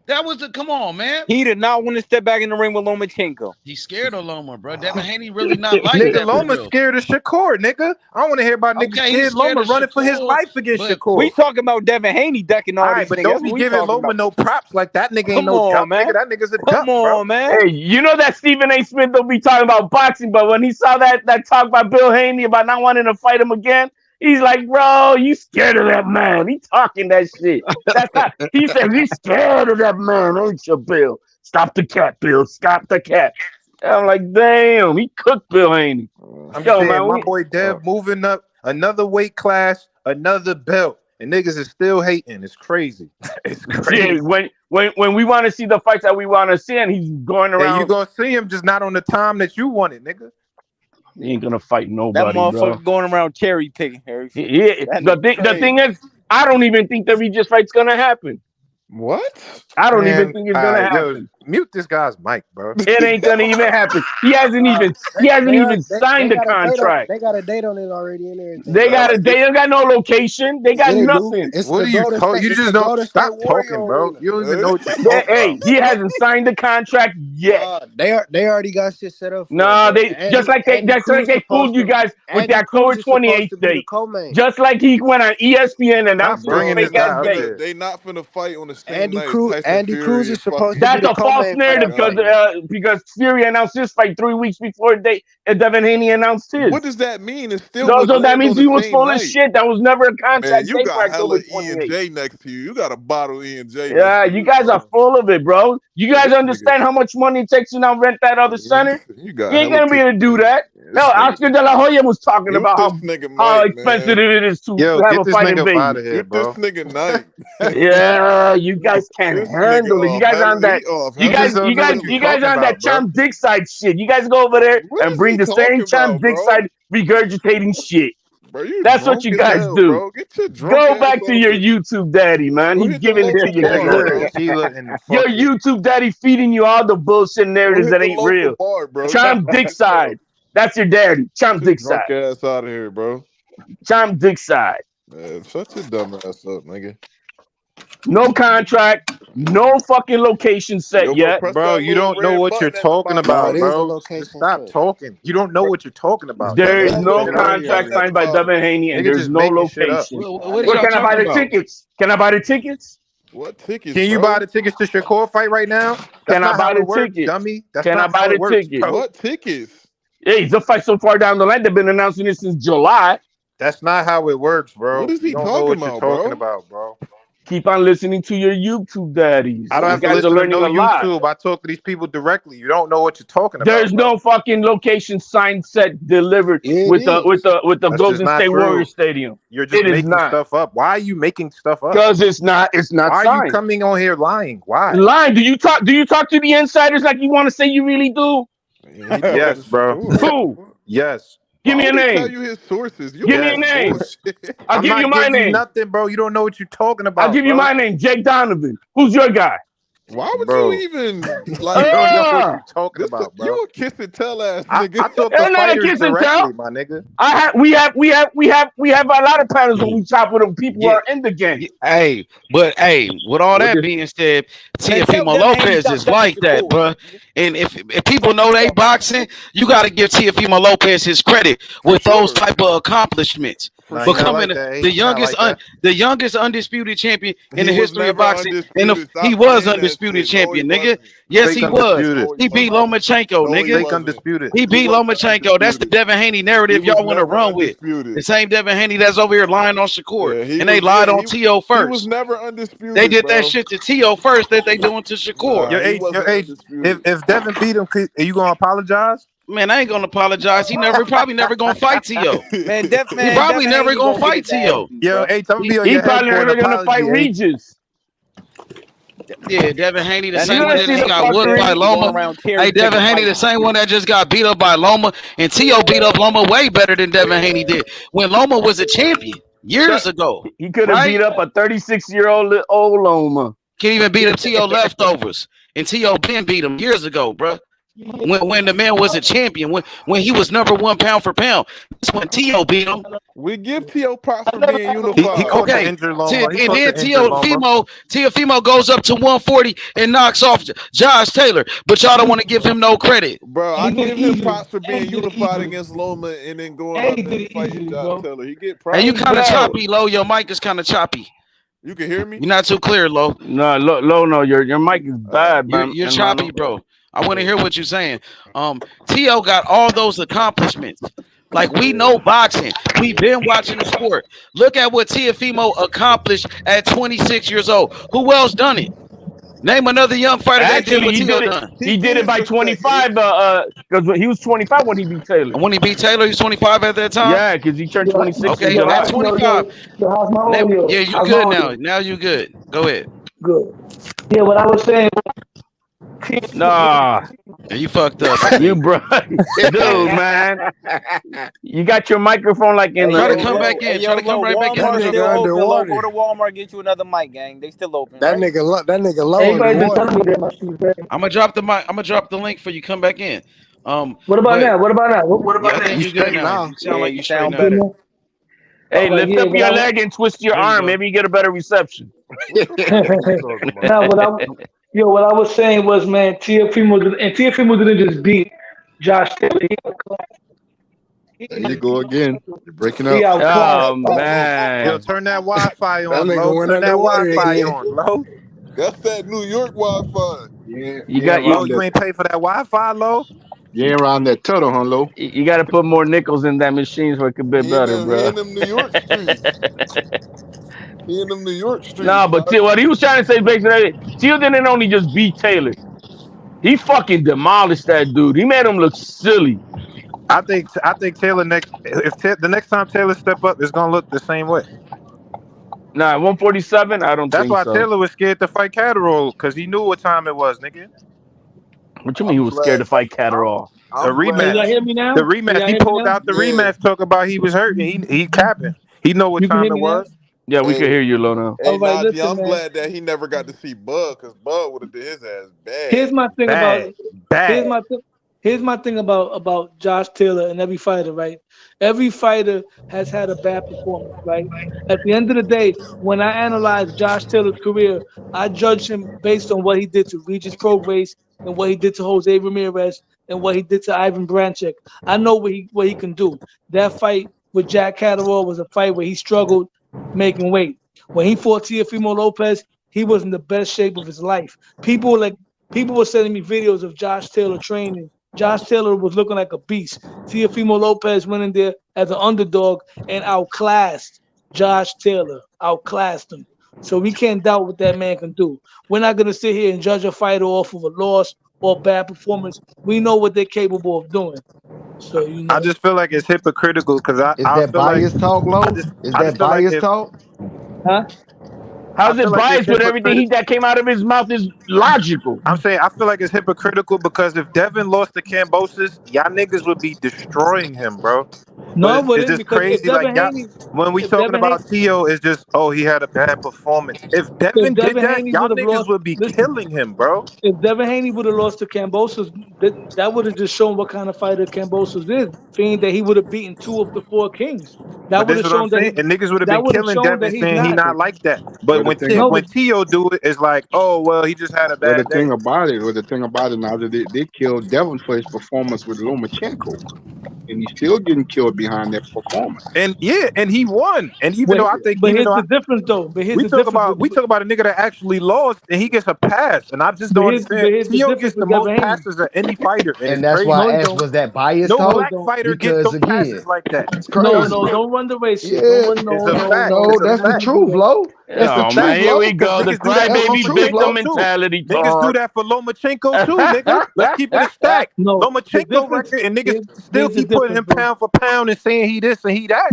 That was come on, man. He did not want to step back in the ring with Lomachenko. He's scared of Loma, bro. Devin Haney really not like nigga, that. Loma's scared of Shakur, nigga. I don't want to hear about niggas scared Loma running for his life against Shakur. We talking about Devin Haney decking all these but niggas. don't be giving Loma no props like that nigga ain't Come no on, duck, man. nigga. That nigga's a duck, Come bro. on, man. Hey, you know that Stephen A. Smith don't be talking about boxing, but when he saw that talk by Bill Haney about not wanting to fight him again, he's like, bro, you scared of that man. He talking that shit. That's not. He said he's scared of that man, ain't you, Bill? Stop the cat, Bill. Stop the cat. I'm like, damn, he cooked Bill Haney. I'm just saying, my boy Dev moving up another weight class, another belt, and niggas is still hating. It's crazy. It's crazy. Yeah, when we want to see the fights that we want to see, and he's going around. And you gonna see him just not on the time that you wanted, nigga. He ain't gonna fight nobody. That motherfucker bro. going around cherry picking. Yeah, the thing is, I don't even think the Regis fight's gonna happen. What? I don't even think it's gonna happen. Mute this guy's mic, bro. It ain't gonna even happen. He hasn't even signed the contract. They got a date on it already in there. They don't got no location. They got nothing. What are you talking? You just don't stop talking, bro. You don't even know what you're talking Hey, he hasn't signed the contract yet. They already got shit set up. No, just like they fooled you guys with the October 28th date. Just like he went on ESPN and announced his fake ass date. They not finna fight on the same night. Andy Cruz is supposed to That's be the a false narrative because Fury announced his fight 3 weeks before Devin Haney announced his. What does that mean? It's still so that means he was full of shit. That was never a contract. Man, you got hella E&J next to you. You got a bottle E&J. Yeah, you guys are full of it, bro. You guys understand how much money it takes to now rent that other center? You ain't gonna be able to do that. No, Oscar De La Hoya was talking about how expensive it is to have a fight in Vegas. Get this nigga night. Yeah, you guys can't handle it. You guys on that. You guys on that Chom Dick side shit. You guys go over there and bring the same Chom Dick side regurgitating shit. Bro, that's what you guys do. Bro. Get your go back to your YouTube daddy, man. He's giving it to you good. Your YouTube daddy feeding you all the bullshit narratives that ain't real. Chom Dick side. That's your daddy. Chom Dick side. Drunk ass out of here, bro. Chom Dick side. Man, shut your dumb ass up, nigga. No contract. No fucking location set yet. Bro, you don't know what you're talking about, bro. Just stop talking. You don't know what you're talking about. There is Just no put it on contract here. signed by Devin Haney, and Nigga there's just no making shit up. location. What Where y'all can I buy talking the about? tickets? Can I buy the tickets? What tickets? Can you buy the tickets to Shakur fight right now? That's Can I not buy how the it works, tickets? dummy. That's Can I not buy how the it works, tickets? bro. What tickets? Hey, the fight so far down the line. They've been announcing it since July. That's not how it works, bro. What is he You don't know talking what you're about, talking bro? about, bro. Keep on listening to your YouTube daddies. I don't You have to guys are listen to learning no a lot. YouTube. I talk to these people directly. You don't know what you're talking about. There's no fucking location signed set delivered with the That's just Golden not State true. Warriors Stadium. You're just It is making not. stuff up. Why are you making stuff up? Because it's not Why are signed. you coming on here lying? Why? Lying. Do you talk to the insiders like you want to say you really do? Yes, bro. Who? Yes. Give me a Tell name. you his sources. You Give me a on name. bullshit. I'll give you my giving you name. nothing, bro. You don't know what you're talking about. I'll give you my name. Jake Donovan. Who's your guy? Why would Bro. you even You like? don't know what you're talking about, bro. You a kiss and tell ass I nigga. talk to It's not a fighters kiss and tell. directly, my nigga. We have a lot of panels when we talk with them. People who are in the game. Hey, but with all that being said, Teofimo Lopez is like that, bro. And if people know they boxing, you got to give Teofimo Lopez his credit with those type of accomplishments. Becoming the youngest undisputed champion in the history of boxing, and he was undisputed champion, nigga. Yes, he was. He beat Lomachenko, nigga. Undisputed. He beat Lomachenko. That's the Devin Haney narrative y'all want to run with. The same Devin Haney that's over here lying on Shakur, and they lied on T.O. first. He was never undisputed. They did that shit to T.O. first that they doing to Shakur. Your age. If Devin beat him, are you gonna apologize? Man, I ain't gonna apologize. Probably never gonna fight T.O. Man, he probably never gonna fight T.O. Yo, H, I'm gonna be on He your head probably for an never gonna fight apology, H. Regis. Yeah, Devin Haney, the That same nigga one that see just the got whooped fuckery by going Loma. around Hey, cherry Devin picking Haney, the fights. same one that just got beat up by Loma, and T.O. beat up Loma way better than Devin Haney did when Loma was a champion years ago. He could have beat up a 36-year-old Loma. Can't even beat up T.O. leftovers, and T.O. Ben beat him years ago, bro. When the man was a champion, when he was number one pound for pound, that's when T.O. beat him. We give T.O. props for being unified. He caught the injured Loma. And then Teofimo goes up to 140 and knocks off Josh Taylor, but y'all don't want to give him no credit. Bro, I give him props for being unified against Loma and then going out there and fighting Josh Taylor. He get props. Hey, you kind of choppy, Lo. Your mic is kind of choppy. You can hear me? You're not too clear, Lo. No, no, your mic is bad, man. You're choppy, bro. I want to hear what you're saying. T.O. got all those accomplishments. Like, we know boxing. We've been watching the sport. Look at what Teofimo accomplished at 26 years old. Who else done it? Name another young fighter that did what T.O. done. He did it by 25, because he was 25 when he beat Taylor. And when he beat Taylor, he was 25 at that time? Yeah, because he turned 26. Okay, at 25. Yeah, you good now. Now you good. Go ahead. Good. Yeah, what I was saying. Nah. Yeah, you fucked up. You bro. Dude, man. You got your microphone like in Try to come back in. Try to come right back in. Walmart still open. Go to Walmart, get you another mic, gang. They still open. That right? nigga low. I'm gonna drop the mic. I'm gonna drop the link for you. Come back in. What about now? What about now? What about now? You good now? You sound like you sound better. Hey, lift up your leg and twist your arm. Maybe you get a better reception. Now, what I was saying was, man, Teofimo didn't just beat Josh Taylor. There you go again. You're breaking up. Oh, man. Yo, turn that Wi-Fi on, That nigga Lo. went Turn that underwater Wi-Fi again. on, Lo. That's that New York Wi-Fi. You ain't pay for that Wi-Fi, Lo? You ain't around that turtle, huh, Lo? You got to put more nickels in that machine so it could be better, bro. He in them New York streets. He in them New York streets. Nah, but what he was trying to say basically, Teal didn't only just beat Taylor. He fucking demolished that dude. He made him look silly. I think Taylor the next time Taylor step up, it's gonna look the same way. Nah, 147. I don't. That's think why so. Taylor was scared to fight Catterall because he knew what time it was, nigga. What you mean he was scared to fight Catterall? The rematch. Can y'all hear me now? The rematch. He pulled out the rematch. Talk about he was hurt. He capping. He know what time it was. Yeah, we can hear you, Lona. Hey, Right, Najee, listen, I'm man. glad that he never got to see Bud because Bud would have did his ass bad. Here's my thing Bad. about. Here's my thing about Josh Taylor and every fighter, right? Every fighter has had a bad performance, right? At the end of the day, when I analyze Josh Taylor's career, I judge him based on what he did to Regis Prograis and what he did to Jose Ramirez and what he did to Ivan Branchek. I know what he can do. That fight with Jack Catterall was a fight where he struggled making weight. When he fought Teofimo Lopez, he was in the best shape of his life. People were sending me videos of Josh Taylor training. Josh Taylor was looking like a beast. Teofimo Lopez went in there as an underdog and outclassed Josh Taylor, outclassed him. So we can't doubt what that man can do. We're not going to sit here and judge a fighter off of a loss or bad performance. We know what they're capable of doing. So I just feel like it's hypocritical because I that feel bias like talk, Lo? Is that bias talk? Huh? How's it like biased when everything that came out of his mouth is logical? I'm saying I feel like it's hypocritical because if Devin lost to Kambosos, y'all niggas would be destroying him, bro. No, but it's just crazy. Like y'all, when we talking about Tio, it's just he had a bad performance. If Devin did that, y'all niggas would be killing him, bro. If Devin Haney would have lost to Kambosos, that would have just shown what kind of fighter Kambosos is, being that he would have beaten 2 of the 4 kings. That would have shown that and niggas would have been killing Devin, saying he not like that. But when Tio do it, it's like, oh well, he just had a bad the thing about it, now that they killed Devin for his performance with Lomachenko, and he's still getting killed behind that performance. And he won. And even though I think, but here's the difference, though. We talk about a nigga that actually lost, and he gets a pass, and I just don't understand. Tio gets the most passes of any fighter, and that's why I asked, was that bias? No black fighter gets no passes like that. It's crazy. No, don't run the race. Yeah, no, that's the truth, Lo. That's the truth. Here we go. The crybaby victim mentality. Niggas do that for Lomachenko too, nigga. Let's keep it a stack. Lomachenko record, and niggas still keep putting him pound for pound and saying he this and he that.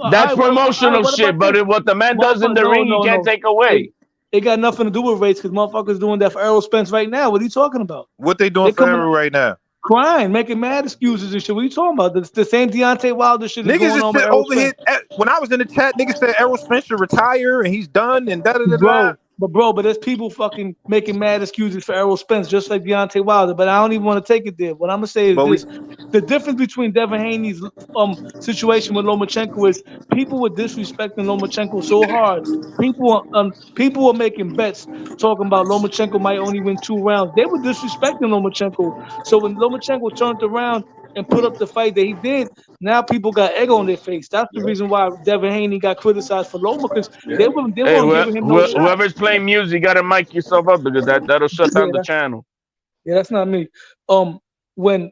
That's promotional shit, but what the man does in the ring, he can't take away. It got nothing to do with race because motherfuckers doing that for Errol Spence right now. What are you talking about? What they doing for Errol right now? Crying, making mad excuses and shit. What are you talking about? The same Deontay Wilder shit. Niggas just said over here. When I was in the chat, niggas said Errol Spence should retire and he's done and da da da da. But there's people fucking making mad excuses for Errol Spence, just like Deontay Wilder. But I don't even want to take it there. What I'm gonna say is this: the difference between Devin Haney's situation with Lomachenko is people were disrespecting Lomachenko so hard. People were making bets talking about Lomachenko might only win 2 rounds. They were disrespecting Lomachenko. So when Lomachenko turned around and put up the fight that he did, now people got egg on their face. That's the reason why Devin Haney got criticized for Loma, because they weren't giving him no shot. Whoever's playing music, got to mic yourself up because that'll shut down the channel. Yeah, that's not me. When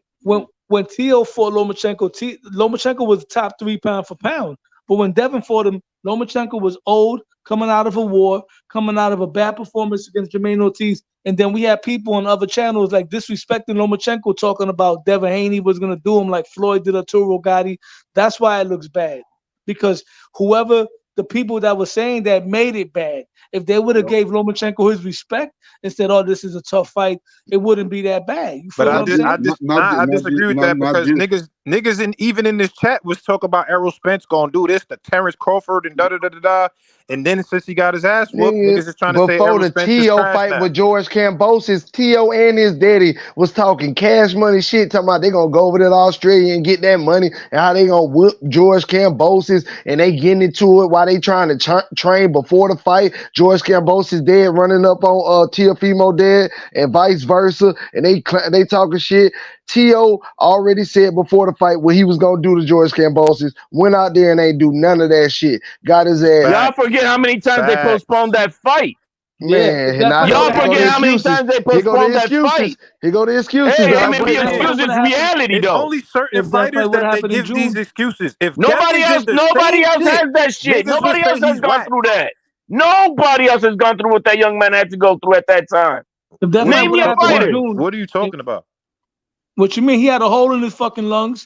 Tio fought Lomachenko, Lomachenko was top 3 pound for pound. But when Devin fought him, Lomachenko was old, coming out of a war, coming out of a bad performance against Jermaine Ortiz. And then we had people on other channels like disrespecting Lomachenko, talking about Devin Haney was going to do him like Floyd did Arturo Gatti. That's why it looks bad. Because the people that were saying that made it bad. If they would have gave Lomachenko his respect and said, "Oh, this is a tough fight," it wouldn't be that bad. But I disagree with that because niggas even in this chat was talking about Errol Spence gonna do this to Terrence Crawford and da da da da da. And then since he got his ass whooped, niggas is trying to say Errol Spence is Tio trash fight now. with George Kambosos, Tio and his daddy was talking cash money shit, talking about they gonna go over to Australia and get that money and how they gonna whoop George Kambosos, and they getting into it while they trying to train before the fight. George Kambosos dead running up on Teofimo dead and vice versa, and they talking shit. Tio already said before the fight what he was gonna do to George Kambosos. Went out there and ain't do none of that shit. Got his ass. Y'all forget how many times they postponed that fight. Man, y'all forget how many times they postponed that fight. Here go the excuses. Hey, excuses reality it's though. Only certain fighters that they give these excuses. If nobody else has that shit. Nobody else has gone through that. Nobody else has gone through what that young man had to go through at that time. Name your fighter. What are you talking about? What you mean? He had a hole in his fucking lungs.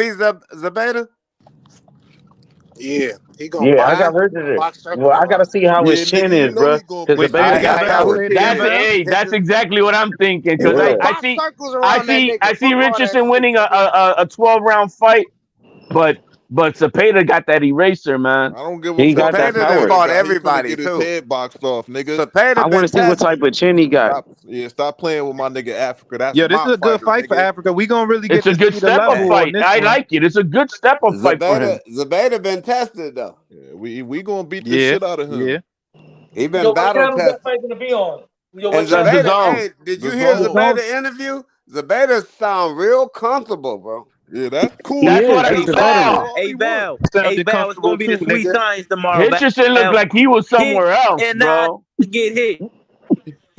beat Zabeta? Yeah, he gonna I got hurt today. Well, I gotta see how his chin is, bro. Because that's exactly what I'm thinking. Because I see Richardson winning a 12-round fight, but Zepeda got that eraser, man. I don't give He a fuck. got that Zepeda power. fought He everybody finna get his too. head boxed off, nigga. Zepeda I want to see what type of chin he got. Stop playing with my nigga Africa. That's Yo, this my is a good fighter, fight for nigga. Africa. We gonna really It's get a to good see the step up level fight. on this I one. like it. It's a good step up fight for him. Zabeta been tested though. Yeah, we gonna beat the shit out of him. Yeah. He been Yo, what battle channel that tested. fight gonna be on? Yo, And what channel? Zabeta, hey, did you hear DAZN. Zabeta interview? Zabeta sound real comfortable, bro. Yeah, that's cool. That's what I Hey, Val. Sounded Hey, Val, it's gonna be the too, sweet nigga. science tomorrow. Richardson looked like he was somewhere else, and bro. not get hit.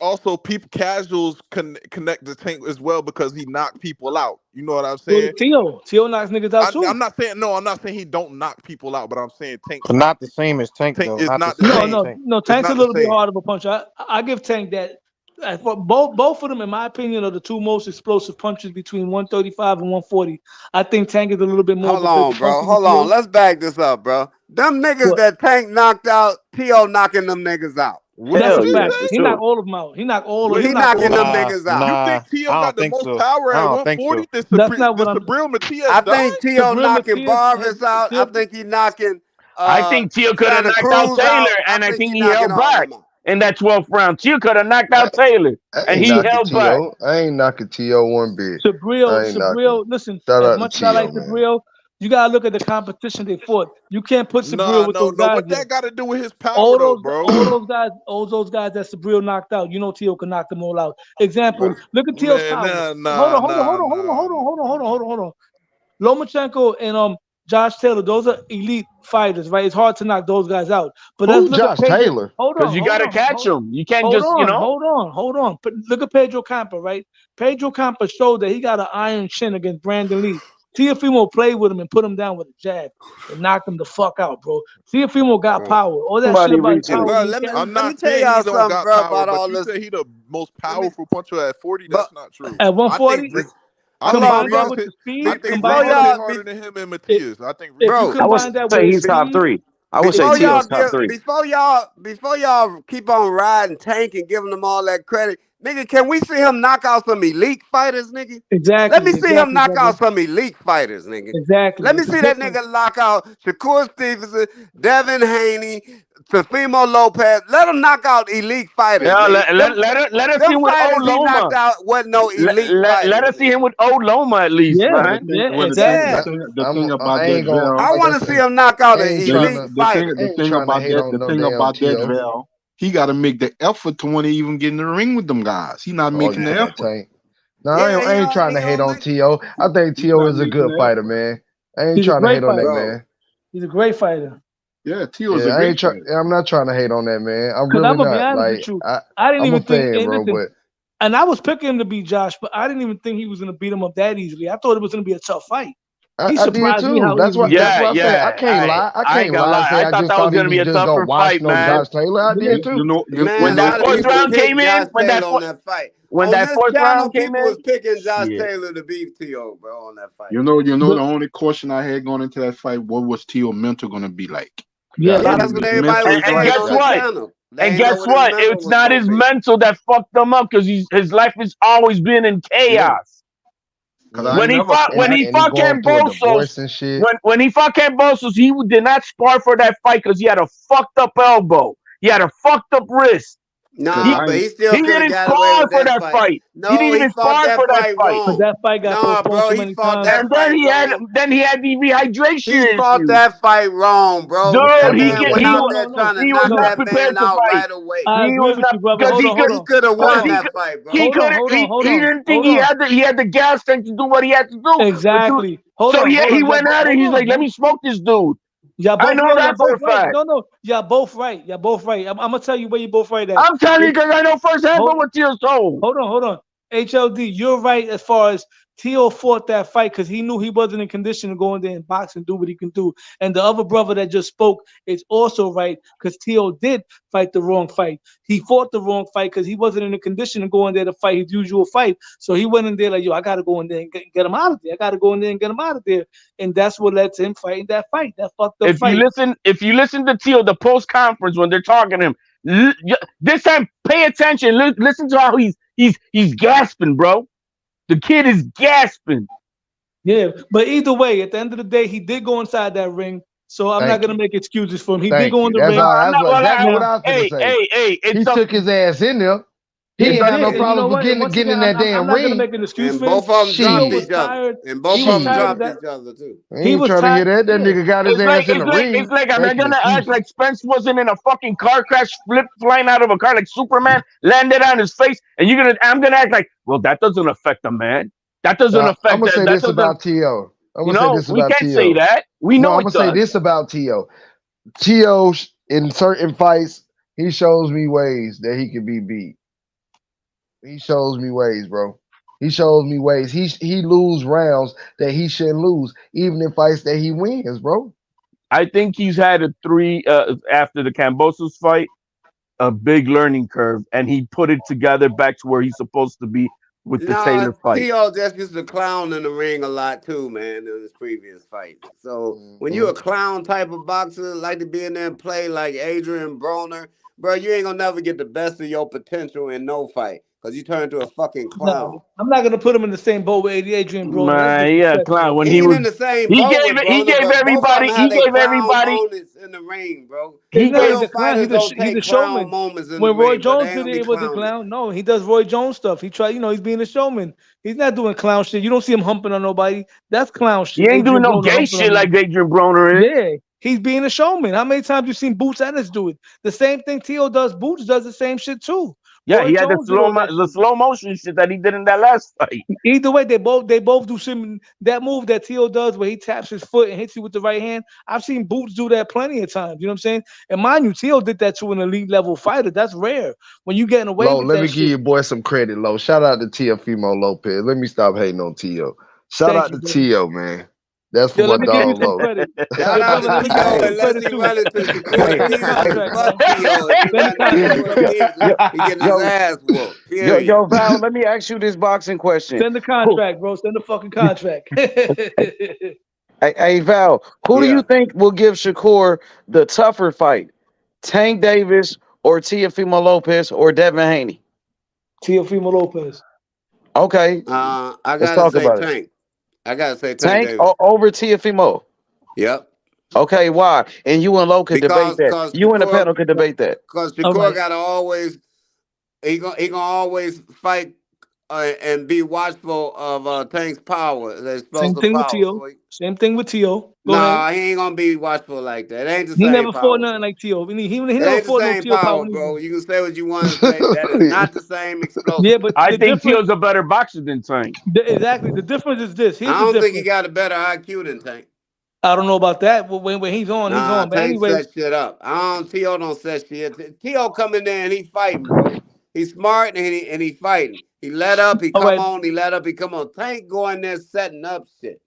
Also, people casuals connect to Tank as well because he knocked people out. You know what I'm saying? Tio knocks niggas out too. I'm not saying he don't knock people out, but I'm saying Tank. But not the same as Tank Tank though. is Not not the the same. same. No. Tank's a little bit hard of a punch. I give Tank that. For both of them, in my opinion, are the two most explosive punches between 135 and 140. I think Tank is a little bit more. Hold on, bro. Hold on. Let's back this up, bro. Them niggas that Tank knocked out, T.O. knocking them niggas out. That's a fact. He knocked all of them out. He knocked all of them. He knocking them niggas out. You think T.O. got the most power at 140? That's not what I'm. I think T.O. knocking Barvis out. I think he knocking. I think T.O. could have knocked out Taylor, and I think he held back in that 12th round. T.O. could have knocked out Taylor, and he held back. I ain't knocking T.O. one bit. Sabril, listen, as much as I like Sabril, You gotta look at the competition they fought. You can't put Sabril with those guys. What that got to do with his power, all though, those, bro? all those guys that Sabril knocked out. You know, Tio can knock them all out. Example, look at Tio's power. Hold on. Lomachenko and Josh Taylor, those are elite fighters, right? It's hard to knock those guys out. But let's look Josh at Pedro. Taylor? Because you got to catch them. You can't just, you know. Hold on. Look at Pedro Campa, right? Pedro Campa showed that he got an iron chin against Brandon Lee. Teofimo played with him and put him down with a jab and knocked him the fuck out, bro. Teofimo got power. All that shit about power. Bro, I'm not saying he don't got power, but you say he the most powerful puncher at 40. That's not true. At 140, combine that with the speed. I think harder than him and Matias. I think, bro, I would say he's top 3. I would say Tio's top 3. Before y'all keep on riding Tank and giving them all that credit, nigga, can we see him knock out some elite fighters, nigga? Exactly. Let me see him knock out some elite fighters, nigga. Exactly. Let me see that nigga knock out Shakur Stevenson, Devin Haney, Teofimo Lopez. Let him knock out elite fighters. Yeah, let us see him with old Loma. Knocked out wasn't no elite fighters. Let us see him with old Loma at least, man. The thing about that, I want to see him knock out an elite fighter. The thing about that, Val, he got to make the effort to want to even get in the ring with them guys. He not making the effort. No, I ain't trying to hate on Tio. I think Tio is a good fighter, man. I ain't trying to hate on that, man. He's a great fighter. Yeah, Tio is a great fighter. I'm not trying to hate on that, man. I'm really I'm gonna not. be honest with you. I didn't even think anything. Bro, and I was picking him to beat Josh, but I didn't even think he was gonna beat him up that easily. I thought it was gonna be a tough fight. I did too. That's what I said. I can't lie. I can't lie. I thought that was gonna be a tougher fight, man. Josh Taylor, I did too. When that fourth round came in, when that fourth round came in, was picking Josh Taylor to beat Tio, bro, on that fight. You know, the only question I had going into that fight, what was Tio mental gonna be like? Yeah, that's what everybody was saying. And guess what? It's not his mental that fucked him up because his life has always been in chaos. When he fought Cambosos, he did not spar for that fight because he had a fucked up elbow. He had a fucked up wrist. But he still didn't spar for that fight. No, he didn't even spar for that fight. But that fight got bro, he fought that and then he had the rehydration. He fought that fight wrong, bro. Dude, he was not prepared to fight right away. He was not because he could have won that fight, bro. He didn't think he had the gas tank to do what he had to do. Exactly. He went at it. He's like, let me smoke this dude. I know that for a fact. No, y'all both right. I'm gonna tell you where you both right at. I'm telling you because I know firsthand what Tio's told. Hold on. HLD, you're right as far as Tio fought that fight because he knew he wasn't in condition to go in there and box and do what he can do. And the other brother that just spoke is also right because Tio did fight the wrong fight. He fought the wrong fight because he wasn't in a condition to go in there to fight his usual fight. So he went in there like, yo, I got to go in there and get him out of there. I got to go in there and get him out of there. And that's what led to him fighting that fight, that fucked up fight. If you listen to Tio, the post-conference when they're talking to him, this time pay attention. Listen to how he's gasping, bro. The kid is gasping. Yeah, but either way, at the end of the day, he did go inside that ring. So I'm not going to make excuses for him. He did go in the ring. That's exactly what I was going to say. He took his ass in there. He ain't got no problem getting in that damn ring. I'm not going to make an excuse for him. Both of them dropped each other. And both of them dropped each other, too. He was trying to hear that. That nigga got his ass in the ring. It's like, I'm not going to act like Spence wasn't in a fucking car crash, flying out of a car like Superman, landed on his face, and I'm going to act like, well, that doesn't affect a man. That doesn't affect. I'm gonna say this about Tio. We can't say that. We know. I'm gonna say this about Tio. Tio, in certain fights, he shows me ways that he can be beat. He shows me ways, bro. He shows me ways. He lose rounds that he shouldn't lose, even in fights that he wins, bro. I think he's had after the Cambosos fight, a big learning curve, and he put it together back to where he's supposed to be. With the Taylor fight, Tio just used to clown in the ring a lot too, man. In his previous fight, so when you're a clown type of boxer, like to be in there and play like Adrian Broner, bro, you ain't gonna never get the best of your potential in no fight. because you turned into a fucking clown. No, I'm not gonna put him in the same boat with Adrian Broner. Man, yeah, clown. When He he ain't was, in the same he boat gave with Broner, but both of them have their clown moments in the ring, bro. He's not Real the clown. fighters don't He's take a clown showman. moments in the When Roy ring, but Jones they did don't it, be it was a clowning. clown. No, he does Roy Jones stuff. He try, he's being a showman. He's not doing clown shit. You don't see him humping on nobody. That's clown shit. he ain't doing no Broner gay humping shit on like him. Adrian Broner is. Yeah, he's being a showman. How many times you seen Boots Ennis do it? The same thing Tio does. Boots does the same shit too. Yeah, Roy he had Jones did all that the shit. slow motion shit that he did in that last fight. Either way, they both do some that move that Tio does where he taps his foot and hits you with the right hand. I've seen Boots do that plenty of times. You know what I'm saying? And mind you, Tio did that to an elite level fighter. That's rare. When you getting away Lo, with let that me shit. give your boy some credit, Lo. Shout out to Teofimo Lopez. Let me stop hating on Tio. Shout Thank out you, to brother. Tio, man. That's for Yo, my let me give you dog, some Lo. credit. Shout out to Let me give Tio you some unless credit he too. run into Shakur Send the Stevenson. contract, Fuck man. Tio. If he Send the run into contract, Shakur brother. Stevenson, he getting his ass whooped. Period. Yo, Val, let me ask you this boxing question. Send the contract, bro. Send the fucking contract. Hey, Val, who do you think will give Shakur the tougher fight? Tank Davis or Teofimo Lopez or Devin Haney? Teofimo Lopez. Okay. I Let's gotta talk say about it. Tank. I gotta say Tank Tank Davis. over Teofimo. Yep. Okay, why? And you and Lo could debate that. Because You and the panel could debate that. Shakur gotta always he gonna always fight and be watchful of Tank's power, the Same explosive thing with power. Tio. Same thing with Tio. Go ahead. Nah, he ain't gonna be watchful like that. It ain't the He same never power. fought nothing like Tio. He It never ain't the fought no same Tio power, power. bro. You can say what you want to say. That is not the same explosive. Yeah, but I the think difference, Tio's a better boxer than Tank. exactly. The difference is this. Here's I the don't think he difference. got a better IQ than Tank. I don't know about that. When he's on, he's Nah, on. But Tank anyway, set shit up. Tio don't set shit. Tio come in there and he fighting, bro. He's smart and he fighting. He let up, he come on, he let up, he come on. Tank go in there setting up shit.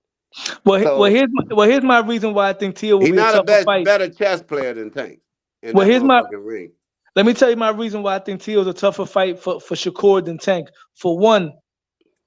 Well, here's my reason why I think Tio will He's be a not a tougher fight. better chess player than Tank in Well, that here's my. motherfucking ring. Let me tell you my reason why I think Tio's a tougher fight for Shakur than Tank. For one,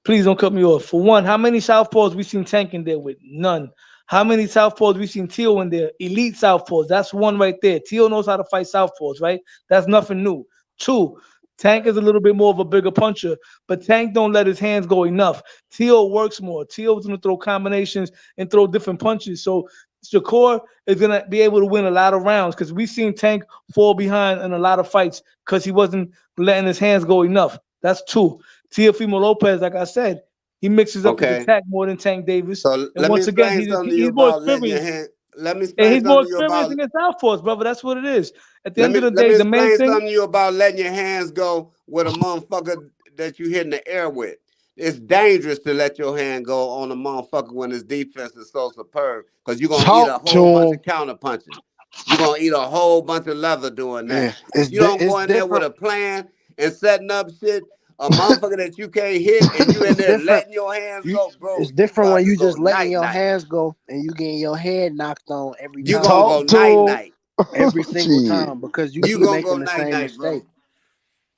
please don't cut me off. For one, how many southpaws we seen Tank in there with? None. How many southpaws we seen Tio in there? Elite southpaws. That's one right there. Tio knows how to fight southpaws, right? That's nothing new. Two, Tank is a little bit more of a bigger puncher, but Tank don't let his hands go enough. Tio works more. Tio's gonna throw combinations and throw different punches. So Shakur is gonna be able to win a lot of rounds because we seen Tank fall behind in a lot of fights because he wasn't letting his hands go enough. That's two. Teofimo Lopez, like I said, he mixes up his attack more than Tank Davis. So And let me once again, explain something to you he's more about letting your experienced. hand. Let me And explain he's more something to you experienced about. against southpaws, brother. That's what it is. At the Let end of the me day, the main explain thing. something to you about letting your hands go with a motherfucker that you hit in the air with. It's dangerous to let your hand go on a motherfucker when his defense is so superb because you're gonna eat a Talk to whole bunch him. of counter punches. You're gonna eat a whole bunch of leather doing that. If you don't go in there with a plan and setting up shit, a motherfucker that you can't hit and you in there letting your hands go, bro, It's you different about when to you go just letting night your night. hands go and you getting your head knocked on every You time. gonna go night night. Every single Shit. time because you You keep gonna go making the night same night, bro. mistake.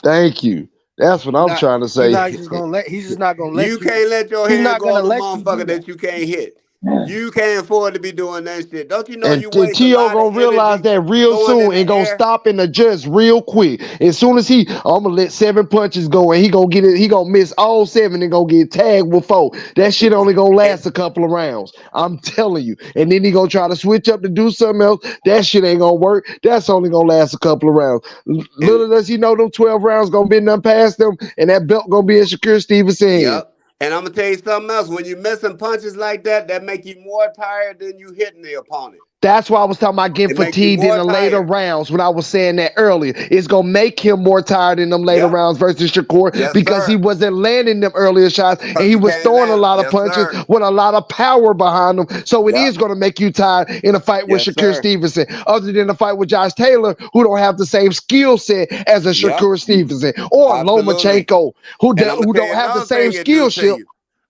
Thank you. That's what I'm trying to He's say. just not gonna let You you. can't let your He's hand not go gonna on a let you do motherfucker that. that you can't hit. You can't afford to be doing that shit. Don't you know And you waste a Tio lot of gonna realize energy that real throwing in soon and the gonna air? stop and adjust real quick. As soon as I'm gonna let 7 punches go and he gonna get it, he gonna miss all 7 and gonna get tagged with 4. That shit only gonna last a couple of rounds. I'm telling you. And then he gonna try to switch up to do something else. That shit ain't gonna work. That's only gonna last a couple of rounds. Little does he know them 12 rounds gonna be none past them, and that belt gonna be in Shakur Stevenson hand. Yep. And I'm gonna tell you something else. When you're missing punches like that, that make you more tired than you hitting the opponent. That's why I was talking about getting It make you fatigued in more the later tired. rounds when I was saying that earlier. It's going to make him more tired in them later Yep. rounds versus Shakur Yes, because he sir. wasn't landing them earlier shots and Because he you was can't throwing a land. lot of Yes, punches sir. with a lot of power behind them. So it Yep. is going to make you tired in a fight with Yes, Shakur sir. Stevenson, other than a fight with Josh Taylor, who don't have the same skill set as a Yep. Shakur Stevenson, or Absolutely. Lomachenko, who And I'm gonna tell don't you have the another same thing it do skill to set. you.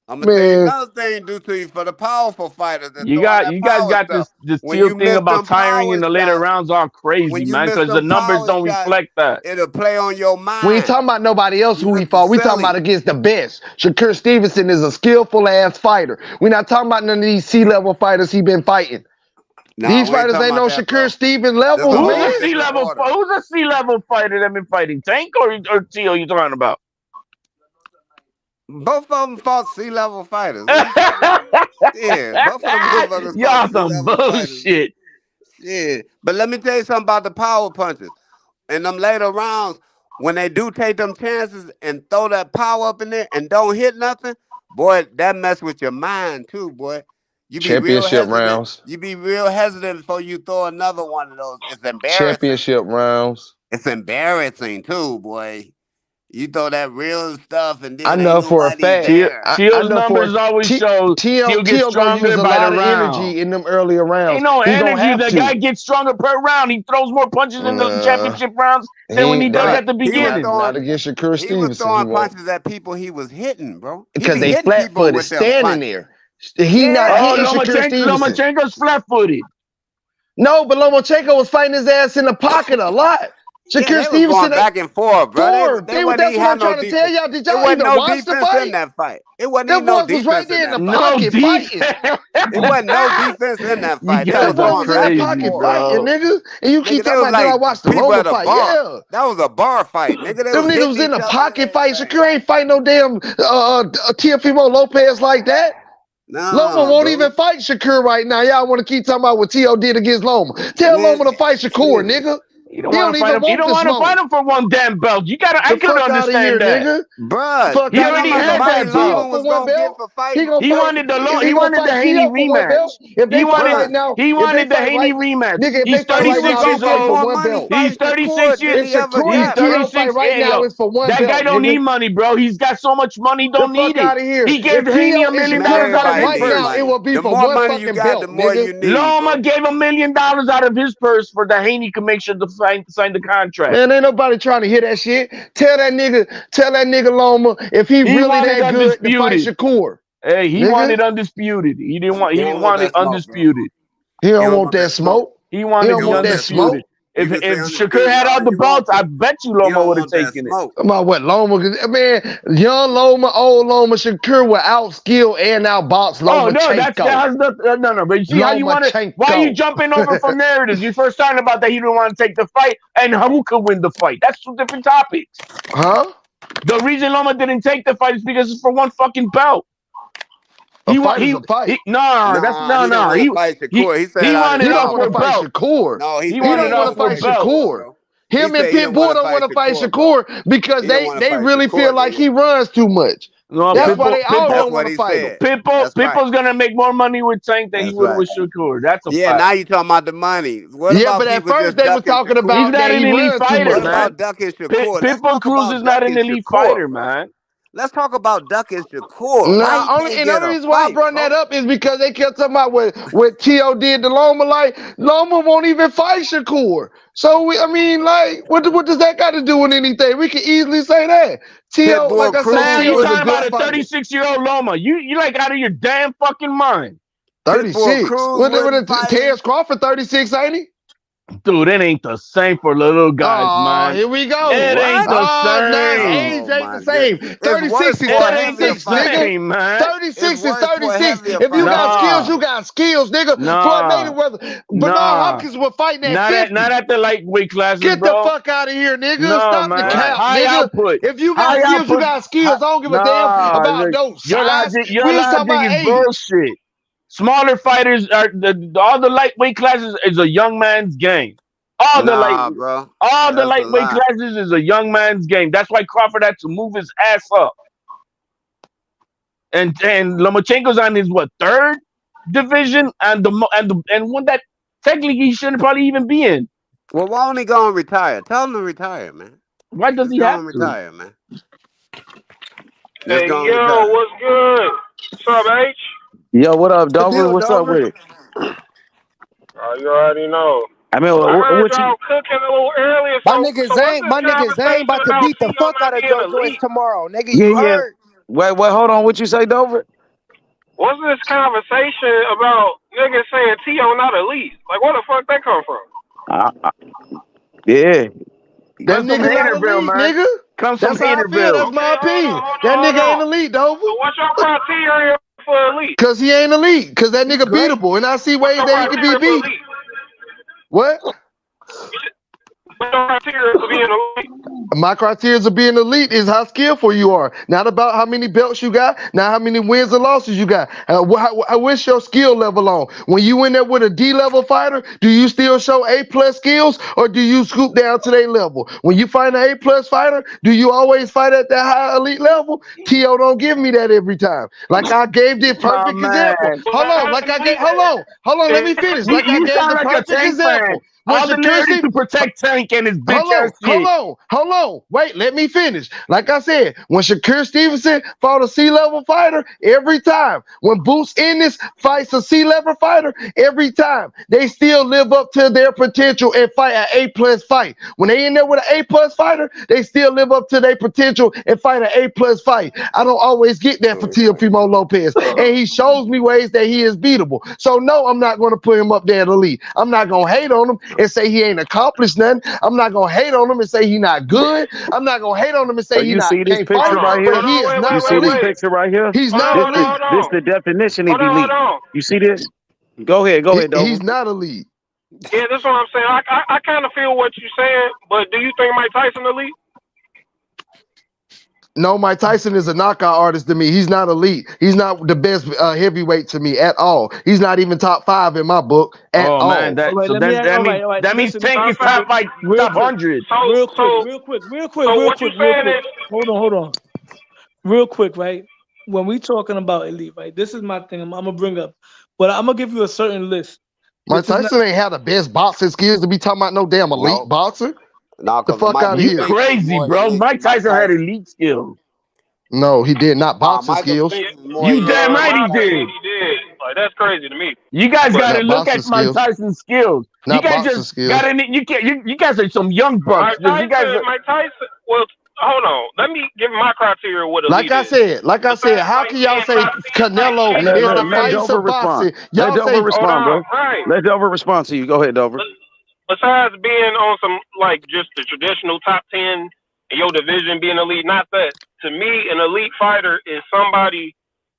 I'm gonna tell you Man, another thing do to you for the powerful fighters that You throw on got that you guys power got stuff. this When Teal you thing miss about them tiring in power the later shots, rounds all crazy, when you man, miss because the them numbers power don't shots, reflect that. it'll play on your we ain't mind. talking about nobody else You who he look fought. We talking about silly. against the best. Shakur Stevenson is a skillful ass fighter. We're not talking about none of these C-level fighters he been fighting. No, These we ain't fighters talking ain't about no that, Shakur bro. Steven This a levels, Who's whole a man. different order. Who's a C-level fighter that been fighting Tank or Teal you talking about? Both of them fought C-level fighters. Yeah, both of them motherfuckers Y'all fought some C-level fighters. bullshit. Yeah, but let me tell you something about the power punches. In them later rounds, when they do take them chances and throw that power up in there and don't hit nothing, boy, that mess with your mind too, boy. You be real Championship hesitant. rounds. You be real hesitant before you throw another one of those. It's embarrassing. Championship rounds. It's embarrassing too, boy. You throw that real stuff and then I ain't know for a nobody fact. there. Tio's numbers always show Tio gets Tio gonna stronger use a by lot the of round. energy in them earlier rounds. Ain't no He gonna energy. have The to. guy gets stronger per round. He throws more punches in the championship rounds than when he does at the beginning. Not against Shakur He was Stevenson. throwing punches at people he was hitting, bro. He Because be they hitting people flat-footed, with them standing punches. there. He not hitting Shakur Stevenson. Lomachenko's flat-footed. No, but Lomachenko was fighting his ass in the pocket a lot. Yeah, Shakur they was Stevenson going back and forth, bro. They wasn't that's even what have I'm no trying to tell defense. y'all. Did It y'all wasn't even no watch the defense fight? in that fight. It wasn't Them even no boys was right defense there in in that the fight. pocket fighting. It wasn't no defense in that fight. They Them was boys going was in back the and pocket forth. fighting, nigga. And you keep Nigga, they talking was about, did I like watch the people Loma at a fight? bar. Yeah. That was a bar fight, nigga. They Them was niggas was hitting in each a other. pocket fight. Shakur ain't fighting no damn Teofimo Lopez like that. Loma won't even fight Shakur right now. Y'all want to keep talking about what T.O. did against Loma. Tell Loma to fight Shakur, nigga. You don't want to fight him. You don't want to fight him for one damn belt. You gotta. I could understand that, nigga. Bruh, he already had that belt. was gonna get for fighting. He wanted the Haney rematch. He wanted the Haney rematch. He's 36 years old. He's 36 years. He's 36. That guy don't need money, bro. He's got so much money, don't need it. He gave Haney $1 million out of his purse. It will be the for more one money fucking you got, belt, the more nigga. you need. Loma gave $1 million out of his purse for the Haney could make sure to sign the contract. Man, ain't nobody trying to hear that shit. Tell that nigga Loma if he really that good to fight Shakur. Hey, he wanted undisputed. He didn't want it undisputed. He don't want that smoke. He wanted the undisputed. If Shakur had all the belts, I bet you Loma would have taken it. About what Loma? Man, young Loma, old Loma, Shakur will outskill and outbox Lomachenko. No. But you see how you want it? Why are you jumping over from narratives? You first started about that he didn't want to take the fight, and who could win the fight? That's two different topics. Huh? The reason Loma didn't take the fight is because it's for one fucking belt. He wanted He to fight Shakur. No, he wanted to fight Shakur. Him and Pitbull don't want to fight Shakur because they really feel like he runs too much. No, that's why they all don't want to fight him. Pitbull's gonna make more money with Tank than he would with Shakur. That's a fact. Now you talking about the money. What about but at first they were talking about he's not an elite fighter, man. What about ducking Shakur? Pitbull Cruz is not an elite fighter, man. Let's talk about ducking Shakur. The only reason why I brought that up is because they kept talking about what T.O. did to Loma. Like, Loma won't even fight Shakur. So, what does that got to do with anything? We can easily say that. T.O., like I said, you talking about a 36-year-old Loma. You like out of your damn fucking mind. 36. Terrence Crawford 36, ain't he? Dude, it ain't the same for little guys, man. Here we go. It ain't the same. Age ain't the same. 36 is 36, nigga. Man. 36 is 36. If you got skills, you got skills, nigga. Floyd Mayweather, Bernard Hopkins was fighting at 50. Not at the lightweight classes, Get bro. the fuck out of here, nigga. No, Stop man. the cap, High nigga. output. If you got skills, you got skills. I don't give a damn about no size. Your logic is bullshit. Smaller fighters are all the lightweight classes is a young man's game. All the lightweight classes is a young man's game. That's why Crawford had to move his ass up. And Lomachenko's on his third division and one that technically he shouldn't probably even be in. Well, why don't he go and retire? Tell him to retire, man. Why does he have to retire, man? Hey, yo, what's good? What's up, H? Yo, what up, Dover? What's up with it? You already know. I mean, I heard y'all cooking a little earlier. My nigga Zane about to beat the fuck out of Joe Joyce tomorrow, nigga. You heard? Wait, hold on. What you say, Dover? What's this conversation about niggas saying T.O. not elite? Like, where the fuck that come from? Yeah. That nigga not elite, nigga. Comes from That's how I feel. That's my opinion. That nigga ain't elite, Dover. So what's your criteria for elite? Because he ain't elite. Because that nigga beatable. And I see ways that he can be beat. What? What's your criteria for being elite? My criteria of being elite is how skillful you are. Not about how many belts you got, not how many wins and losses you got. What's your skill level on? When you in there with a D-level fighter, do you still show A+ skills or do you scoop down to their level? When you fight an A+ fighter, do you always fight at that high elite level? T.O. don't give me that every time. Like I gave the perfect example. Hold on, let me finish. Like I You gave sound the like a perfect Tank fan. example. All the narrative to protect Tank and his bitch ass shit. Hold on. Wait, let me finish. Like I said, when Shakur Stevenson fought a C-level fighter, every time. When Boots Ennis fights a C-level fighter, every time. They still live up to their potential and fight an A+ fight. When they in there with an A+ fighter, they still live up to their potential and fight an A+ fight. I don't always get that for Teofimo Lopez. And he shows me ways that he is beatable. So no, I'm not going to put him up there at elite. I'm not going to hate on him and say he ain't accomplished nothing. I'm not gonna hate on him and say he not good. I'm not gonna hate on him and say he not can't fight, but he is not elite. This picture right here? He's not elite. This the definition of elite. You see this? Go ahead, Dover. He's not elite. Yeah, that's what I'm saying. I kind of feel what you're saying, but do you think Mike Tyson elite? No, Mike Tyson is a knockout artist to me. He's not elite. He's not the best heavyweight to me at all. He's not even top 5 in my book at all. Man, that means Tank is top 100. Real quick. Hold on. Real quick, right? When we talking about elite, right? This is my thing. I'm gonna bring up, but I'm gonna give you a certain list. Mike Tyson ain't had the best boxing skills to be talking about no damn elite boxer. No, the fuck out of here. You crazy, bro. Mike Tyson had elite skills. No, he did not. Boxing skills. You damn right he did. Like, that's crazy to me. You guys got to look at Mike Tyson's skills. Not you guys just got in it. You guys are some young bucks. Mike Tyson. Well, hold on. Let me give my criteria. What like I said, how can y'all say Canelo is the face of boxing? Let Dover respond, bro. Let Dover respond to you. Go ahead, Dover. Besides being on some, like, just the traditional top 10 in your division, being elite, not that. To me, an elite fighter is somebody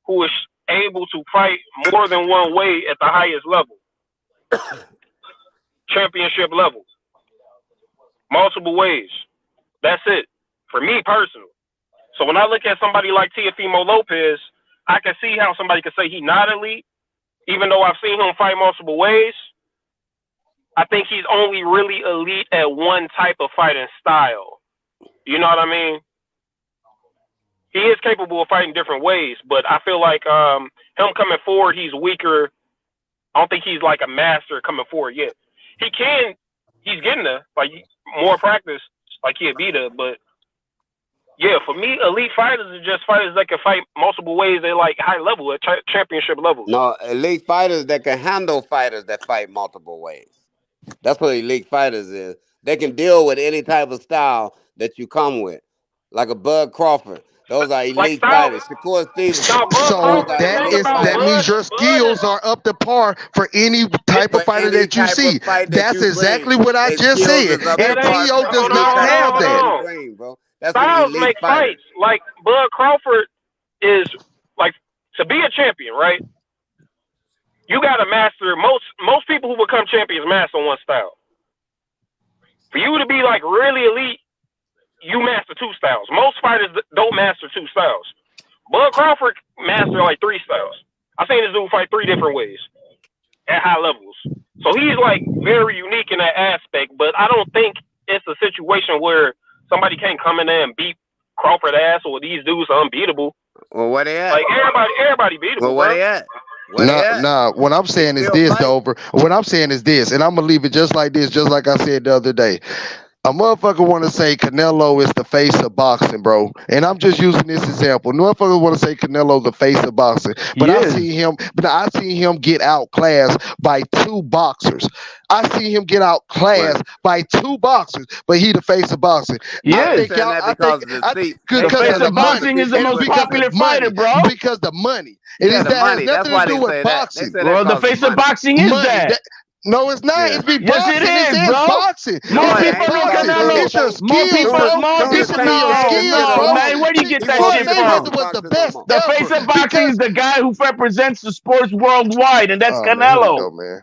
who is able to fight more than one way at the highest level. Championship level. Multiple ways. That's it. For me, personally. So when I look at somebody like Teofimo Lopez, I can see how somebody could say he's not elite, even though I've seen him fight multiple ways. I think he's only really elite at one type of fighting style. You know what I mean? He is capable of fighting different ways, but I feel like him coming forward, he's weaker. I don't think he's like a master coming forward yet. He's getting there, like more practice, like he'll be there. But yeah, for me, elite fighters are just fighters that can fight multiple ways. They like high level, at championship level. No, elite fighters that can handle fighters that fight multiple ways. That's what elite fighters is. They can deal with any type of style that you come with, like a Bud Crawford. Those are elite fighters. Shakur Stevenson. So that means your skills are up to par for any type of fighter that you see. That's exactly what I just said. And T.O. does not have that. Styles make fights. Like Bud Crawford is like, to be a champion, right? You got to master, most people who become champions master one style. For you to be like really elite, you master 2 styles. Most fighters don't master 2 styles. Bud Crawford master like 3 styles. I've seen this dude fight 3 different ways at high levels. So he's like very unique in that aspect, but I don't think it's a situation where somebody can't come in there and beat Crawford ass, or these dudes are unbeatable. Well, where they at? Like everybody beatable. Well, where they at? Nah, what I'm saying is this, Dover. What I'm saying is this, and I'm gonna leave it just like this, just like I said the other day. A motherfucker want to say Canelo is the face of boxing, bro. And I'm just using this example. Motherfuckers want to say Canelo the face of boxing. But I see him get outclassed by 2 boxers. I see him get outclassed by 2 boxers, but he the face of boxing. Yeah, because the boxing is the most popular fighter, bro. Because the money. It is that has nothing to do with boxing. Well, the face of boxing is that. No, it's not. It's be boxing. Yes, it is, bro. Boxing. More people know Canelo. It's your skills, bro. Man, where do you get that shit from? The face of boxing is the guy who represents the sports worldwide, and that's Canelo.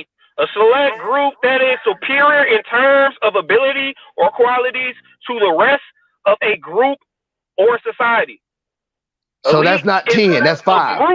elite, a select group that is superior in terms of ability or qualities to the rest of a group or society. So that's not 10. That's 5.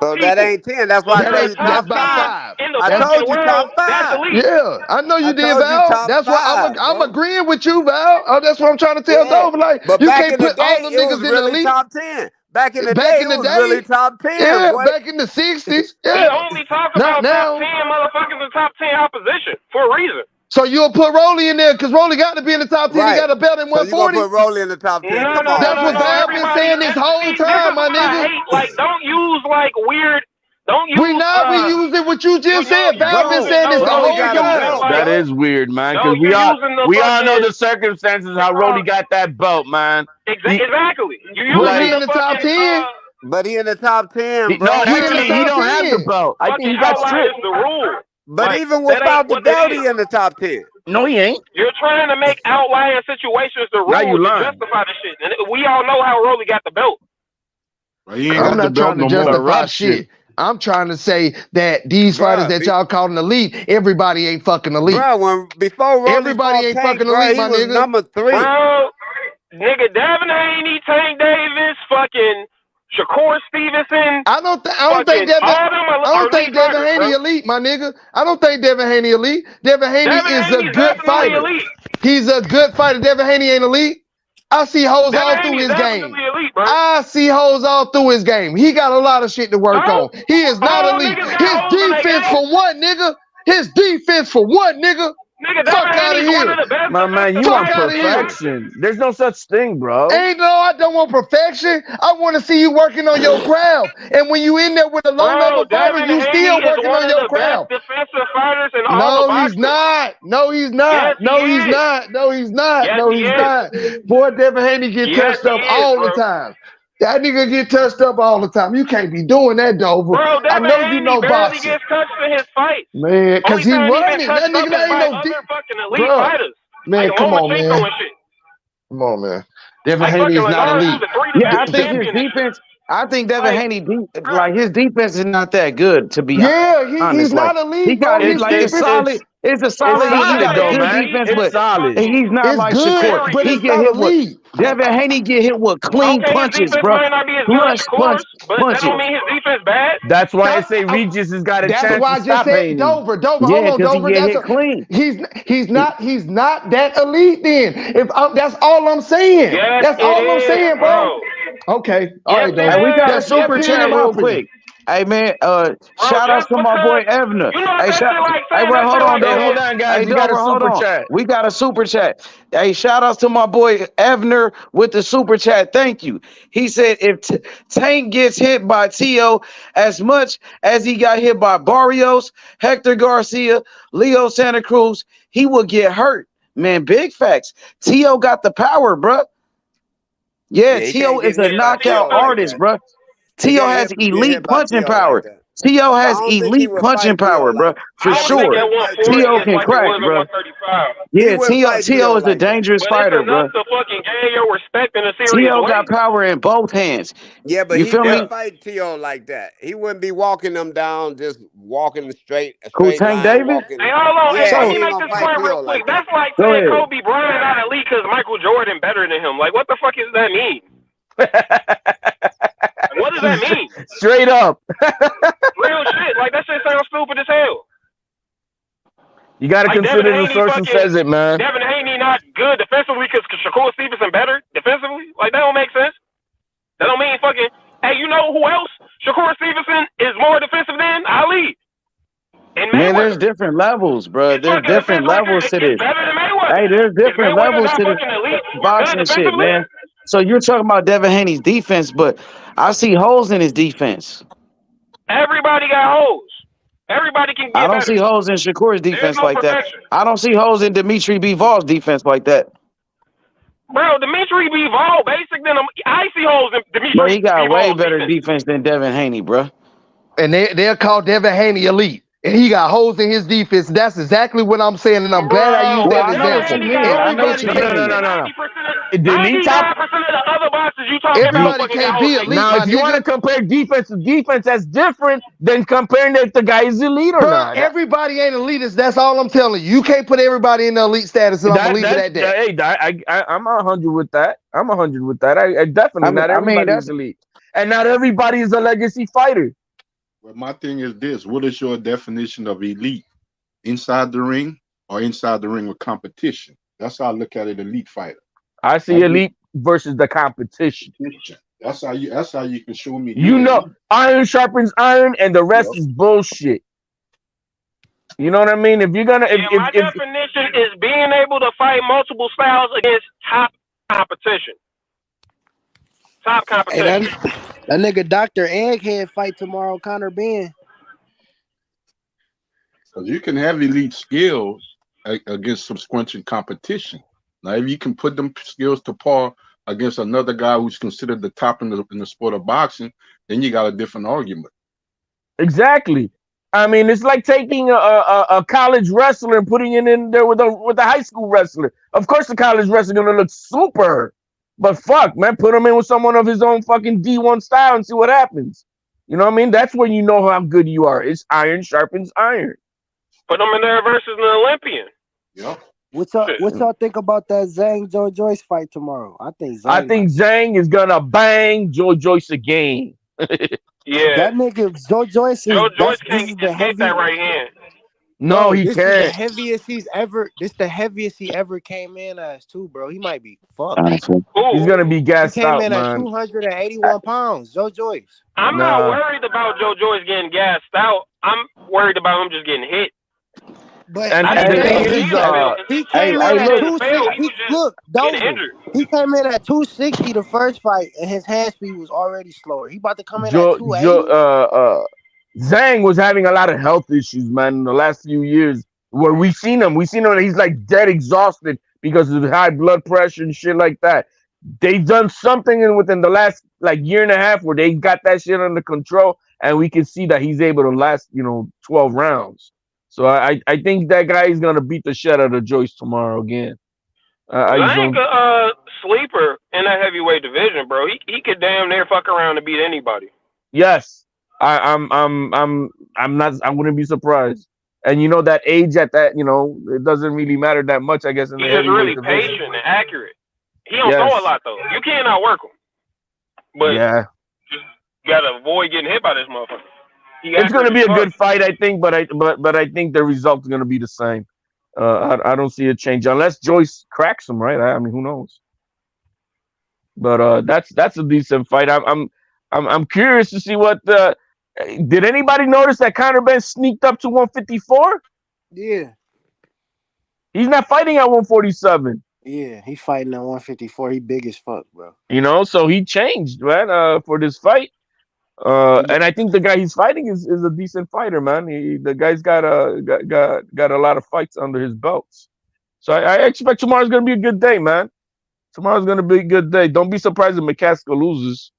So that ain't 10. That's why I told you top 5. I told you top 5. Yeah, I know you I did, told you Val. top That's why I'm agreeing with you, Val. That's what I'm trying to tell Dove. Like, but you back can't in the put all day, them it was niggas in the really elite. top 10. Back in the day, it was really top 10. Yeah, boy. back in the 60s. We Yeah. only talk Not about now. top 10 motherfuckers in top 10 opposition for a reason. So you'll put Rolly in there because Rolly got to be in the top 10. He got a belt in So you gonna 140. put Rolly in the top 10? No, Come on, That's what man. Val been saying this whole This time, is my what I nigga. hate. Like, don't use like weird. Don't use. We using what you just said. Val been saying this the whole time. That is weird, man. Because we all know the circumstances how Roddy got that belt, man. Exactly. Was he in the top 10? But he in the top 10, bro. No, actually, he don't have the belt. I think he got stripped. The rule. But Like, even without the belt, he in the top 10. No, he ain't. You're trying to make outlier situations the rule to justify the shit. And we all know how Roddy got the belt. I'm not trying to justify shit. I'm trying to say that these fighters that y'all calling elite, everybody ain't fucking elite. Bro, before Rolly everybody ain't Tank, fucking bro, elite, he my was nigga. number 3. Bro, nigga, Devin Haney, Tank Davis, fucking Shakur Stevenson. I don't think Devin Haney elite, my nigga. I don't think Devin Haney elite. Devin Haney is a good fighter. He's a good fighter. Devin Haney ain't elite. I see hoes all through his game. I see hoes all through his game. He got a lot of shit to work on. He is not elite. His defense for what, nigga? His defense for what, nigga? Fuck out of here. My man, you want perfection. There's no such thing, bro. I don't want perfection. I want to see you working on your craft. And when you in there with a low-level fighter, you still working on your craft. Defensive fighters in all No, he's not. No, he's not. No, he's not. No, he's not. No, he's not. Boy, Devin Haney get touched up all the time. That nigga get touched up all the time. You can't be doing that, Dover. Bro, I know you know boxing. He gets touched in his fight. Man, because he running. That nigga ain't no fucking elite fighters. Man, come on, man. Come on, man. Devin Haney is not elite. Yeah, I think his defense. I think Devin Haney, his defense is not that good, to be honest. He's not elite. He got it's solid. It's a solid. He got a good defense, but he's not like Shakur. But he get hit with. Devin Haney get hit with clean punches, bro. Punch. But that don't mean his defense bad. That's why I say Regis has got a chance to stop Haney. That's why I just said Dover. Hold on, Dover. He hit clean. He's not that elite. Then that's all I'm saying. Yes, that's all I'm saying, bro. Okay, all right, Dover. We got a super chat real quick. Hey man, shout out to my boy Evner. Hold on, guys. We got a super chat. We got a super chat. Hey, shout out to my boy Evner with the super chat. Thank you. He said if Tank gets hit by Tio as much as he got hit by Barrios, Hector Garcia, Leo Santa Cruz, he will get hurt. Man, big facts. Tio got the power, bro. Yeah, Tio is a knockout artist, bro. Tio has elite punching power. Tio has elite punching power, bro. For sure. Tio can crack, bro. Yeah, Tio is a dangerous fighter, bro. Tio got power in both hands. Yeah, but he didn't fight Tio like that. He wouldn't be walking them down, just walking straight. Tank Davis? Hey, hold on. Hey, let me make this point real quick. That's like saying Kobe Bryant not elite because Michael Jordan better than him. Like, what the fuck does that mean? What does that mean? Straight up. Real shit. Like, that shit sounds stupid as hell. You got to consider the source who says it, man. Devin Haney not good defensively because Shakur Stevenson better defensively? Like, that don't make sense. That don't mean fucking... Hey, you know who else? Shakur Stevenson is more defensive than Ali. Man, there's different levels, bro. There's different levels to this. Hey, there's different levels to this boxing shit, man. So you're talking about Devin Haney's defense, but I see holes in his defense. Everybody got holes. Everybody can get I don't see holes in Shakur's defense like that. I don't see holes in Dimitri Bivol's defense like that. Bro, Dimitri Bivol, basic than him. I see holes in Dimitri. Bro, he got way better defense than Devin Haney, bro. And they'll call Devin Haney elite. And he got holes in his defense. That's exactly what I'm saying, and I'm glad I used that example. Everybody can't be elite. Now, if you want to compare defense to defense, that's different than comparing if the guy is elite or not. Everybody ain't elitist. That's all I'm telling you. You can't put everybody in the elite status, and I'm gonna leave it at that. Hey, I'm 100 with that. I'm 100 with that. I definitely not everybody is elite, and not everybody is a legacy fighter. Well, my thing is this: what is your definition of elite? Inside the ring or inside the ring with competition? That's how I look at it. Elite fighter. I see elite versus the competition. That's how you can show me. You know, iron sharpens iron, and the rest is bullshit. You know what I mean? If you're gonna, my definition is being able to fight multiple styles against top competition. Top competition. Hey, that nigga Dr. Egghead fight tomorrow, Conor Ben. Because you can have elite skills against some squinching competition. Now, if you can put them skills to par against another guy who's considered the top in the sport of boxing, then you got a different argument. Exactly. I mean, it's like taking a college wrestler and putting it in there with a high school wrestler. Of course, the college wrestler gonna look super, but fuck, man, put him in with someone of his own fucking D1 style and see what happens. You know what I mean? That's when you know how good you are. It's iron sharpens iron. Put him in there versus an Olympian. Yeah. What y'all think about that Zhang Joe Joyce fight tomorrow? I think Zhang is gonna bang Joe Joyce again. Yeah. That nigga Joe Joyce is can't escape that right hand. No, he this can't. Is the heaviest he's ever. This the heaviest he ever came in as too, bro. He might be fucked. He's gonna be gassed he came out, in man. at 281 pounds. Joe Joyce. I'm not worried about Joe Joyce getting gassed out. I'm worried about him just getting hit. But he came in at 260. He came in at 260 the first fight, and his hand speed was already slower. He about to come in at 280. Zhang was having a lot of health issues, man, in the last few years. Where we seen him, he's like dead exhausted because of high blood pressure and shit like that. They've done something within the last like year and a half where they got that shit under control, and we can see that he's able to last 12 rounds. So I think that guy is gonna beat the shit out of Joyce tomorrow again. Zhang a sleeper in that heavyweight division, bro. He could damn near fuck around and beat anybody. Yes, I wouldn't be surprised. And that age at that, it doesn't really matter that much, I guess. In He's the just really division. patient and accurate. He don't throw a lot though. You can't outwork him. But just gotta avoid getting hit by this motherfucker. It's going to be a good fight, I think, but I think the result is going to be the same. I don't see a change unless Joyce cracks him, right? I mean, who knows? But that's a decent fight. I'm curious to see what. Did anybody notice that Conor Ben sneaked up to 154? Yeah. He's not fighting at 147. Yeah, he's fighting at 154. He big as fuck, bro. So he changed, man, for this fight. And I think the guy he's fighting is a decent fighter, man. The guy's got a lot of fights under his belts. So I expect tomorrow's gonna be a good day, man. Tomorrow's gonna be a good day. Don't be surprised if McCaskill loses.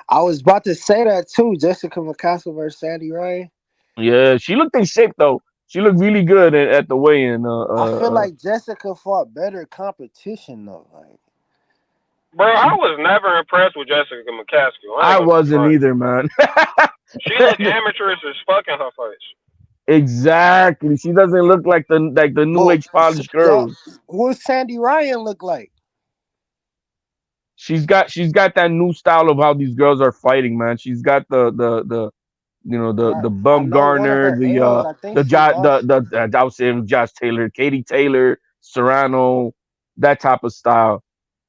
I was about to say that too. Jessica McCaskill versus Sandy Ryan. Yeah, she looked in shape though. She looked really good at the weigh-in. I feel like Jessica fought better competition though. Like, bro, I was never impressed with Jessica McCaskill. I wasn't either, man. She looked amateurish as fuck in her fights. Exactly. She doesn't look like the new age polished girls. What Sandy Ryan look like? She's got that new style of how these girls are fighting, man. She's got the Bumgarner, I was saying Josh Taylor, Katie Taylor, Serrano, that type of style.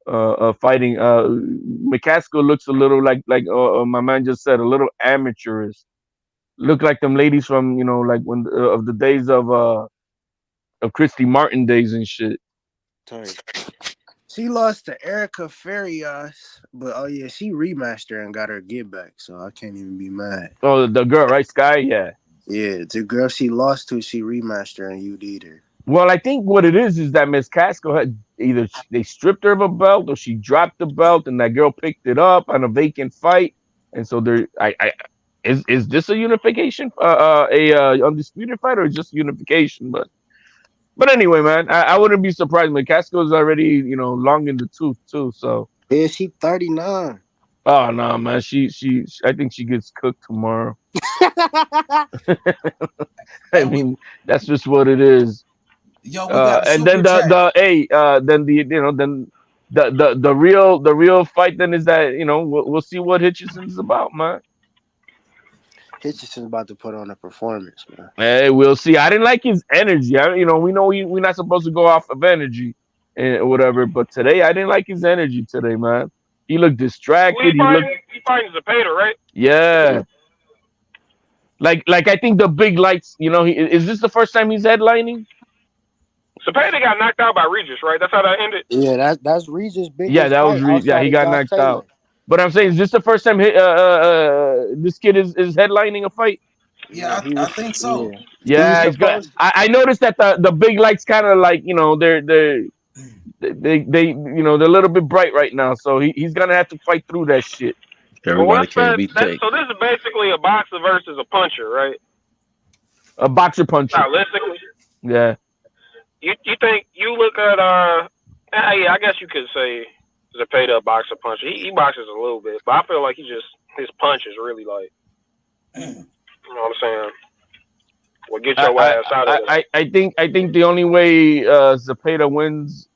Fighting. McCaskill looks a little like my man just said, a little amateurish. Look like them ladies from like when of the days of Christy Martin days and shit. She lost to Erica Farias, but she rematched her and got her get back, so I can't even be mad. Oh, the girl, right, Sky? Yeah, the girl she lost to, she rematched her and UD'd her. Well, I think what it is that Miss Casco had either they stripped her of a belt or she dropped the belt and that girl picked it up on a vacant fight, and so there. Is this a unification, a undisputed fight, or just unification? But anyway, man, I wouldn't be surprised. McCaskill is already, long in the tooth too. So yeah, she 39. Oh no, man, she I think she gets cooked tomorrow. I mean, that's just what it is. Yo, we got and then the real fight then is that we'll see what Hitchison's about, man. Hitchison's about to put on a performance, man. Hey, we'll see. I didn't like his energy. We know we're not supposed to go off of energy and whatever, but today I didn't like his energy today, man. He looked distracted. He fighting Zepeda, right? Yeah. Like I think the big lights. Is this the first time he's headlining? Zepeda got knocked out by Regis, right? That's how that ended. Yeah, that's Regis' big. Yeah, that was Regis. Yeah, he got knocked out. But I'm saying, is this the first time this kid is headlining a fight? Yeah, I think so. Yeah, he's got. I noticed that the big lights kind of like they they're a little bit bright right now, so he's gonna have to fight through that shit. Well, what's that? So this is basically a boxer versus a puncher, right? A boxer puncher. Stylistically. Yeah. You think you look at yeah, I guess you could say Zepeda a boxer puncher. He boxes a little bit, but I feel like his punch is really like, you know what I'm saying? Well, get your ass out of it. I think the only way Zepeda wins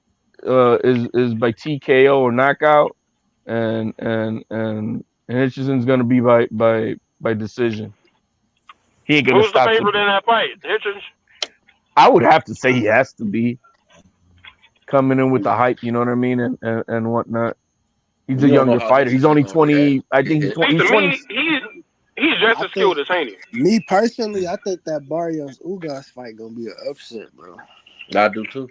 is by TKO or knockout, and Hitchison's gonna be by decision. He ain't gonna Who's stop. the favorite in that fight? Hitchens? I would have to say he has to be coming in with the hype, you know what I mean, and whatnot. He's a younger fighter. He's only 20. I think he's 20. He's just as skilled as Haney. Me personally, I think that Barrios Ugas fight gonna be an upset, bro. I do too.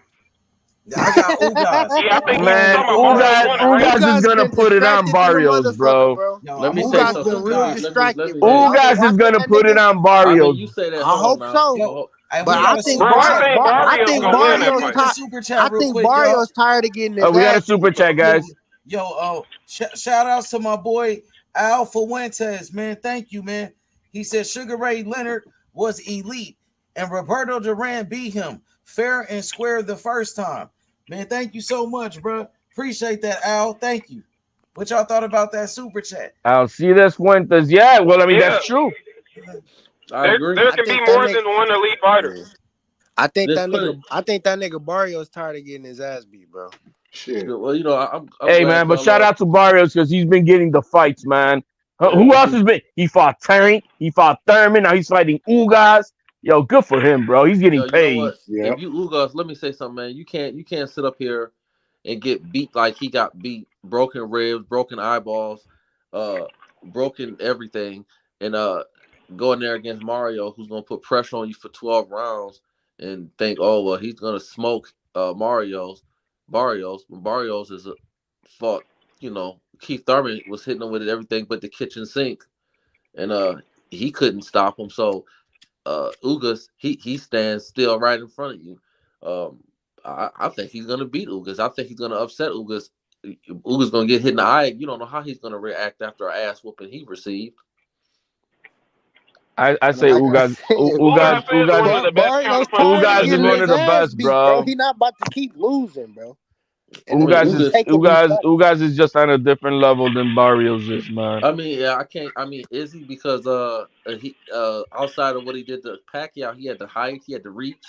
I got Ugas. Yeah, I think Man, Ugas is gonna put it on Barrios, bro. Let me say something. Ugas is gonna put it on Barrios. You say that. I hope so. But I think Barrios tired of getting his we got a super chat, guys. Yo, shout outs to my boy Al Fuentes, man. Thank you, man. He said Sugar Ray Leonard was elite and Roberto Duran beat him fair and square the first time. Man, thank you so much, bro. Appreciate that, Al. Thank you. What y'all thought about that super chat? Alcides Fuentes. Yeah, well, I mean, that's true. There can be more than one elite fighter. I think that nigga Barrios tired of getting his ass beat, bro. Shit. Well, you know, I'm hey man, but shout out to Barrios because he's been getting the fights, man. Who else has been? He fought Tank, he fought Thurman, now he's fighting Ugas. Yo, good for him, bro. He's getting paid. If you Ugas, let me say something, man. You can't sit up here and get beat like he got beat, broken ribs, broken eyeballs, broken everything, and go in there against Mario, who's gonna put pressure on you for 12 rounds, and think, oh well, he's gonna smoke Barrios. Barrios is fought. You know, Keith Thurman was hitting him with everything but the kitchen sink, and he couldn't stop him. So Ugas, he stands still right in front of you. I think he's gonna beat Ugas. I think he's gonna upset Ugas. Ugas gonna get hit in the eye. You don't know how he's gonna react after an ass whooping he received. I say Ugas is one of the best, bro. He's not about to keep losing, bro. Ugas is just on a different level than Barrios is, man. I mean, yeah, I can't. I mean, is he? Because he outside of what he did to Pacquiao, he had the height, he had the reach.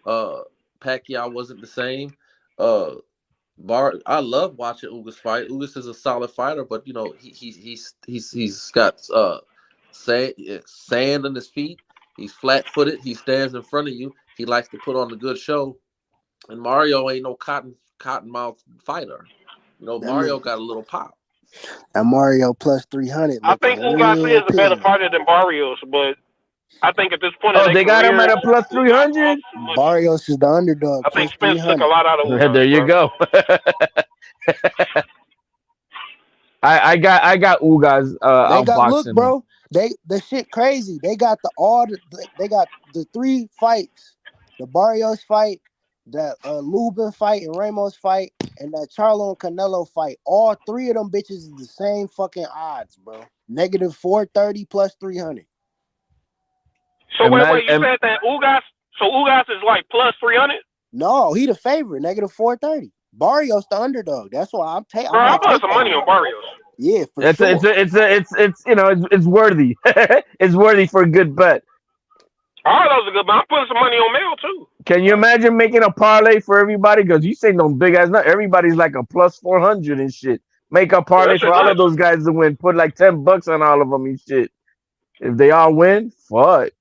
Pacquiao wasn't the same. I love watching Ugas fight. Ugas is a solid fighter, but you know he's got sand on his feet. He's flat-footed. He stands in front of you. He likes to put on a good show. And Mario ain't no cottonmouth fighter. You know, Mario got a little pop. And Mario plus 300. I think Ugas is a better fighter than Barrios, but I think at this point, they got him at a plus 300. Barrios is the underdog. I think Spence took a lot out of Ugas. There you go. I got Ugas. They got look, bro. The shit crazy. They got the 3 fights: the Barrios fight, that Lubin fight and Ramos fight, and that Charlo and Canelo fight. All 3 of them bitches is the same fucking odds, bro. Negative 430 plus 300. So wait, you said that Ugas? So Ugas is like plus 300? No, he the favorite. Negative 430. Barrios the underdog. That's why I'm taking. I'm putting some money on Barrios. Yeah, for sure. It's you know it's worthy. It's worthy for a good bet. All right, those are good, but I'm putting some money on Mel too. Can you imagine making a parlay for everybody? Because you say no big ass. Not everybody's like a plus 400 and shit. Make a parlay for all of those guys to win. Put like $10 on all of them and shit. If they all win, fuck.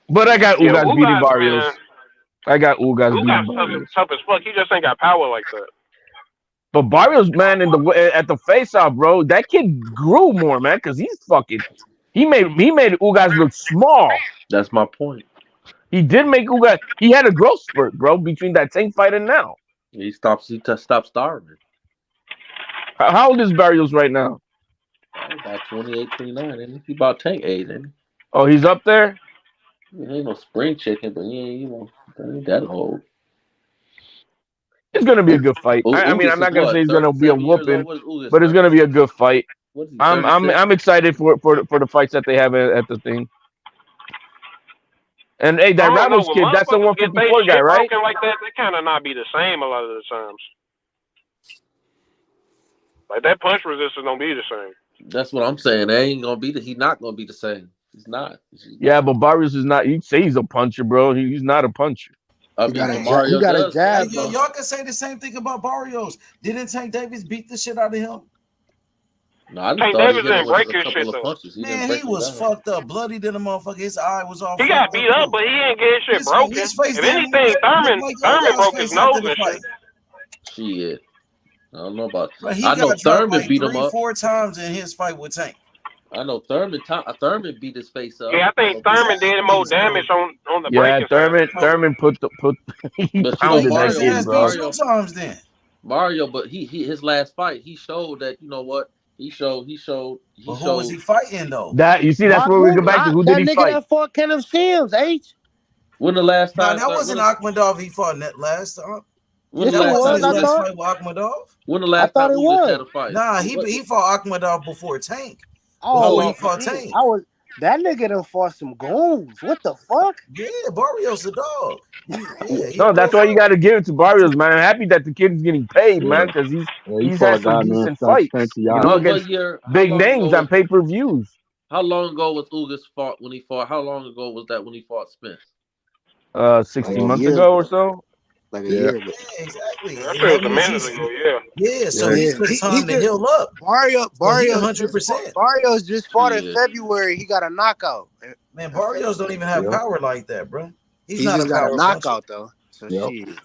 But I got Ugas beating Barrios. Man. I got Ugas beating Barrios. Tough as fuck. He just ain't got power like that. But Barrios, man, at the face-off, bro, that kid grew more, man, because he's fucking. He made Ugas look small. That's my point. He did make Ugas. He had a growth spurt, bro, between that Tank fight and now. He stopped starving. How old is Barrios right now? About 28, 29, and he about Tank age, ain't he? Oh, he's up there. He ain't no spring chicken, but yeah, ain't that old. It's gonna be a good fight. I mean, I'm Ugas is not gonna say what, he's gonna be a 37 years old. whooping, What is Ugas? but it's gonna be a good fight. What is he? I'm excited for the fights that they have at the thing. And hey, that I don't know. Ramos When kid, that's the motherfuckers get they 154 guy, shit right? broken like that, they kind of not be the same a lot of the times. Like that punch resistance don't be the same. That's what I'm saying. They ain't gonna be. He's not gonna be the same. He's not. Yeah, but Barrios is not. He'd say he's a puncher, bro. He's not a puncher. I mean, Mario does. Hey, y'all can say the same thing about Barrios. Didn't Tank Davis beat the shit out of him? No, I just Tank thought Davis he hit him didn't with break a his couple shit of though. punches. Man, he was fucked up, bloody than a motherfucker. His eye was all. He got beat up, but he didn't get his shit broken. His face if anything, Thurman broke his nose and shit. Shit. I don't know about. Like he I know got dropped Thurman like beat him up. 3-4 times in his fight with Tank. I know Thurman beat his face up. Yeah, I think Thurman did more damage on the breaking Thurman put he But pounded that kid, bro. Sometimes then Mario, but he his last fight, he showed that what he showed. Who was he fighting though? That you see, that's where we go back to who did he nigga fight? That fought Kenneth Sims, H. When the last No, time? that wasn't Akhmadov. He fought that last time. When that the last wasn't his time last fight with Akhmadov. When the last time Ugas had a fight? Nah, he fought Akhmadov before Tank. Oh, Before he fought Tank. That nigga done fought some goons. What the fuck? Yeah, Barrios a dog. No, that's why you got to give it to Barrios, man. I'm happy that the kid is getting paid, man, because he he's fought had some a guy named decent fights, Santiago. against How big long names ago on pay-per-views. How long ago was Ugas fought when he fought? How long ago was that when he fought Spence? 60 months ago or so. Like a year ago. Yeah, exactly. That shit was a minute ago, Yeah, so he took time to heal up. Barrios 100%. Barrios just fought in February. He got a knockout. Man, Barrios don't even have power like that, bro. He's not just a power got a knockout though. So shit.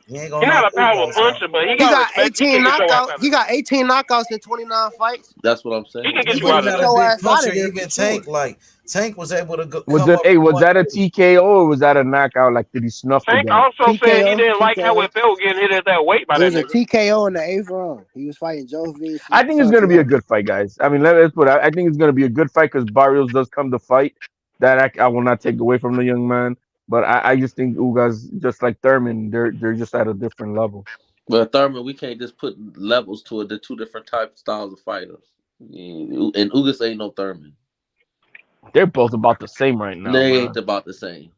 He ain't He gonna not a power puncher, but he got respect. 18 knockouts. He got 18 knockouts in 29 fights. That's what I'm saying. He can get He's you out of not there. a big puncher. Even Tank, like Tank was able to go. Was that a TKO or was that a knockout? Like, did he snuff the Tank guy? also said he didn't like how it felt getting hit at that weight by It that was a nigga. TKO in the 8th round. He was fighting Joe Vinci. I think it's going to be a good fight, guys. I mean, let's put it. I think it's going to be a good fight because Barrios does come to fight. That I will not take away from the young man. But I just think Ugas, just like Thurman, they're just at a different level. But Thurman, we can't just put levels to it. They're two different types styles of fighters. And Ugas ain't no Thurman. They're both about the same right now. They ain't about the same.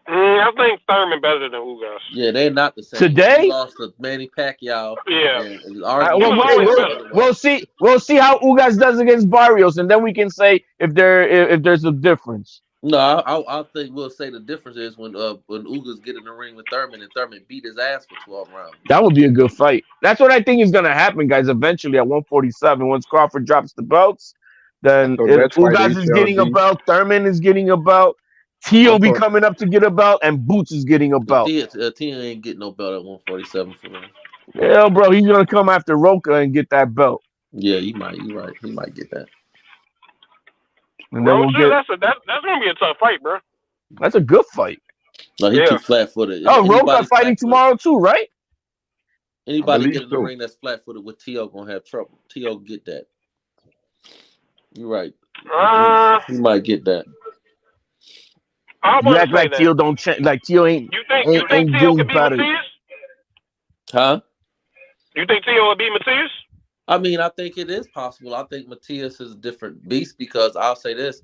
I think Thurman better than Ugas. Yeah, they're not the same. Today? He lost to Manny Pacquiao. Yeah. We'll see. We'll see how Ugas does against Barrios, and then we can say if there's a difference. No, I think we'll say the difference is when Ugas get in the ring with Thurman and Thurman beat his ass for 12 rounds. That would be a good fight. That's what I think is going to happen, guys. Eventually, at 147, once Crawford drops the belts, then Ugas is getting a belt, Thurman is getting a belt, Tio be coming up to get a belt, and Boots is getting a belt. Tio ain't getting no belt at 147 for him. Yeah, bro, he's gonna come after Roca and get that belt. Yeah, you might. You're right. He might get that. And then that's gonna be a tough fight, bro. That's a good fight. No, he's too flat-footed. Oh, Roca fighting tomorrow too, right? Anybody get in the ring that's flat-footed with Tio gonna have trouble. Tio get that. You're right. He might get that. You act like Tio don't change. Like Tio ain't. You think Tio could beat Matias? Huh? You think Tio would beat Matias? I mean, I think it is possible. I think Matias is a different beast because I'll say this: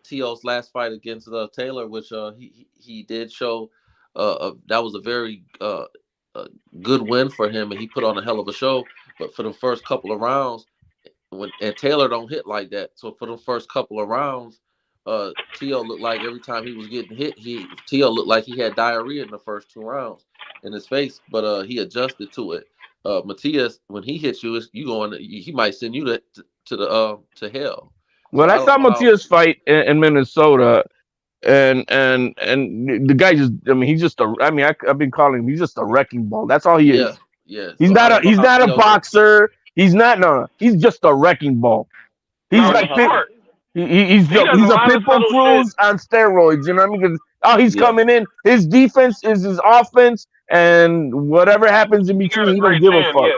Tio's last fight against Taylor, which he did show, that was a very good win for him, and he put on a hell of a show. But for the first couple of rounds, and Taylor don't hit like that, so for the first couple of rounds, Tio looked like every time he was getting hit, Tio looked like he had diarrhea in the first 2 rounds in his face, but he adjusted to it. Matias, when he hits you, he might send you to hell. When I saw Matias fight in Minnesota, and the guy just, I mean, he's just I've been calling him, he's just a wrecking ball. That's all he is. Yeah. He's not a boxer. He's not. He's just a wrecking ball. He's he's a pit bull Cruz on steroids. You know what I mean? He's coming in. His defense is his offense, and whatever happens in between, he don't give a fuck.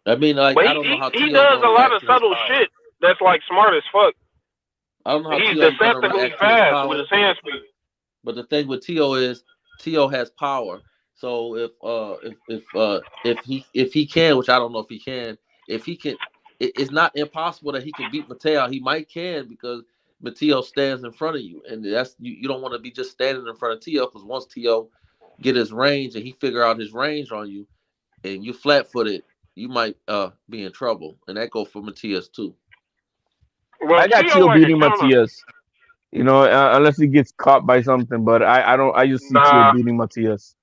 I mean, like, but I don't know how he does a lot of subtle shit that's like smart as fuck. I don't know how He's T.O.'s gonna deceptively react to his fast with power. his hand speed. But the thing with T.O. is T.O. has power. So if he can, which I don't know if he can, it's not impossible that he can beat Mateo. He might can because Mateo stands in front of you, and that's you don't want to be just standing in front of T.O. because once T.O. get his range and he figure out his range on you, and you flat footed, you might be in trouble, and that go for Matias too. Well, I got T.O. Tio like a beating counter. Matias. You know, unless he gets caught by something, but I just see Tio Nah, beating Matias.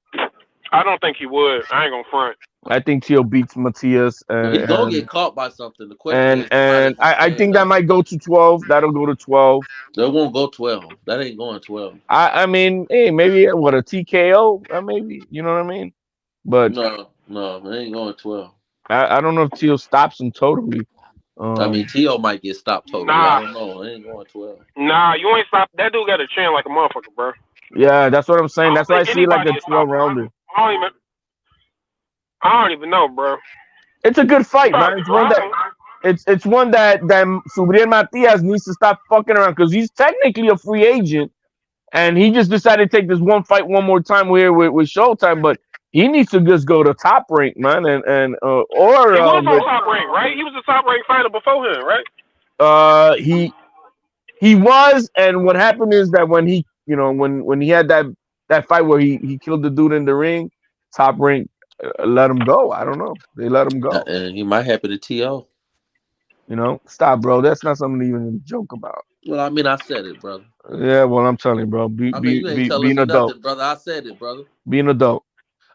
I don't think he would. I ain't gonna front. I think Tio beats Matias, No, he's gonna get caught by something. The question and is, tonight and is he I staying think that up? might go to 12. That'll go to 12. That won't go 12. That ain't going 12. I mean, hey, maybe what a TKO, maybe, you know what I mean? But No, it ain't going 12. I don't know if Tio stops him totally. I mean, T.O. might get stopped totally. I Nah, don't know. It ain't going 12. nah, you ain't stop. That dude got a chin like a motherfucker, bro. Yeah, that's what I'm I saying. don't That's why I think see like anybody a can stop 12 him. rounder. I don't even know, bro. It's a good fight, Stop man. driving. It's one that Subriel Matias needs to stop fucking around because he's technically a free agent, and he just decided to take this one fight one more time here with Showtime, but he needs to just go to Top Rank, man, and He was on with Top Rank, right? He was a Top Rank fighter before him, right? he was, and what happened is that when he, you know, when he had that fight where he killed the dude in the ring, Top Rank let him go. I don't know. They let him go. And he might happen to T.O. You know, stop, bro. That's not something to even joke about. Well, I mean, I said it, brother. Yeah, well, I'm telling you, bro. I mean, you ain't Be telling an me adult. nothing, brother. I said it, brother. Be an adult.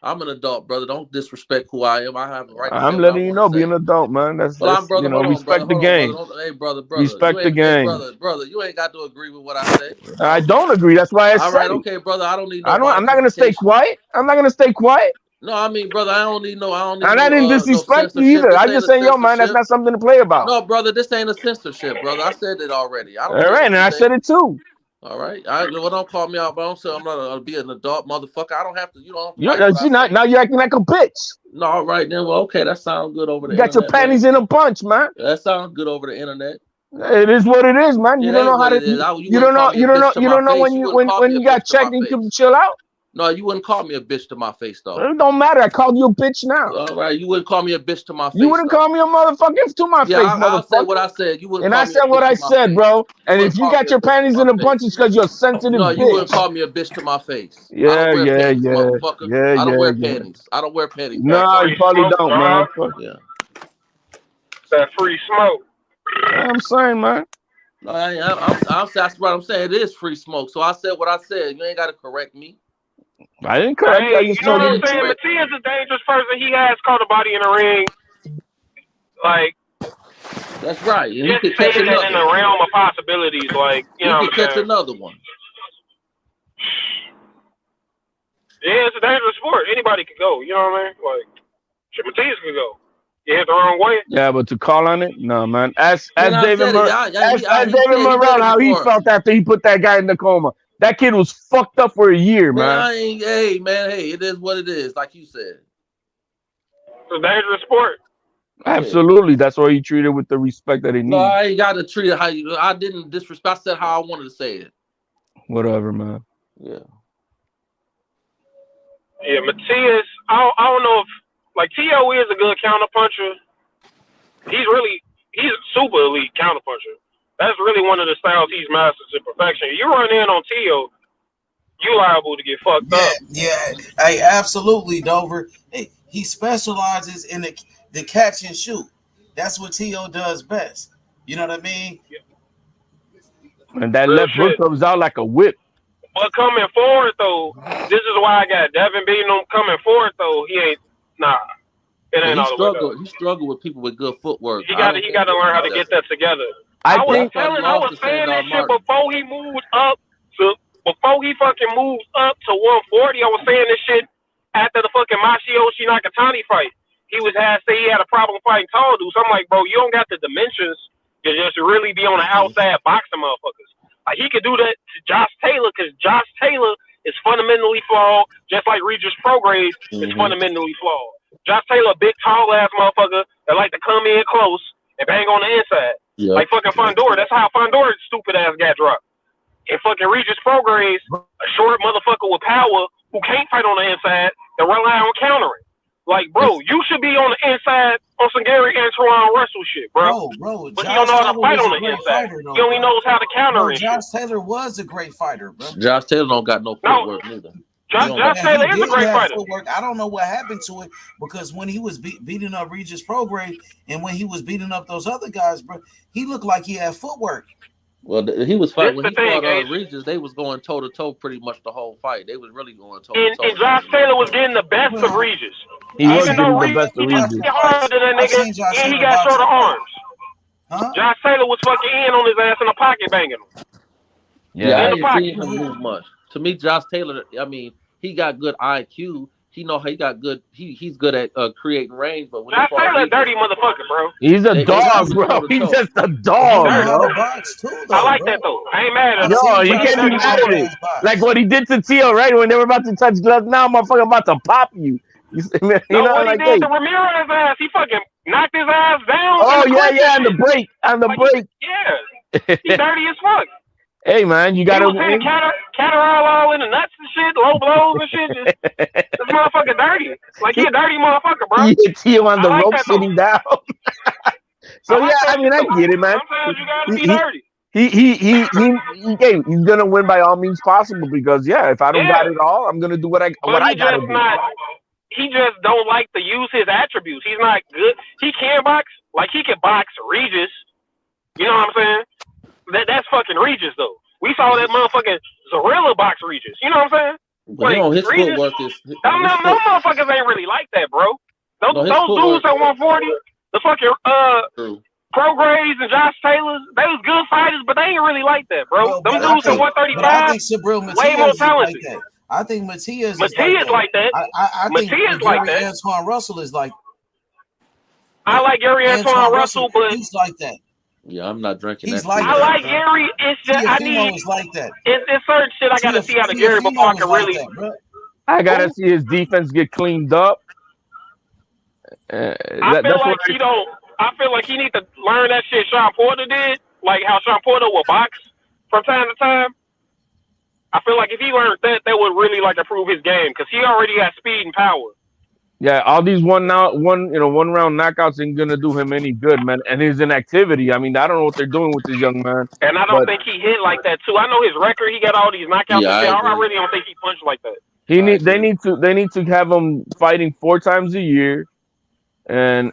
I'm an adult, brother. Don't disrespect who I am. I have the right to say I'm what I letting you want to know. Be say. an adult, man. Well, I'm That's brother. Hold on, brother. respect the Hold on, brother. game. Hey, brother. You Respect the ain't. Hey, game. brother. You ain't got to agree with what I say. I don't agree. That's why I All right, said it. okay, brother. I don't need no I'm not gonna stay modification. quiet. I'm not gonna stay quiet. No, I mean, brother, I don't need And I didn't no disrespect you censorship. either. This I ain't just a saying, yo, man, that's censorship. not something to play about. No, brother, this ain't a censorship, brother. I said it already. I All don't care right, what and you I said think. it too. All right, don't call me out, but don't say I'm not gonna be an adult motherfucker. I don't have to. You don't have to like what I See, say. now you're acting like a bitch. No, all right then. Well, okay, that sounds good over You the got your internet, panties man. in a bunch, man. That sounds good over the internet. It is what it is, man. You It don't ain't know how what to. it is. You You wouldn't don't call know. me a bitch to You my don't know face. You wouldn't call when me a you got bitch to my checked and you face. can chill out. No, you wouldn't call me a bitch to my face, though. It don't matter. I called you a bitch now. All right, you wouldn't call me a bitch to my You face, wouldn't though. call me a motherfucker to my Yeah, face, I'll say motherfucker. what I said. You wouldn't And call I me a said what bitch I to my said, face. bro. You And wouldn't if you call me got a your bitch to panties my in a face. bunch, it's because you're a sensitive No, you wouldn't bitch. call me a bitch to my face. I don't Yeah, wear yeah, panties, yeah, motherfucker. yeah, I don't yeah, wear yeah. panties. I don't wear panties, No, That you free motherfucker. probably smoke, don't, man. dog. Yeah. That free smoke. I'm saying, man. No, that's what I'm saying. It is free smoke. So I said what I said. You ain't got to correct me. I didn't correct you. Hey, I just you know told what you I'm the saying? truth. Matias is a dangerous person. He has caught a body in the ring. Like, That's right. And he just could catch saying that in another the one. realm of possibilities. Like, you He know could what I'm catch saying? another one. Yeah, it's a dangerous sport. Anybody could go. You know what I mean? Like, shit, Matias could go. You hit the wrong way. Yeah, but to call on it, no, man. Ask Man, I David said it. ask He David said he did Morrell it how he before. felt after he put that guy in the coma. That kid was fucked up for a year, man. Hey, man, it is what it is, like you said. It's a dangerous sport. Absolutely. That's why he treated with the respect that he No, needs. I ain't got to treat it how you. I didn't disrespect. I said how I wanted to say it. Whatever, man. Yeah. Yeah, Matias, I don't know if, like, T.O. is a good counterpuncher. He's a super elite counterpuncher. That's really one of the styles he's mastered to perfection. You run in on T.O., you liable to get fucked up. Yeah. Hey, absolutely, Dover. Hey, he specializes in the catch and shoot. That's what T.O. does best. You know what I mean? And that Real left hook shit. comes out like a whip. But coming forward, though, this is why I got Devin beating him. Coming forward, though, he ain't, nah. It Yeah, ain't all the way there. He struggled with people with good footwork. He I got don't to think learn how to that's get that together. I I think was lost to saying Sandor this shit Martin. before he moved up before he fucking moved up to 140. I was saying this shit after the fucking Masayoshi Nakatani fight. He he had a problem fighting tall dudes. I'm like, bro, you don't got the dimensions to just really be on the outside boxing motherfuckers. Like, he could do that to Josh Taylor because Josh Taylor is fundamentally flawed, just like Regis Prograis is fundamentally flawed. Josh Taylor, a big, tall ass motherfucker that like to come in close and bang on the inside. Like fucking Fondor. That's how Fondor's stupid ass got dropped. And fucking Regis Prograis, a short motherfucker with power who can't fight on the inside and rely on countering. Like, bro, you should be on the inside on some Gary Antoine Russell shit, bro. Bro, but he don't know how to fight on the inside. He only knows how to counter and shit. Josh Taylor was a great fighter, bro. Josh Taylor don't got no footwork neither. Josh Taylor is a great fighter. Footwork. I don't know what happened to it because when he was beating up Regis Prograis and when he was beating up those other guys, bro, he looked like he had footwork. Well, he was fighting when he fought Regis. They was going toe to toe pretty much the whole fight. They was really going toe to toe. And Josh Taylor was getting the best of Regis. He was getting the best of Regis. He harder than that nigga, and he got shorter arms. Huh? Josh Taylor was fucking in on his ass in the pocket banging him. Yeah, I didn't see him move much. To me, Josh Taylor, I mean, he got good IQ. He know he got good. He's good at creating range. But when Josh Taylor a dirty motherfucker, bro. He's a dog, bro. He's just a dog, bro. I like that though. I ain't mad at him. Yo, you can't be mad at it. Like what he did to Tio, right? When they were about to touch gloves, now motherfucker about to pop you. You know, what like he did to Ramirez's ass, he fucking knocked his ass down. Oh yeah, on the break, Yeah, he dirty as fuck. Hey man, you gotta win. Catterall all in the nuts and shit, low blows and shit. This motherfucker dirty. Like he a dirty motherfucker, bro. You hit Tio on the rope sitting down. So yeah, I mean, I get it, man. Sometimes you gotta be dirty. He's gonna win by all means possible because if I don't got it all, I'm gonna do what I gotta do. He just don't like to use his attributes. He's not good. He can box, like he can box Regis. You know what I'm saying? That's fucking Regis though. We saw that motherfucking Zorilla box Regis. You know what I'm saying? But his footwork is. Those motherfuckers ain't really like that, bro. Those dudes at 140, the fucking Prograis and Josh Taylor, they was good fighters, but they ain't really like that, bro. Them dudes at 135, way more talented. I think Matias like that. I think Matias like that. Antoine Russell is like. I like Gary Antoine Russell, but he's like that. Yeah, I'm not drinking he's that. I like Gary. It's just I need. Like that. It's certain shit I gotta see out of Gary before I can really. I gotta see his defense get cleaned up. I feel like he need to learn that shit Sean Porter did, like how Sean Porter will box from time to time. I feel like if he learned that would really like improve his game because he already got speed and power. Yeah, all these one round knockouts ain't gonna do him any good, man. And his inactivity, I mean, I don't know what they're doing with this young man. And I don't think he hit like that too. I know his record; he got all these knockouts. Yeah, I really don't think he punched like that. They need to have him fighting 4 times a year, and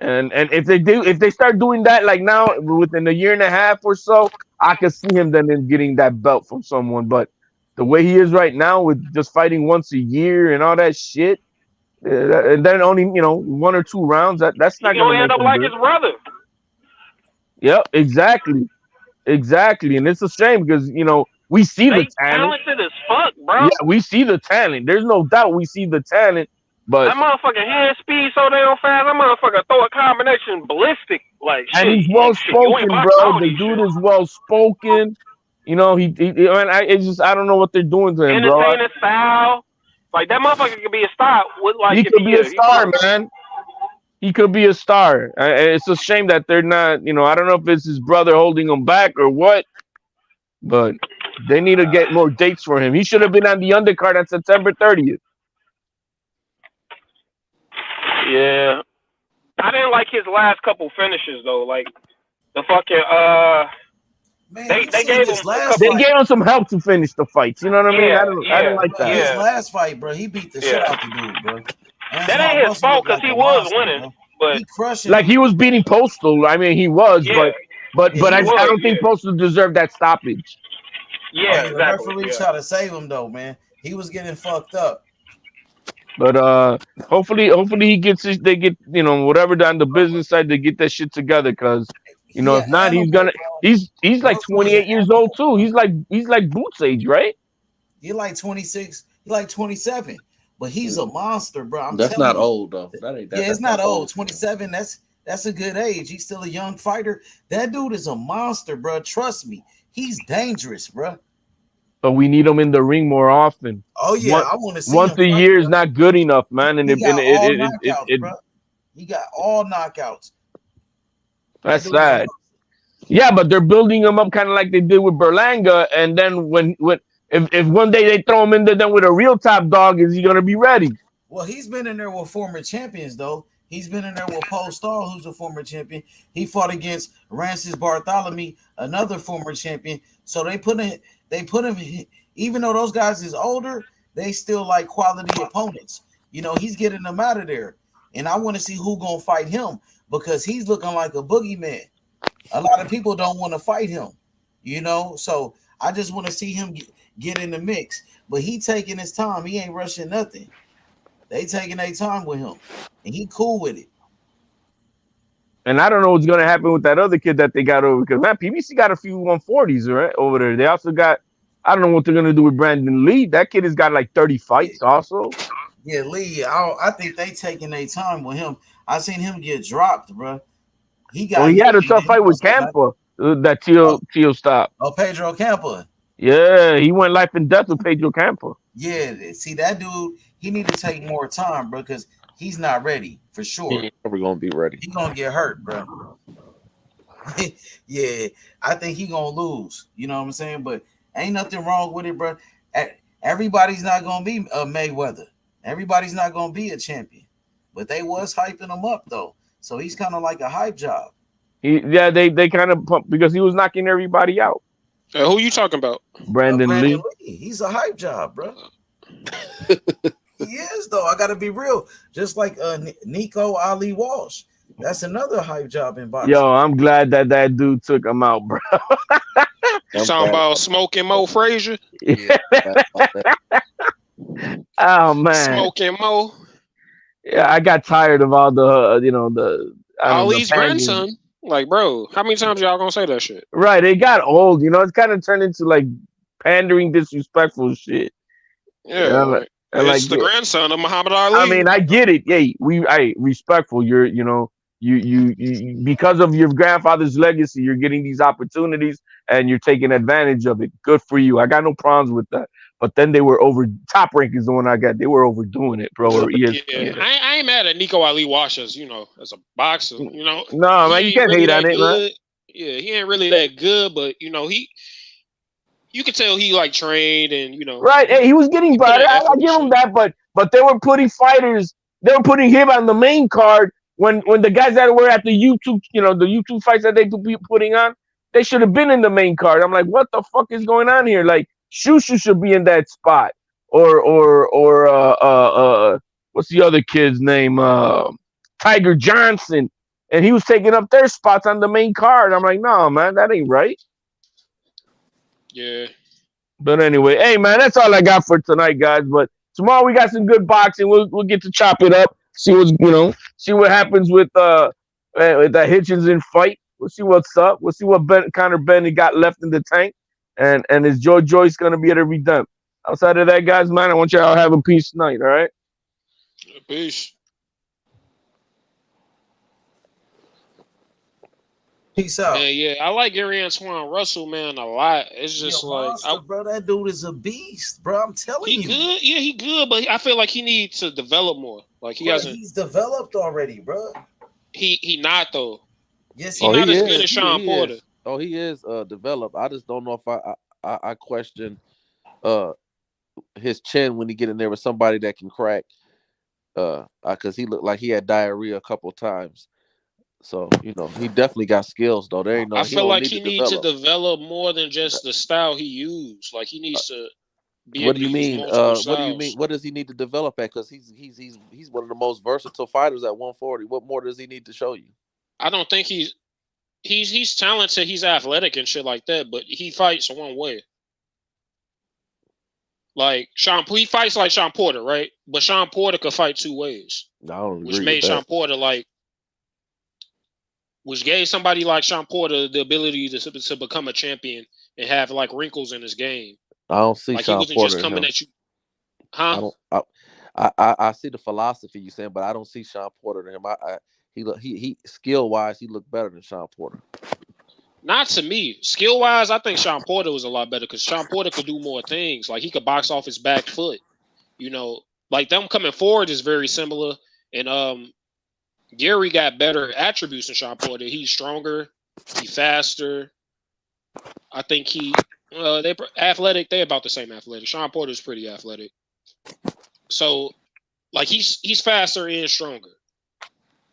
if they start doing that like now within a year and a half or so, I could see him then getting that belt from someone. But the way he is right now with just fighting once a year and all that shit. And then only 1 or 2 rounds. That's not going to end up like his brother. Yep, exactly, and it's a shame because we see the talent. Talented as fuck, bro. Yeah, we see the talent. There's no doubt we see the talent, but that motherfucking hand speed so damn fast. That motherfucker throw a combination ballistic like. And shit, he's well spoken, bro. The dude is well spoken. I don't know what they're doing to him, bro. Entertaining style. Like that motherfucker could be a star. He could be a star, man. He could be a star. It's a shame that they're not. I don't know if it's his brother holding him back or what, but they need to get more dates for him. He should have been on the undercard on September 30th. Yeah, I didn't like his last couple finishes though. Like the fucking Man, they gave him some help to finish the fights. You know what I mean? I didn't like that. His last fight, bro, he beat the shit out the dude, bro. That ain't his fault because he was winning, but he was beating Postal. I mean, he was, but I don't think Postal deserved that stoppage. Yeah, exactly. The referee tried to save him though, man. He was getting fucked up. But hopefully they get whatever on the business side to get that shit together because. If not, he's like 28 years old too. He's like Boots' age, right? He's like 26. He's like 27, but he's a monster, bro. That's not old though. That ain't that. Yeah, it's not old. 27. That's a good age. He's still a young fighter. That dude is a monster, bro. Trust me, he's dangerous, bro. But we need him in the ring more often. Oh yeah, I want to see. Once a year is not good enough, man. And he got all knockouts. That's sad. Yeah, but they're building him up kind of like they did with Berlanga, and then if one day they throw him in there then with a real top dog, is he gonna be ready? Well, he's been in there with former champions though. He's been in there with Paul Stahl, who's a former champion. He fought against Rancis Bartholomew, another former champion. So they put him, even though those guys is older, they still like quality opponents. You know, he's getting them out of there. And I want to see who gonna fight him because he's looking like a boogeyman. A lot of people don't want to fight him, you know. So I just want to see him get in the mix. But he taking his time. He ain't rushing nothing. They taking their time with him, and he cool with it. And I don't know what's gonna happen with that other kid that they got over because man, PBC got a few 140s right over there. They also got I don't know what they're gonna do with Brandon Lee. That kid has got like 30 fights also. Yeah, Lee. I think they taking their time with him. I seen him get dropped, bro. He had a tough fight with Campa that Tio stopped. Oh, Pedro Campa. Yeah, he went life and death with Pedro Campa. Yeah, see that dude, he need to take more time, bro, because he's not ready for sure. He ain't never gonna be ready. He gonna get hurt, bro. Yeah, I think he gonna lose. You know what I'm saying? But ain't nothing wrong with it, bro. Everybody's not gonna be a Mayweather. Everybody's not gonna be a champion. But they was hyping him up though, so he's kind of like a hype job. They kind of pumped because he was knocking everybody out. Who you talking about? Brandon Lee. He's a hype job, bro. He is though. I gotta be real. Just like Nico Ali Walsh. That's another hype job in boxing. Yo, I'm glad that dude took him out, bro. You talking about Smoking Mo Frazier? Yeah. Oh man, Smoking Mo. Yeah, I got tired of all the Ali's grandson. Like, bro, how many times y'all gonna say that shit? Right, it got old. It's kind of turned into like pandering, disrespectful shit. Yeah, it's the grandson of Muhammad Ali. I mean, I get it. Hey, respectful. You because of your grandfather's legacy, you're getting these opportunities and you're taking advantage of it. Good for you. I got no problems with that. But then they were Top Rank is the one I got. They were overdoing it, bro. Or yeah, I ain't mad at Nico Ali Walsh as as a boxer. No, man, you can't hate on it, man. Yeah, he ain't really that good, but you could tell he like trained and Right. Hey, he was getting better. I give him that, but they were putting fighters. They were putting him on the main card when the guys that were at the YouTube, the YouTube fights that they could be putting on, they should have been in the main card. I'm like, what the fuck is going on here? Like, Shushu should be in that spot, or what's the other kid's name? Tiger Johnson, and he was taking up their spots on the main card. I'm like, no, man, that ain't right. Yeah. But anyway, hey, man, that's all I got for tonight, guys. But tomorrow we got some good boxing. We'll get to chop it up. See what happens with that Hitchens fight. We'll see what's up. We'll see what Conor Bennett got left in the tank. And is Joe Joyce going to be able to redeem? Outside of that, guys, man, I want y'all to have a peace tonight, all right? Peace. Peace out. Yeah, I like Gary Antoine Russell, man, a lot. It's just bro, that dude is a beast, bro. I'm telling you. He good. Yeah, he good, but I feel like he needs to develop more. Like he's developed already, bro. He not though. Yes, he's not as good as Sean Porter. Oh, he is developed. I just don't know if I question his chin when he get in there with somebody that can crack. Because he looked like he had diarrhea a couple times. So he definitely got skills though. There ain't no. I feel like he needs to develop more than just the style he used. Like he needs to. What do you mean? What do you mean? What does he need to develop at? Because he's one of the most versatile fighters at 140. What more does he need to show you? I don't think he's talented. He's athletic and shit like that, but he fights one way. Like he fights like Sean Porter, right? But Sean Porter could fight two ways. I don't agree which made Sean Porter which gave somebody like Sean Porter the ability to become a champion and have like wrinkles in his game. I don't see like Sean he wasn't Porter just coming at you. Huh? I see the philosophy you saying, but I don't see Sean Porter to him. He skill wise, he looked better than Sean Porter. Not to me. Skill wise, I think Sean Porter was a lot better because Sean Porter could do more things. Like he could box off his back foot. Like them coming forward is very similar. And Gary got better attributes than Sean Porter. He's stronger. He faster. I think they athletic. They about the same athletic. Shawn Porter's pretty athletic. So, like he's faster and stronger.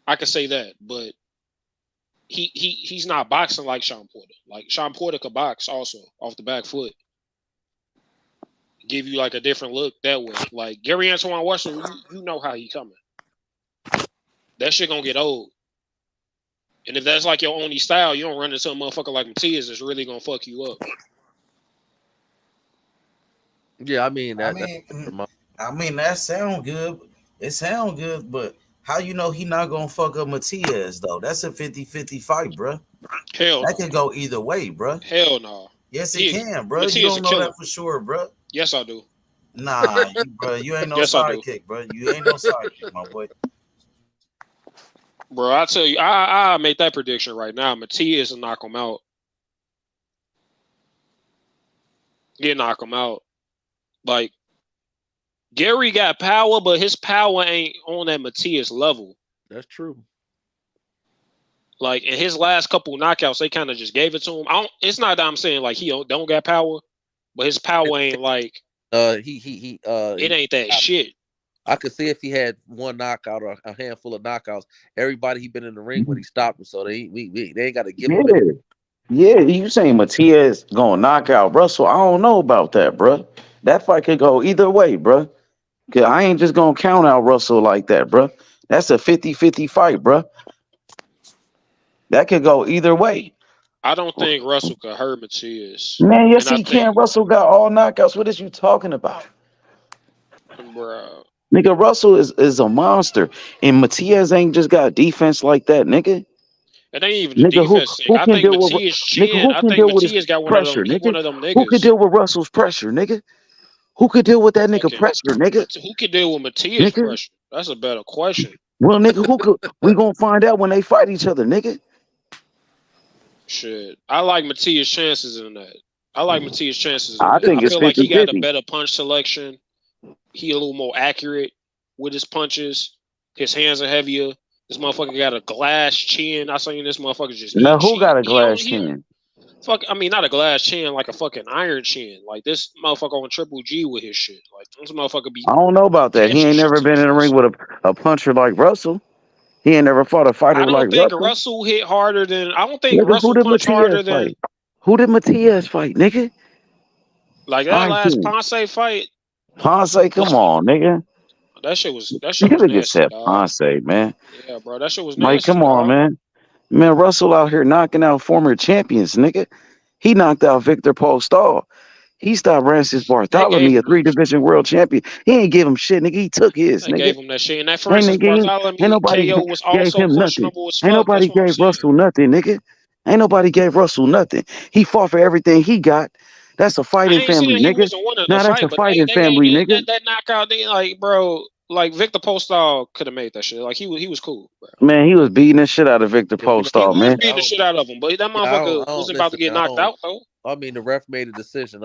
I could say that, but he's not boxing like Shawn Porter. Like Shawn Porter could box also off the back foot. Give you like a different look that way. Like Gary Antoine Washington, you know how he coming. That shit gonna get old. And if that's like your only style, you don't run into a motherfucker like Matias that's really gonna fuck you up. Yeah, I mean that sound good. It sound good, but how you know he not gonna fuck up Matias though? That's a 50-50 fight, bro. Hell, that could go either way, bro. Hell no. Yes, it can, bro. You don't know that for sure, bro. Yes, I do. Nah, you ain't no sidekick, bro. You ain't no sidekick, my boy. Bro, I tell you, I make that prediction right now. Matias will knock him out. He'll knock him out. Like, Gary got power, but his power ain't on that Matias level. That's true. Like, in his last couple knockouts, they kind of just gave it to him. It's not that I'm saying, like, he don't got power, but his power ain't like... it ain't that shit. I could see if he had one knockout or a handful of knockouts. Everybody he been in the ring when he stopped him, so they ain't got to give him it. Yeah, you saying Matias gonna knock out Russell? I don't know about that, bro. That fight could go either way, bro. Cause I ain't just gonna count out Russell like that, bro. That's a 50-50 fight, bro. That could go either way. I don't think Russell could hurt Matias. Man, yes, he can. Russell got all knockouts. What is you talking about? Bro. Nigga, Russell is a monster. And Matias ain't just got defense like that, nigga. It ain't even the defense thing. I think Matias chin. I think Matias got one of them niggas. Who can deal with Russell's pressure, nigga? Who could deal with that nigga pressure, nigga? Who could deal with Matias pressure? That's a better question. Well, nigga, who could? We gonna find out when they fight each other, nigga. Shit, I like Matias' chances in that. I think it's feel 50-50. like he got a better punch selection. He a little more accurate with his punches. His hands are heavier. This motherfucker got a glass chin. I seen this motherfucker just. Now who got a glass chin? Not a glass chin, like a fucking iron chin. Like this motherfucker on Triple G with his shit. Like this motherfucker be. I don't know about that. He ain't never been in the ring with a puncher like Russell. He ain't never fought a fighter like Russell. I don't think Russell hit harder than. I don't think Russell punched harder than. Who did Matias fight, nigga? Like that last Ponce fight. Ponce, come on, nigga. That shit was nasty, said Ponce, man. Yeah, bro, that shit was nasty. Like, come on, man. Man, Russell out here knocking out former champions, nigga. He knocked out Victor Postol. He stopped Francis Bartholomew, a 3-division world champion. He ain't give him shit, nigga. He took his, nigga. Gave him that shit. And that Francis Bartholomew KO was also questionable as fuck. Ain't nobody gave Russell nothing, nigga. Ain't nobody gave Russell nothing. He fought for everything he got. That's a fighting family, nigga. That's a fighting family, nigga. That knockout, like, bro, like Victor Postol could have made that shit. Like he was cool, bro. Man, he was beating the shit out of Victor Postol, man. He was beating the shit out of him, but that motherfucker was about to get knocked out, though. I mean, the ref made a decision.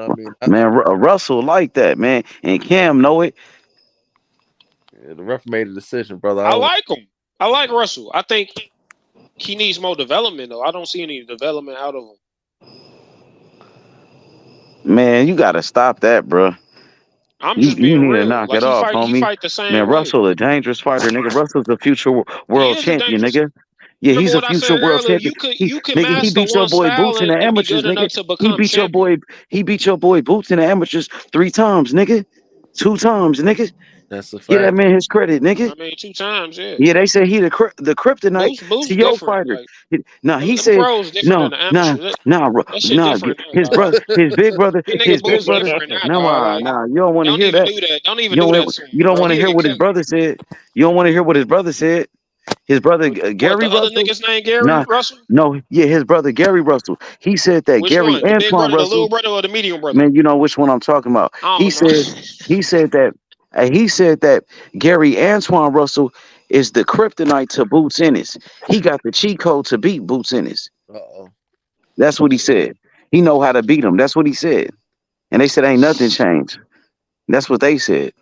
Man, Russell like that, man, and Cam know it. Yeah, the ref made a decision, brother. I like him. I like Russell. I think he needs more development, though. I don't see any development out of him. Man, you gotta stop that, bro. I'm just being you need real. to knock it off, homie. He fight the same man, way. Russell a dangerous fighter, nigga. Russell's a future world champion, nigga. Yeah, Remember he's a future world champion. You can nigga, he beat your boy Boots in the amateurs, nigga. He beat your boy Boots in the amateurs 3 times, nigga. 2 times, nigga. That's a fact. Give that man his credit, nigga. I mean, 2 times, yeah. Yeah, they say he the kryptonite to your fighter. Like, he said no. His brother, his big brother. Nah. You don't want to hear that. Don't even do that. You don't want to hear what his brother said. You don't want to hear what his brother said. His brother Gary Russell. Other nigga's name Gary Russell? No, yeah, his brother Gary Russell. He said that which Gary one? The big Antoine brother, Russell. The little brother, or the medium brother? Man, you know which one I'm talking about. He said that Gary Antoine Russell is the kryptonite to Boots Ennis. He got the cheat code to beat Boots Ennis. That's what he said. He know how to beat him. That's what he said. And they said ain't nothing changed. That's what they said.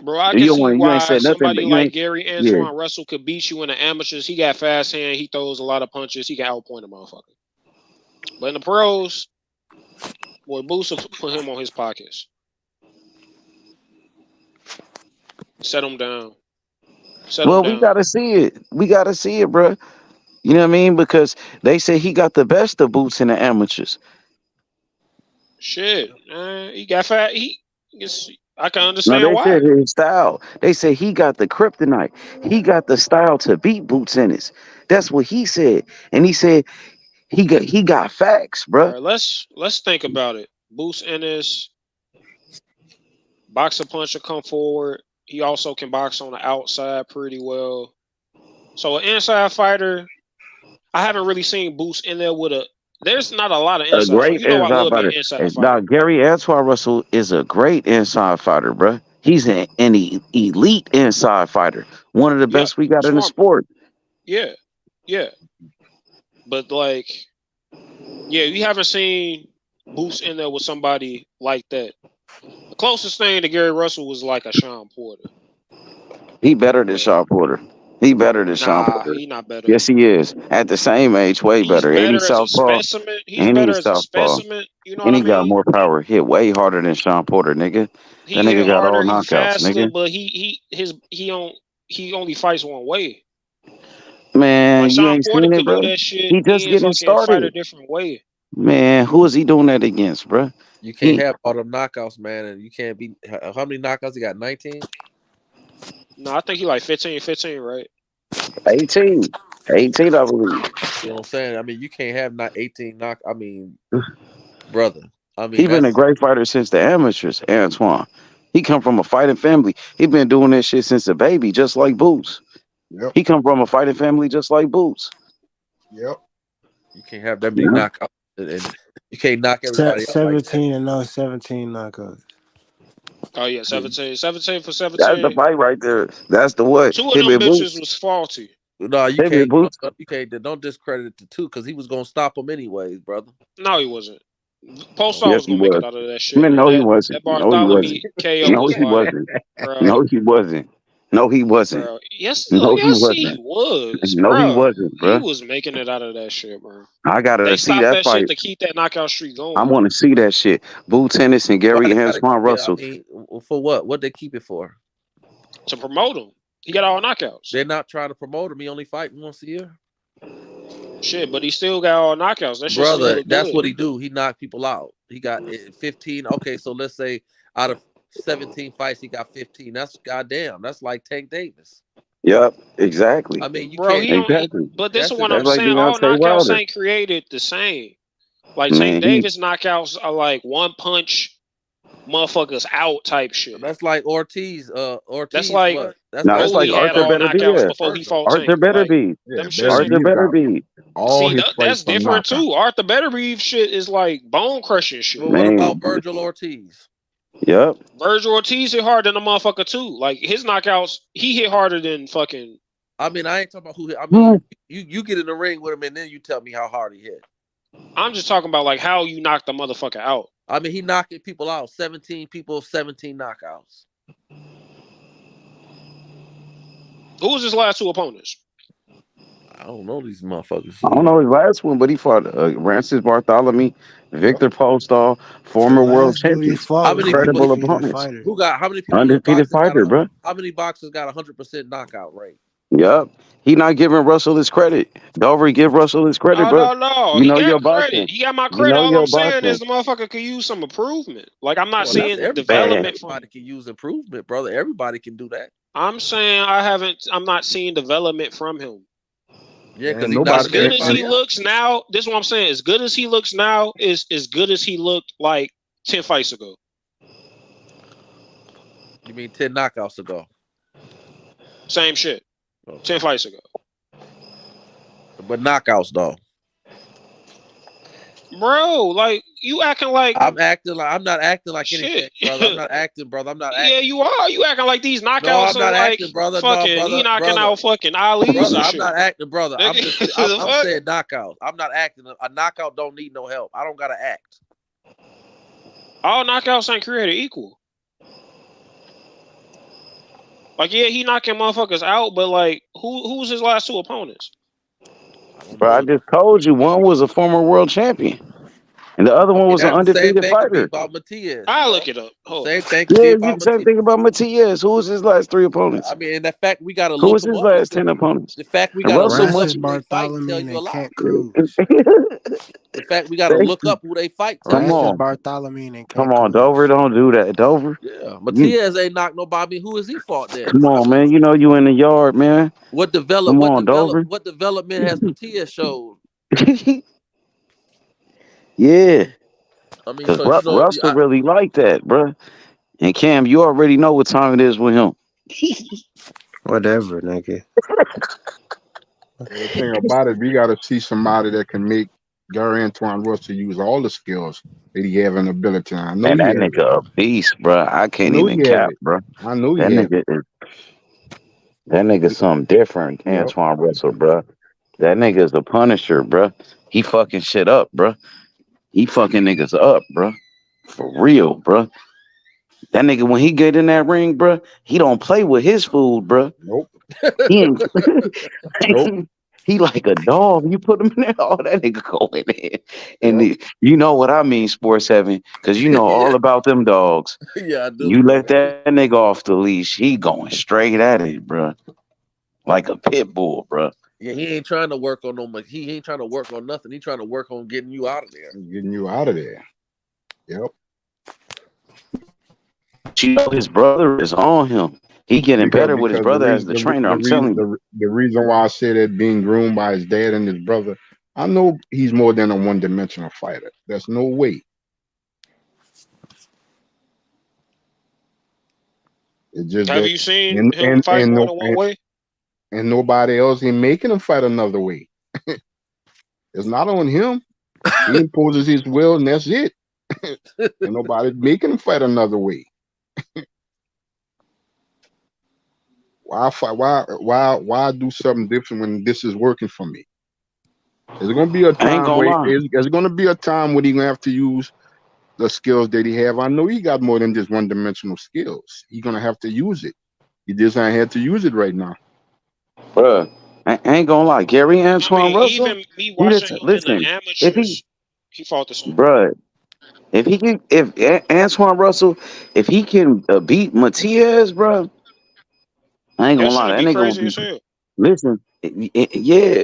Bro, I can see why somebody like Gary Antoine Russell could beat you in the amateurs. He got fast hand. He throws a lot of punches. He can outpoint a motherfucker. But in the pros, boy, Boots will put him on his pockets. Set him down. We gotta see it. We gotta see it, bro. You know what I mean? Because they say he got the best of Boots in the amateurs. Shit, he got fat. I can No, understand they why. said his style. They said he got the kryptonite. He got the style to beat Boots Ennis. That's what he said. And he said he got facts, All bro. right, let's think about it. Boots Ennis, boxer puncher, come forward. He also can box on the outside pretty well. So an inside fighter, I haven't really seen Boots in there with a. There's not a lot of A inside fighter. great You know, I inside love me an fighter. inside Now, fighter. Gary Antoine Russell is a great inside fighter, bro. He's an elite inside fighter. One of the Yeah, best we got in the smart. sport. Yeah, yeah. But like, yeah, you haven't seen Boots in there with somebody like that. The closest thing to Gary Russell was like a Sean Porter. He better than Sean Porter. He better than Sean Nah, Porter. he not better. Yes, he is. At the same age, way He's better. And he's better as a southpaw. specimen. He's And better he's as a southpaw. specimen. You know what And I he got mean? more power. Hit way harder than Sean Porter, nigga. That He hit nigga got all harder. He knockouts, faster. nigga. But he only fights one way. Man, Like you Sean ain't Porter seen it, could do bro. that shit He just and getting fucking fight a started. different way. Man, who is he doing that against, bro? You can't have all them knockouts, man, and you can't be. How many knockouts he got? 19. No, I think he like 15, right? 18. 18, I believe. You know what I'm saying? I mean, you can't have not 18 knock. I mean, brother. I mean, He been a that's great fighter since the amateurs, Antoine. He come from a fighting family. He been doing this shit since a baby, just like Boots. Yep. He come from a fighting family just like Boots. Yep. you can't have that many Yeah. knockouts, and you can't knock everybody out like that. 17 and 17 knockouts. Oh yeah, Yeah, 17 for That's the 17. fight right there. That's the what? Two of Him them and bitches Boots. was faulty. no, you Him and can't. Boots. You can't. Don't discredit the two because he was gonna stop him anyways, brother. No, he wasn't. Postal Yes, was he gonna make it was. out of that shit, Man, man. no, he That wasn't. No, he wasn't. Bartholomew KO No, was he like, wasn't. bro, No, he wasn't. No, he wasn't. bro. Yes, oh, No, he yes, he wasn't. was, No, he bro. wasn't, He bro. was making it out of that shit, bro. I gotta They see stopped that that shit fight. to keep that knockout streak I going. want to see that shit. Boo Tennis and Why Gary they gotta Antoine keep it? I Russell. mean, for what? What they keep it for? To promote him. He got all knockouts. They're not trying to promote him. He only fighting once a year. Shit, but he still got all knockouts. That shit still Brother, look that's good. what he do. He knock people out. He got 15. Okay, so let's say out of 17 fights, he got 15. That's goddamn. That's like Tank Davis. Yep, exactly. I mean, you Bro, can't. he don't. Exactly. But this is That's what it. I'm That's like saying. All Deontay knockouts Wilder. ain't created the same. Like Tank Man, he Davis knockouts are like one punch, motherfuckers out type shit. That's like Ortiz. That's Ortiz. like What? That's no, like that's like Rolly had Arthur all better be knockouts there. before he fought Arthur Tank. better Like be. them shits Better ain't. Arthur be better got be. all See, his that's fights on different knockout. too. Arthur Better shit is like bone crushing Well, shit. what about Man. Virgil Ortiz? Yep. Virgil Ortiz hit harder than a motherfucker too. Like his knockouts, he hit harder than fucking. I mean, I ain't talking about who. I mean, you get in the ring with him, and then you tell me how hard he hit. I'm just talking about like how you knock the motherfucker out. I mean, he knocking people out. 17 people, 17 knockouts. Who was his last two opponents? I don't know these motherfuckers. I don't know his last one, but he fought Francis Bartholomew, Victor Postol, The former world last dude he champions, fought How was many an people? credible undefeated opponents, fighter. Who got? How many people in undefeated boxing got fighter, a? bro. How many boxers got 100% knockout rate? Yep. He not giving Russell his credit. Dover, give Russell his credit, No, bro. no, no. You He know got your credit. boxing. He got my You credit. know All I'm your saying is boxing. the motherfucker could use some improvement. Like I'm not Well, that's seeing everybody. development from Everybody him. can use improvement, brother. Everybody can do that. I'm saying I'm not seeing development from him. Yeah, because Man, he's As nobody knocking good as he everybody out. looks now, this is what I'm saying. As good as he looks now is as good as he looked like 10 fights ago. You mean 10 knockouts ago? Same shit. 10 fights ago. But knockouts though. Bro, like you acting like I'm not acting like shit. anything, brother. I'm not acting, brother. I'm not Yeah, acting. you are. You acting like these No, knockouts I'm are not like acting, brother. No, fucking he brother, knocking brother. out fucking Ali's Brother, and I'm shit. not acting, brother. I'm just The I'm fuck? saying knockouts. I'm not acting. A knockout don't need no help. I don't gotta act. All knockouts ain't created equal. Like, yeah, he knocking motherfuckers out, but like who's his last two opponents? Bro, I just told you one was a former world champion, and the other I one mean, was an that the same undefeated thing could be fighter. about Matias. I'll look it up. Hold Same on. thing could be Yeah, you about the same Matias. thing about Matias. Who was his last 3 I opponents? mean, and the fact we got to Who look was them his up is last 10 opponents? the fact we And got to Russell look up much. Francis who they fight tell Bartholomew you a and lot. Kent Cruz. The fact we got to look up who they fight tell Come you Francis something. on. Bartholomew and Come Kent on, Cruz. Dover. Don't do that. Dover. Yeah, You, Matias ain't knocked nobody. Who has he fought then? come on, man. You know you in the yard, man. Come on, Dover. What development has Matias showed? Yeah. I mean, Because so you know, Russell really like that, bro. And Cam, you already know what time it is with him. Whatever, nigga. The thing about it, we got to see somebody that can make Gary Antoine Russell use all the skills that he have and ability. And I know And he that have it. nigga a beast, bro. I I can't know even he have cap, it. bro. I know he That have nigga it. is that nigga something different, Yep. Antoine Russell, bro. That nigga is the Punisher, bro. He fucking shit up, bro. He fucking niggas up, bro. For real, bro. That nigga, when he get in that ring, bro, he don't play with his food, bro. Nope. He ain't. Nope. He like a dog. You put him in there, oh, that nigga going in. And Yep. you know what I mean, Sports Heaven, because you know all yeah, about them dogs. yeah, I do. You let that nigga off the leash, he going straight at it, bro. Like a pit bull, bro. Yeah, he ain't trying to work on he ain't trying to work on nothing. He trying to work on getting you out of there. Getting you out of there. Yep. You know his brother is on him. He getting better with his Because the brother as reason the trainer. I'm telling you. the reason why I say that being groomed by his dad and his brother, I know he's more than a one-dimensional fighter. There's no way. It's just Have that you seen him fight more than one way? and nobody else ain't making him fight another way. It's not on him. He imposes his will and that's it. And nobody's making him fight another way. Why fight? Why do something different when this is working for me? There's gonna be a I ain't time gonna where lie. there's gonna be a time when he's gonna have to use the skills that he have. I know he got more than just one-dimensional skills. He's gonna have to use it. He just ain't had to use it right now. Bruh, I ain't gonna lie. Gary I Antoine mean, Russell, even me he watching just him in the listen. If he, amateurs, he fought the same. bruh, if Antoine Russell, if he can beat Matias, bruh, I ain't That gonna lie. shouldn't That be nigga gonna crazy be. as hell. Listen, yeah,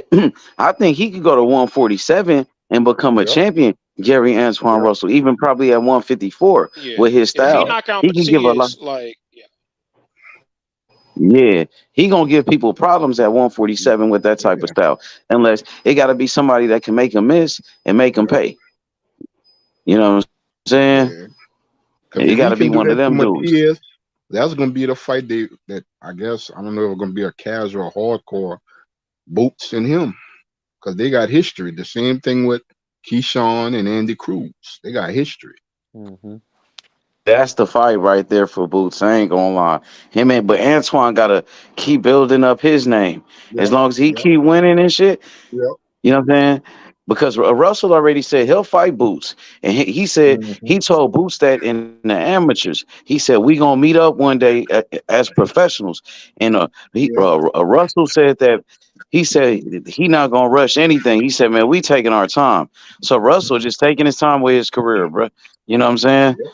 I think he could go to 147 and become a Yep. champion. Gary Antoine Yep. Russell, even probably at 154 Yeah. with his If he style, knock out he can give a lot. Matias, like, yeah. Yeah, he gonna give people problems at 147 with that type of Yeah. style. Unless it got to be somebody that can make him miss and make him Yep. pay. You know what I'm saying? Yeah. Because It if got he to be can do one of that to them dudes. Matias, that's gonna be the fight that I guess I don't know if it's gonna be a casual or hardcore Boots and him. Because they got history. The same thing with Keyshawn and Andy Cruz. They got history. Mm-hmm. That's the fight right there for Boots. I ain't gonna lie. But Antoine gotta keep building up his name. As Yep. long as he Yep. keep winning and shit, Yep. you know what I'm saying? Because Russell already said he'll fight Boots, and he said Mm-hmm. he told Boots that in the amateurs. He said we gonna meet up one day as professionals, and Yep. Russell said that he said he not gonna rush anything. He said, man, we taking our time. So Russell just taking his time with his career, bro. You know what I'm saying? Yep.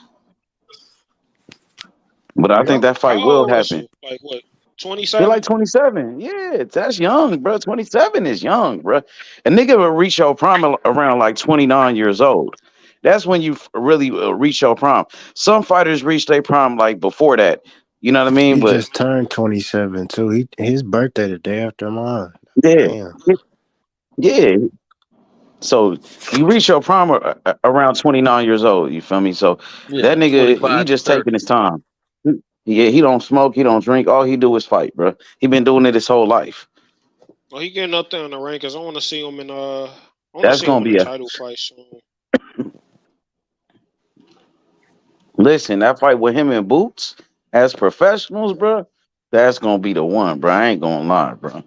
But I think Yep. that How fight will old happen. Russell? Like, what, He 27? like 27. Yeah, that's young, bro. 27 is young, bro. A nigga will reach your prime around like 29 years old. That's when you really reach your prime. Some fighters reach their prime like before that. You know what I mean? He But just turned 27 too. His birthday the day after mine. yeah, Damn. yeah. So you reach your prime around 29 years old. You feel me? So that Yeah, nigga, he 25 to just taking 30. his time. Yeah, he don't smoke, he don't drink. All he do is fight, bro. He been doing it his whole life. Well, he getting up there in the rankings. I want to see him in I want to That's see him gonna in a be a title fight soon. listen. That fight with him and Boots as professionals, bro. That's gonna be the one, bro. I ain't gonna lie, bro.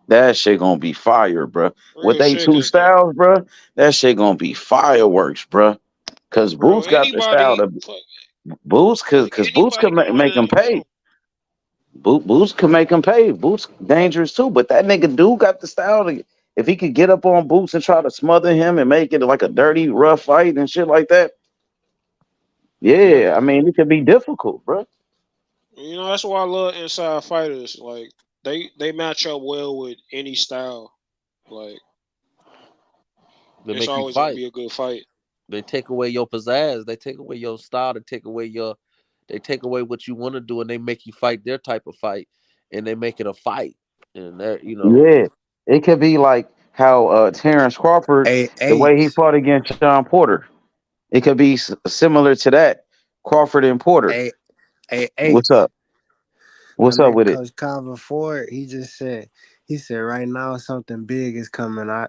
That shit gonna be fire, bro. With Real they shit, two cause the styles, bro. That shit gonna be fireworks, bro. Cause bro, Boots got the style anybody, to Boots, cause Boots anybody can can run make into him him. pay. Boots can make him pay. Boots dangerous too, but that nigga do got the style to if he could get up on Boots and try to smother him and make it like a dirty, rough fight and shit like that, yeah, I mean, it could be difficult, bro. You know, that's why I love inside fighters. Like they match up well with any style. Like They it's make you always gonna fight. be a good fight. They take away your pizzazz. They take away your style. They take away what you want to do, and they make you fight their type of fight, and they make it a fight. And that, Yeah, it could be like how Terrence Crawford, the way he fought against Sean Porter, it could be similar to that. Crawford and Porter. What's up? My What's up nigga with it? Coach Calvin Ford, he said right now something big is coming. I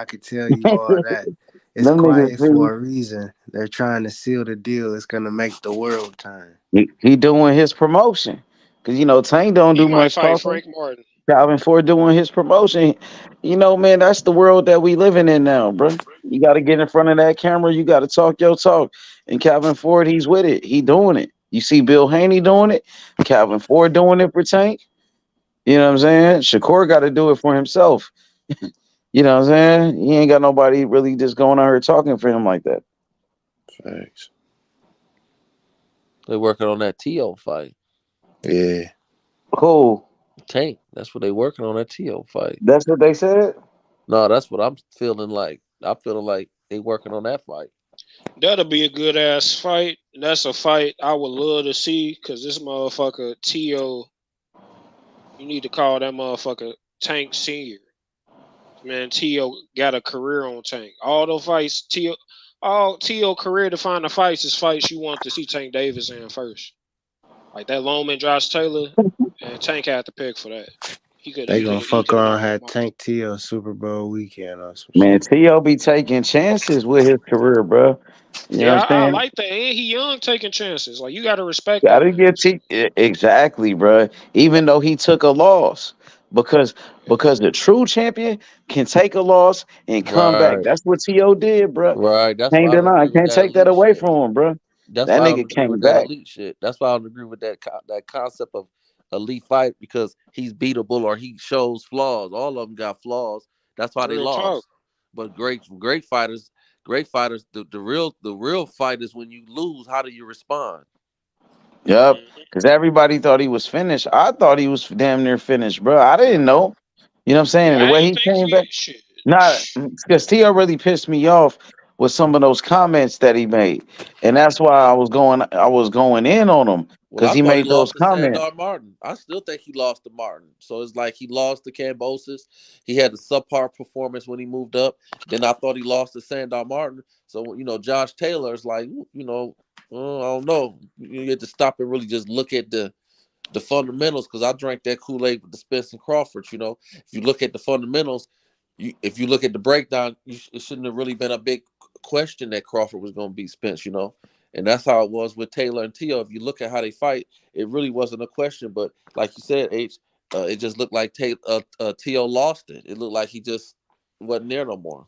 could tell you all that. It's Them quiet niggas, for a reason. They're trying to seal the deal. It's gonna make the world turn. he doing his promotion because Tank don't He do might much fight talking. Frank Martin. Calvin Ford doing his promotion. Man, that's the world that we living in now, bro. You got to get in front of that camera. You got to talk your talk. And Calvin Ford, he's with it. He doing it. You see Bill Haney doing it. Calvin Ford doing it for Tank. You know what I'm saying? Shakur got to do it for himself. You know what I'm saying? He ain't got nobody really just going out here talking for him like that. Thanks. they working on that T.O. fight. Yeah. Cool. Tank. That's what they working on, that T.O. fight. That's what they said? No, that's what I'm feeling like. I'm feeling like they working on that fight. That'll be a good ass fight. And that's a fight I would love to see because this motherfucker T.O. You need to call that motherfucker Tank Senior. Man, T.O. got a career on Tank. All the fights T.O. career defining fights is fights you want to see Tank Davis in first. Like that Loman Josh Taylor, and Tank had to pick for that. They gonna He fuck could have around knocked him had out. Tank T.O. Super Bowl weekend or some Man, shit. T.O. be taking chances with his career, bro. You know Yeah, what I'm I saying? like that. And he young taking chances. Like you gotta respect that Gotta man. get exactly, bro. Even though he took a loss, because the true champion can take a loss and come back. Right. That's what To did, bro. Right. That's Can't why I don't deny. agree with Can't that take that elite away shit. from him, bro. That's That why I don't nigga agree came with that back. elite shit. That's why I don't agree with that concept of elite fight because he's beatable or he shows flaws. All of them got flaws. That's why they Real talk. lost. But great fighters. The real fight is when you lose. How do you respond? Yep. Mm-hmm. Because everybody thought he was finished. I thought he was damn near finished, bro. I didn't know. You know what I'm saying? Yeah, And the I way ain't he think came he back. shit. Not because T.O. really pissed me off with some of those comments that he made, and that's why I was going in on him Well, because I he thought he made those lost to comments. Sandar Martin. I still think he lost to Martin. So it's like he lost to Cambosis. He had a subpar performance when he moved up. Then I thought he lost to Sandar Martin. So Josh Taylor's like, I don't know. You have to stop and really just look at the fundamentals because I drank that Kool-Aid with the Spence and Crawford. If you look at the fundamentals, if you look at the breakdown, it shouldn't have really been a big question that Crawford was going to beat Spence. And that's how it was with Taylor and Tio. If you look at how they fight, it really wasn't a question. But like you said, it just looked like Tio lost it. It looked like he just wasn't there no more.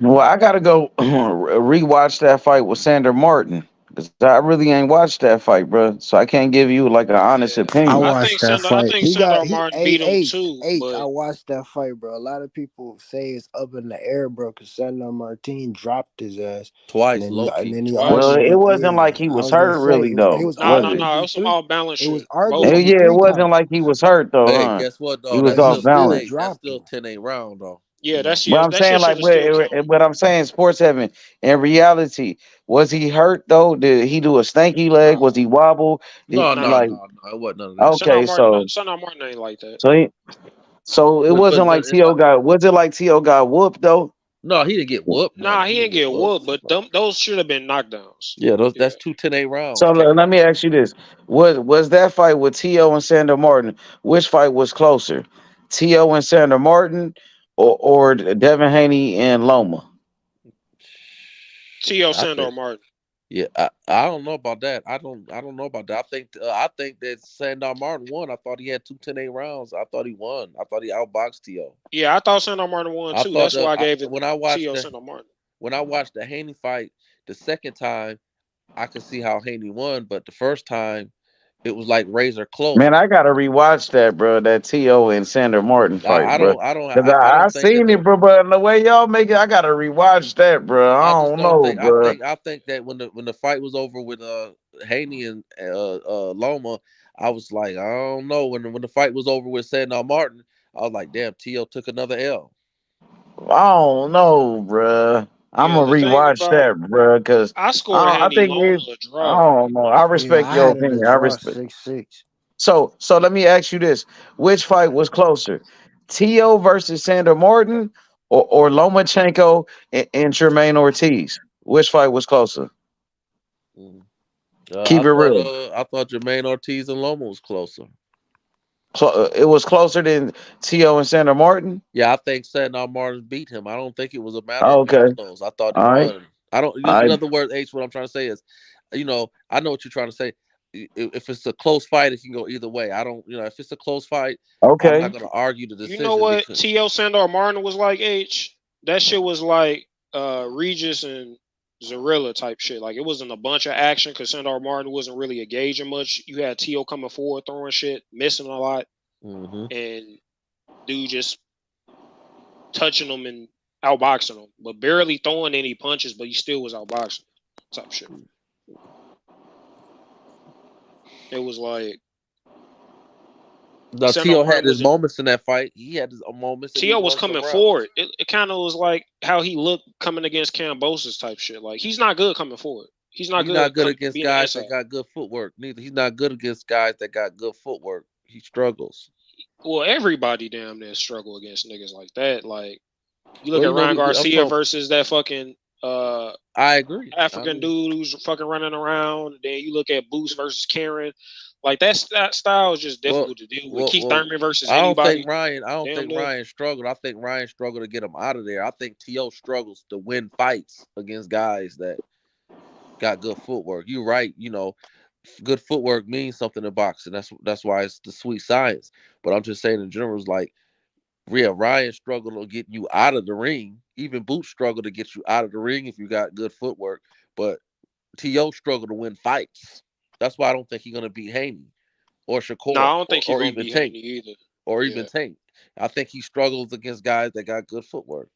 Well, I gotta go rewatch that fight with Sander Martin because I really ain't watched that fight, bro. So I can't give you like an honest I opinion. watched that I fight. think He got Sandor he Martin beat him H too, H. I but watched that fight, bro. A lot of people say it's up in the air, bro, because Sandor Martin dropped his ass, and Twice, then low and key, then he Well, twice. it argued. wasn't Yeah, like he I was was gonna hurt, say really, it though, was Nah, was nah, arguing it? to nah. It be was some three. off balance It was shit. Both arguing of to them. be Yeah, it three wasn't count, like he was hurt though, Hey, huh? guess what, He though? was That's but he off still still 10-8. balance. That's dropped still him. 10-8 round, though. yeah, But I'm that saying, shit should like, have still counted. what I'm saying, sports heaven. In reality, was he hurt though? Did he do a stanky leg? Nah, Was he wobble? No, no, nah. Like, no, no. It wasn't none of that shit. okay, Sandor Martin ain't like that. so he, so it But wasn't like but it's To like got. Was it like To got whooped though? no, he didn't get whooped. No, Nah, no, he he didn't didn't get get whooped. whooped, but those should have been knockdowns. Yeah, Yeah. that's two 10-8 So rounds let me technically. ask you this: was that fight with To and Sandor Martin? Which fight was closer, To and Sandor Martin, or Devin Haney and Loma? T.O. I Sandor think. Martin. Yeah, I don't know about that. I don't know about that. I think that Sandar Martin won. I thought he had two 10-8 rounds. I thought he won. I thought he outboxed T.O. Yeah, I thought Sandor Martin won I too. thought That's why I gave it when I watched T.O. the Sandor Martin. Haney fight the second time, I could see how Haney won, but the first time It was like razor close. Man, I gotta rewatch that, bro. That T.O. and Sandra Martin fight, bro. Cause I I don't think that seen it, bro. But the way y'all make it, I gotta rewatch that, bro. I I just don't don't know, think. bro. I think that when the fight was over with Haney and Loma, I was like, I don't know. When the fight was over with Sandor Martin, I was like, damn, T.O. took another L. I don't know, bro. I'm Yeah, gonna the thing reyatch about that, bro. Cause I scored I Haney think Loma it. a I draw. don't know. I Yeah, respect I your had it a opinion. I draw respect. 6-6. So let me ask you this: which fight was closer, T.O. versus Sandor Martin, or Lomachenko and Jermaine Ortiz? Which fight was closer? Mm. Keep it real. I thought Jermaine Ortiz and Loma was closer. It was closer than T.O. and Sandor Martin. Yeah, I think Sandor Martin beat him. I don't think it was a matter Oh, of okay. between those. I thought he All right. won. I don't. All In right. other words, H, what I'm trying to say is, I know what you're trying to say. If it's a close fight, it can go either way. I don't. If it's a close fight, I'm not Okay. going to argue the You know decision what because T.O. Sandor Martin was like, H? That shit was like Regis and Zarilla type shit. Like, it wasn't a bunch of action because Sandor Martin wasn't really engaging much. You had T.O. coming forward, throwing shit, missing a lot, and dude just touching them and outboxing them, but barely throwing any punches, but he still was outboxing type shit. It was like now Sandor T.O. had Martin his wasn't. moments in that fight. He had his moments and he T.O. was won some coming rounds. forward. It kind of was like how he looked coming against Cambosis type shit. Like, he's not good coming forward. He's not He's not good good against being an guys inside. that got good footwork. Neither he's not good against guys that got good footwork. He struggles. Well, everybody damn near struggle against niggas like that. Like, you look Well, at Ryan I'm Garcia talking. versus that fucking I agree. African dude who's fucking running around. Then you look at Boost versus Karen. Like, that style is just difficult to deal with. Keith Thurman versus I don't think anybody. Ryan. I don't Damn think near. Ryan struggled. I think Ryan struggled to get him out of there. I think T.O. struggles to win fights against guys that got good footwork. You're right. Good footwork means something in boxing. That's why it's the sweet science. But I'm just saying in general, it's like Ryan struggled to get you out of the ring. Even Boots struggled to get you out of the ring if you got good footwork. But T.O. struggled to win fights. That's why I don't think he's gonna beat Haney or No, Shakur I don't think he's or gonna even be Tank Haney either. or even Yeah, Tank. I think he struggles against guys that got good footwork.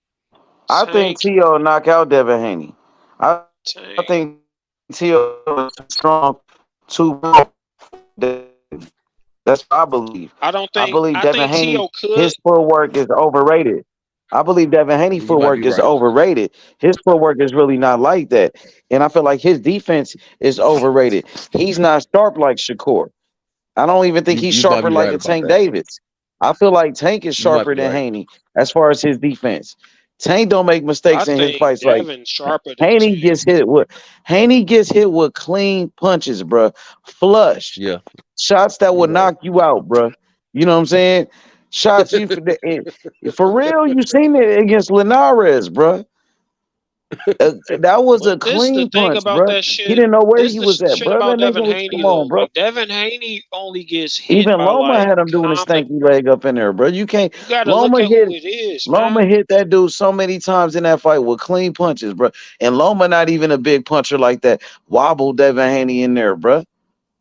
I think Tank. T.O. knock out Devin Haney. I think Tank. T.O. is too strong, too That's what I believe. I don't I think. believe I Devin think Haney, T.O. could. his footwork is overrated. I believe Devin Haney You might be footwork is right. overrated. His footwork is really not like that. And I feel like his defense is overrated. He's not sharp like Shakur. I don't even think he's You might sharper be like right a about Tank that. Davis. I feel like Tank is You might sharper be than right. Haney as far as his defense. Tank don't make I mistakes in his think fights like Devin sharper than Haney Tank. gets hit with clean punches, bro. Flush. Yeah, Shots that you're would right. knock you out, bro. You know what I'm saying? Shots you for real. You seen it against Linares, bro. That was But a this the clean thing punch, about bro. that He shit. didn't know where This he the was at, shit bro. about That nigga Devin was Haney come on, though. bro. Like, Devin Haney only gets hit Even by Loma like had him doing a common. stanky leg up in there, bro. You can't. You got to look Loma at who hit. it is, Loma man. hit that dude so many times in that fight with clean punches, bro. And Loma not even a big puncher like that. Wobbled Devin Haney in there, bro.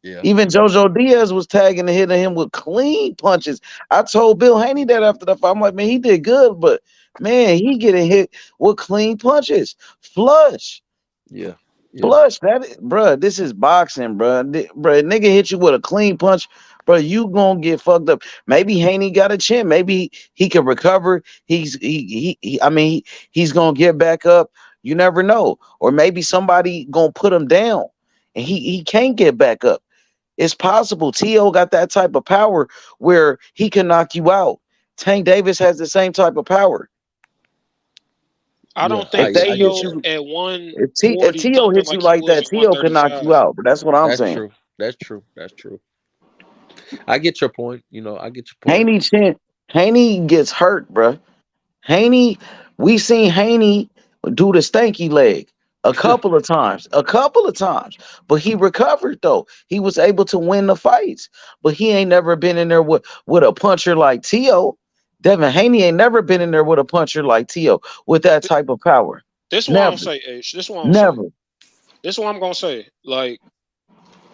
Yeah. Even JoJo Diaz was tagging and hitting him with clean punches. I told Bill Haney that after the fight. I'm like, man, he did good, but man, he getting hit with clean punches. Flush. Yeah. Yeah. Flush. Bruh, this is boxing, bruh. Bruh, nigga hit you with a clean punch, bruh, you gonna get fucked up. Maybe Haney got a chin. Maybe he can recover. He's gonna get back up. You never know. Or maybe somebody gonna put him down and he can't get back up. It's possible. T.O. got that type of power where he can knock you out. Tank Davis has the same type of power. I Yeah. don't If think they hit T.O. you, at if 140 T.O. thumping hits you like he like was that, at T.O. can knock you 135. out. But that's what I'm That's saying. true. That's true. That's true. I get your point. I get your point. Haney gets hurt, bruh. Haney, we seen Haney do the stanky leg a couple of times, but he recovered though. He was able to win the fights, but he ain't never been in there with a puncher like T.O. Devin Haney ain't never been in there with a puncher like T.O. with that type of power. This is what I'm Never, gonna say, H. This is what I'm gonna say. never. This is what I'm gonna say. Like,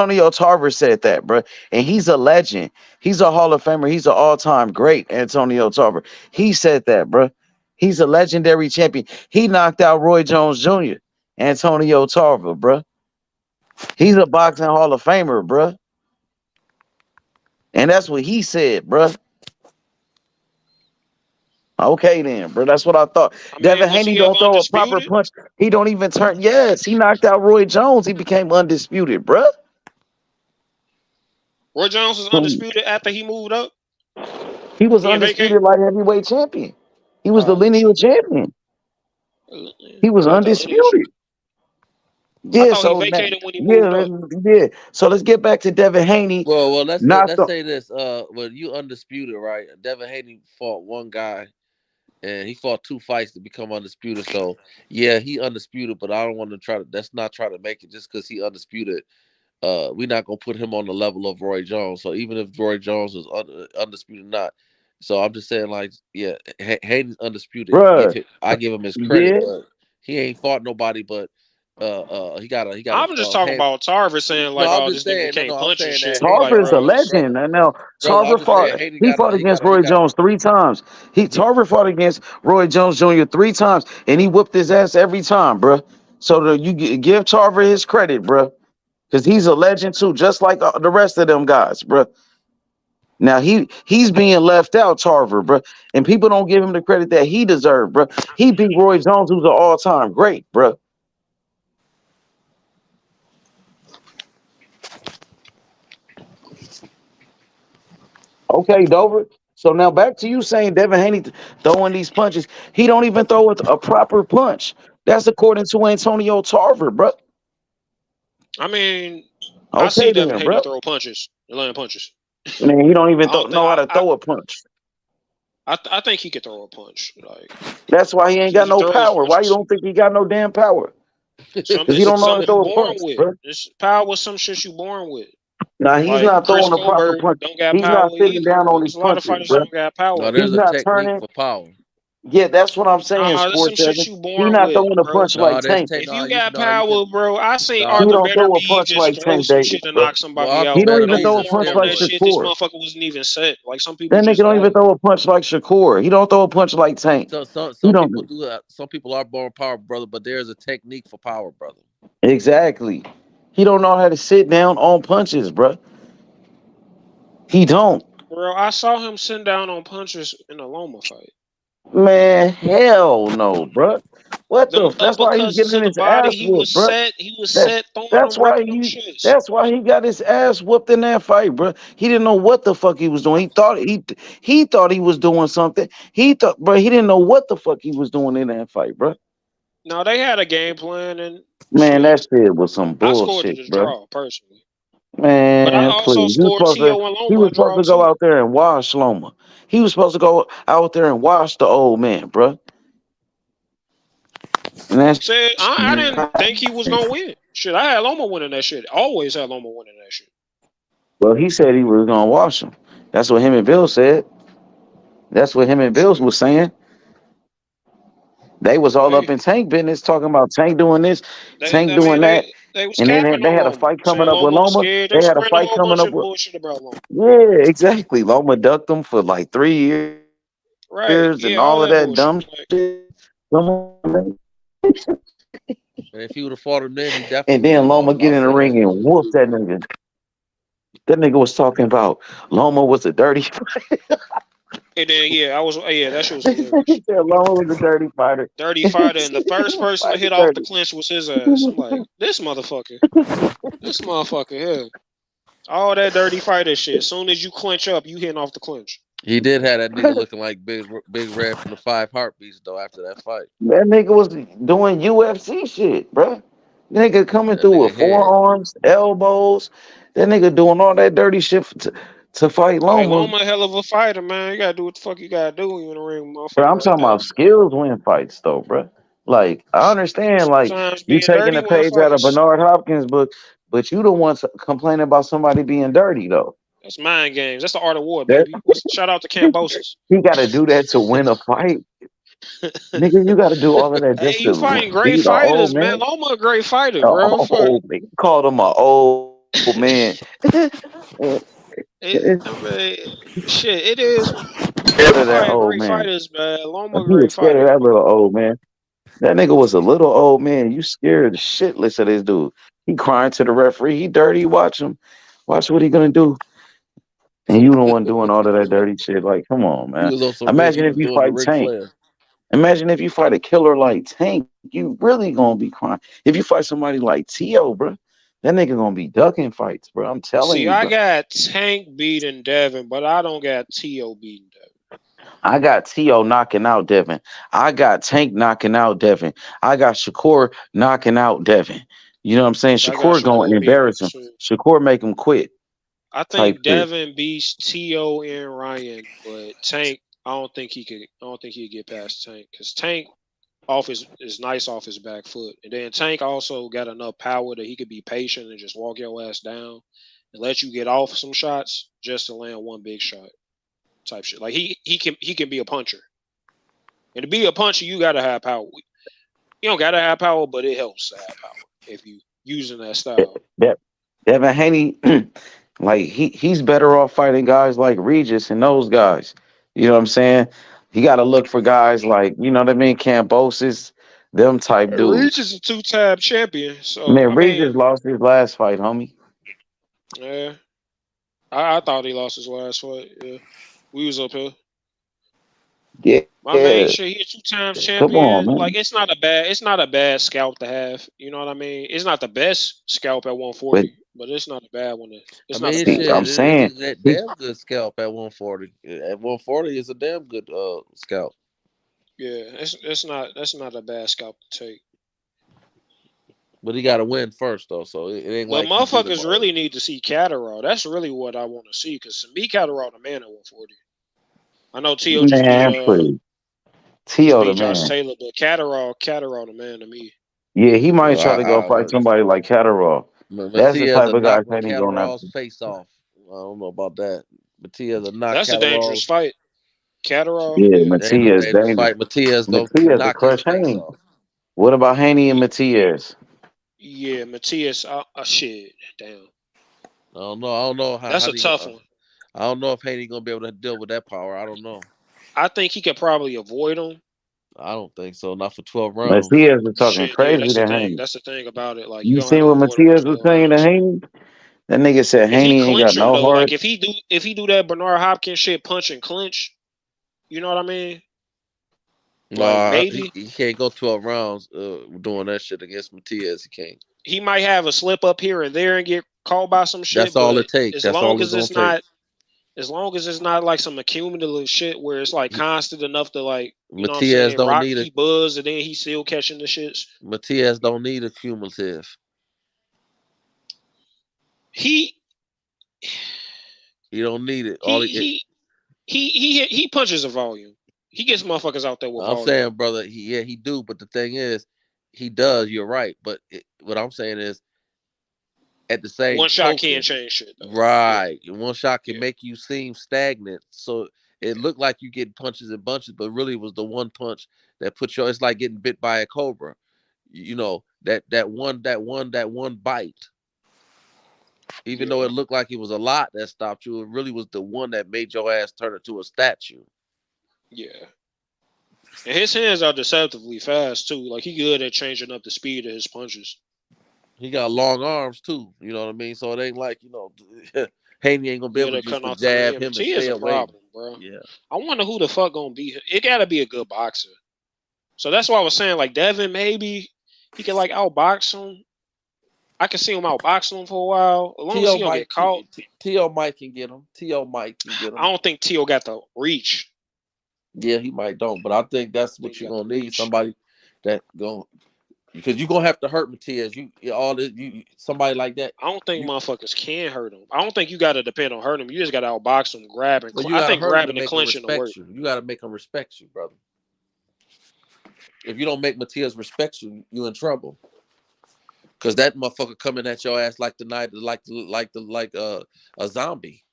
Antonio Tarver said that, bro. And he's a legend. He's a Hall of Famer. He's an all-time great, Antonio Tarver. He said that, bro. He's a legendary champion. He knocked out Roy Jones Jr., Antonio Tarver, bro. He's a boxing Hall of Famer, bro. And that's what he said, bro. Okay, then, bro. That's what I thought. Devin Haney don't throw a proper punch. He don't even turn. Yes, he knocked out Roy Jones. He became undisputed, bro. Roy Jones was undisputed after he moved up. He was He didn't vacate. undisputed light heavyweight champion. He was the Oh, lineal champion. He was I thought undisputed. I Yeah, thought he so vacated when he moved up. yeah. So let's get back to Devin Haney. Well, let's Not the, say this. Well, you undisputed, right? Devin Haney fought one guy, and he fought 2 fights to become undisputed. So yeah, he undisputed, but I don't want to try to. That's not try to make it just because he undisputed. We're not gonna put him on the level of Roy Jones. So even if Roy Jones is undisputed, not. So I'm just saying, like, yeah, Haney's undisputed. bruh. I give him his credit, Yeah, but he ain't fought nobody. But he got I'm just talking about Tarver saying No, like, I'm oh, just this nigga saying. No, can't I'm punch and saying shit. that I'm Haney like, Tarver is got a bro, legend. And now brother. I'm Tarver just saying fought. Haney He got fought against Roy he got. Jones 3 times. Tarver fought against Roy Jones Jr. 3 times, and he whooped his ass every time, bruh. So give Tarver his credit, bruh, because he's a legend too, just like the rest of them guys, bruh. Now he's being left out, Tarver, bruh, and people don't give him the credit that he deserved, bruh. He beat Roy Jones, who's an all-time great, bruh. Okay, Dover. So now back to you saying Devin Haney throwing these punches. He don't even throw a proper punch. That's according to Antonio Tarver, bro. I mean, I see Okay Devin then, Haney bro. throw punches, land punches. Man, he don't even I don't think know how to throw a punch. I think he could throw a punch. Like That's why he ain't got he no throws power. Why you punches. don't think he got no damn power? Because he It's don't know how to something you throw a born punch, with. bro. This power was some shit you born with. Nah, he's Like not Chris throwing a proper Colbert punch. don't got He's power not sitting either. down on There's these a lot of punches, fighters that bro. don't got power. No, He's there's a not technique turning. for power. Yeah, that's what I'm saying, There's some Sports shit Seven. you He born not with, throwing a bro. punch like Tank. If you got no, you can power, bro, I seen no. He Arthur don't Better throw a Beef punch just like throw Tank some Davis, shit to bro. knock Well, somebody Arthur He out. don't Better even No Beef throw a is form punch on like that steroids. shit. This Shakur. motherfucker wasn't even set. Like some people That nigga just don't got even it. throw a punch like Shakur. He don't throw a punch like Tank. So He some don't people do that. Some people are born power, brother, but there's a technique for power, brother. exactly. He don't know how to sit down on punches, bro. He don't. Bro, I saw him sitting down on punches in a Loma fight. Man, hell no, bro. What the? Them That's why he's uppercuts to getting the his body, ass whooped, bro. he was That set throwing that's them, why ripping them he shits. that's why he got his ass whooped in that fight, bro. He didn't know what the fuck he was doing. He thought he was doing something. He thought, bro, he didn't know what the fuck he was doing in that fight, bro. No, they had a game plan and Man, shit. that shit was some I scored it bullshit, a bro. draw, personally. But I Man, also please. scored T.O. and He Loma was a supposed draw to go too. out there and wash Loma. He was supposed to go out there and wash the old man, bro. And that's Said I didn't think he was gonna win. Shit, I had Loma winning that shit. Always had Loma winning that shit. well, he said he was gonna wash him. That's what him and Bill said. That's what him and Bills was saying. They was all up Hey, in Tank business, talking about Tank doing this, Tank I mean doing that, they was and then capping they on had a Loma, fight coming saying up with Loma was Loma. scared. They They was had a spreading a fight whole coming bunch up of with. bullshit about Loma. Yeah, exactly. Loma ducked him for like 3 years Right? and Yeah, all all of that that bullshit. dumb Like, shit. Come on, man. And if he would have fought him then, he And definitely would then have Loma lost. get I'll in the say that. ring and whoop that nigga. That nigga was talking about Loma was a dirty. and then that shit was hilarious. He said Loma was a dirty fighter. Dirty He fighter, and the first was person to fighting hit off the dirty. clinch was his ass. I'm like, this motherfucker here. All that dirty fighter shit. As soon as you clinch up, you hitting off the clinch. He did have that nigga looking like Big Red from the Five Heartbeats though. After that fight, That nigga was doing UFC shit, bruh. Nigga coming that through nigga with head. forearms, elbows. That nigga doing all that dirty shit to fight Hey, Loma. Loma, a hell of a fighter, man. You gotta do what the fuck you gotta do when you in the ring, with Bro, motherfucker I'm like talking that. about skills win fights though, bruh. Like I understand, like Sometimes you being taking dirty a win page out of fights. Bernard Hopkins' book, but you the one complaining about somebody being dirty though. That's mind games. That's the art of war, That baby. Shout out to Cambosis. he got to do that to win a fight, nigga. You got to do all of that Hey, just you to fighting great beat an old fighters, man. man. Loma a great fighter, bro. Fuck. Oh, man. Called him an old man. I mean, shit, it is. Scared You of that fighting old great man. fighters, man. Loma a He great was scared of fighter, that bro. little old man. That nigga was a little old man. You scared shitless of this dude. He crying to the referee. He dirty. Watch him. Watch what he gonna do. And you the one doing all of that dirty shit. Like, come on, He man. was on some Rick. He Imagine was if you doing the fight Ric Tank. Flair. Imagine if you fight a killer like Tank. You really gonna be crying. If you fight somebody like T.O., bro, That nigga gonna be ducking fights, bro. I'm telling See, you, I bro. got Tank beating Devin, but I don't got T.O. beating Devin. I got T.O. knocking out Devin. I got Tank knocking out Devin. I got Shakur knocking out Devin. You know what I'm saying? I got Shakur gonna Shakur beating him embarrass him. too. Shakur make him quit. I Type think shit. Devin beats T.O. and Ryan, but Tank, I don't think he could. I don't think he'd get past Tank because Tank is nice off his back foot, and then Tank also got enough power that he could be patient and just walk your ass down and let you get off some shots just to land one big shot type shit. Like he can be a puncher, and to be a puncher, you gotta have power. You don't gotta have power, but it helps to have power if you using that style. Devin Haney, like he's better off fighting guys like Regis and those guys. You know what I'm saying? He got to look for guys like, you know what I mean, Cambosis, them type Reach dudes. is a two-time champion, so Man, I mean, Regis lost his last fight, homie. yeah, I thought he lost his last fight. Yeah, we was up here. My main Yeah, shit, he a two times come on, champion. Like man. it's not a bad scalp to have. You know what I mean? It's not the best scalp at But 140, but it's not a bad one. I It's not a mean, bad shit, I'm fight. saying it's that he, damn good scalp at 140. At 140 is a damn good scalp. Yeah, it's not that's not a bad scalp to take. But he got to win first though, so it ain't But like he beat him motherfuckers already. really need to see Catterall. That's really what I want to see. Cause to me, Catterall the man at 140. I know T.O. man, please. just T.O. the beat Josh man. Taylor, but Catterall the man to me. Yeah, he might Well, try to go fight somebody like Catterall. That's the Matias type will of guy knock Haney going Catterall's after. face off. I don't know about that. Matias will knock That's a dangerous Catterall's. fight. Catterall, Yeah, yeah. Ain't no Matias dangerous dangerous. fight. Matias gonna Matias will knock his crush face Haney. off. What about Haney and Matias? Yeah, Matias, shit, damn. I don't know. I don't know how That's a he gonna. tough one. I don't know if Haney gonna be able to deal with that power. I don't know. I think he could probably avoid him. I don't think so. Not for 12 rounds. Matias is talking Shit, yeah, crazy to Haney. That's the thing about it. Like you You don't have see to what avoid him for Matias was 12 saying to rounds. Haney? That nigga said If he Haney ain't got clinch him no though, like heart. if he do that Bernard Hopkins shit, punch and clinch, you know what I mean? Like Nah, maybe he can't go 12 rounds doing that shit against Matias. He can't. he might have a slip up here and there and get caught by some That's shit, all but it take. That's all it's gonna take. as long as it's not like some accumulative shit where it's like He, constant enough to like, you know what I'm Matias saying, don't rock need a he buzz and then he still catching the shits. Matias don't need a cumulative. He He don't need it. he he he punches a volume. He gets motherfuckers out there with I'm volume. saying, brother, he do. But the thing is, he does. You're right. But what I'm saying is, at the same One shot can token, change shit though. right? One shot can Yeah. make you seem stagnant. So it looked like you get punches and bunches, but really it was the one punch that put you. It's like getting bit by a cobra. You know that one bite. Even though it looked like it was a lot that stopped you, it really was the one that made your ass turn into a statue. Yeah. And his hands are deceptively fast too. Like he good at changing up the speed of his punches. He got long arms too. You know what I mean? So it ain't like, Haney ain't gonna be able Good to at just cutting to off the jab hand. him But and T is stay a away. problem, bro. Yeah. I wonder who the fuck gonna beat him. It gotta be a good boxer. So that's why I was saying, like Devin, maybe he can like outbox him. I can see him outboxing him for a while. As long as he don't get caught. T.O. Mike can get him. T.O. Mike can get I him. don't think T.O. got the reach. Yeah, he might don't, but I think I that's think what he you're got the gonna need. reach. Somebody that going because you're gonna have to hurt Matias. All this somebody like that. I don't think motherfuckers can hurt him. I don't think you got to depend on hurting him. You just got to outbox him, grab and. Well, you I gotta think hurt him to grabbing and make him clinching will work. respect you. You gotta make him respect you, brother. If you don't make Matias respect you, you in trouble. Cause that motherfucker coming at your ass like a zombie.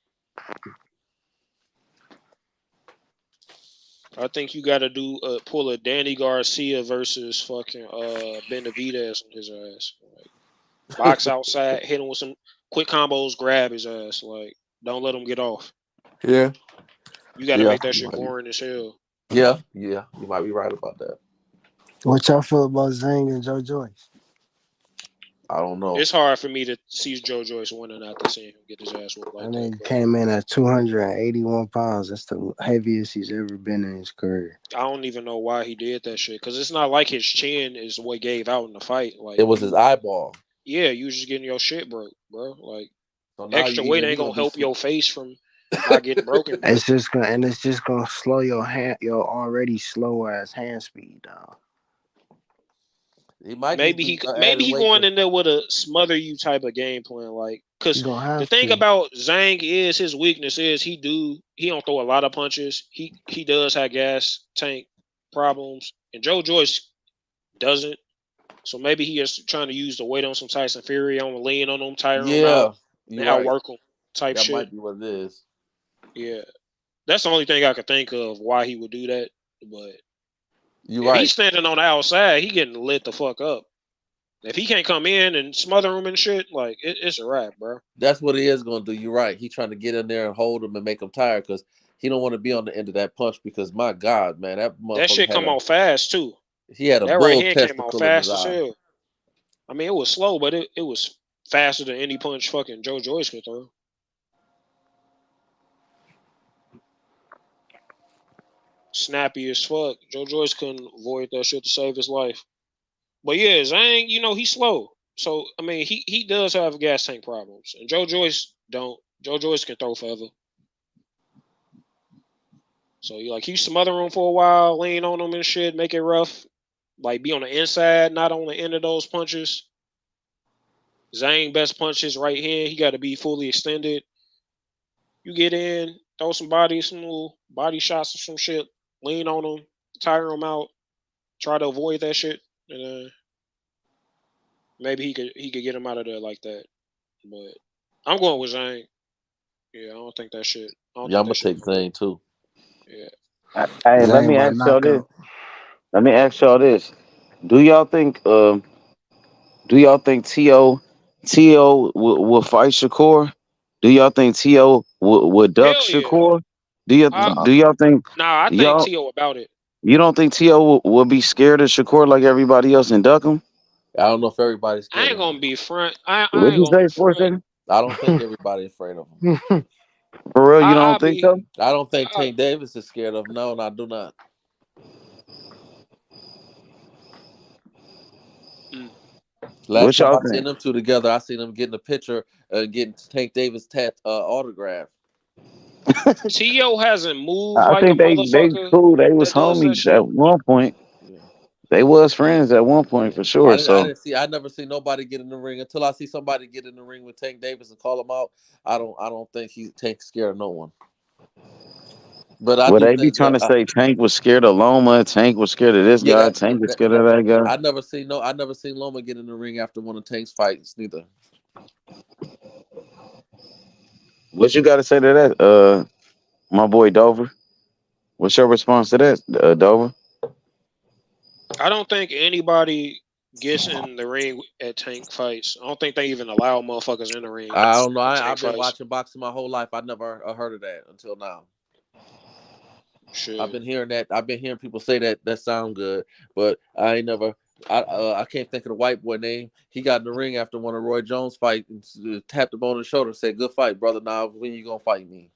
I think you got to pull a Danny Garcia versus fucking Benavidez on his ass. Like, box outside, hit him with some quick combos, grab his ass. Like, don't let him get off. Yeah. You got to Yeah. make that shit boring as hell. Yeah. You might be right about that. What y'all feel about Zhang and Joe Joyce? I don't know. It's hard for me to see Joe Joyce winning after seeing him get his ass whooped like And that. he came in at 281 pounds. That's the heaviest he's ever been in his career. I don't even know why he did that shit. Because it's not like his chin is what gave out in the fight. Like It was his eyeball. Yeah, you was just getting your shit broke, bro. Like So now extra weight ain't gonna help your face from not getting broken. Bro. It's just gonna slow your already slow ass hand speed down. He might just Maybe be maybe adding he weight. going in there with a smother you type of game plan, like because gonna the have thing to. about Zhang is his weakness is he don't throw a lot of punches. He does have gas tank problems, and Joe Joyce doesn't. So maybe he is trying to use the weight on some Tyson Fury, on lean on them, tire them out, Yeah, and you're right. outwork them type That shit. might be what it is. Yeah, that's the only thing I could think of why he would do that. But You're if right. he's standing on the outside, he getting lit the fuck up. If he can't come in and smother him and shit, like it's a wrap, bro. That's what he is going to do. You're right. He's trying to get in there and hold him and make him tired because he don't want to be on the end of that punch. Because my God, man, that That motherfucker shit come off fast too. he had a That right bull hand came off testicle in his fast as eye. hell. I mean, it was slow, but it was faster than any punch fucking Joe Joyce could throw. Snappy as fuck. Joe Joyce couldn't avoid that shit to save his life. But yeah, Zhang, he's slow. So I mean, he does have gas tank problems, and Joe Joyce don't. Joe Joyce can throw forever. So you smother him for a while, lean on him and shit, make it rough. Like be on the inside, not on the end of those punches. Zhang best punches right hand. He got to be fully extended. You get in, throw some little body shots or some shit, lean on him, tire him out, try to avoid that shit, and maybe he could get him out of there like that. But I'm going with Zhang. Yeah, I don't think that shit. Yeah, I'm gonna take Zane too. Yeah. Hey, let Zane me by ask y'all this. knockout. Let me ask y'all this. Do y'all think T.O. will fight Shakur? Do y'all think T.O. would duck Hell yeah. Shakur? Do you Nah. do y'all think I think y'all T.O. about it. you don't think T.O. will be scared of Shakur like everybody else and duck him? I don't know if everybody's I scared ain't of him. gonna be front. I What'd ain't you gonna say be for a front. second? I don't think everybody's afraid of him. For real, you don't I'll think be. so? I don't think Tank Davis is scared of him. No, I do not. Last What time y'all I seen think? them two together, I seen them getting a picture and getting Tank Davis autograph. T.O. hasn't moved I like a think they motherfucker cool. They was that does that homies shit. at one point. Yeah. They was friends at one point for I sure. didn't. I So didn't see. I never see nobody get in the ring until I see somebody get in the ring with Tank Davis and call him out. I don't think Tank's scared of no one. But I would do they be think trying that. to say Tank was scared of Loma? Tank was scared of this Yeah, guy. Tank was scared of that that guy. I never seen no. I never seen Loma get in the ring after one of Tank's fights neither. What you got to say to that, my boy Dover? What's your response to that, Dover? I don't think anybody gets in the ring at Tank fights. I don't think they even allow motherfuckers in the ring I don't know. at Tank I've been fights. watching boxing my whole life. I never heard of that until now. I've Shit. been hearing that. I've been hearing people say that sound good, but I ain't never. I can't think of the white boy name. He got in the ring after one of Roy Jones fight and tapped him on the shoulder and said, "Good fight, brother. Now when you gonna fight me?"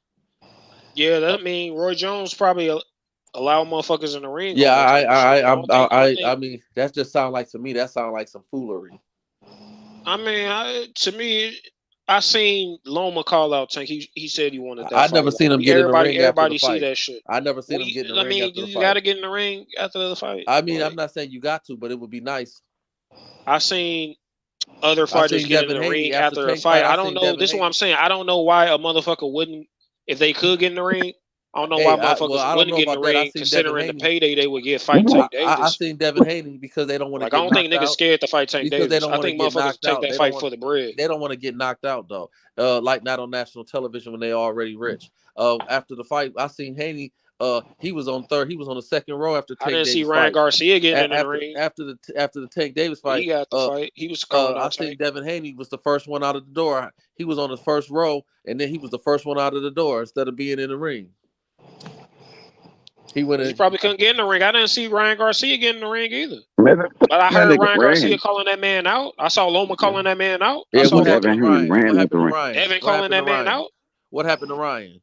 Yeah, that mean Roy Jones probably allow motherfuckers in the ring Yeah, on that type of shit. But I mean, that just sound like to me. That sound like some foolery. I mean, to me, I seen Loma call out Tank. He said he wanted that I fight. never Like seen him get in the ring after the everybody see fight. that shit. I never seen Well, him get in the I ring mean, after do the you got fight. to get in the ring after the fight? I mean, Like, I'm not saying you got to, but it would be nice. I seen other I fighters seen get in Devin the Haney ring after after a Tank fight. fight. I I don't seen know. Devin This is what I'm Haney. saying. I don't know why a motherfucker wouldn't, if they could get in the ring. I don't know why Hey, motherfuckers I don't wouldn't know get in the about that. I ring, seen Devin considering the Haney. payday they would get fighting Tank I Davis. seen Devin Haney because they don't want to Like, I get don't think knocked niggas out. scared to fight Tank Because they Davis. don't I want to think get motherfuckers knocked take out. that fight for the bread. They don't want to get knocked out though. Like not on national television when they already rich. After the fight, I seen Haney. He was on third. He was on the second row after I Tank didn't see Davis Ryan fight. Garcia getting in the ring. After the Tank Davis fight, He got the fight. He was calling I out seen Tank. Devin Haney was the first one out of the door. He was on the first row, and then he was the first one out of the door instead of being in the ring. He went He in. probably couldn't get in the ring. I didn't see Ryan Garcia get in the ring either. Man, But I that heard nigga Ryan Garcia ran. calling that man out. I saw Loma calling that man out. I Yeah, saw what happened Devin to fucking Haney Ryan? What ran out the happened to ring. Ryan? Devin What calling happened to that man Ryan? out. What happened to Ryan?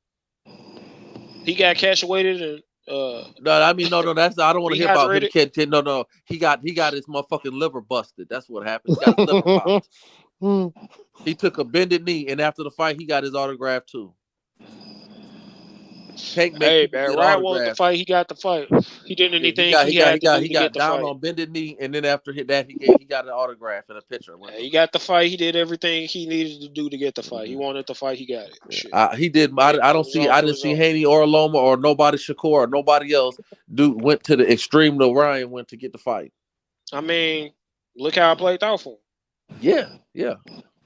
He got catch weighted and No, I mean, no. That's I don't want to hear about him. No. He got his motherfucking liver busted. That's what happened. He got his liver popped. He took a bended knee, and after the fight, he got his autograph too. Hey man, Ryan wanted the fight. He got the fight. He did anything he had to do to get the down fight. on bended knee, and then after that, he got an autograph and a picture. He got the fight. He did everything he needed to do to get the fight. He wanted the fight. He got it. Shit. He did. I didn't see Haney or Loma or nobody Shakur or nobody else went to the extreme that Ryan went to get the fight. I mean, look how I played out for him. Yeah.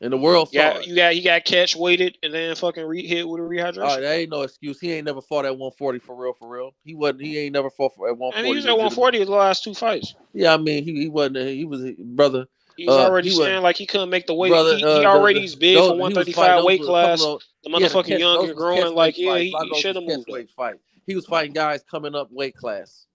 And the world saw it. He got catch weighted and then fucking hit with a rehydration. That ain't no excuse. He ain't never fought at 140 for real. He ain't never fought at 140. And he was at 140 the last 2 fights. Yeah, I mean he wasn't. He was brother. He was already saying like he couldn't make the weight. Brother, he already's big for 135 weight class. The motherfucking young and growing. Like he should have moved up. He was fighting guys coming up weight class.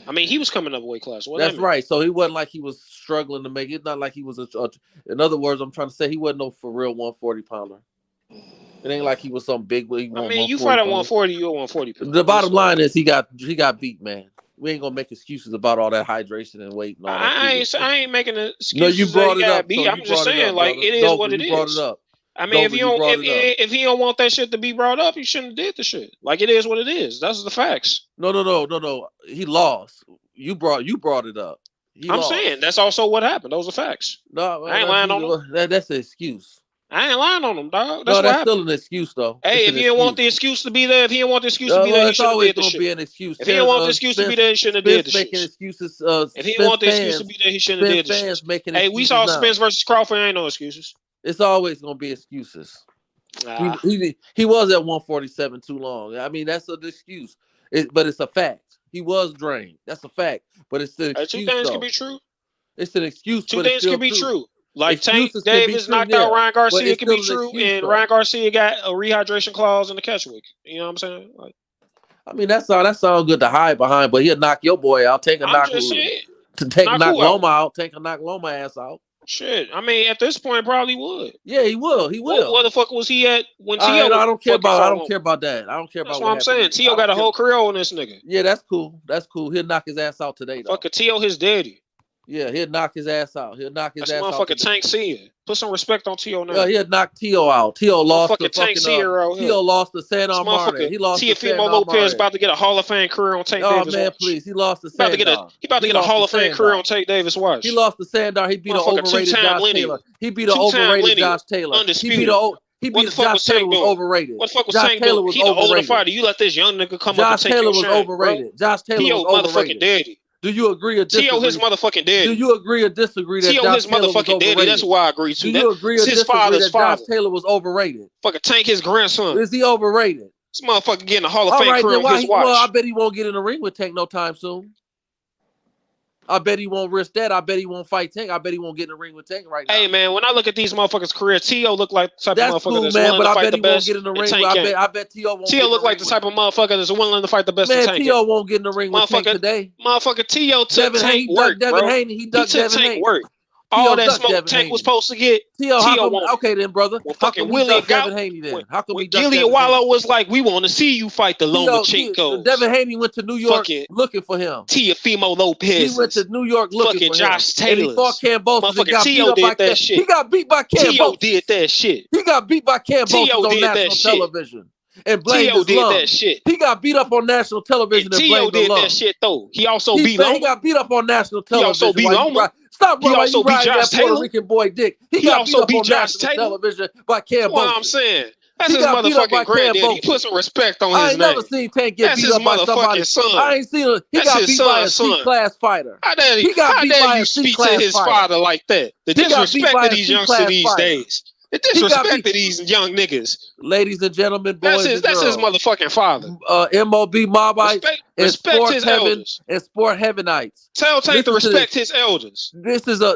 I mean, he was coming up weight class. That's right. So he wasn't like he was struggling to make it. Not like he was in other words, I'm trying to say he wasn't no for real 140 pounder. It ain't like he was some big. I mean, you fight at 140, you're 140. The bottom line is he got beat, man. We ain't gonna make excuses about all that hydration and weight and all that. I ain't making an excuse. No, you brought it up. So I'm just saying, like it is what it is. Brought it up. I mean, if he don't want that shit to be brought up, he shouldn't have did the shit. Like it is what it is. That's the facts. No. He lost. You brought it up. I'm saying that's also what happened. Those are facts. No, I ain't lying on him. That's an excuse. I ain't lying on him, dog. That's still an excuse, though. Hey, if he didn't want the excuse to be there, he shouldn't have did the shit. Be an excuse. If he didn't want the excuse to be there, he shouldn't have did the shit. Excuses. If he didn't want the excuse to be there, he shouldn't have did the shit. Hey, we saw Spence versus Crawford. Ain't no excuses. It's always gonna be excuses. He was at 147 too long. I mean, that's an excuse. But it's a fact. He was drained. That's a fact. But it's an excuse. 2 things can be true. It's an excuse. 2 things can be true. Like Tank Davis knocked out Ryan Garcia, it could be true, and Ryan Garcia got a rehydration clause in the catch weight. You know what I'm saying? Like, I mean, that sounds good to hide behind, but he'll knock your boy out. Knock Loma out. Knock Loma ass out. Shit, I mean, at this point, probably would. Yeah, he will. He will. What the fuck was he at when Tio? I don't care about that. I don't care about. That's what I'm saying. Tio got a whole career on this nigga. Yeah, that's cool. He'll knock his ass out today, though. Fucking Tio, his daddy. Yeah, he'll knock his ass out. That's motherfucking Tank Seer. Put some respect on Tio now. Yeah, he'll knock Tio out. Tio lost the Tank Seer. Tio lost to San Armani. He lost to Teofimo Lopez about to get a Hall of Fame career on Tank Davis. Oh man, please. He lost to Sandar. He about to get a Hall of Fame career on Tank Davis. Watch. He lost to Sandar. He beat an overrated Josh Taylor. He beat an overrated Josh Taylor. Undisputed. He beat Josh Taylor was overrated. What the fuck was Tank doing? He the older fighter. You let this young nigga come up and take your shine. Josh Taylor was overrated. Josh Taylor was overrated. Motherfucking daddy. Do you agree or disagree? Tio his motherfucking daddy. Do you agree or disagree that Tio his motherfucking daddy? That's why I agree to. Do you agree or disagree that Josh Taylor was overrated? Fucking Tank his grandson. Is he overrated? This motherfucker getting a Hall of Fame career on his watch. Well, I bet he won't get in the ring with Tank no time soon. I bet he won't risk that. I bet he won't fight Tank. I bet he won't get in the ring with Tank right now. Hey man, when I look at these motherfuckers' career, Tio look like the type of motherfucker that's willing to fight the best. Get in the ring. I bet Tio won't. Tio look like the type of motherfucker that's willing to fight the best. Man, Tio won't get in the ring with Tank today. Motherfucker, Tio took Tank work, bro. He took Tank work. All that smoke Tank was supposed to get, Tio won't. Okay then, brother. How come Willie Devin Haney then? How come we Gilly Wallow was like, we want to see you fight the Lomachenko. Devin Haney went to New York looking for him. Teofimo Lopez. He went to New York looking for him. Josh Taylor. And he fought Cambosos and got Tio beat up by that shit. He got beat by Cambosos. Tio did that shit. He got beat by Cambosos on national television. And blamed Tio his did lung. that shit. He got beat up on national television and Tio blamed his lung. did that shit though. He also beat Loma. He got beat up on national television. He also beat Loma. Stop he also beat Josh Taylor. Puerto Rican boy dick. He also beat Josh Taylor. Television by Cambosos. What I'm saying. That's his motherfucking granddaddy. He put some respect on his name. I ain't never seen Tank get beat up by somebody. Son. I ain't seen him. He got beat by a C-class fighter. How dare you speak to his father like that? The disrespect of these youngsters these days. The disrespect of these young niggas. Ladies and gentlemen, boys and girls. That's his motherfucking father. MOB Mobites respect his elders. And Sport Heavenites. Tell Tank to respect his elders.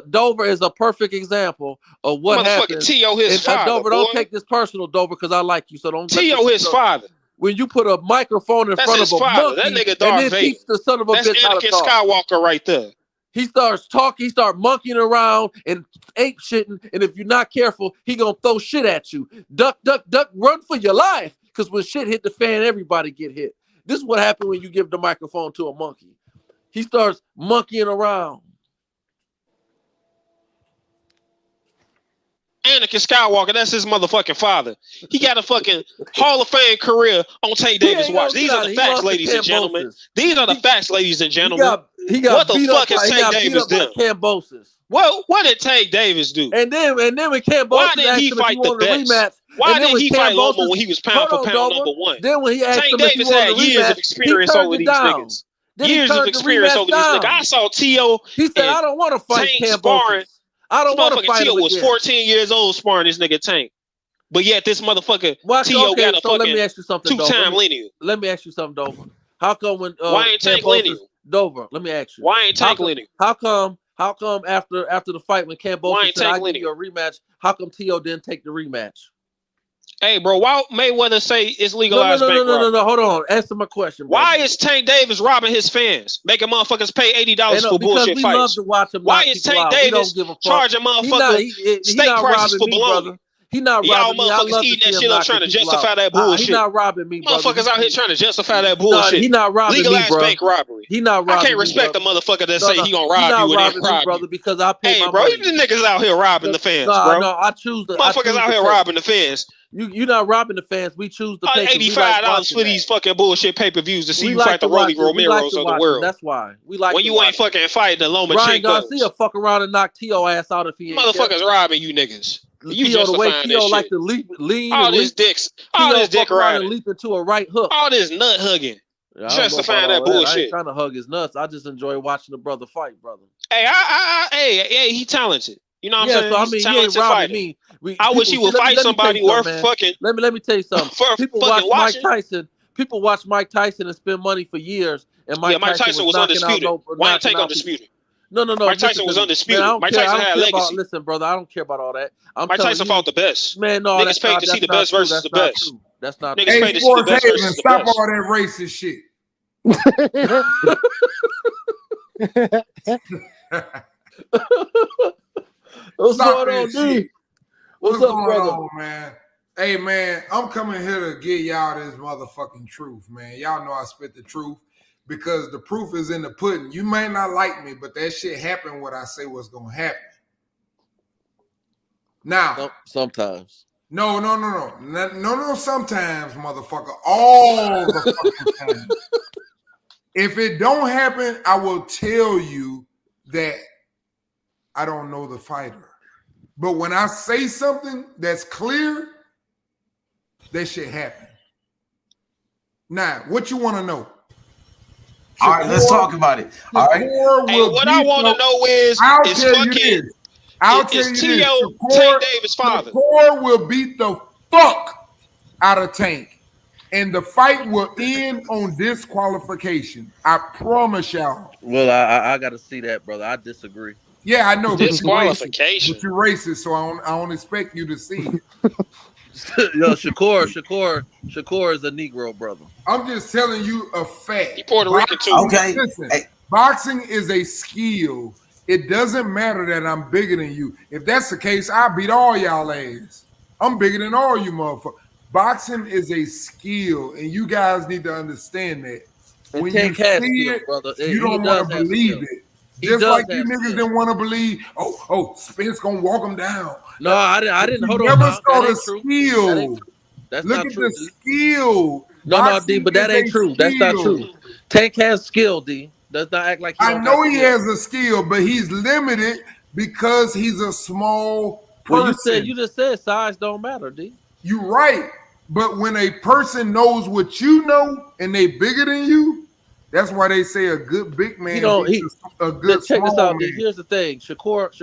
Dover is a perfect example of what happens. Tio his father. Dover, don't take this personal, Dover, because I like you. So don't. Tio his father. When you put a microphone in front of a monkey, that nigga Darth and then teach the son of a bitch how to Anakin talk. Skywalker right there. He starts talking, he starts monkeying around and ape shitting, and if you're not careful, he gonna throw shit at you. Duck, duck, duck, run for your life. Because when shit hit the fan, everybody get hit. This is what happened when you give the microphone to a monkey. He starts monkeying around. Anakin Skywalker, that's his motherfucking father. He got a fucking Hall of Fame career on Tank Davis' watch. These are the facts, ladies and gentlemen. These are the facts, ladies and gentlemen. He got what the fuck has Tank Davis done? Cambosis. What did Tank Davis do? And then when Cambosis why did he fight the best? Rematch, why did he fight Lomo when he was pound for pound number one? Then when he asked Tank him Davis had years of experience over these niggas. Years of experience over these niggas. I saw T.O. He said, I don't want to fight Cambosis. I don't want to fight him was 14 years old sparring this nigga Tank. But yet this motherfucker T.O. got a fucking two-time lineal. Let me ask you something, Dover. How come when why ain't Tank lineal? Dover, let me ask you. Why ain't Tank lineal? How come after the fight when Cambosis said I give you a rematch, how come T.O. didn't take the rematch? Hey, bro, why Mayweather say it's legalized bank robbery? No, hold on. Answer my question, bro. Why is Tank Davis robbing his fans, making motherfuckers pay $80 for bullshit we fights? Love to watch him. Why is Tank Davis charging motherfuckers steak prices for bologna? He not robbing me. Y'all motherfuckers eating that shit up trying to justify that bullshit. He not robbing me, brother. Motherfuckers out here trying to justify that bullshit. He not robbing me, bro. Bank robbery. He not robbing me, I can't respect the motherfucker that say he gonna rob you and then rob brother, because I pay my bro, money. you the niggas out here robbing the fans, bro. No, I choose the motherfuckers out here robbing the fans. You're not robbing the fans. We choose to pay $85 for these fucking bullshit pay-per-views to see you fight the Rolly Romeros of the world. That's why we like when you ain't fucking fighting the Lomachenko. Ryan Garcia fuck around and knock T.O. ass out if he ain't. Motherfuckers robbing you niggas. You the way T.O. like to lean. All this dicks. All this dick riding. And leap into a right hook. All this nut hugging. Justifying that bullshit. I ain't trying to hug his nuts. I just enjoy watching the brother fight, brother. Hey, he talented. You know what I'm saying? So I mean, he ain't robbing me. I wish he would fight somebody worth fucking. Let me tell you something. People watch Mike Tyson. People watch Mike Tyson and spend money for years. And Mike Tyson was undisputed. Why ain't Tank undisputed? No. Mike Tyson was undisputed. Mike Tyson had legacy. Listen, brother, I don't care about all that. Mike Tyson fought the best. Man, no, niggas paid to see the best versus the best. That's not true. Niggas paid to see the best versus the best. Stop all that racist shit. What's going on, D? What's up, brother? Man? Hey, man, I'm coming here to get y'all this motherfucking truth, man. Y'all know I spit the truth because the proof is in the pudding. You may not like me, but that shit happened what I say was going to happen. Now. Sometimes. No, sometimes, motherfucker. All the fucking time. If it don't happen, I will tell you that I don't know the fighter. But when I say something that's clear, that shit happen. Now, what you want to know? All right, let's talk about it. All right. Hey, what I want to know is fucking. I'll tell you T.O. Tank Davis' father. Shakur will beat the fuck out of Tank. And the fight will end on disqualification. I promise y'all. Well, I got to see that, brother. I disagree. Yeah, I know. Disqualification. But you're racist, so I don't expect you to see it. Yo, Shakur is a Negro, brother. I'm just telling you a fact. He Puerto Rican too. Okay. Listen, boxing is a skill. It doesn't matter that I'm bigger than you. If that's the case, I beat all y'all ass. I'm bigger than all you motherfuckers. Boxing is a skill, and you guys need to understand that. And when you see it, brother. You don't want to believe it. Just like you niggas didn't want to believe, Spence gonna walk him down. No, I didn't. Hold on. Never saw the skill. That's Look not at true. the skill. No, D, but that ain't true. That's not true. Tank has skill, D. Does not act like I know he has a skill, but he's limited because he's a small person. Well, you just said size don't matter, D. You're right. But when a person knows what you know and they bigger than you, that's why they say a good big man a good check small this out, man. D. Here's the thing. Shakur is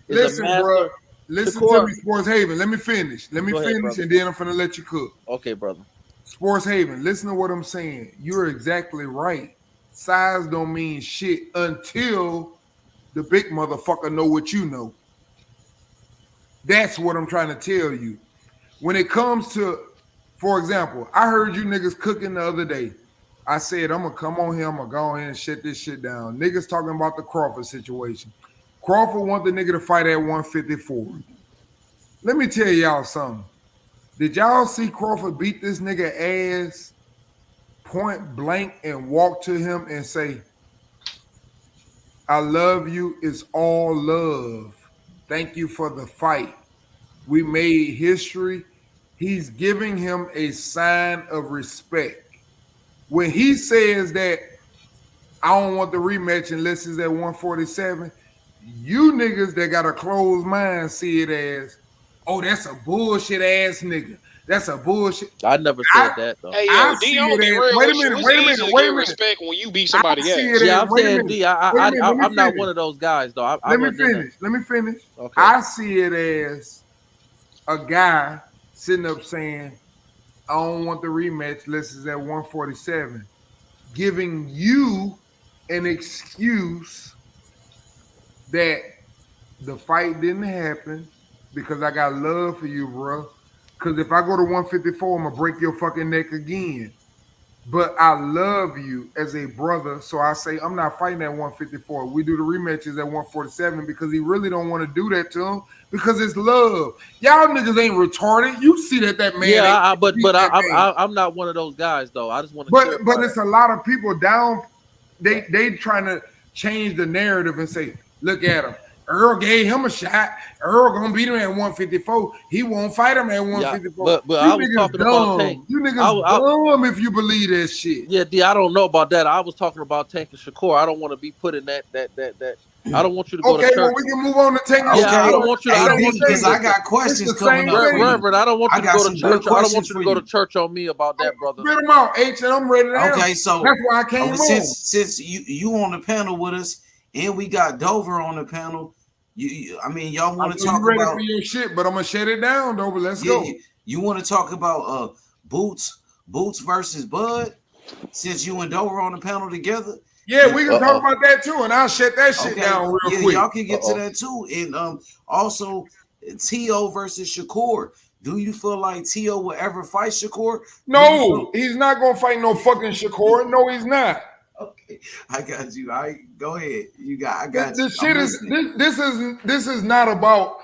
Listen, a master. bro. Listen to me, Sports Haven. Let me finish. And then I'm finna let you cook. Okay, brother. Sports Haven, listen to what I'm saying. You're exactly right. Size don't mean shit until the big motherfucker know what you know. That's what I'm trying to tell you. When it comes to, for example, I heard you niggas cooking the other day. I said, I'm going to come on here. I'm going to go ahead and shut this shit down. Niggas talking about the Crawford situation. Crawford want the nigga to fight at 154. Let me tell y'all something. Did y'all see Crawford beat this nigga ass point blank and walk to him and say, I love you, it's all love. Thank you for the fight. We made history. He's giving him a sign of respect. When he says that, I don't want the rematch unless it's at 147, you niggas that got a closed mind see it as, oh, that's a bullshit ass nigga. That's a bullshit. I never said that though. Hey, I yo, D, see I'm gonna be it as, real wait a with you. minute, It's wait a easy minute, to wait get a minute. respect when you beat I somebody see ass. it Yeah, as, I'm wait a saying minute. D. Wait a minute, let me I'm not finish. one of those guys though. Let me finish. Let me finish. Okay. I see it as a guy sitting up saying, I don't want the rematch unless it's at 147, giving you an excuse that the fight didn't happen because I got love for you, bro. Because if I go to 154, I'm going to break your fucking neck again. But I love you as a brother, so I say I'm not fighting at 154. We do the rematches at 147 because he really don't want to do that to him because it's love. Y'all niggas ain't retarded. You see that man. Yeah, but that man. I'm not one of those guys though. I just want to But clarify it's that. a lot of people down. They trying to change the narrative and say, look at him. Earl gave him a shot. Earl gonna beat him at 154. He won't fight him at 154. Yeah, but I was talking about Tank. You niggas dumb if you believe that shit. Yeah, D, I don't know about that. I was talking about Tank and Shakur. I don't want to be put in that. I don't want you to go to church. Well, we can move on to Tank and Yeah, Shakur. I don't want you to. I don't want you because I got questions coming up. Reverend, I don't want you to go to church. I don't want you to go to you. church on me about that, brother. Spit them out, H, and I'm ready to answer. Okay, so that's why I came on. Since you on the panel with us, and we got Dover on the panel. I mean, y'all want to talk ready about for your shit, but I'm gonna shut it down, Dover. Let's go. You want to talk about Boots versus Bud? Since you and Dover on the panel together. Yeah, we can talk about that too, and I'll shut that shit down real quick. Y'all can get to that too. And also T.O. versus Shakur. Do you feel like T.O. will ever fight Shakur? No, he's not gonna fight no fucking Shakur. No, he's not. Okay, I got you. Go ahead. I got this shit is this is not about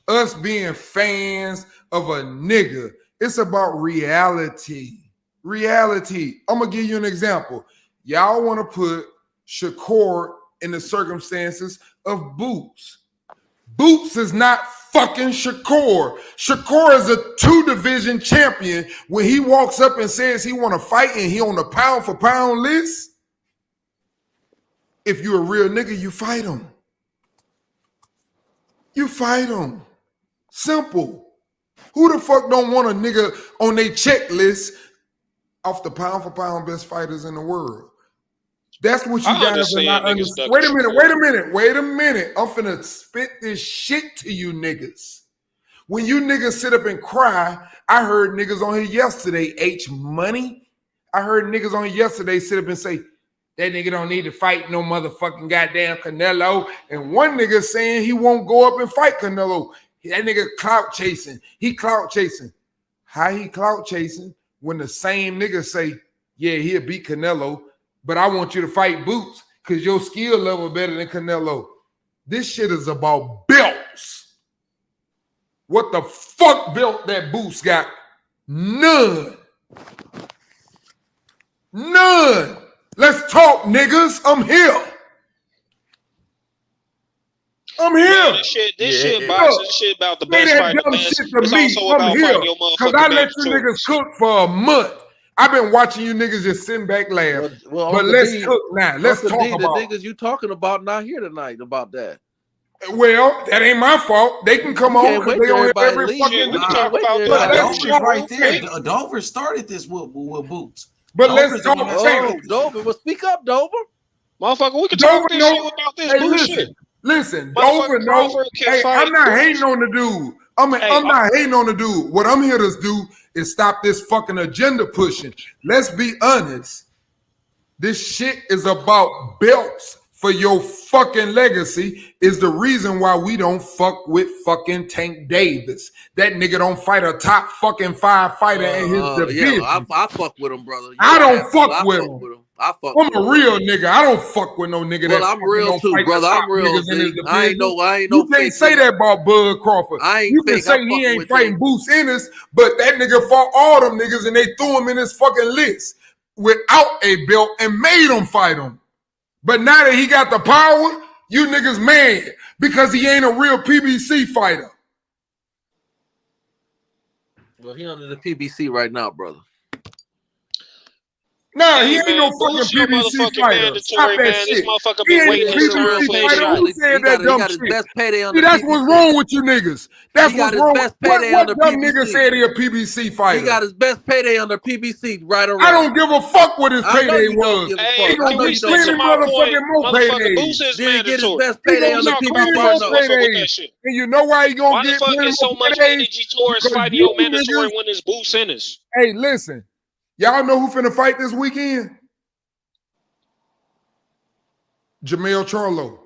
us being fans of a nigga. It's about reality. Reality. I'm gonna give you an example. Y'all want to put Shakur in the circumstances of Boots. Boots is not fucking Shakur. Shakur is a 2-division champion. When he walks up and says he want to fight and he on the pound for pound list, if you're a real nigga, you fight him. You fight him. Simple. Who the fuck don't want a nigga on their checklist off the pound for pound best fighters in the world? That's what you guys are not understanding. Wait a minute. I'm finna spit this shit to you niggas. When you niggas sit up and cry, I heard niggas on here yesterday, H Money. I heard niggas on here yesterday sit up and say, that nigga don't need to fight no motherfucking goddamn Canelo. And one nigga saying he won't go up and fight Canelo. That nigga clout chasing. He clout chasing. How he clout chasing when the same nigga say, yeah, he'll beat Canelo, but I want you to fight Boots because your skill level better than Canelo. This shit is about belts. What the fuck belt that Boots got? None. Let's talk, niggas. I'm here. Man, this shit boxing. This shit about the best fighter. It's also about fighting your motherfucking I let you niggas cook for a month. I've been watching you niggas just sitting back laughing. But let's cook now. Let's talk about the niggas you talking about not here tonight about that. Well, that ain't my fault. They can come on because they on every fucking. We can talk about that. Right there. Dover started this with Boots. But let's talk. Dover. Well, speak up, Dover. Motherfucker, we can talk this shit about this bullshit. Listen, Dover knows. Hey, I'm not hating on the dude. I'm not hating on the dude. What I'm here to do is stop this fucking agenda pushing. Let's be honest. This shit is about belts for your fucking legacy is the reason why we don't fuck with fucking Tank Davis. That nigga don't fight a top fucking 5 fighter in his division. Yeah, I fuck with him, brother. I don't fuck with him. I'm a real nigga. I don't fuck with no nigga. Well, I'm real too, brother. I'm real. I ain't no. You can't say that about Bud Crawford. You can say he ain't fighting Boots Ennis, but that nigga fought all them niggas and they threw him in his fucking list. without a belt and made him fight him. But now that he got the power, you niggas mad because he ain't a real PBC fighter. Well, he under the PBC right now, brother. No, he ain't no fucking PBC fighter. Stop that shit. This motherfucker He been ain't waiting a his turn PBC for fighter. his Who said that dumb His shit? best payday on See, the that's PBC. what's wrong with you niggas. That's He got what's his wrong. best payday on the What dumb PBC. nigga said he a PBC fighter? He got his best payday on the PBC, right or wrong. I don't give a fuck what his I know payday you don't was. give a Hey, fuck. I can know we you stick don't to give a my fuck. point? More Motherfucker, paydays. boost is Did he get his mandatory. best payday on the Stop PBC crying or about no? fuck with that shit. And you know why he gonna Why the get fuck plenty is so more much paydays? energy towards Because fighting you your mandatory niggas- when it's boost centers? Hey, listen. Y'all know who finna fight this weekend? Jamel Charlo.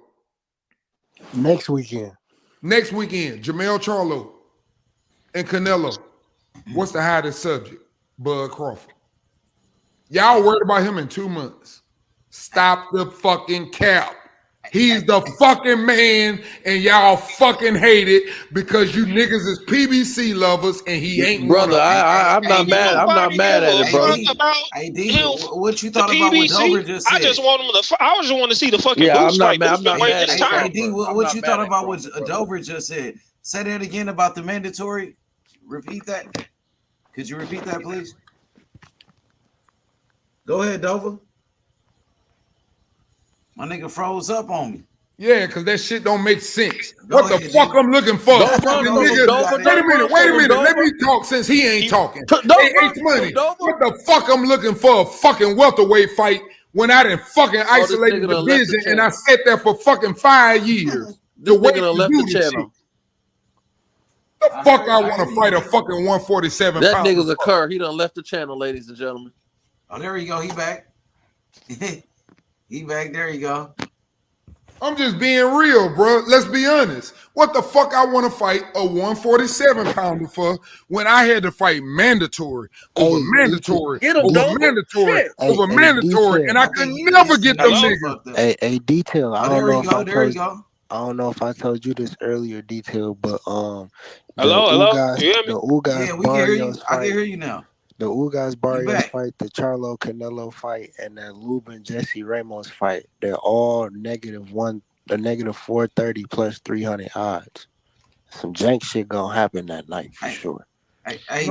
Next weekend, Jamel Charlo and Canelo. What's the hottest subject? Bud Crawford. Y'all worried about him in 2 months. Stop the fucking cap. He's the fucking man, and y'all fucking hate it because you niggas is PBC lovers, and he ain't brother. one of them. I'm not mad. I'm not mad at it, brother. What you thought about what Dover just said? I just want him to. I just want to see the fucking Yeah, boost fight. Boost been waiting his turn. What you thought about what Dover just said? Say that again about the mandatory. Repeat that. Could you repeat that, please? Go ahead, Dover. My nigga froze up on me. Yeah, because that shit don't make sense. Go What ahead, the fuck I'm looking for? Don't run from him, Dover. Wait a minute. Let me talk since he ain't talking. Hey, H-Money, what the fuck I'm looking for a fucking welterweight fight when I done fucking isolated the division and I sat there for fucking 5 years to wait to left do the this channel. shit. The fuck I want to fight a fucking 147 That pound. nigga's a cur. He done left the channel, ladies and gentlemen. Oh, there you go. He back. He back. There you go. I'm just being real, bro. Let's be honest. What the fuck I want to fight a 147 pounder for when I had to fight mandatory over mandatory over mandatory over mandatory, and I could never get them niggas. Hey, Detail. I don't know if I there you told go. I don't know if I told you this earlier, Detail, but Hello. You hear me? the Ugas Yeah, we can hear you. Barrios I fight, can hear you now. the Ugas Barrios back. fight, the Charlo Canelo fight, and the Lubin Jesse Ramos fight, they're all negative 430 plus 300 odds. Some jank shit gonna happen that night for sure. Hey,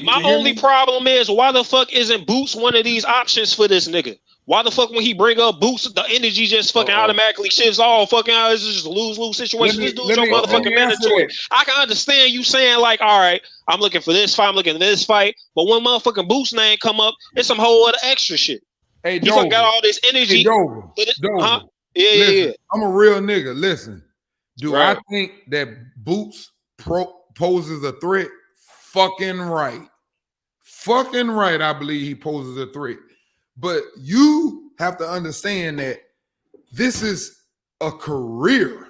my only problem is why the fuck isn't Boots one of these options for this nigga? Why the fuck when he bring up Boots, the energy just fucking automatically shifts all fucking out? It's just a lose-lose situation. This dude's your motherfucking mandatory. I can understand you saying like, all right, I'm looking for this fight, I'm looking for this fight, but when motherfucking Boots name come up, it's some whole other extra shit. Hey, he fucking got all this energy. Hey, Dover. Yeah. I'm a real nigga. Listen, do I think that Boots poses a threat? Fucking right. Fucking right. I believe he poses a threat. But you have to understand that this is a career.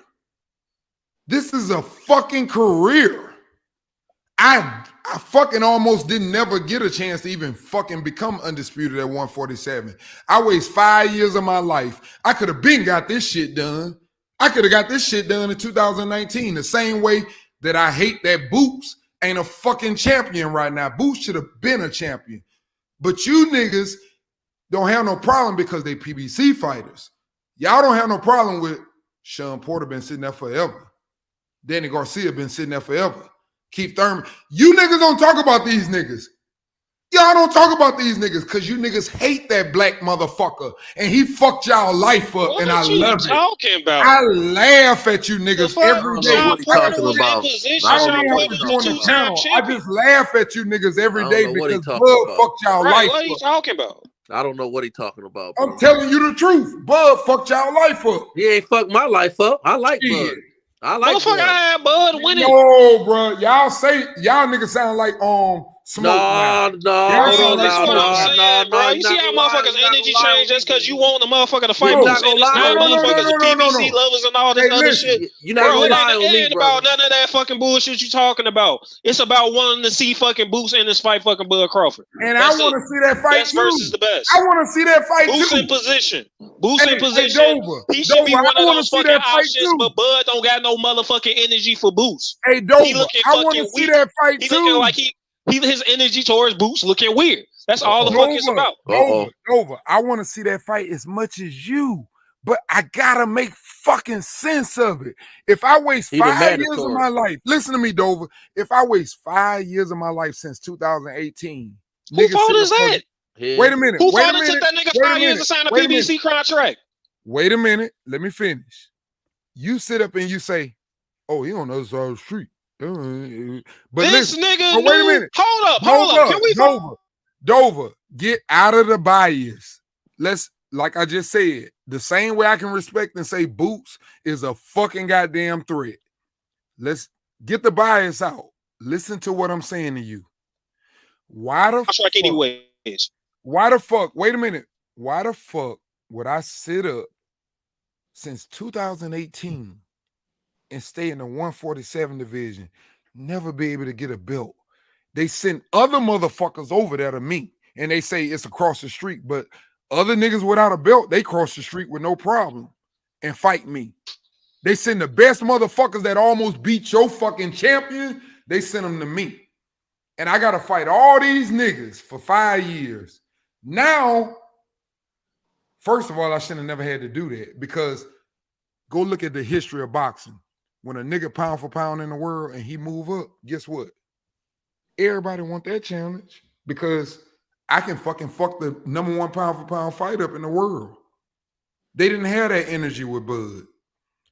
This is a fucking career. I fucking almost didn't never get a chance to even fucking become undisputed at 147. I waste 5 years of my life. I could have been got this shit done. I could have got this shit done in 2019. The same way that I hate that Boots ain't a fucking champion right now. Boots should have been a champion. But you niggas don't have no problem because they PBC fighters. Y'all don't have no problem with Sean Porter been sitting there forever. Danny Garcia been sitting there forever. Keith Thurman. You niggas don't talk about these niggas. Y'all don't talk about these niggas because you niggas hate that black motherfucker. And he fucked y'all life up, and I love it. Talking about? I laugh at you niggas every day. What he talking about? I don't even have to go on the channel. I just laugh at you niggas every day because Bud fucked y'all life up. What are you talking about? I don't know what he talking about, bro. I'm telling you the truth. Bud fucked y'all life up. He ain't fucked my life up. I like Bud. I like Bud. I had Bud winning. No, bro. Y'all niggas sound like Smoke. No. You see how motherfuckers' energy change just because you want the motherfucker to fight Boots and it's not motherfuckers PBC lovers and all this other shit. You're not gonna lie on me, It ain't about none of that fucking bullshit you talking about. It's about wanting to see fucking Boots in this fight fucking Bud Crawford. And I want to see that fight best versus the best. I want to see that fight Boots too. in position. Boots in position. He should be one of those fucking options, but Bud don't got no motherfucking energy for Boots. Hey, Dover, I want to see that fight too. He looking like his energy towards Boots looking weird. That's all the fuck it's about. Nova, I want to see that fight as much as you, but I gotta make fucking sense of it. If I waste 5 years of my life, listen to me, Dover. If I waste 5 years of my life since 2018, who fault is that? Wait a minute. Who fault it took that nigga 5 years to sign a PBC contract? Wait a minute. Let me finish. You sit up and you say, "Oh, he on the other side of the street." But this listen, nigga wait a minute. Hold up. Can we Dover, get out of the bias. Let's, like I just said, the same way I can respect and say Boots is a fucking goddamn threat. Let's get the bias out. Listen to what I'm saying to you. Why the fuck? Anyways. Why the fuck? Wait a minute. Why the fuck would I sit up since 2018 and stay in the 147 division, never be able to get a belt? They send other motherfuckers over there to me, and they say it's across the street, but other niggas without a belt, they cross the street with no problem and fight me. They send the best motherfuckers that almost beat your fucking champion, they send them to me. And I got to fight all these niggas for 5 years. Now, first of all, I shouldn't have never had to do that, because go look at the history of boxing. When a nigga pound for pound in the world and he move up, guess what? Everybody want that challenge, because I can fucking fuck the #1 pound for pound fight up in the world. They didn't have that energy with Bud.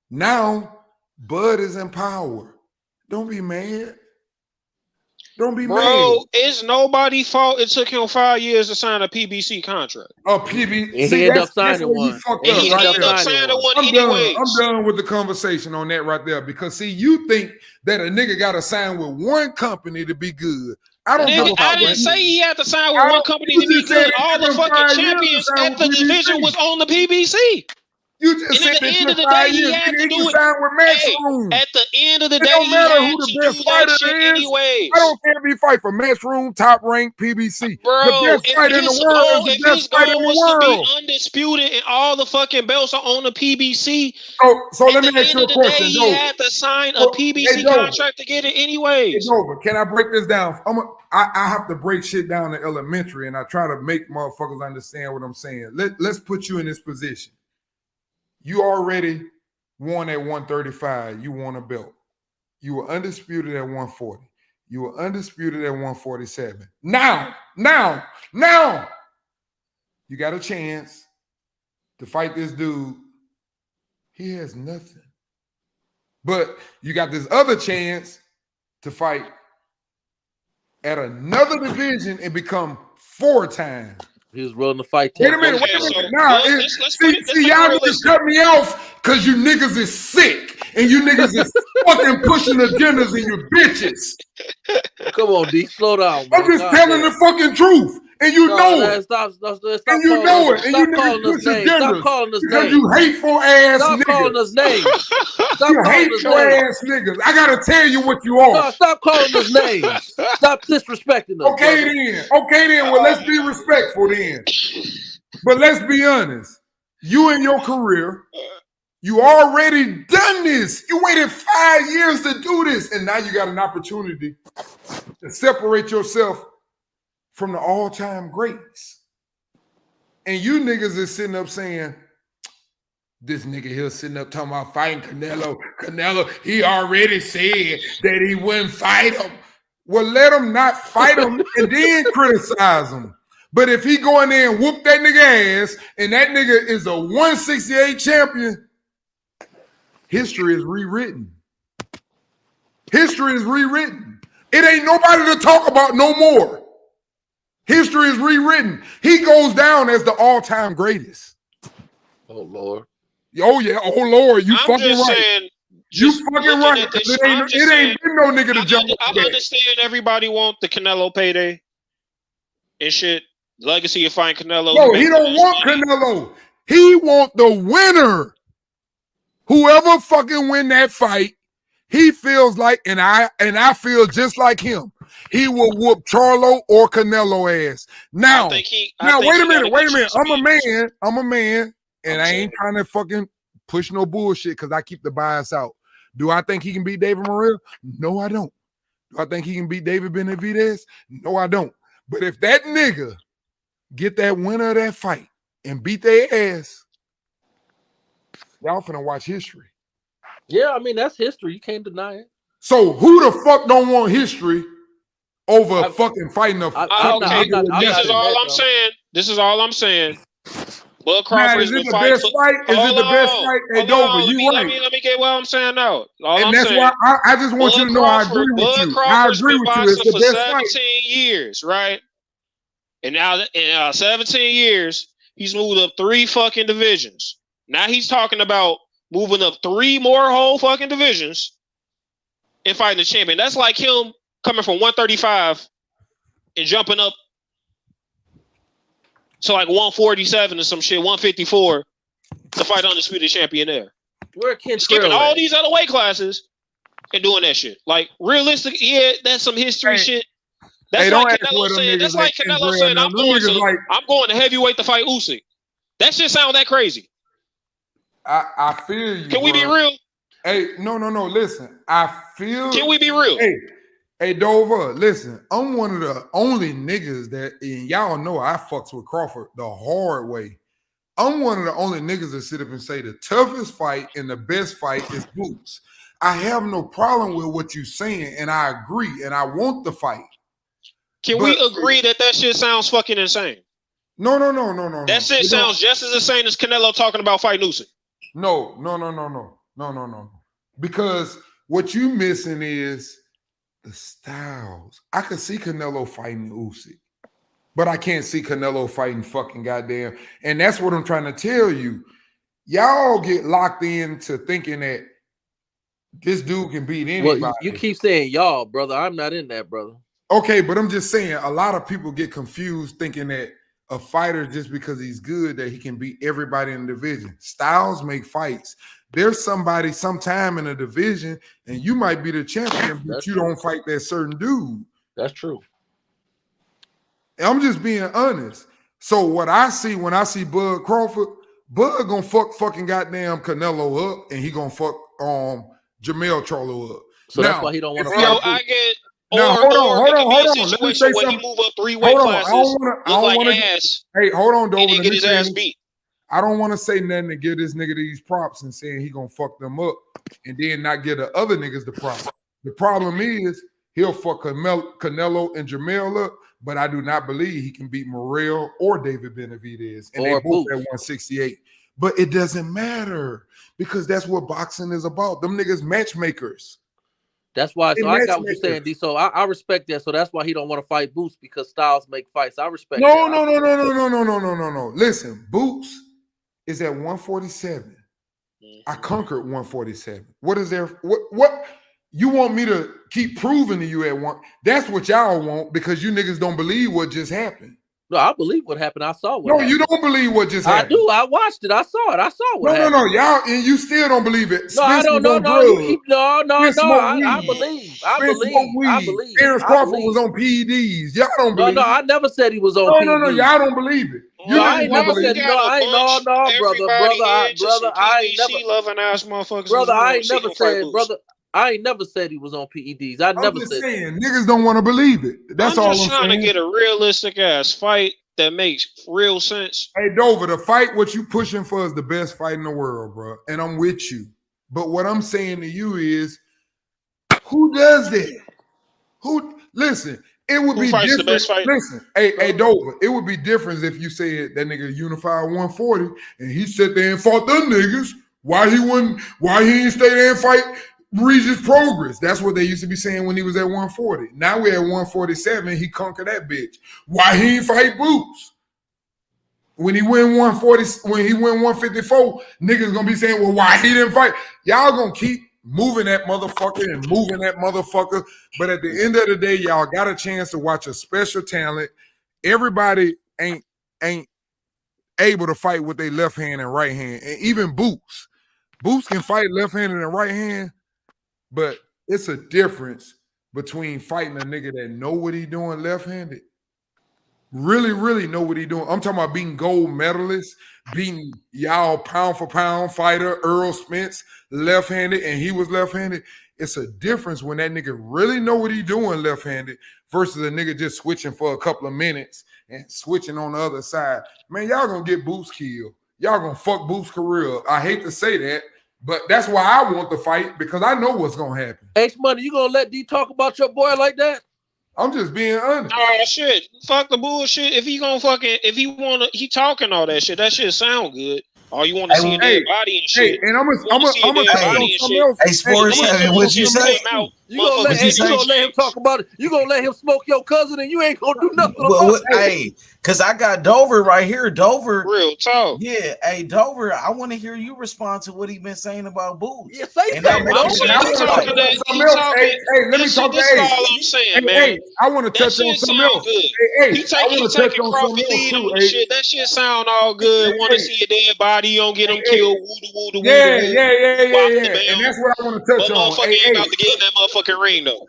Now, Bud is in power. Don't be mad. Don't be mad. Bro, it's nobody's fault it took him 5 years to sign a PBC contract. A PBC. He ended up signing one. I'm done with the conversation on that right there, because see, you think that a nigga got to sign with one company to be good. I don't know. I didn't say he had to sign with one company to be good. All the fucking champions at the division was on the PBC. You just said at the end of the day, he had to do it. At the end of the day, he had to do that shit anyways. I don't care if he fight for Matchroom, Top Rank, PBC. Bro, the best fight in the world is the best fight in the world. To be undisputed and all the fucking belts are on the PBC. So let me ask you a question. He had to sign a PBC contract to get it anyways. Can I break this down? I have to break shit down to elementary, and I try to make motherfuckers understand what I'm saying. Let's put you in this position. You already won at 135. You won a belt. You were undisputed at 140. You were undisputed at 147. Now, you got a chance to fight this dude. He has nothing. But you got this other chance to fight at another division and become 4 times. He was willing to fight. Wait a minute. Nah, see, y'all niggas cut me off because you niggas is sick and you niggas is fucking pushing agendas and you bitches. Come on, D, slow down. I'm just telling the fucking truth, and you know it. Stop and you know it. And you niggas push agendas. Stop calling us because names. You hateful ass stop niggas. Stop calling us names. Stop you hateful ass niggas. I gotta tell you what you are. No, stop calling us names. Stop disrespecting us. Okay then. Well, let's be respectful then. But let's be honest. You in your career, you already done this. You waited 5 years to do this, and now you got an opportunity to separate yourself from the all-time greats. And you niggas is sitting up saying, this nigga here sitting up talking about fighting Canelo. Canelo, he already said that he wouldn't fight him. Well, let him not fight him and then criticize him. But if he go in there and whoop that nigga ass, and that nigga is a 168 champion, history is rewritten. History is rewritten. It ain't nobody to talk about no more. History is rewritten. He goes down as the all-time greatest. Oh, Lord. Oh, yeah. Oh, Lord. You fucking right. You fucking right. It ain't been no nigga to jump up. I understand everybody want the Canelo payday and shit. Legacy of fighting Canelo. No, he don't want Canelo. He want the winner. Whoever fucking win that fight, he feels like, and I feel just like him. He will whoop Charlo or Canelo ass. Now, wait a minute. I'm a man, and I ain't trying to fucking push no bullshit because I keep the bias out. Do I think he can beat David Morrell? No, I don't. Do I think he can beat David Benavidez? No, I don't. But if that nigga get that winner of that fight and beat their ass, y'all finna watch history. Yeah, I mean, that's history. You can't deny it. So who the fuck don't want history over fucking fighting a fucking nigga with This is nothing? all I'm saying. This is all I'm saying. Bud Now, Crawford is has it been the fighting best for. fight? Is it the best fight? Hey, Dover, you right. Let me get what I'm saying out. All And I'm that's saying. why I just want you to know I agree with Bud you. I Crawford's agree been with you. It's boxing the for best fight. 17 years, right? And now in 17 years, he's moved up 3 fucking divisions. Now he's talking about moving up 3 more whole fucking divisions and fighting the champion. That's like him coming from 135 and jumping up to like 147 or some shit, 154 to fight undisputed champion there. Where Ken skipping Trail all at? these other weight classes and doing that shit. Like realistic, yeah, that's some history shit. That's like Canelo saying. That's like Canelo saying, "I'm going to heavyweight to fight Usyk." That shit sound that crazy. I feel you. Can we be real? Hey, no. Listen, I feel. Can we be real? Hey, Dover, listen. I'm one of the only niggas that, and y'all know I fucks with Crawford the hard way. I'm one of the only niggas that sit up and say the toughest fight and the best fight is Boots. I have no problem with what you're saying, and I agree, and I want the fight. Can we agree that shit sounds fucking insane? No. That shit sounds just as insane as Canelo talking about fighting Usyk. No. Because what you missing is the styles. I could see Canelo fighting Usyk, but I can't see Canelo fighting fucking goddamn. And that's what I'm trying to tell you. Y'all get locked into thinking that this dude can beat anybody. Well, you keep saying y'all, brother. I'm not in that, brother. Okay, but I'm just saying a lot of people get confused thinking that a fighter, just because he's good, that he can beat everybody in the division. Styles make fights. There's somebody sometime in a division, and you might be the champion, but you don't fight that certain dude. That's true. I'm just being honest. So what I see when I see Bud Crawford, Bud gonna fucking goddamn Canelo up, and he gonna fuck Jamel Charlo up. So that's why he don't want to fight. I get. Now, hold on. Let me say something. He move up 3 weight classes. Hey, hold on, Dover. And get his ass beat. I don't want to say nothing to give this nigga these props and saying he gonna fuck them up and then not give the other niggas the props. The problem is he'll fuck Canelo and Jamel up, but I do not believe he can beat Morrell or David Benavidez. And they both at 168. But it doesn't matter because that's what boxing is about. Them niggas matchmakers. That's why. So I got what you're saying, D. So I respect that. So that's why he don't want to fight Boots, because styles make fights. I respect. No. Listen, Boots is at 147. I conquered 147. What is there? What you want me to keep proving to you at one? That's what y'all want because you niggas don't believe what just happened. No, I believe what happened. I saw what happened. You don't believe what just happened. I do. I watched it. I saw it. I saw what happened. No. Y'all, and you still don't believe it. No, I don't know. No, you keep no. I believe. Terrence Crawford was on PEDs. Y'all don't believe. No, I never said he was on PEDs. No. Y'all don't believe it. I ain't never said. No, I ain't. No, brother. I ain't never. Loving ass motherfuckers. Brother, I ain't never said. Brother, I ain't never said he was on PEDs. I never said. Saying niggas don't want to believe it. That's all I'm saying. I'm just trying to get a realistic ass fight that makes real sense. Hey, Dover, the fight what you pushing for is the best fight in the world, bro. And I'm with you. But what I'm saying to you is, who does that? Listen, it would be different. The best fight? Listen, hey, Dover, it would be different if you said that nigga unified 140 and he sat there and fought them niggas. Why he didn't stay there and fight Regis Progress? That's what they used to be saying when he was at 140. Now we're at 147. He conquered that bitch. Why he ain't fight Boots? When he win 140, when he win 154, niggas gonna be saying, well, why he didn't fight? Y'all gonna keep moving that motherfucker and moving that motherfucker. But at the end of the day, y'all got a chance to watch a special talent. Everybody ain't able to fight with their left hand and right hand. And even Boots. Boots can fight left-handed and right hand. But it's a difference between fighting a nigga that know what he doing left-handed, really know what he doing. I'm talking about beating gold medalists, beating y'all pound for pound fighter Earl Spence left-handed, and he was left-handed. It's a difference when that nigga really know what he doing left-handed, versus a nigga just switching for a couple of minutes and switching on the other side. Man, y'all gonna get Boots killed. Y'all gonna fuck Boots' career up. I hate to say that, but that's why I want the fight because I know what's gonna happen. H Money, you gonna let D talk about your boy like that? I'm just being honest. Oh shit! Fuck the bullshit. If he talking all that shit. That shit sound good. All you want to see a dead body and shit. And I'm gonna touch on something else. Hey, Sports, what you say? You gonna let him talk about it? You gonna let him smoke your cousin, and you ain't gonna do nothing about it? Hey, cause I got Dover right here. Dover, real talk. Yeah, hey Dover, I want to hear you respond to what he been saying about Boots. Yeah, say something. Hey, let me talk to This is all I'm saying, man. I want to touch on something else. He taking Crawford lead on the shit. That shit sound all good. Want to see a dead body? You don't get him killed. Yeah. And that's what I want to touch on. Motherfucker ain't about to get in that motherfucking ring though.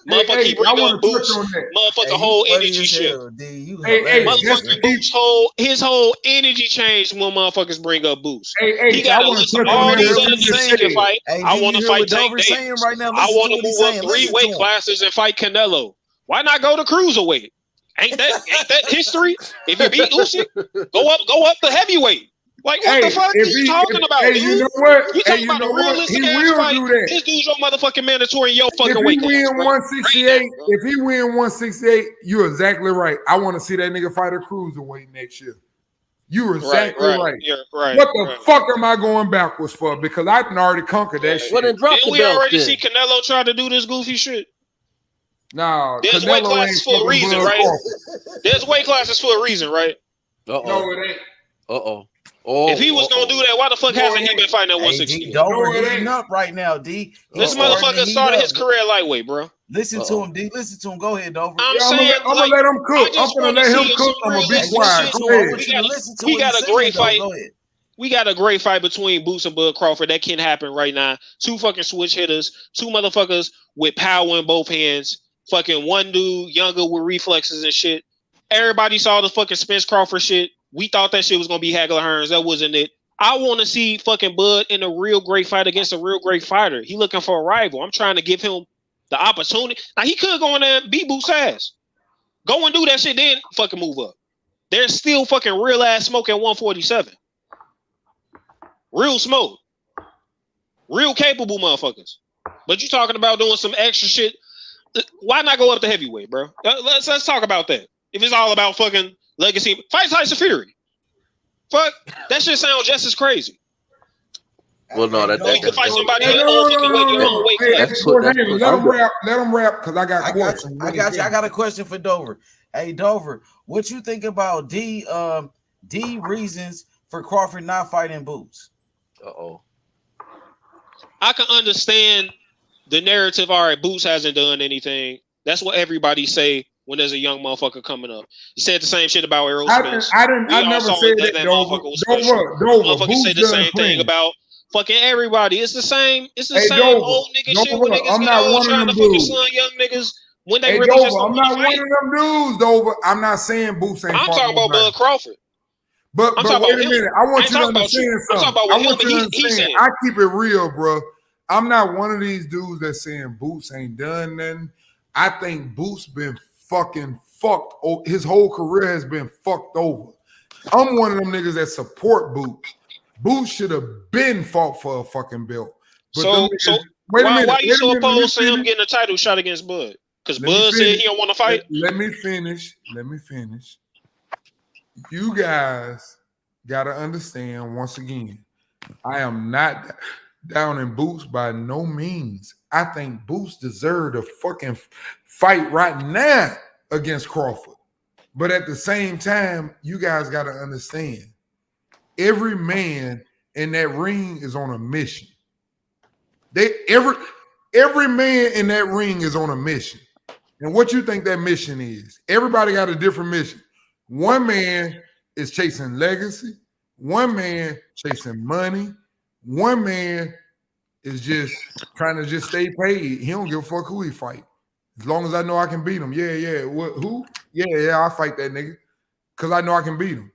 Motherfucker keep bringing up Boots. Motherfucker whole energy shit. Motherfucker Boots his whole energy changed when motherfuckers bring up Boots. He got a list of all these other niggas he can fight. I want to fight Tank Davis. I want to move up 3 weight classes and fight Canelo. Why not go to cruiserweight? Ain't that history? If you beat Usyk, go up to heavyweight. Like, what the fuck are you talking about, dude? You know what? You talking about a realistic ass fight? This dude's your motherfucking mandatory in your fucking weight class. If he win 168, you're exactly right. I want to see that nigga fight a cruiserweight next year. You're exactly right. Yeah, right. What the fuck am I going backwards for? Because I can already conquered that shit. Well, then drop Didn't we already see Canelo try to do this goofy shit? No, there's weight classes for a reason, right? There's weight classes for a reason, right? No, it ain't. If he was gonna do that, why the fuck hasn't he been fighting at 160? Dover heating up right now, D. This motherfucker started his career lightweight, bro. Listen to him, D. Listen to him. Go ahead, Dover. I'm gonna let him cook. I'm gonna let him cook. I'm gonna be quiet. We got a great fight. We got a great fight between Boots and Bud Crawford that can happen right now. 2 fucking switch hitters, 2 motherfuckers with power in both hands. Fucking one dude younger with reflexes and shit. Everybody saw the fucking Spence Crawford shit. We thought that shit was gonna be Hagler Hearns. That wasn't it. I want to see fucking Bud in a real great fight against a real great fighter. He looking for a rival. I'm trying to give him the opportunity. Now he could go in there and beat Boots' ass. Go and do that shit, then fucking move up. There's still fucking real ass smoke at 147. Real smoke. Real capable motherfuckers. But you talking about doing some extra shit. Why not go up to heavyweight, bro? Let's talk about that. If it's all about fucking legacy, fight Tyson Fury. Fuck, that shit sounds just as crazy. Well, no, you can fight somebody your own weight. Let him rap because I got questions. I got a question for Dover. Hey, Dover, what you think about D reasons for Crawford not fighting Boots? I can understand the narrative. All right, Boots hasn't done anything. That's what everybody say when there's a young motherfucker coming up. You said the same shit about Errol Spence. I never said that. Motherfuckers say the same thing about fucking everybody. It's the same. It's the same old nigga shit when niggas get old trying to fucking son young niggas when they really just I'm not one of them dudes, Dover. I'm not saying Boots ain't. I'm talking about Bud Crawford. But wait a minute. I want you to understand something. I'm talking about him. He's saying. I keep it real, bro. I'm not one of these dudes that's saying Boots ain't done nothing. I think Boots been fucking fucked. His whole career has been fucked over. I'm one of them niggas that support Boots. Boots should have been fought for a fucking belt. But why you so opposed to him getting a title shot against Bud? Because Bud said he don't want to fight? Let me finish. You guys got to understand, once again, I am not down in Boots by no means. I think Boots deserved a fucking fight right now against Crawford. But at the same time, you guys got to understand, every man in that ring is on a mission. Every man in that ring is on a mission. And what you think that mission is? Everybody got a different mission. One man is chasing legacy. One man chasing money. One man is just trying to just stay paid. He don't give a fuck who he fight. As long as I know I can beat him. Yeah. What? Who? Yeah, I'll fight that nigga. Because I know I can beat him.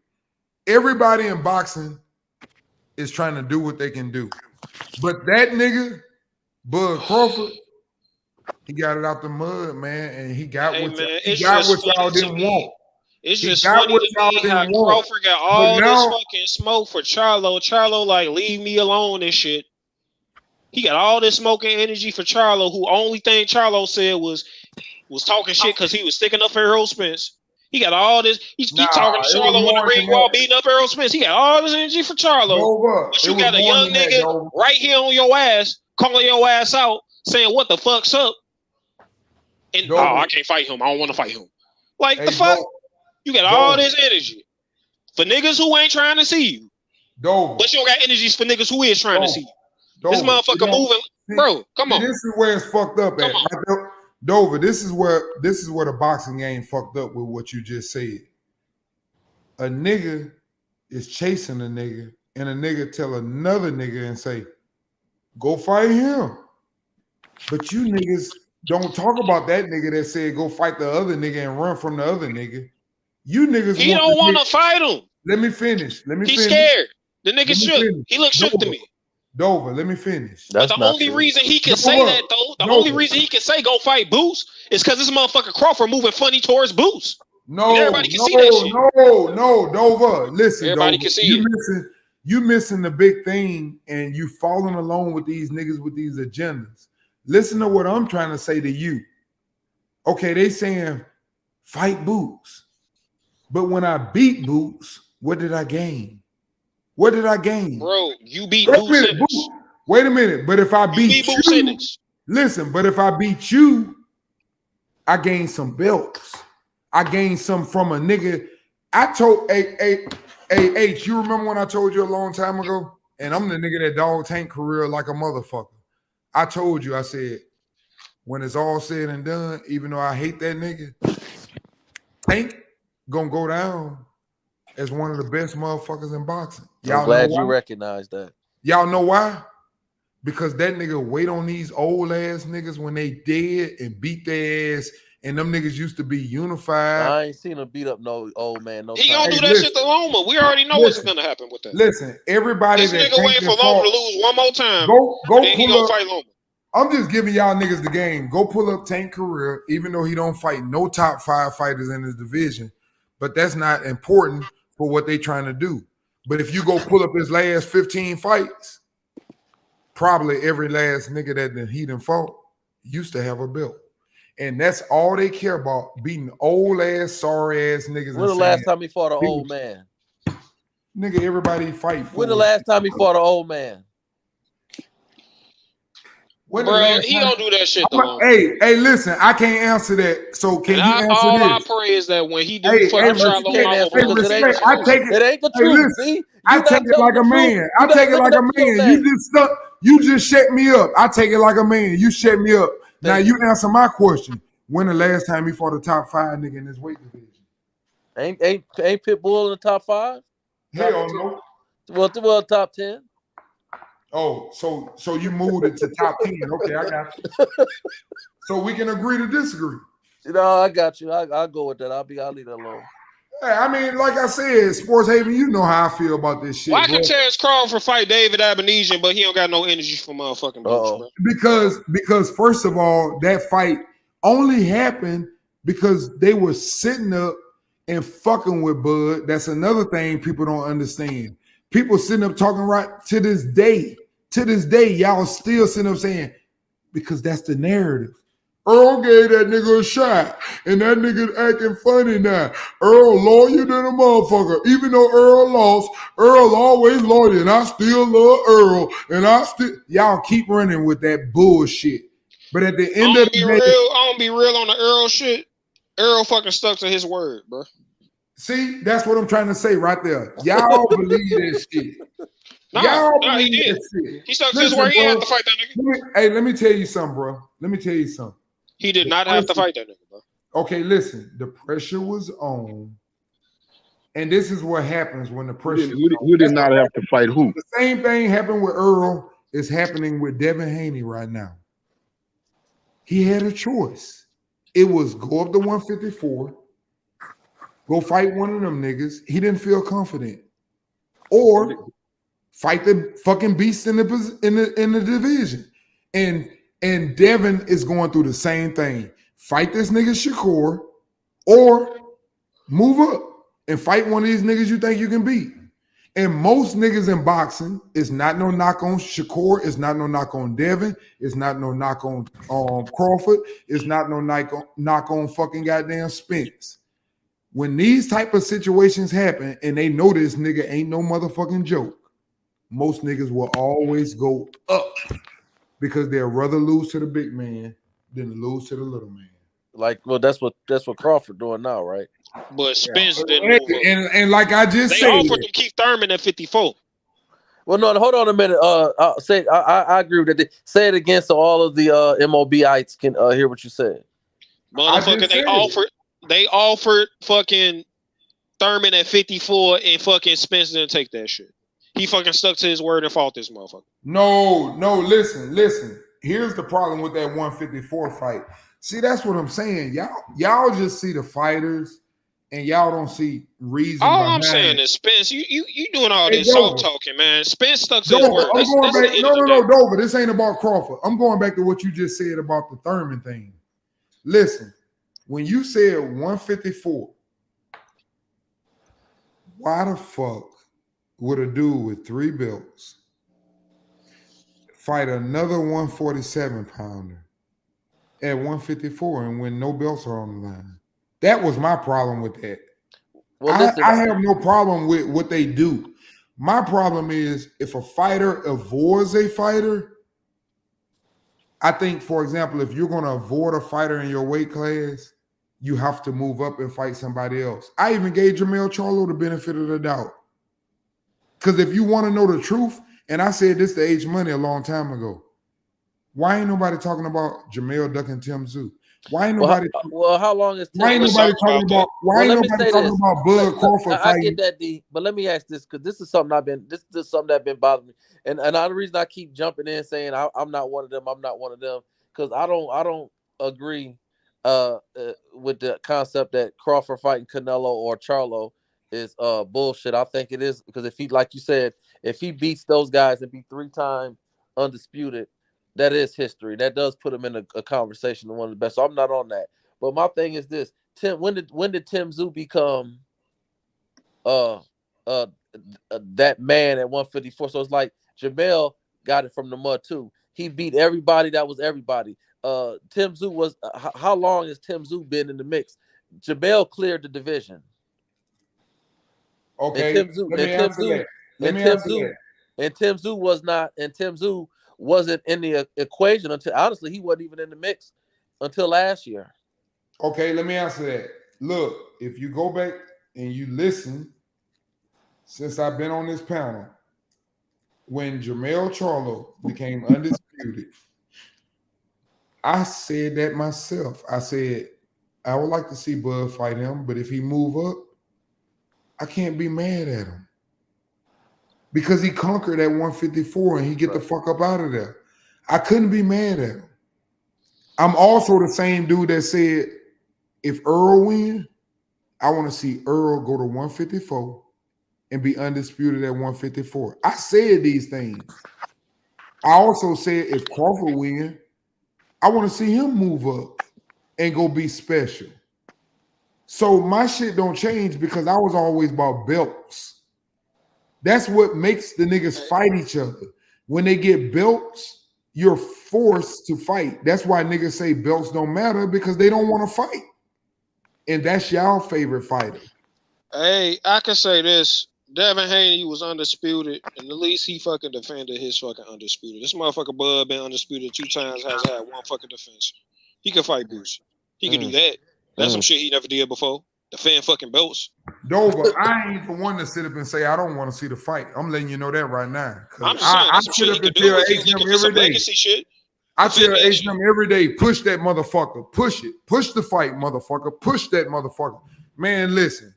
Everybody in boxing is trying to do what they can do. But that nigga, Bud Crawford, He got it out the mud, man, and he got Hey what man, he it's got just what y'all funny to didn't me. want. It's He just got funny what to y'all me how didn't want. Crawford got But all this now, fucking smoke for Charlo. Charlo like leave me alone and shit. He got all this smoking energy for Charlo, who only thing Charlo said was talking shit because he was sticking up for Errol Spence. He got all this. He nah, talking to it was Charlo in the more ring than while that. beating up Errol Spence. He got all this energy for Charlo. Nova, But it you was got a more young than that, nigga Nova. right here on your ass, calling your ass out, saying what the fuck's up. And I can't fight him. I don't want to fight him. Like the fuck? You got all this energy for niggas who ain't trying to see you. But you don't got energies for niggas who is trying to see you. This motherfucker moving, bro. Come on. This is where it's fucked up at. Right, Dover, this is where the boxing game fucked up with what you just said. A nigga is chasing a nigga, and a nigga tell another nigga and say, go fight him. But you niggas don't talk about that nigga that said go fight the other nigga and run from the other nigga. You niggas He don't want to fight him. Let me finish. He's scared. The nigga shook. He looked shook to me. Dover, let me finish. But the only reason he can say that though, the only reason he can say go fight Boots is because this motherfucker Crawford moving funny towards Boots. No, and everybody can see that shit. No, Dover. Listen, everybody Dover, can see you missing the big thing, and you following along with these niggas with these agendas. Listen to what I'm trying to say to you. Okay, they saying fight Boots, but when I beat Boots, what did I gain? What did I gain? Bro, you beat Boots. Wait a minute, but if I beat you, listen, but if I beat you, I gained some belts. I gained some from a nigga. I told H, you remember when I told you a long time ago? And I'm the nigga that dog tank career like a motherfucker. I told you, I said, when it's all said and done, even though I hate that nigga, Tank gonna go down as one of the best motherfuckers in boxing. I'm glad you recognize that. Y'all know why? Because that nigga wait on these old ass niggas when they dead and beat their ass, and them niggas used to be unified. I ain't seen him beat up no old man. No, he gonna do that shit to Loma. We already know what's gonna happen with that. Listen, everybody this nigga waiting for Loma to lose one more time. Go then he pull gonna up. fight Loma. I'm just giving y'all niggas the game. Go pull up Tank career, even though he don't fight no top 5 fighters in his division. But that's not important for what they trying to do. But if you go pull up his last 15 fights, probably every last nigga that he done fought used to have a belt. And that's all they care about, beating old ass, sorry ass niggas. When the last time he fought an old man? Nigga, everybody fight. When the last time he fought an old man? Bro, he gonna do that shit though. Hey, listen, I can't answer that. So can you answer all this? I pray is that when he do fucking try I take it. It ain't the truth. See, I take it like a man. I take it like a man. You just shut me up. I take it like a man. You shut me up. Now you answer my question. When the last time he fought a top 5 nigga in this weight division? Ain't Pitbull in the top 5? Hell no. Well, top 10. Oh, so you moved it to top 10. Okay, I got you. So we can agree to disagree. No, I got you. I'll go with that. I'll leave that alone. Hey, I mean, like I said, Sports Haven, you know how I feel about this shit. Why can Terrence Crawford fight David Abenesian, but he don't got no energy for motherfucking Boots, bro? Because first of all, that fight only happened because they were sitting up and fucking with Bud. That's another thing people don't understand. People sitting up talking right to this day. To this day, y'all still sitting up saying, because that's the narrative. Earl gave that nigga a shot, and that nigga acting funny now. Earl lawyer than a motherfucker. Even though Earl lost, Earl always loyal, and I still love Earl. And y'all keep running with that bullshit. But at the end of the day, I don't be real on the Earl shit. Earl fucking stuck to his word, bro. See, that's what I'm trying to say right there. Y'all believe this shit. No, he did. He stuck to his word. He didn't have to fight that nigga. Let me tell you something, bro. Let me tell you something. He did not have to fight that nigga, bro. Okay, listen. The pressure was on. And this is what happens when the pressure Who did not have to fight who? The same thing happened with Earl is happening with Devin Haney right now. He had a choice. It was go up to 154, go fight one of them niggas. He didn't feel confident. Or fight the fucking beast in the division. And And Devin is going through the same thing. Fight this nigga Shakur or move up and fight one of these niggas you think you can beat. And most niggas in boxing, it's not no knock on Shakur, it's not no knock on Devin, it's not no knock on Crawford, it's not no knock on fucking goddamn Spence. When these type of situations happen and they know this nigga ain't no motherfucking joke, most niggas will always go up because they'd rather lose to the big man than lose to the little man. Like, well, that's what Crawford doing now, right? But Spence didn't move up. And like I just they said, offered him Keith Thurman at 54. Well, no, hold on a minute. I agree with that. Say it again so all of the MOBites can hear what you said. Motherfucker, they offered fucking Thurman at 54 and fucking Spence didn't take that shit. He fucking stuck to his word and fought this motherfucker. No, listen. Here's the problem with that 154 fight. See, that's what I'm saying. Y'all just see the fighters and y'all don't see reason. All I'm saying is Spence, you doing all this soft talking, man. Spence stuck to his word. No, Dover. This ain't about Crawford. I'm going back to what you just said about the Thurman thing. Listen, when you said 154, why the fuck would a dude with 3 belts fight another 147 pounder at 154 and when no belts are on the line? That was my problem with that. Well, I have no problem with what they do. My problem is if a fighter avoids a fighter, I think, for example, if you're going to avoid a fighter in your weight class, you have to move up and fight somebody else. I even gave Jermell Charlo the benefit of the doubt. Because if you want to know the truth, and I said this to H Money a long time ago, why ain't nobody talking about Jermell ducking Tim Tszyu? Why ain't nobody? Well, how long is? Why ain't nobody talking about? Why ain't nobody talking about Bud Crawford fighting? I get that, D. But let me ask this because this is something This is something that's been bothering me, and the reason I keep jumping in saying I'm not one of them. I'm not one of them because I don't agree with the concept that Crawford fighting Canelo or Charlo is bullshit. I think it is because if he, like you said, if he beats those guys and be 3-time undisputed, that is history. That does put him in a conversation of one of the best. So I'm not on that. But my thing is this: Tim, when did Tim Tszyu become that man at 154? So it's like Jamel got it from the mud too. He beat everybody that was everybody. Tim Tszyu was how long has Tim Tszyu been in the mix? Jamel cleared the division. Okay, and Tim Tszyu was not, and Tim Tszyu wasn't in the equation until, honestly, he wasn't even in the mix until last year. Okay, let me answer that. Look, if you go back and you listen, since I've been on this panel, when Jermell Charlo became undisputed, I said that myself. I said, I would like to see Bud fight him, but if he move up, I can't be mad at him. Because he conquered at 154 and he get the fuck up out of there. I couldn't be mad at him. I'm also the same dude that said, if Earl win, I want to see Earl go to 154 and be undisputed at 154. I said these things. I also said if Crawford win, I want to see him move up and go be special. So my shit don't change because I was always about belts. That's what makes the niggas fight each other. When they get belts, you're forced to fight. That's why niggas say belts don't matter because they don't want to fight. And that's y'all favorite fighter. Hey, I can say this. Devin Haney was undisputed, and at least he fucking defended his fucking undisputed. This motherfucker Bud been undisputed 2 times, has had 1 fucking defense. He can fight Bruce. He can do that. That's some shit he never did before. Defend fucking belts. Dover, I ain't the one to sit up and say I don't want to see the fight. I'm letting you know that right now. I'm just saying, that's some shit he could do if you looking for some legacy shit. I tell H&M every day, push that motherfucker. Push it. Push the fight, motherfucker. Push that motherfucker. Man, listen.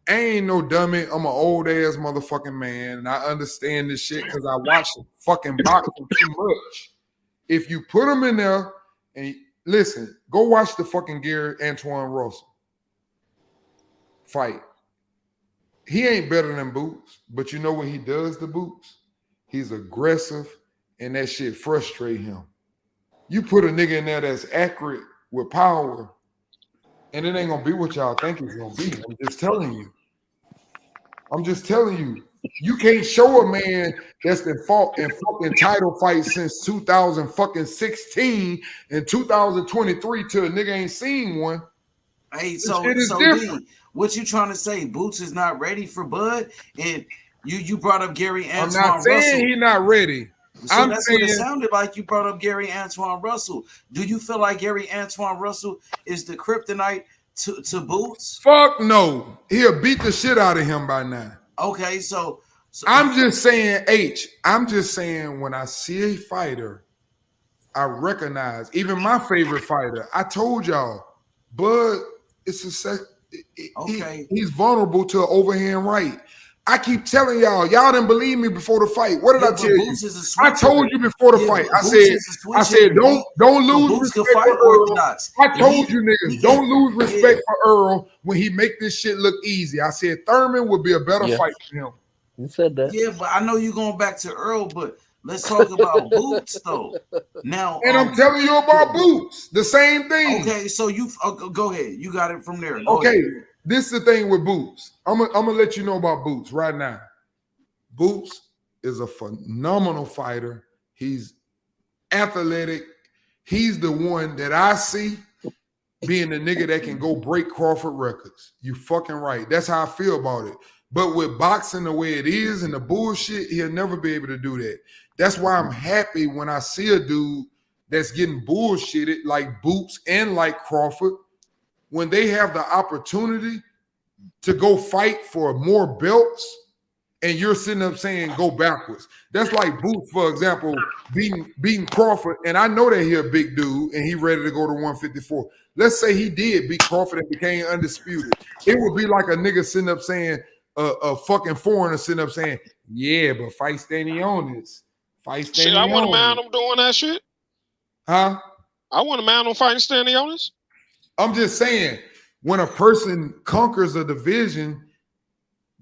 I ain't no dummy. I'm an old ass motherfucking man, and I understand this shit because I watch fucking boxing too much. If you put them in there, and listen, go watch the fucking Gary Antoine Russell fight. He ain't better than Boots, but you know when he does the Boots, he's aggressive, and that shit frustrate him. You put a nigga in there that's accurate with power, and it ain't gonna be what y'all think it's gonna be. I'm just telling you. I'm just telling you. You can't show a man that's been fought in fucking title fights since 2016 and 2023 till a nigga ain't seen one. Hey, This so shit is so different. D, what you trying to say? Boots is not ready for Bud, and you brought up Gary I'm not Antoine saying Russell. he's not ready. So I'm that's what it saying sounded like. You brought up Gary Antoine Russell. Do you feel like Gary Antoine Russell is the kryptonite to Boots? fuck no. He'll beat the shit out of him by now. Okay, so I'm just saying, I'm just saying when I see a fighter, I recognize, even my favorite fighter, I told y'all, Bud, he's vulnerable to an overhand right. I keep telling y'all didn't believe me before the fight. What did I tell you? I told you before the fight. I said, don't lose respect for Earl. I told you niggas, don't lose respect for Earl when he make this shit look easy. I said Thurman would be a better fight for him. You said that. Yeah, but I know you're going back to Earl, but let's talk about Boots though. Now, and I'm telling you about Boots, the same thing. Okay, so you go ahead. You got it from there. Go ahead. This is the thing with Boots. I'm gonna let you know about Boots right now. Boots is a phenomenal fighter. He's athletic. He's the one that I see being the nigga that can go break Crawford records. You fucking right. That's how I feel about it. But with boxing the way it is and the bullshit, he'll never be able to do that. That's why I'm happy when I see a dude that's getting bullshitted like Boots and like Crawford, when they have the opportunity to go fight for more belts and you're sitting up saying go backwards. That's like Boots, for example, beating Crawford, and I know that he's a big dude and he ready to go to 154. Let's say he did beat Crawford and became undisputed. It would be like a nigga sitting up saying, a fucking foreigner sitting up saying, yeah, but fight Stanionis. Fight Stanionis. Shit, I want a man on doing that shit. Huh? I want a man on fighting Stanionis. I'm just saying, when a person conquers a division,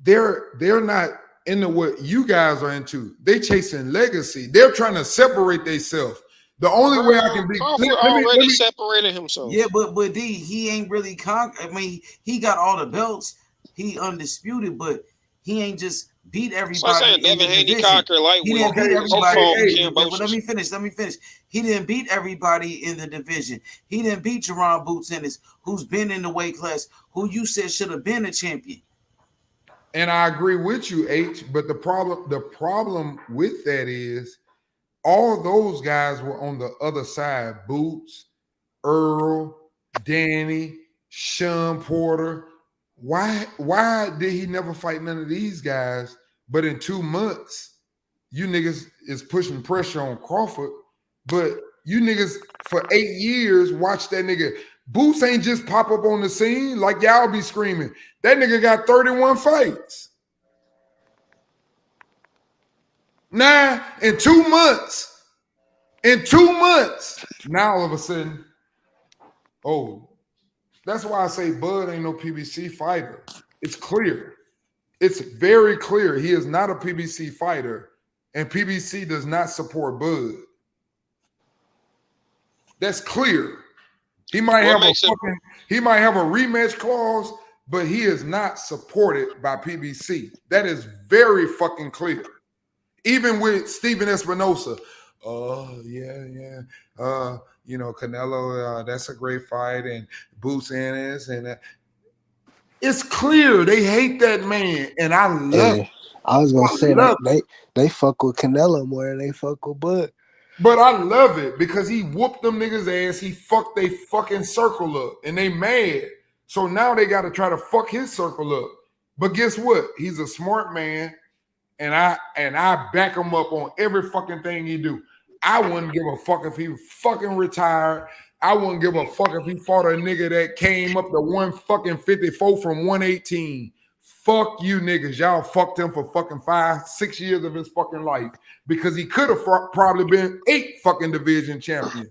they're not into what you guys are into. They chasing legacy. They're trying to separate themselves. The only way I can be already separated himself. Yeah, but D, he ain't really conquered. I mean, he got all the belts. He undisputed, but he ain't just beat everybody. So I'm saying Devin Haney conquered lightweight. He didn't beat everybody. But let me finish. He didn't beat everybody in the division. He didn't beat Jerron Boots Ennis, who's been in the weight class, who you said should have been a champion. And I agree with you, H. But the problem with that is all those guys were on the other side. Boots, Earl, Danny, Sean Porter. Why did he never fight none of these guys? But in 2 months, you niggas is pushing pressure on Crawford. But you niggas for 8 years watch that nigga. Boots ain't just pop up on the scene like y'all be screaming. That nigga got 31 fights. Now, in 2 months, now all of a sudden, that's why I say Bud ain't no PBC fighter. It's clear. It's very clear. He is not a PBC fighter, and PBC does not support Bud. That's clear. He might have a rematch clause, but he is not supported by PBC. That is very fucking clear. Even with Steven Espinosa, Canelo, that's a great fight, and Boots Ennis, and it's clear they hate that man, and I love it. I was gonna say they fuck with Canelo more than they fuck with Bud. But I love it because he whooped them niggas' ass. He fucked they fucking circle up, and they mad. So now they got to try to fuck his circle up. But guess what? He's a smart man, and I back him up on every fucking thing he do. I wouldn't give a fuck if he fucking retired. I wouldn't give a fuck if he fought a nigga that came up to 154 from 118. Fuck you niggas. Y'all fucked him for fucking 5-6 years of his fucking life because he could have probably been 8 fucking division champion.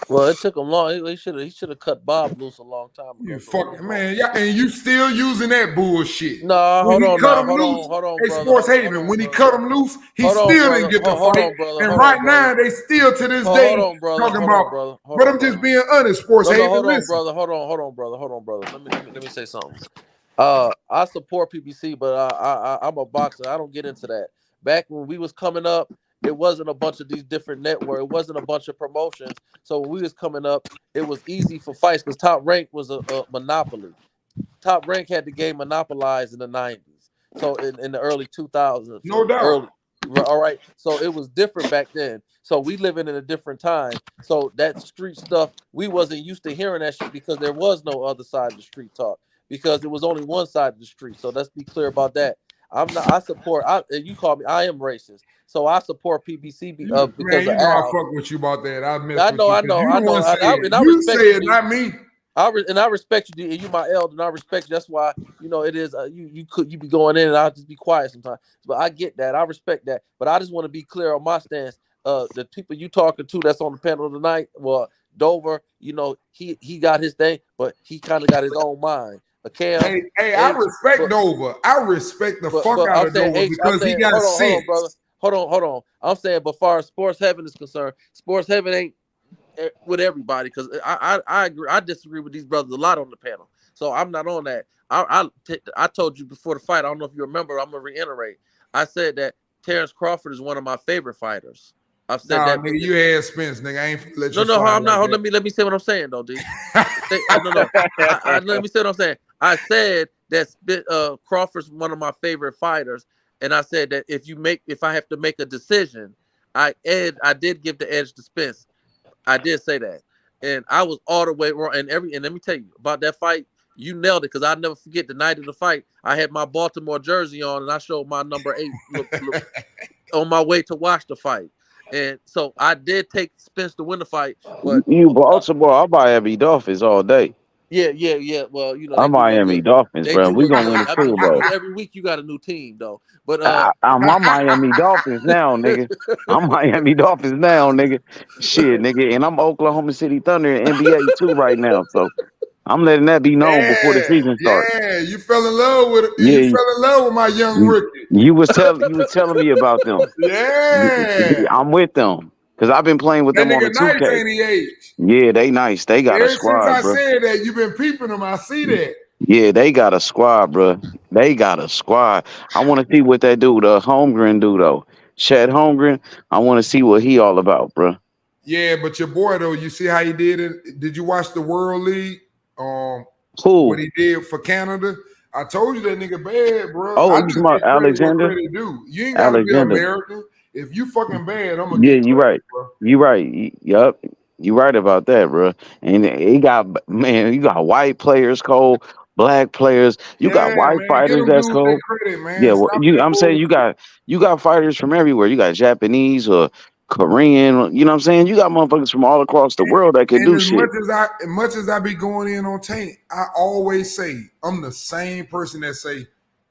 Well, it took him long. He should have cut Bob loose a long time ago. You So he was fucking wrong. man, yeah, and you still using that bullshit. Nah, When hold he on cut now. him loose, Hold on, hey, brother. Sports Hold Haven, on, when he brother. cut him loose, he Hold on, still brother. didn't get the Hold fight. on, brother. And Hold on, right brother. now, they still to this Hold day on, brother. talking Hold about. on, brother. Hold But on, I'm just brother. being honest, Sports No, Haven. hold on, Listen, brother. Hold on, brother. Hold on, brother. Let me say something. I support PBC, but I'm a boxer. I don't get into that. Back when we was coming up, it wasn't a bunch of these different networks. It wasn't a bunch of promotions. So when we was coming up, it was easy for fights because Top Rank was a monopoly. Top Rank had the game monopolized in the 90s. So in the early 2000s, no doubt. all right. So it was different back then. So we living in a different time. So that street stuff, we wasn't used to hearing that shit because there was no other side of the street talk because it was only one side of the street. So let's be clear about that. I'm not. I support. You call me. I am racist. So I support PBC Man, because of you know I Al. fuck with you about that. I mess I with know. you I because know. you I the know. one say it. And I You respect say you, it, D. not me. I respect you, D, and you my elder, and I respect you. That's why it is. You be going in, and I'll just be quiet sometimes. But I get that. I respect that. But I just want to be clear on my stance. The people you talking to that's on the panel tonight, well, Dover, he got his thing, but he kind of got his own mind. A Cam, Hey, I H, respect Dover. I respect the fuck but out I'm of saying Dover H. I'm because he saying got hold on, brother. sense. Hold on. I'm saying, but far as Sports Heaven is concerned, Sports Heaven ain't with everybody because I agree. I disagree with these brothers a lot on the panel, so I'm not on that. I told you before the fight. I don't know if you remember. I'm gonna reiterate. I said that Terrence Crawford is one of my favorite fighters. I've said Nah, that. nigga, you had Spence, nigga. I ain't finna let No, you no, fly I'm like not. that. Let me say what I'm saying, though, D. No. Let me say what I'm saying. I said that Crawford's one of my favorite fighters, and I said that if I have to make a decision, I did give the edge to Spence. I did say that, and I was all the way wrong. And let me tell you about that fight. You nailed it because I'll never forget the night of the fight. I had my Baltimore jersey on, and I showed my number 8 on my way to watch the fight. And so I did take Spence to win the fight, but You Baltimore, I'm Miami Dolphins all day. yeah. Well, they I'm do look Miami good. Dolphins, They bro. do We look gonna good. win the I mean, Super Bowl. every week you got a new team though. But I'm Miami Dolphins now, nigga. I'm Miami Dolphins now, nigga. Shit, nigga, and I'm Oklahoma City Thunder in NBA too right now. So I'm letting that be known before the season starts. Yeah. You fell in love with it. You Yeah, fell in love with my young rookie. you was telling me about them. Yeah. I'm with them because I've been playing with That them on nigga the nice, 2K. ain't he, H? Yeah, they nice. They got a Ever since squad, I bro. said that, you've been peeping them. I see that. Yeah, they got a squad, bro. They got a squad. I want to see what that dude, Holmgren, do though. Chad Holmgren. I want to see what he all about, bro. Yeah, but your boy though, you see how he did it? Did you watch the World League? What Who? he did for Canada? I told you that nigga bad, bro. Oh, I you talking just about give credit where Alexander? credit due. You ain't gotta be Alexander. American. If you fucking bad, I'm gonna Yeah, get you credit, right. bro. You right. Yup. You right about that, bro. And he got man, you got white players cold, black players. You got Yeah, white man. Get fighters them that's dudes their cold. credit, Yeah, man. well, Stop that I'm saying bullshit. you got fighters from everywhere. You got Japanese or Korean. You know what I'm saying? You got motherfuckers from all across the world that can And do shit. as much as I be going in on Tank, I always say I'm the same person that say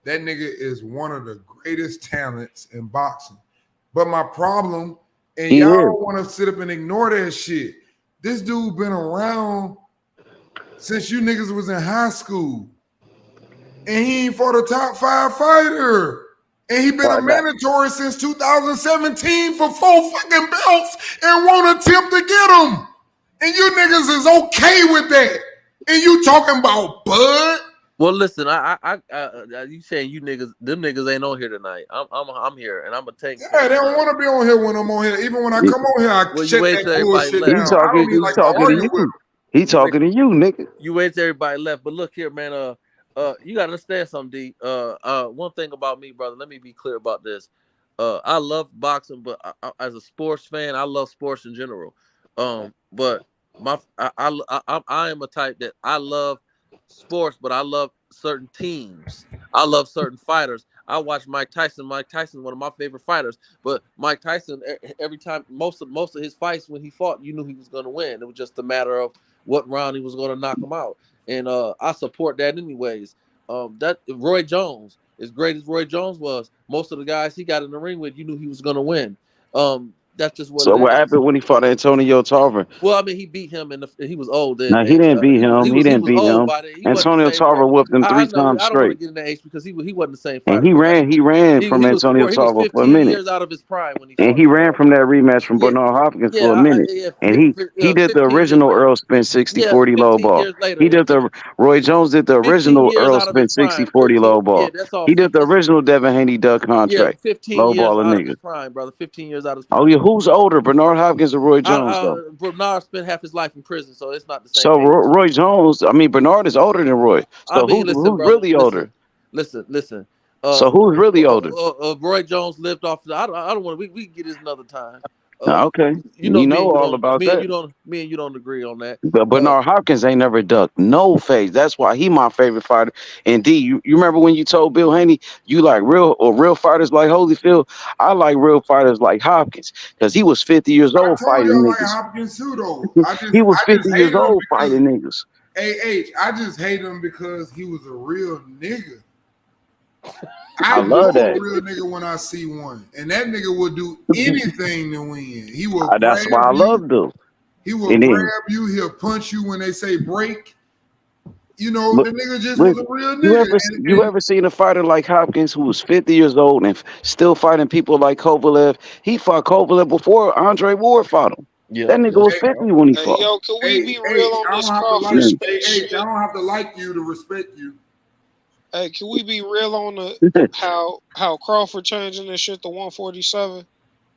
that nigga is one of the greatest talents in boxing. But my problem, and He is. y'all want to sit up and ignore that shit. This dude been around since you niggas was in high school, and he ain't fought a top 5 fighter. And he been a Why not? mandatory since 2017 for 4 fucking belts and won't attempt to get them. And you niggas is okay with that. And you talking about Bud? well, listen, you saying them niggas ain't on here tonight. I'm here, and I'm a Tank Yeah, fan. they don't want to be on here when I'm on here. Even when I He, come on here, I Well, you shut wait that till everybody bullshit left. he down. I don't talking. even He like to talking to argue with you. them. He You wait. talking to you, nigga. You wait till everybody left. But look here, man. You gotta understand something, D. One thing about me, brother. Let me be clear about this. I love boxing, but as a sports fan, I love sports in general. But I am a type that I love sports, but I love certain teams. I love certain fighters. I watch Mike Tyson. Mike Tyson is one of my favorite fighters. But Mike Tyson, every time, most of his fights when he fought, you knew he was going to win. It was just a matter of what round he was going to knock him out. And I support that anyways. That Roy Jones, as great as Roy Jones was, most of the guys he got in the ring with, you knew he was going to win. That's just what So it what is. happened when he fought Antonio Tarver? Well, I mean, he beat him, and he was old then. No, he H. didn't beat him. He He didn't was beat old him. by then. He wasn't the Antonio same Tarver fighter. whooped him I three know. times I don't want to straight. get into H because he wasn't the same And fighter. he But ran from he was Antonio he was Tarver for a 15 minute. years out of his prime when he And fought he him, ran bro. from that rematch from Yeah, Bernard Hopkins for a yeah, minute. yeah. And he did the 15 years original later. Earl Spence 60 Yeah, 40 low 15 ball. years later. He did the Roy Jones did the 15 original years Earl out of his Spence 60 prime. 40 low Yeah, ball. that's all. He did the original Devin Haney duck Yeah, contract. 15 Low years ball a out of his nigga. prime, brother. 15 years out of his Oh prime. yeah, who's older, Bernard Hopkins or Roy Jones though? Bernard spent half his life in prison, so it's not the same So age. Roy Jones, I mean Bernard is older than Roy. I So mean, listen, who's brother. really older? Listen. So who's really older? Roy Jones lived off. I don't want to. We can get this another time. Okay, You know, you know all about that. me and you don't agree on that. But Bernard Hopkins ain't never ducked no face. That's why he my favorite fighter. And D, you remember when you told Bill Haney you like real fighters like Holyfield? I like real fighters like Hopkins because he was 50 years I old told you fighting I like niggas. Hopkins too, though. He was I just 50 years hated him old because fighting niggas. I just hate him because he was a real nigga. I I love love a that. real nigga when I see one, and that nigga will do anything to win. He will That's why grab I you. love Bill. He will And grab then you. He'll punch you when they say break. You know, look, the nigga just was look, a real you nigga. you ever seen a fighter like Hopkins who was 50 years old and still fighting people like Kovalev? He fought Kovalev before Andre Ward fought him. Yeah, That nigga was 50 when he Hey, fought. yo, can we be real H, on I this don't have to Crawford like. Spence Hey, H, shit? I don't have to like you to respect you. Hey, can we be real on how Crawford changing this shit to 147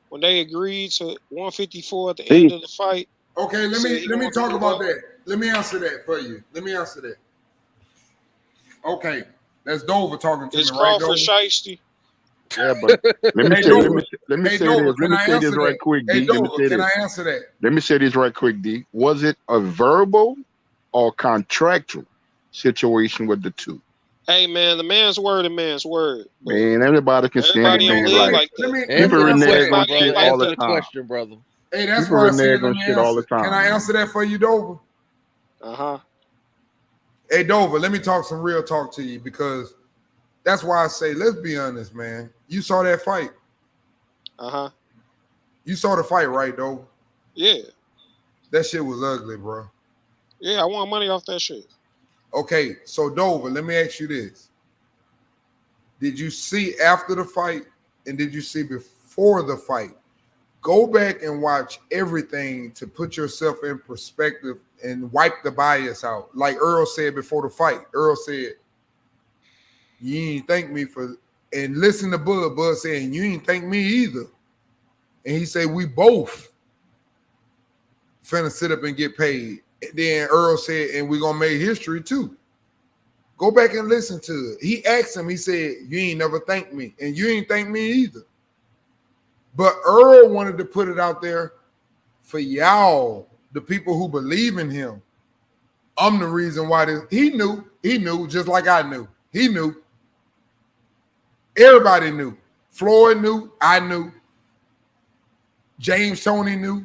when they agreed to 154 at the end See, of the fight? Okay, let Said me he wanted to talk move about up. that. Let me answer that for you. Let me answer that. Okay, that's Dover talking to Is me, right, Crawford Dover? shiesty? Yeah, but let me Hey, say let Dover. me let me Hey, say Dover, this. Let can me I say this answer right that? quick, Hey, D. Let me Dover, say can this. I answer that? Let me say this right quick, D. Was it a verbal or contractual situation with the two? Hey man, the man's word and man's word, but Man, everybody can stand everybody don't anything live right. like that. Let me People answer renege that. on Everybody shit ain't like all answer the the that. time. question, brother. Hey, that's People why I said renege let on me shit all the answer. Can time, I man. answer that for you, Dover? Uh-huh. Hey, Dover, let me talk some real talk to you because that's why I say, let's be honest, man. You saw that fight. Uh-huh. You saw the fight, right, Dover? Yeah. That shit was ugly, bro. Yeah, I want money off that shit. Okay, so Dover, let me ask you this. Did you see after the fight and did you see before the fight? Go back and watch everything to put yourself in perspective and wipe the bias out. Like Earl said before the fight. Earl said, you ain't thank me for, and listen to Bud. Bud saying, you ain't thank me either. And he said, we both finna sit up and get paid. And then Earl said, and we gonna make history too. Go back and listen to it. He asked him, he said, you ain't never thanked me, and you ain't thank me either. But Earl wanted to put it out there for y'all, the people who believe in him. I'm the reason why this. He knew, just like I knew. He knew. Everybody knew. Floyd knew, I knew. James Toney knew.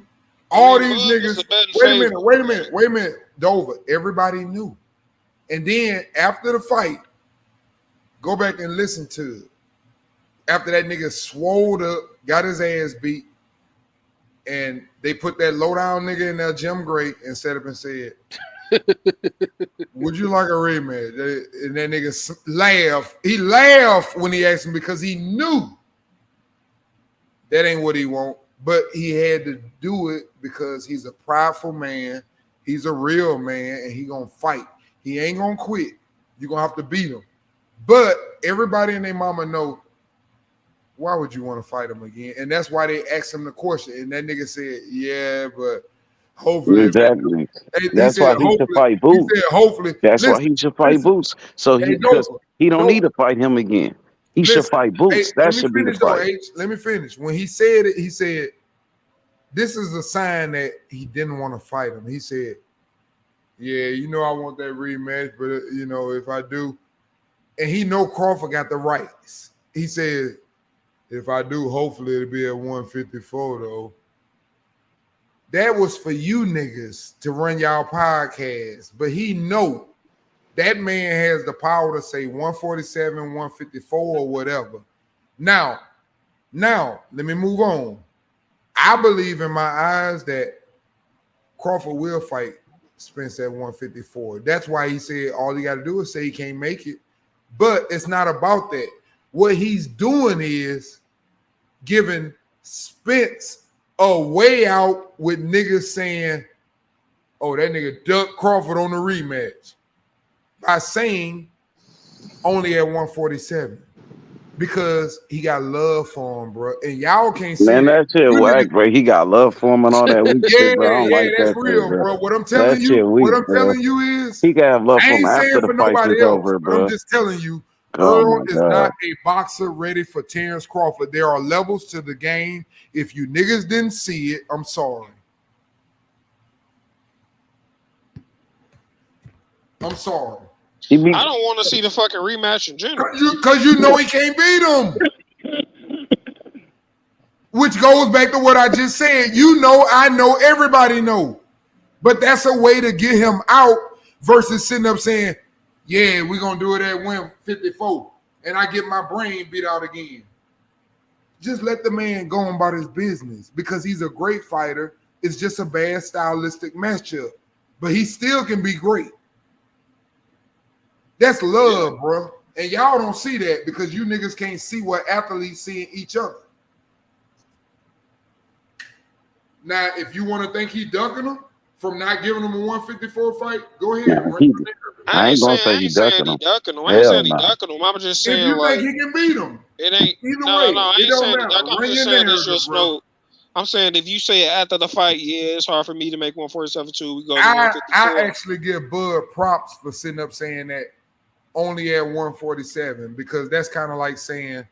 All these Bud was niggas. a betting Wait a favorite. minute. Dover. Everybody knew. And then after the fight, go back and listen to it. After that nigga swole up, got his ass beat, and they put that low down nigga in there, Jim Gray, and set up and said, would you like a rematch? And that nigga laughed. He laughed when he asked him because he knew that ain't what he want. But he had to do it because he's a prideful man. He's a real man, and he gonna fight. He ain't gonna quit. You're gonna have to beat him. But everybody and their mama know, why would you want to fight him again? And that's why they asked him the question. And that nigga said, yeah, but hopefully. Exactly. He That's said, why he should hopefully. fight He Boots. said, hopefully. That's why Listen, he should fight Boots. So hey, because he don't need Dover. to fight him again. He should Listen, fight hey, Boots. That let me should be the finish though, fight. H. Let me finish. When he said it, he said, this is a sign that he didn't want to fight him. He said, yeah, you know I want that rematch, but you know, if I do, and he know Crawford got the rights. He said, if I do, hopefully it'll be at 154 though. That was for you niggas to run y'all podcast, but he know that man has the power to say 147, 154 or whatever. Now, let me move on. I believe in my eyes that Crawford will fight Spence at 154. That's why he said all he got to do is say he can't make it. But it's not about that. What he's doing is giving Spence a way out with niggas saying, oh, that nigga ducked Crawford on the rematch by saying only at 147 because he got love for him, bro. And y'all can't see Man, that shit You whack, niggas- bro. He got love for him and all that weak Yeah, shit, bro. I don't like that's that real, shit, bro. What I'm That telling shit you, weak, bro. is He can have love I for him ain't saying after the for fight nobody is else, over, but I'm bro. just telling you, Oh Earl my is god. not a boxer ready for Terrence Crawford. There are levels to the game. If you niggas didn't see it, I'm sorry. I'm sorry. I don't want to see the fucking rematch in general. Because you know he can't beat him. Which goes back to what I just said. You know, I know, everybody know. But that's a way to get him out versus sitting up saying, yeah, we're going to do it at 154. And I get my brain beat out again. Just let the man go on about his business because he's a great fighter. It's just a bad stylistic matchup. But he still can be great. That's love, bro. And y'all don't see that because you niggas can't see what athletes see in each other. Now, if you want to think he ducking him from not giving him a 154 fight, go ahead. Man, I ain't gonna say he ducking him. I ain't saying he Hell ducking him. I'm just saying, If you like, think he can beat him, it ain't. either No, way, no, I it ain't don't saying he matter. ducking. I'm Run just your saying it's narrative, just bro. no. I'm saying if you say after the fight, yeah, it's hard for me to make 147-2. We go to I 154. actually give Bud props for sitting up saying that only at 147 because that's kind of like saying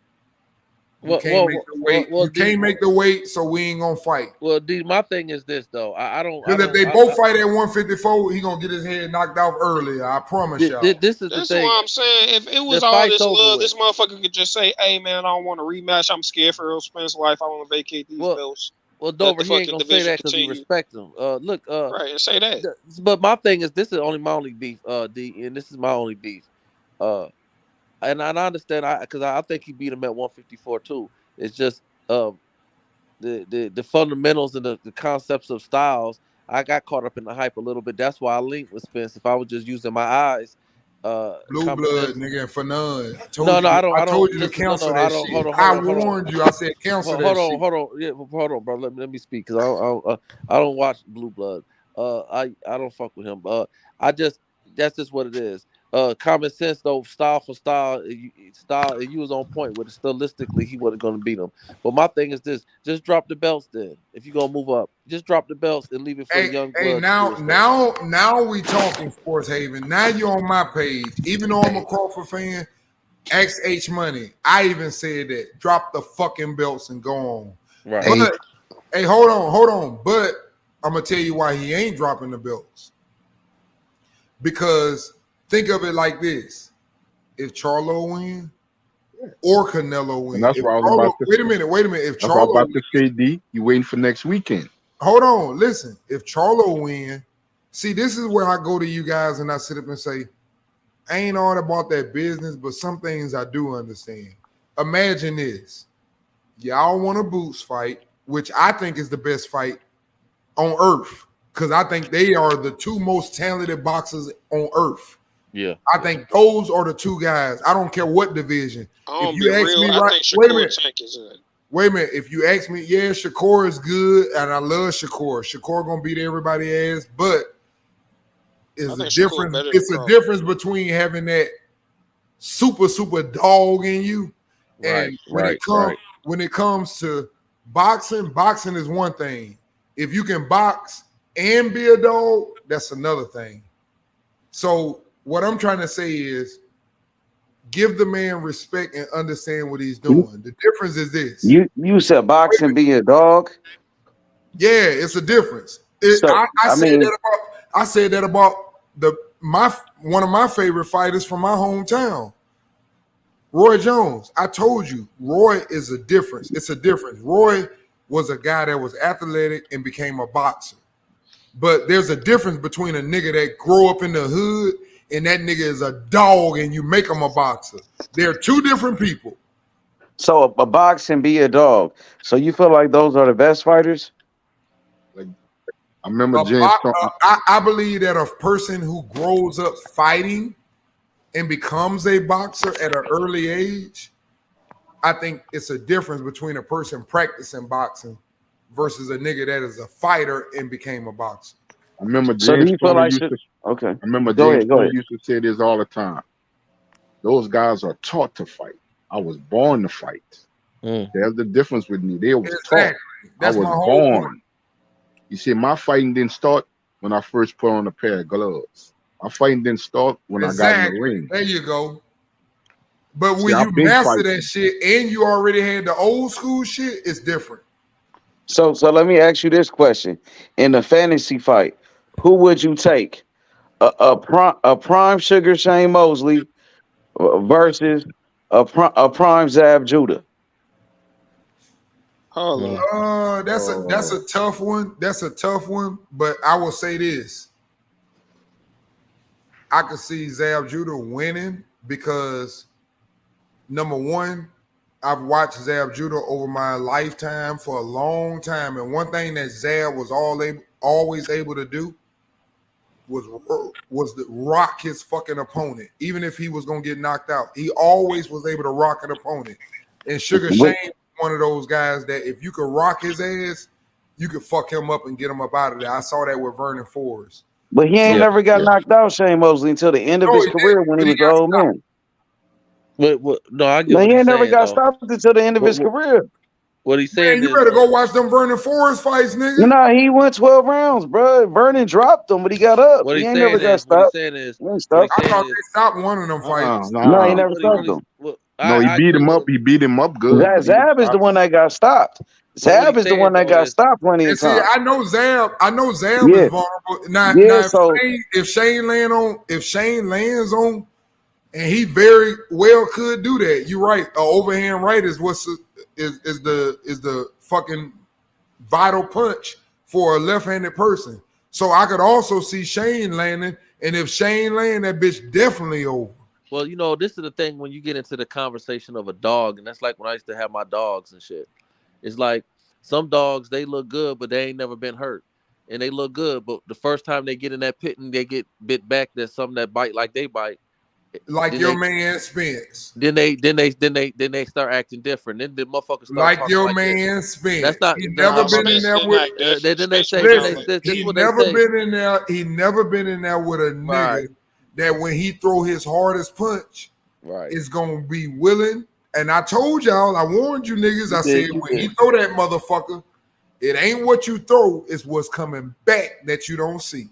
you can't make the weight. You can't make the weight, so we ain't gonna fight. Well, D, my thing is this though. I don't. Because if they both fight at 154, he gonna get his head knocked off earlier. I promise y'all. This is the That's thing. what I'm saying. If it was The all fight's this over love, with. this motherfucker could just say, "Hey, man, I don't want a rematch. I'm scared for Earl Spence's life. I want to vacate these belts." Well, Let Dover, the he ain't fucking gonna say division that because he continue. respects him. Look, Right, and say that. But my thing is, this is only my only beef, D, and this is my only beef. And I understand, because I think he beat him at 154 too. It's just the fundamentals and the concepts of styles. I got caught up in the hype a little bit. That's why I linked with Spence. If I was just using my eyes, Blue common blood, sense. nigga, for none. I No, told you. I I don't told you to listen. cancel No, I that don't. shit. Hold I on. warned you. I said cancel that shit. Hold on. Yeah, hold on, bro. Let me speak because I don't watch Blue Blood. I don't fuck with him. That's just what it is. Common sense though, style for style, style. And you was on point with it. Stylistically, he wasn't going to beat him. But my thing is this: just drop the belts. Then, if you gonna move up, just drop the belts and leave it for the young blood to do his thing. Now we talking Sports Haven. Now you on my page. Even though I'm a Crawford fan, XH Money. I even said that. Drop the fucking belts and go on. Right. But hey, hold on. But I'm gonna tell you why he ain't dropping the belts. Because think of it like this: if Charlo win or Canelo win, And that's if what I was Charlo, about to wait a say. minute. If That's what I was Charlo about to say, D. You waiting for next weekend. hold on, listen. If Charlo win, see, this is where I go to you guys and I sit up and say, I ain't all about that business, but some things I do understand. Imagine this. Y'all want a Boots fight, which I think is the best fight on earth, because I think they are the two most talented boxers on earth. Yeah. I think those are the two guys. I don't care what division. I If you ask me I right, think wait a Shakur minute. Tank is in. Wait a minute. If you ask me, yeah, Shakur is good, and I love Shakur. Shakur gonna beat everybody ass, but it's a difference. It's a difference between having that super dog in you, and when it comes to boxing is one thing. If you can box and be a dog, that's another thing. So what I'm trying to say is, give the man respect and understand what he's doing. The difference is this. You said boxing be a dog? Yeah, it's a difference. I said that about one of my favorite fighters from my hometown, Roy Jones. I told you, Roy is a difference. It's a difference. Roy was a guy that was athletic and became a boxer. But there's a difference between a nigga that grew up in the hood and that nigga is a dog and you make him a boxer. They're two different people. So a box and be a dog. So you feel like those are the best fighters? Like I remember James. I believe that a person who grows up fighting and becomes a boxer at an early age, I think it's a difference between a person practicing boxing versus a nigga that is a fighter and became a boxer. I remember So do James you feel Toney like used to. okay? I remember Go James ahead. Go Toney ahead. used to say this all the time. Those guys are taught to fight. I was born to fight. There's the difference with me. They was taught. That's I was my whole born. point. You see, my fighting didn't start when I first put on a pair of gloves. My fighting didn't start when I got in the ring. There you go. But See, when you I've been master fighting. that shit and you already had the old school shit, it's different. So let me ask you this question: in a fantasy fight, who would you take? A prime Sugar Shane Mosley versus a prime Zab Judah. That's a tough one. That's a tough one. But I will say this: I could see Zab Judah winning because number one, I've watched Zab Judah over my lifetime for a long time, and one thing that Zab was always able to do was to rock his fucking opponent, even if he was gonna get knocked out. He always was able to rock an opponent. And Sugar Shane was one of those guys that if you could rock his ass, you could fuck him up and get him up out of there. I saw that with Vernon Forrest. But he ain't never got knocked out, Shane Mosley, until the end of his career when he was an old man. No, I get No, what he he's ain't never saying, got though. stopped until the end of his career. What he's saying Man, you is, better go watch them Vernon Forrest fights, nigga. No, he went 12 rounds, bro. Vernon dropped him, but he got up. what He he's ain't never saying got is, what he's stopped. saying is, He ain't what he's stopped. I saying thought is, they stopped one of them fights. No, he never stopped him. No, he beat him up. He beat him up good. but he didn't Zab is the stop one him. that got stopped. Zab is the one that got stopped plenty And of see, times. I know Zab Yeah. is vulnerable. Now So if Shane lands on, and he very well could do that. You're right. An overhand right is the fucking vital punch for a left-handed person. So I could also see Shane landing, and if Shane land, that bitch definitely over. well, this is the thing when you get into the conversation of a dog, and that's like when I used to have my dogs and shit. It's like some dogs, they look good, but they ain't never been hurt. And they look good, but the first time they get in that pit and they get bit back, there's something that bite like they bite. Like Then your they, man Spence. then they start acting different. Then the motherfuckers start Like talking your like this. man Spence. That's not He nah, never my been man. in there with. Then they say, Listen, this he what they never say. been in there. He never been in there with a nigga that when he throw his hardest punch, is gonna be willing. And I told y'all, I warned you niggas. I said when he throw that motherfucker, it ain't what you throw, it's what's coming back that you don't see.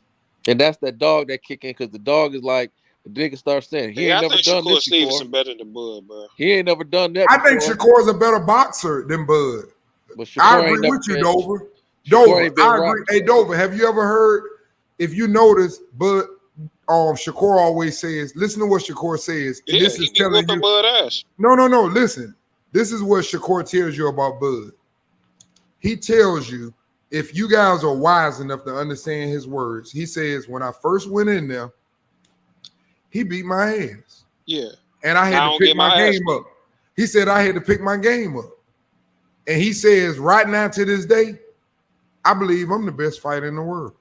And that's that dog that kick in because the dog is like the nigga starts saying he ain't I never think done Shakur this Stevenson before. better than Bud, bro. He ain't never done that I before. think Shakur's a better boxer than Bud. But I Shakur agree ain't never with you, been. Dover. Shakur ain't been I agree. rocked. Hey, Dover, have you ever heard? If you notice, Bud, Shakur always says, listen to what Shakur says. And this is telling you. Bud ass. No. Listen, this is what Shakur tells you about Bud. He tells you, if you guys are wise enough to understand his words, he says, when I first went in there, he beat my ass. Yeah. And I had to pick my game up. He said I had to pick my game up. And he says, right now to this day, I believe I'm the best fighter in the world.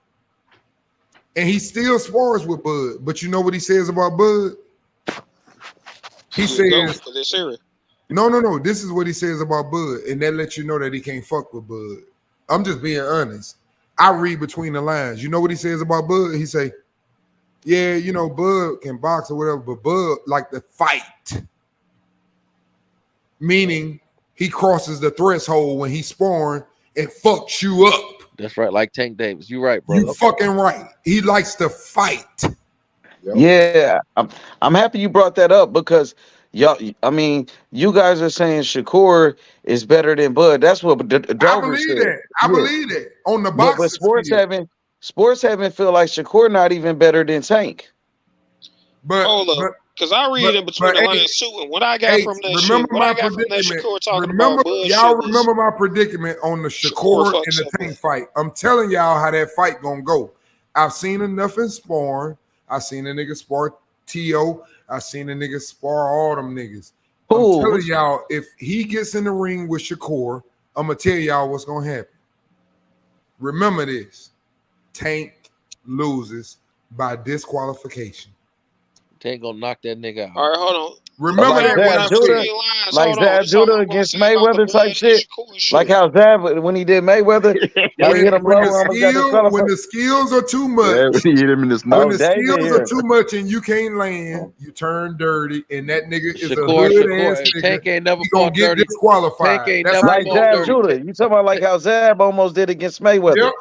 And he still spars with Bud. But you know what he says about Bud? He says, no. This is what he says about Bud. And that lets you know that he can't fuck with Bud. I'm just being honest. I read between the lines. You know what he says about Bud? He say, yeah, Bud can box or whatever, but Bud like to fight. Meaning he crosses the threshold when he's sparring and fucks you up. That's right, like Tank Davis. You right, bro. You fucking right. He likes to fight. Yeah, I'm happy you brought that up because y'all. I mean, you guys are saying Shakur is better than Bud. That's what Dover said. I believe that on the box. But sports haven't feel like Shakur not even better than Tank. But hold up, because I read in between the lines too, and what I got from that shit, what I got from that Shakur talking about Bud y'all shit remember my predicament on the Shakur and the Tank fight. I'm telling y'all how that fight gonna go. I've seen enough in sparring. I seen a nigga spar T.O. I seen a nigga spar all them niggas. I'm telling y'all, if he gets in the ring with Shakur, I'm gonna tell y'all what's gonna happen. Remember this: Tank loses by disqualification. Tank gonna knock that nigga out. All right, hold on. Remember like that when I Judah, said. like Zab Judah against Mayweather type shit. Like how Zab when he did Mayweather, how he hit him low and almost got disqualified. When the skills are too much, he hit him in his when nose. the skills are too much and you can't land, you turn dirty, and that nigga is a hood ass nigga. Tank ain't never he gonna fought get dirty. disqualified. Tank ain't That's never how like you Zab do it. Judah. You talking about like how Zab almost did against Mayweather? Yep.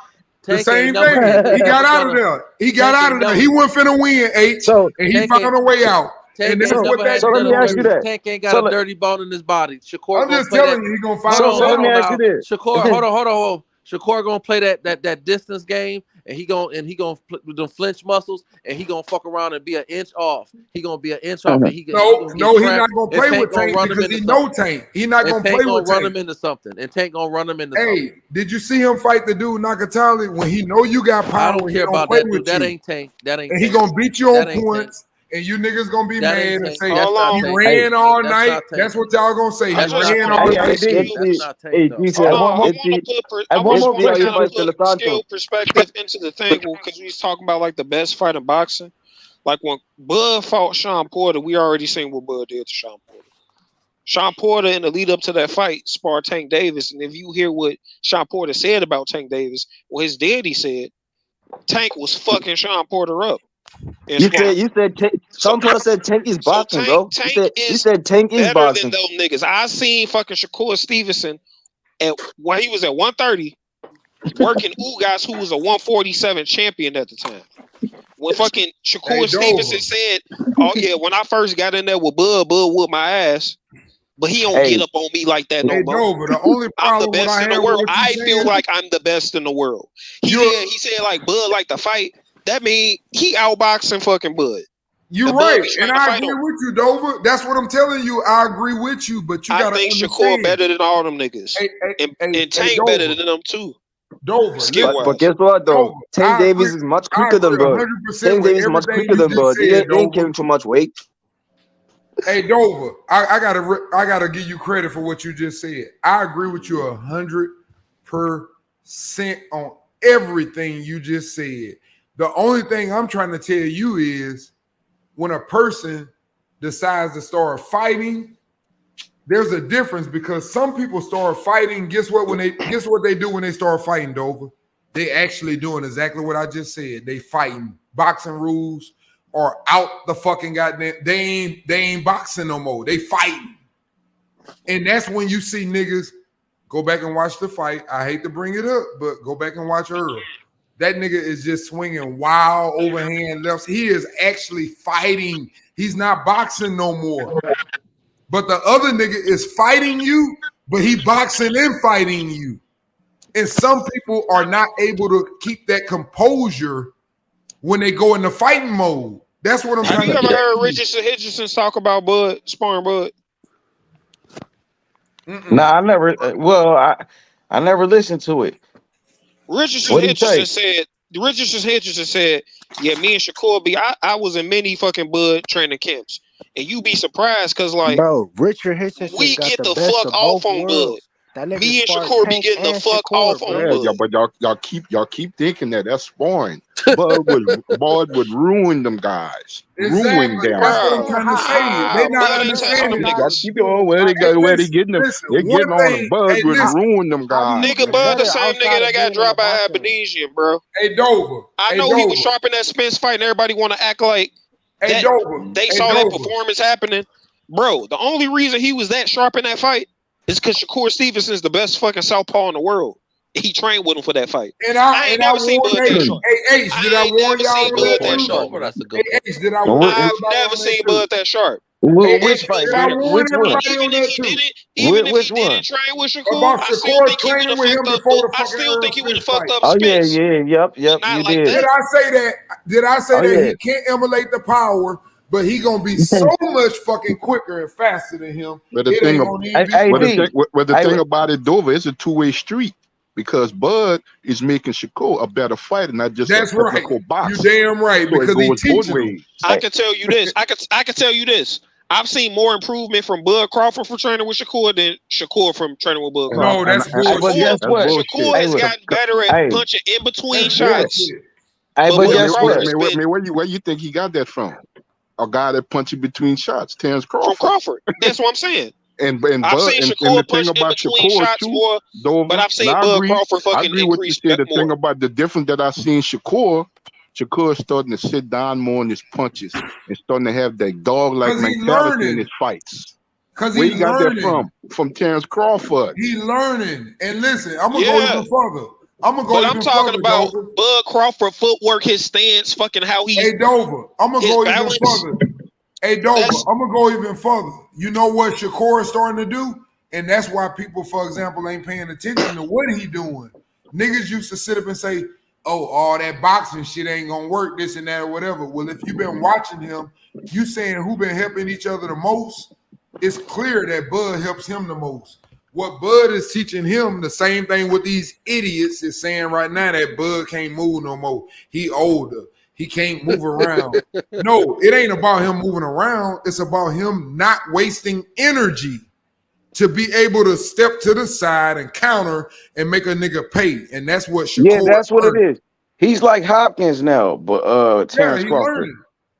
The Tank same ain't never- thing. Tank He got never out done of a- there. He got Tank out ain't of there. never- He wasn't finna win, H, So and he Tank found ain't- a way out. Tank And that's ain't what never that had so let me none ask of you dirty. that. Tank ain't got So a dirty bone in his body. Shakur I'm gonna just play telling that. you, he gonna Hold find on, a way let me out. ask you this. Shakur, hold on. Shakur gonna play that distance game, and he gonna with them flinch muscles, and he gonna fuck around and be an inch off. He gonna be an inch off, and he gonna No, get he's trapped, not gonna and play Tank with gonna Tank run him because into he know something. Tank. He not And gonna Tank play gonna with run Tank. him into something, and Tank gonna run him into something. Hey, did you see him fight the dude Nakatali when he know you got power? I don't he care don't about play that dude. with That you. ain't Tank. That ain't And he Tank. gonna beat you That on ain't points, and you niggas gonna be That mad ain't and Tank. say That's not he Tank. ran all That's night. not Tank. That's what y'all gonna say. He I just ran wanna all put night. That's not Tank though. Hold on, I just want to kind of put skill perspective into the thing because we was talking about like the best fight in boxing. Like when Bud fought Sean Porter, we already seen what Bud did to Sean Porter. Sean Porter in the lead up to that fight sparred Tank Davis, and if you hear what Sean Porter said about Tank Davis, well, his daddy said Tank was fucking Sean Porter up. You said Sean Porter said Tank is boxing, bro. You said Tank is better boxing. than those niggas. I seen fucking Shakur Stevenson when he was at 130 working Ugas, who was a 147 champion at the time. When fucking Shakur Stevenson said, "Oh yeah, when I first got in there with Bud whooped my ass, but he don't get up on me like that no more." Dover, the only I'm the problem best in the with world. what you I saying- feel like I'm the best in the world. He said like Bud like to fight. That mean he outboxing fucking Bud. You're right, and I agree with you, Dover. That's what I'm telling you. I agree with you, but you gotta I think understand. Shakur better than all them niggas, and Tank better than them too. Dover, But guess what though? Tank Davis is much quicker than Bud. Tank Davis is much quicker than Bud. They ain't carrying too much weight. Hey Dover, I gotta give you credit for what you just said. I agree with you 100% on everything you just said. The only thing I'm trying to tell you is when a person decides to start fighting, there's a difference because some people start fighting. Guess what they do when they start fighting, Dover? They actually doing exactly what I just said. They fighting. Boxing rules are out the fucking goddamn. They ain't boxing no more. They fighting. And that's when you see niggas go back and watch the fight. I hate to bring it up, but go back and watch Earl. That nigga is just swinging wild overhand lefts. He is actually fighting. He's not boxing no more. But the other nigga is fighting you, but he boxing and fighting you. And some people are not able to keep that composure when they go into fighting mode. That's what I'm Have trying you to ever tell heard you. Richardson talk about Bud sparring Bud? Nah, I never. I never listened to it. Richardson said, yeah, me and Shakur I was in many fucking Bud training camps. And you be surprised because like bro, Richard Hitchens we got get the the best fuck of off both on Bud. worlds. That nigga Me and sparred Shakur be Tank getting the and fuck Shakur, off on bro. Yeah, but y'all keep thinking that's sparring. Bud would ruin them guys. Ruin Exactly. them. That's what I'm trying to say. They not understanding Y'all it. keep going where they getting them. They're getting on them. Bud would ruin them guys. Nigga, Bud the same nigga that got dropped by Aberdeen, bro. Hey Dover. I know he was sharp in that Spence fight, and everybody want to act like they saw that performance happening. Bro, the only reason he was that sharp in that fight is because Shakur Stevenson is the best fucking southpaw in the world. He trained with him for that fight. And I ain't never seen Bud that sharp. Hey, H, did I warn y'all on that too? Dover, that's a good point. H, did I warn I've never seen Bud that sharp. Which fight? Did I warn everybody Even on that if too? he didn't train with Shakur, About I still Shakur think he would training have with him fucked up. before the I fucking still think he would have Spence fucked fight. up Oh Spence. yep. You like did. Did I say that? Did I say Oh, that yeah. he can't emulate the power, but he gonna be so much fucking quicker and faster than him? But the thing about it, Dover, it's a two-way street because Bud is making Shakur a better fighter, not just a technical boxer. You damn right, So because it goes he both teaching him. ways. I can tell you this. I can tell you this. I've seen more improvement from Bud Crawford from training with Shakur than Shakur from training with Bud Crawford. No, that's bullshit. But guess what? Shakur has gotten better at punching in between shots. Hey, but guess what? been, where you think he got that from? A guy that punches between shots, Terrence Crawford. From Crawford. That's what I'm saying. And I've seen Shakur punch in between shots more, but I've seen Bud Crawford fucking increase more. The thing about the difference that I've seen Shakur starting to sit down more in his punches and starting to have that dog-like mentality in his fights. Because where he got that from Terrence Crawford. He learning. And listen, I'm gonna go even further. I'm talking about Bud Crawford footwork, his stance, fucking how he. Hey Dover, I'm gonna go even further. Hey Dover, I'm gonna go even further. You know what Shakur is starting to do, and that's why people, for example, ain't paying attention to what he doing. Niggas used to sit up and say, "Oh, all that boxing shit ain't gonna work, this and that or whatever." Well, if you've been watching him, you saying who been helping each other the most. It's clear that Bud helps him the most. What Bud is teaching him, the same thing with these idiots is saying right now that Bud can't move no more. He older. He can't move around. No, it ain't about him moving around. It's about him not wasting energy to be able to step to the side and counter and make a nigga pay. And that's what Shakur. Yeah, that's what it is. He's like Hopkins now, but Terrence Crawford. Learning.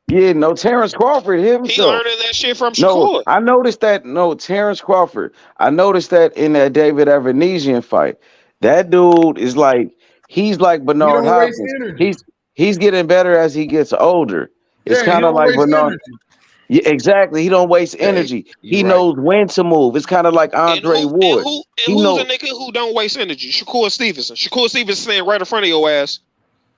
Yeah, no, Terrence Crawford himself. He learning that shit from Shakur. No, I noticed that. No, Terrence Crawford. I noticed that in that David Avanesian fight. That dude is like, he's like Bernard Hopkins. He's getting better as he gets older. It's kind of like Bernard. Yeah, exactly. He don't waste energy. He knows when to move. It's kind of like Andre Ward. Who's a nigga who don't waste energy? Shakur Stevenson. Shakur Stevenson staying right in front of your ass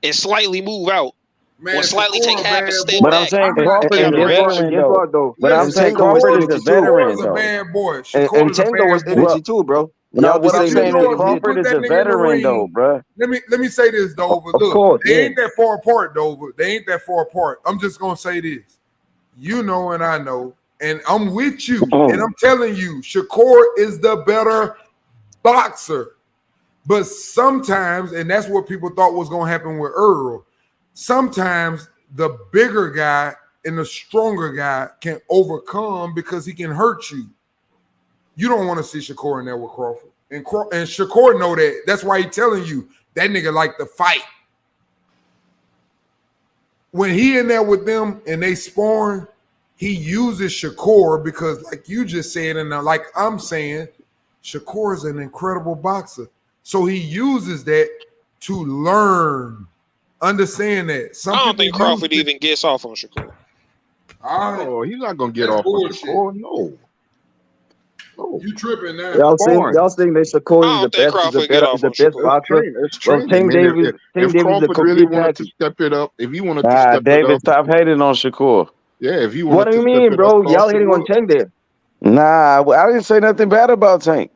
and slightly move out. Man, or slightly take half a step but back. I'm saying Crawford is a veteran though. But I'm saying Crawford is a veteran though. And Tango was energy too, bro. What I'm saying is Crawford is a veteran though, bro. Let me say this, Dover. Look, they ain't that far apart, Dover. They ain't that far apart. I'm just gonna say this. You know and I know, and I'm with you, and I'm telling you, Shakur is the better boxer. But sometimes, and that's what people thought was gonna happen with Earl. Sometimes the bigger guy and the stronger guy can overcome because he can hurt you. You don't want to see Shakur in there with Crawford. And Shakur know that. That's why he's telling you that nigga like to fight. When he in there with them and they sparring, he uses Shakur because like you just said, and like I'm saying, Shakur is an incredible boxer. So he uses that to learn. Understand that. I don't think Crawford even gets off on Shakur. Oh, he's not gonna get off on Shakur. No. You tripping now? Y'all think that Shakur is the best boxer? Well, Tank Davis is a complete wanted to step it up, if you wanted to step David, it up, stop hating on Shakur. Yeah, if you what do you mean, bro? Y'all hating on Tank there? Nah, I didn't say nothing bad about Tank.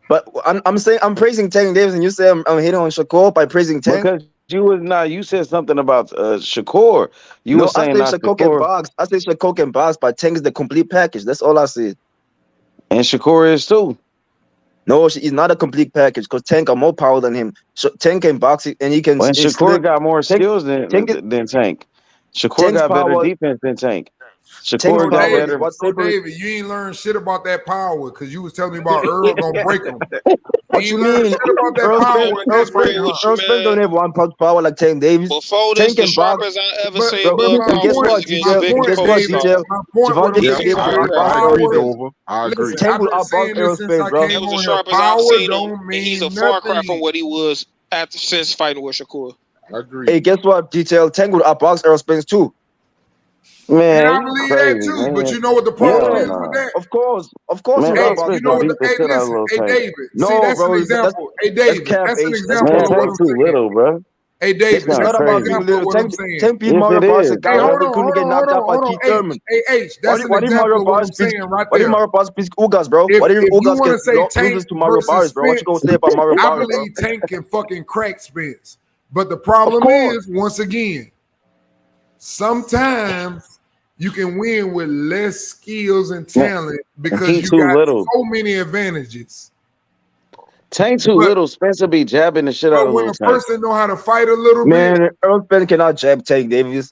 But I'm saying I'm praising Tank Davis, and you say I'm hating on Shakur by praising Tank. Because you said something about Shakur. You were saying I said Shakur can box. I said Shakur can box, but Tank is the complete package. That's all I said. And Shakur is too. No, he's not a complete package because Tank got more power than him. Tank can box and he can. Well, Shakur got more skills than Tank. Shakur got better defense than Tank. Shakur got better. David, you ain't learned shit about that power because you was telling me about Earl gonna break him. What you mean? Earl Spence don't have one punch power like Tank Davis. Before this, the sharpest I ever seen. And guess what, DJ? I agree. Tank will outbox Earl Spence, bro. That was the sharpest I've seen him. And he's a far cry from what he was since fighting with Shakur. I agree. Hey, guess what, Detail? Tank will outbox Earl Spence too. Man, I believe that too, but you know what the problem is with that? Of course. Man, you know what hey David. No, see, that's bro, an example. Hey David, that's an example of what I'm saying. Little, bro. Hey David, it's not about being little. 10 people Mario Bars couldn't get knocked out by Keith Thurman. Hey H, that's an example of what I'm saying right there. What did Mario Bars pick Ugas, bro? What did Ugas get loses to Mario Bars, bro? What you gonna say about Mario Bars, bro? I believe Tank can fucking crack Spence. But the problem is, once again, sometimes you can win with less skills and talent because you got so many advantages. Tank too little. Spencer be jabbing the shit out of him. But when a person know how to fight a little bit, man, Earl Spence cannot jab Tank Davis.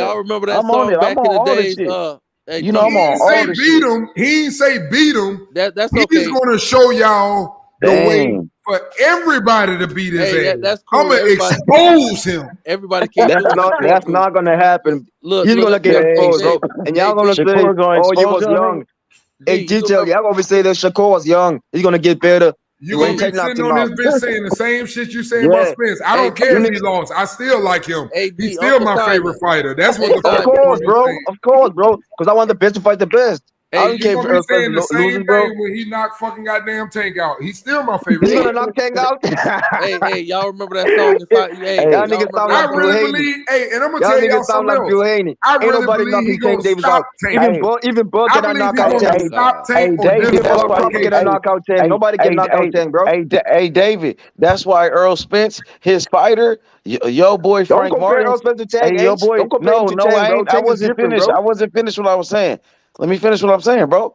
Y'all remember that I'm on song it. I'm back in on the all this days? shit. Hey, You know, I'm He on ain't all say this beat shit. him. He ain't say beat him. That's He's okay. gonna show y'all the way Dang. for everybody to beat his Hey, ass. that's I'm cool. gonna expose him. Everybody can't do what Shakur That's do. not gonna happen. Look, He's gonna get hey, exposed, bro. And y'all gonna say, Shakur gonna "Oh, you expose was y'all young." niggas. Hey, You detail, remember? y'all gonna be saying that Shakur was young. He's gonna get better. You When gonna be Tech knocked sitting him on this out. bitch saying the same shit you saying about Yeah. Spence. I don't Hey, care You if he niggas, lost. I still like him. AD, He's still Uncle my favorite Simon. fighter. That's what Hey, the of fuck Simon. you gonna course, be bro. saying. Of course, bro. Because I want the best to fight the best. I Hey, don't You care if gonna be Earl Spence saying the same losing, bro. thing when he knocked fucking goddamn Tank out. He's still my favorite He's gonna fighter. knock Tank out. hey, y'all remember that song? Hey, Y'all y'all niggas remember sound that I like Bill song? really Haney. believe, hey, and I'm gonna Y'all tell y'all niggas sound something like else. Bill Haney. I Ain't really nobody believe he knocking Tank gonna Davis stop out. Tank. Even Bud I cannot believe knock he out gonna Tank. stop Tank Hey, or David, Even that's Bud why. Crawford cannot Hey, knock out Tank. hey, Nobody can hey, knock out hey, Tank, bro. hey, David, that's why Earl Spence, his fighter, your boy Don't Frank compare Martin. Earl Spence to Tank, Hey, your H. boy. Don't compare him No, to no, Tank, I bro. ain't. I Tank is wasn't different, finished. bro. I wasn't finished what I was saying. Let me finish what I'm saying, bro.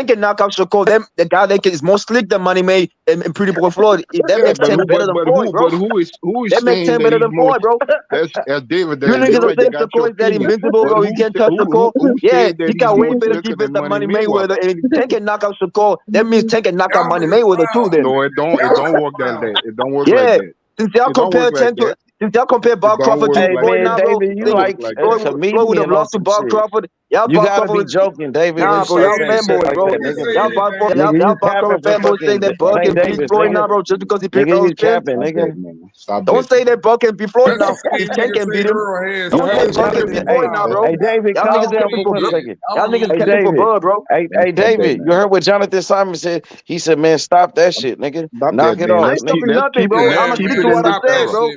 Tank can knock out Shakur, the guy that is more slick than Money May and Pretty Boy Floyd, that makes Tank better than Floyd, bro. But who is that makes saying Tank better that than Floyd, bro. That's David. You niggas are saying got Shakur is that invincible, bro. You can't touch Shakur. Yeah, he got way better defense than Money Mayweather. And if Tank can knock out Shakur, that means Tank can knock out Money Mayweather too. Then no, it don't work like that. It don't work like that. Since y'all compare Tank to. Since y'all compare Bob Crawford to Floyd now, bro, David, you like Floyd would have lost to Bob Crawford. Y'all you Bob gotta Crawford be joking, David. Nah, bro, y'all fanboys, bro. Y'all Bob Crawford fanboys say that Buck can beat Floyd now, bro, just because he picked those pins. Don't say that Buck can beat Floyd now. If Tank can beat him, don't say Buck can beat Floyd now, bro. Hey, David, y'all calm niggas down capping for for 1 second. Y'all niggas capping for Bud, bro. Hey, David, you heard what Jonathan Simon said? He said, man, stop that shit, nigga. Knock it off. I ain't stopping nothing, bro. I'm going to stick to what I said, bro.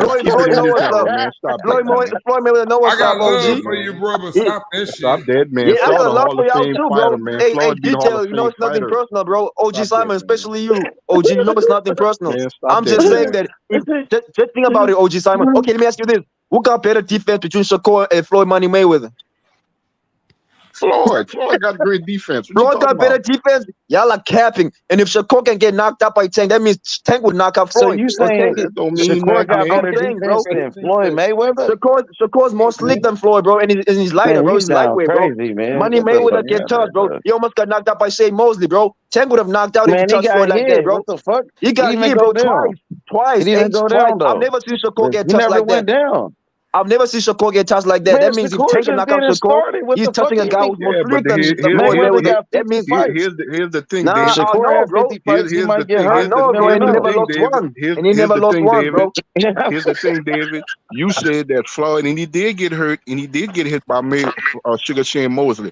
Floyd know what's up. Floyd Mayweather know what's up, OG. For you, bro, but stop that shit. Stop that, man. Yeah, I got a Floyd, love for y'all too, bro. fighter, man. Hey, Floyd detail, you know it's nothing personal, bro. OG Simon, especially you. OG, you know it's nothing personal. Man, I'm just saying that. Just think about it, OG Simon. Okay, let me ask you this. Who got better defense between Shakur and Floyd Money Mayweather? Floyd got great defense. Floyd got better defense. Y'all are capping. And if Shakur can get knocked out by Tank, that means Tank would knock out Floyd. So you saying Shakur got better defense than Floyd Mayweather? Shakur's more slick than Floyd, bro, and he's lighter, bro. He's lightweight, crazy, bro. Man. Money Mayweather get touched, bro. He almost got knocked out by Shane Mosley, bro. Tank would have knocked out if he touched Floyd like that, bro. What the fuck? He got hit, bro, twice. He didn't go down, though. I've never seen Shakur get He touched never like went that. down. I've never seen Shakur get touched like that. Man, That means if Shakur Tank can knock out Shakur, he's touching a guy who's more slick than Floyd Mayweather. That means here's the thing, Nah, David. I know, bro. Here's the thing. I know, bro. And he never lost one. And he never lost one, bro. Here's the thing, David. You said that Floyd, and he did get hurt, and he did get hit by Sugar Shane Mosley.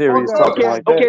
serious talking like that.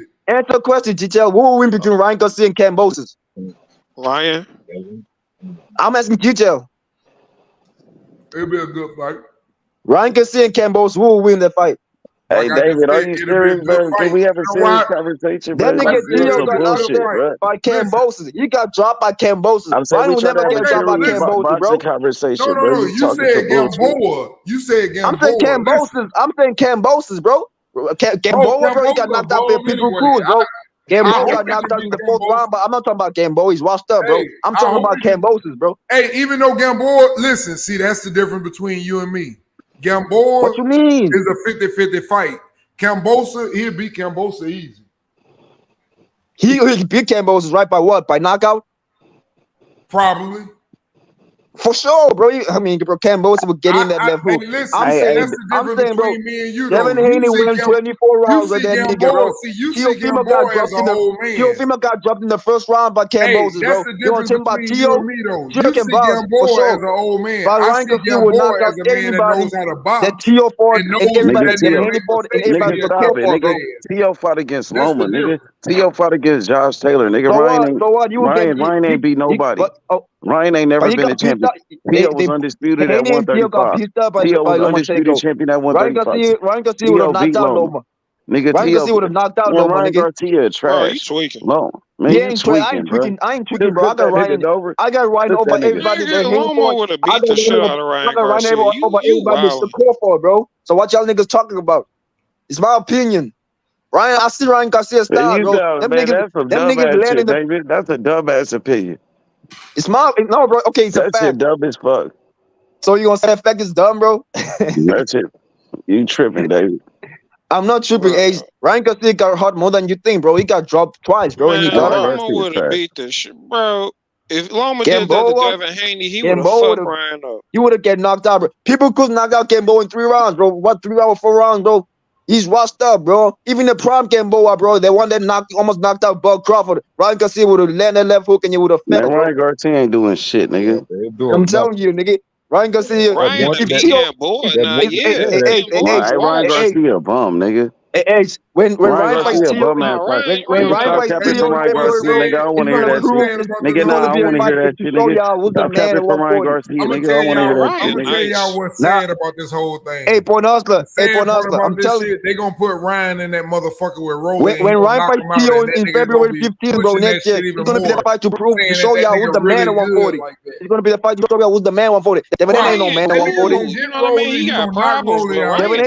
it. Answer the question, Chichel. Who will win between Ryan Garcia and Kambosos? Ryan. I'm asking Chichel. It'll be a good fight. Ryan Garcia and Kambosos, who will win that fight? Hey, David, are you serious, bro? Can we have a serious conversation, bro? That nigga This is Theo some got knocked bullshit, out bro. by Kambosos. He got dropped by Kambosos. I'm saying Ryan we will try to never have get a dropped by serious Kambosos, bro. boxing conversation, bro. No. You You talking said some bullshit. Gamboa. You said Gamboa. I'm saying Kambosos. I'm saying Kambosos, bro. Gamboa, bro, he got knocked out by Pitbull Cruz, bro. Gamboa got knocked out in the fourth round, but I'm not talking about Gamboa. He's washed up, bro. I'm talking about Kambosos, bro. Hey, even though Gamboa, listen, see, that's the difference between you and me. Gamboa what you mean? is a 50-50 fight. Kambosa, he'll beat Kambosa easy. He beat Kambosos right by what? By knockout? Probably. For sure, bro. I mean, bro, Kambosos would get in that left hook. Hey, listen, that's the difference between me and you, though. Devin Haney won 24 rounds with that nigga, bro. Teofimo got dropped in the Teofimo got dropped in the first round by Kambosos, bro. You want to talk about you and me, though. You see Gamboa Gamboa as an old man. But I see Gamboa as a man that knows how to box. That Teo fought and everybody that Haney fought and everybody Nigga, stop it, nigga. Teo fought against Loma, nigga. Teo fought against Josh Taylor, nigga. So what? You Ryan ain't beat nobody. Ryan ain't never been a champion. Tio was undisputed at 135. Tio was undisputed champion at 135. Ryan Garcia would have knocked out Loma. Nigga, Ryan Garcia would have knocked out Loma, Ryan nigga. Garcia trash. Bro, you tweaking. Loma. Man, you tweaking, I ain't tweaking, bro. I got Ryan over everybody. Nigga, Loma would have beat the shit out of Ryan Garcia. Over everybody to score for, bro. So what y'all niggas talking about? It's my opinion. I see Ryan Garcia's style, bro. Them niggas landing David. That's a dumbass opinion. It's bro. Okay, it's a fact. That shit dumb as fuck. So you gonna say that fact is dumb, bro? That's it. You tripping, David. I'm not tripping, Ace. Ryan Garcia got hurt more than you think, bro. He got dropped twice, bro. Man, Loma would have beat this shit, bro. If Loma did that to Devin Haney, he would have fucked Ryan up. He would have get knocked out, bro. People could knock out Gamboa in 3 rounds, bro. What 3 or 4 rounds, bro? He's washed up, bro. Even the prime Gamboa, bro, the one that almost knocked out Bud Crawford. Ryan Garcia would have landed left hook and you would have fell. Man, Ryan Garcia ain't doing shit, nigga. I'm telling you, nigga. Ryan Garcia. Ryan Garcia a bum, nigga. Hey, when Ryan fights Tio, when Ryan fights Tio, nigga, I don't want to hear that shit. Nigga, nah, I don't want to hear that shit, nigga. Stop capping for Ryan Garcia, nigga. I want to hear that shit, nigga. I'm gonna tell y'all what's sad about this whole thing. Hey, Point Hustler. I'm telling you, they gonna put Ryan in that motherfucker with Roland. When Ryan fights Tio in February 15th, bro, next year, it's gonna be the fight to prove to show y'all who's the man at 140. It's gonna be the fight to show y'all who's the man at 140. Devin ain't no man at 140. You know what I mean? He got problems, bro. Devin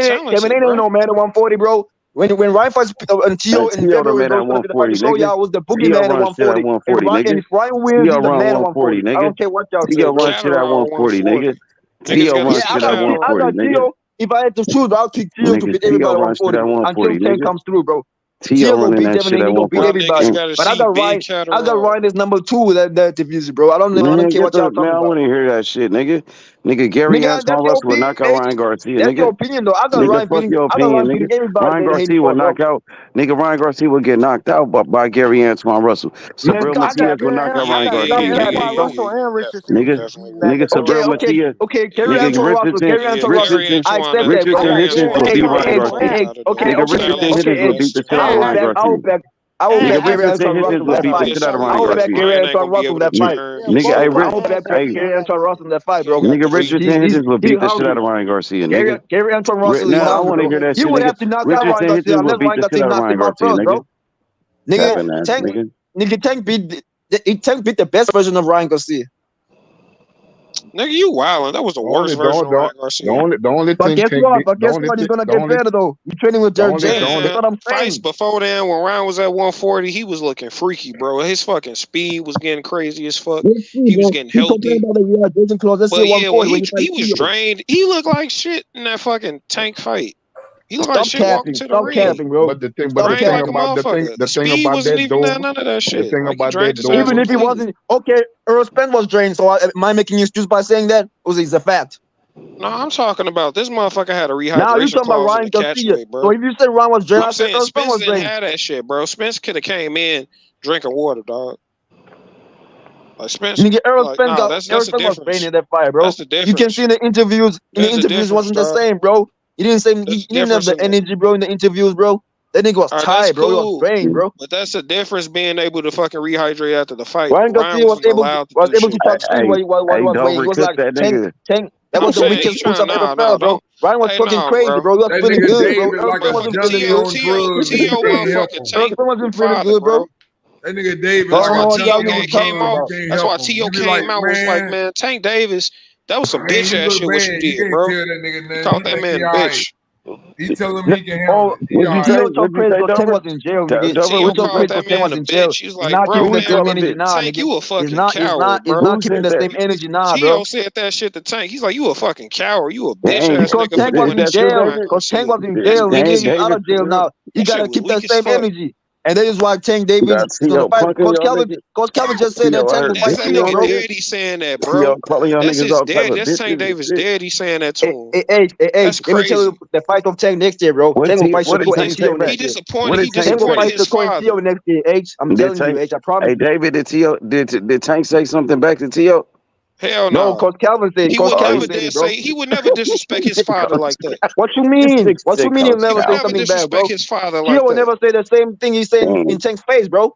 ain't no man at 140, bro. When Ryan fights Tio in February, bro, to show y'all was the boogeyman at 140. And if Ryan wins, he's the man at 140. I don't care what y'all say. Tio run shit at 140, nigga. Tio run shit at 140, nigga. If I had to choose, I'll kick Tio to beat everybody at 140 until 10 comes through, bro. Tio will beat Devin and he gonna beat everybody. But I got Ryan as number 2 that division, bro. I don't care what y'all talking about. I want to hear that shit, nigga. Nigga, Gary Antoine Russell would knock out Ryan Garcia, nigga. That's your opinion, though. I got Ryan beating everybody. Ryan Garcia would knock out, nigga. Ryan Garcia would get knocked out by Gary Antoine Russell. Sabril Matias would knock out Ryan Garcia. Nigga, Sabril Matias. Okay, Gary Antoine Russell. I accept that. Richardson will beat Ryan Garcia. Nigga, Richardson will beat the shit out of Ryan Garcia. I will back Gary Antoine Russell that fight. I will back Gary Antoine Russell that fight. Nigga, I will back Gary Antoine Russell that fight, bro. Nigga, Richardson will beat the shit out of Ryan Garcia, nigga. Gary Antoine Russell. Now I want to hear that shit, nigga. You would have to knock out Ryan Garcia unless Ryan Garcia knocked him out first, bro. Nigga, Tank beat the best version of Ryan Garcia. Nigga, you wildin'. That was the worst version of Ryan Garcia. The only but thing guess what? But guess what? He's gonna get better though. You're training with Jared James. That's what I'm saying. Fights before then, when Ryan was at 140, he was looking freaky, bro. His fucking speed was getting crazy as fuck. He was getting healthy. But yeah, he was drained. He looked like shit in that fucking Tank fight. He looked like shit walking to the ring. Capping, bro. But the thing about that, none of that shit. The thing about that, even if he wasn't okay, Earl Spence was drained. So am I making you excuse by saying that? Or is it a fact? No, I'm talking about this motherfucker had a rehydration. Now you talking about Ryan Garcia, bro. So if you say Ryan was drained, I'm saying Spence didn't have that shit, bro. Spence could have came in drinking water, dog. Like Spence, Earl Spence was drained in that fight, bro. That's the difference. You can see in the interviews. In the interviews, wasn't the same, bro. He didn't say he didn't have the energy, bro, in the interviews, bro. That nigga was tired, bro. He was drained, bro. But that's the difference being able to fucking rehydrate after the fight. Ryan Garcia was able to talk shit while he was like Tank. That was the weakest push I've ever felt, bro. Ryan was fucking crazy, bro. He was feeling good, bro. Earl wasn't feeling good, bro. That nigga Davis. That's why Tio came out was like, man, Tank Davis. That was some bitch ass shit what you did, bro. You called that man a bitch. He telling me he can handle it. Tio talk crazy because Tank was in jail. Tio called that man a bitch. He's like, bro, Tank, you a fucking coward, bro. He's not keeping the same energy now, bro. Tio said that shit to Tank. He's like, you a fucking coward. You a bitch ass nigga. Because Tank was in jail. Because Tank was in jail. He's out of jail now. He gotta keep that same energy. And that is why Tank Davis Coach Calvin just said that Tank was fight Tio, bro. Daddy saying that, bro. That's his dad. That's Tank Davis' daddy saying that to him. Hey, let me tell you the fight of Tank next year, bro. Tank will fight Shakur and Tio next year. He disappointed his father. Tio next year, H. I'm telling you, H. I promise. Hey, David, did Tank say something back to Tio? Hell no. No, Coach Calvin said. He would never disrespect his father like that. What you mean? What you mean he'll never say something bad, bro? His father like Tio will never say the same thing he's saying in Tank's face, bro.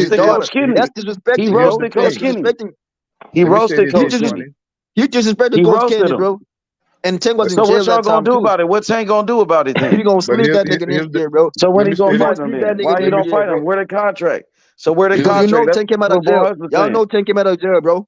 roasted Coach Kenny. That's disrespecting. He roasted Coach Kenny. He roasted Coach Kenny. You disrespected Coach Kenny, bro. And Tank was in jail. So what y'all gonna do about it? What Tank gonna do about it then? You gonna sleep that nigga next year, bro. So when he gonna fight him then? Why he don't fight him? Where the contract? So where the contract? You know Tank came out of jail. Y'all know Tank came out of jail, bro.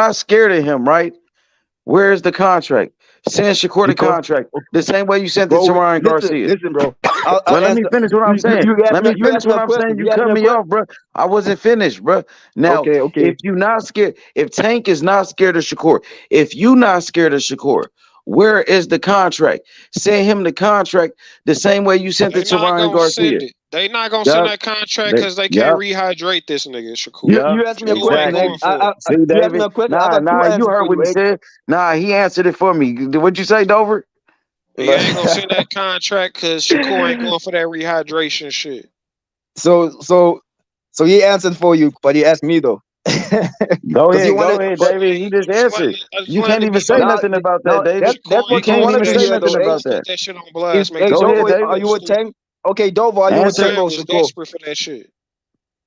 not scared of him, right? Where is the contract? Send Shakur the contract. The same way you sent it to Ryan Garcia. Listen, bro. Well, let me finish what I'm saying. Let me finish what I'm saying. You cut me off, bro. I wasn't finished, bro. Now, if you not scared, if Tank is not scared of Shakur, if you not scared of Shakur, where is the contract? Send him the contract the same way you sent it to Ryan Garcia. They not gonna send that contract because they can't rehydrate this nigga Shakur. You asked me a question. See, you David? asked me a question. You heard what he said. Nah, he answered it for me. What'd you say, Dover? He ain't gonna send that contract because Shakur ain't going for that rehydration shit. So he answered for you, but he asked me though. Go ahead, David. He just answered. You can't even say nothing about that, David. That's what you can't even say nothing about that. That shit on blast. Hey, Dover, are you with Tank? Okay, Dover, are you with Tank or Shakur? Desperate for that shit.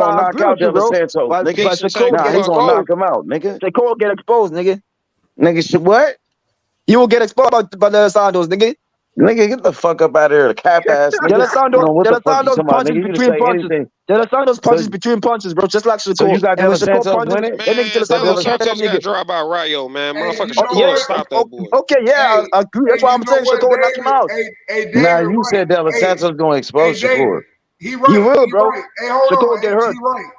gonna knock out De La Santos, nigga. Nah, he gonna knock him out, nigga. Shakur get exposed, nigga. Nigga, what? He will get exposed by De La Santos, nigga. Nigga, get the fuck up out of here, the cap ass nigga. De La Santos, what De the La fuck you Santos talking about, punches nigga? You between say punches. anything. De La Santos punches between punches, bro, just like Shakur. So you got De La when Shakur Santos punches, winning? that nigga De La Man, De Santos Los check that Santos got nigga. dropped by Rayo, man. Motherfucker you know Shakur what? stop that boy. Okay, yeah, I agree. That's why You I'm know saying what, Shakur knock him David? out. Hey, David, Nah, you right? said De La Santos gonna expose David, Shakur. he He right. will, He bro. right. Hey, hold Shakur on. get hurt. He right.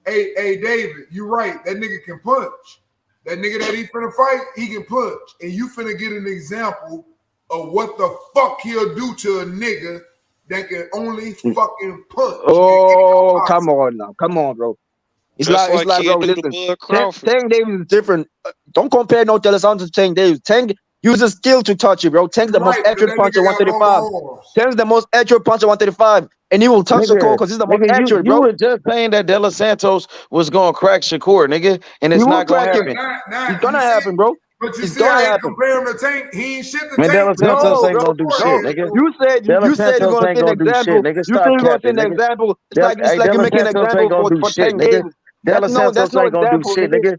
Hey, David, you right. That nigga can punch. That nigga that he finna fight, he can punch. And you finna get an example of what the fuck he'll do to a nigga that can only fucking punch. Oh, come on now. Come on, bro. It's Just like, like bro, he'll do to listen. Bud Crawford. Tank Davis is different. Don't compare no De La Santos to Tank Davis. Tank uses skill to touch you, bro. Tank's the most accurate puncher, 135. Tank's the most accurate puncher, 135. And he will touch Shakur because he's the most accurate, you bro. were just saying that De La Santos was gonna crack Shakur, nigga, and it's not gonna happen. It's gonna happen, bro. But you It's see how gonna he happen. compare him to Tank? He ain't shit to Man, De La Tank. Santos No, ain't bro. gonna do No. shit, nigga. You said De La you're Santos gonna ain't set an gonna do example. shit, nigga. You Stop said you're gonna set capping, an nigga. example. It's Hey, like De you're La making an Santos example ain't gonna do for shit, Tank nigga. Davis. De La Santos That's no ain't gonna do example, shit, nigga. nigga.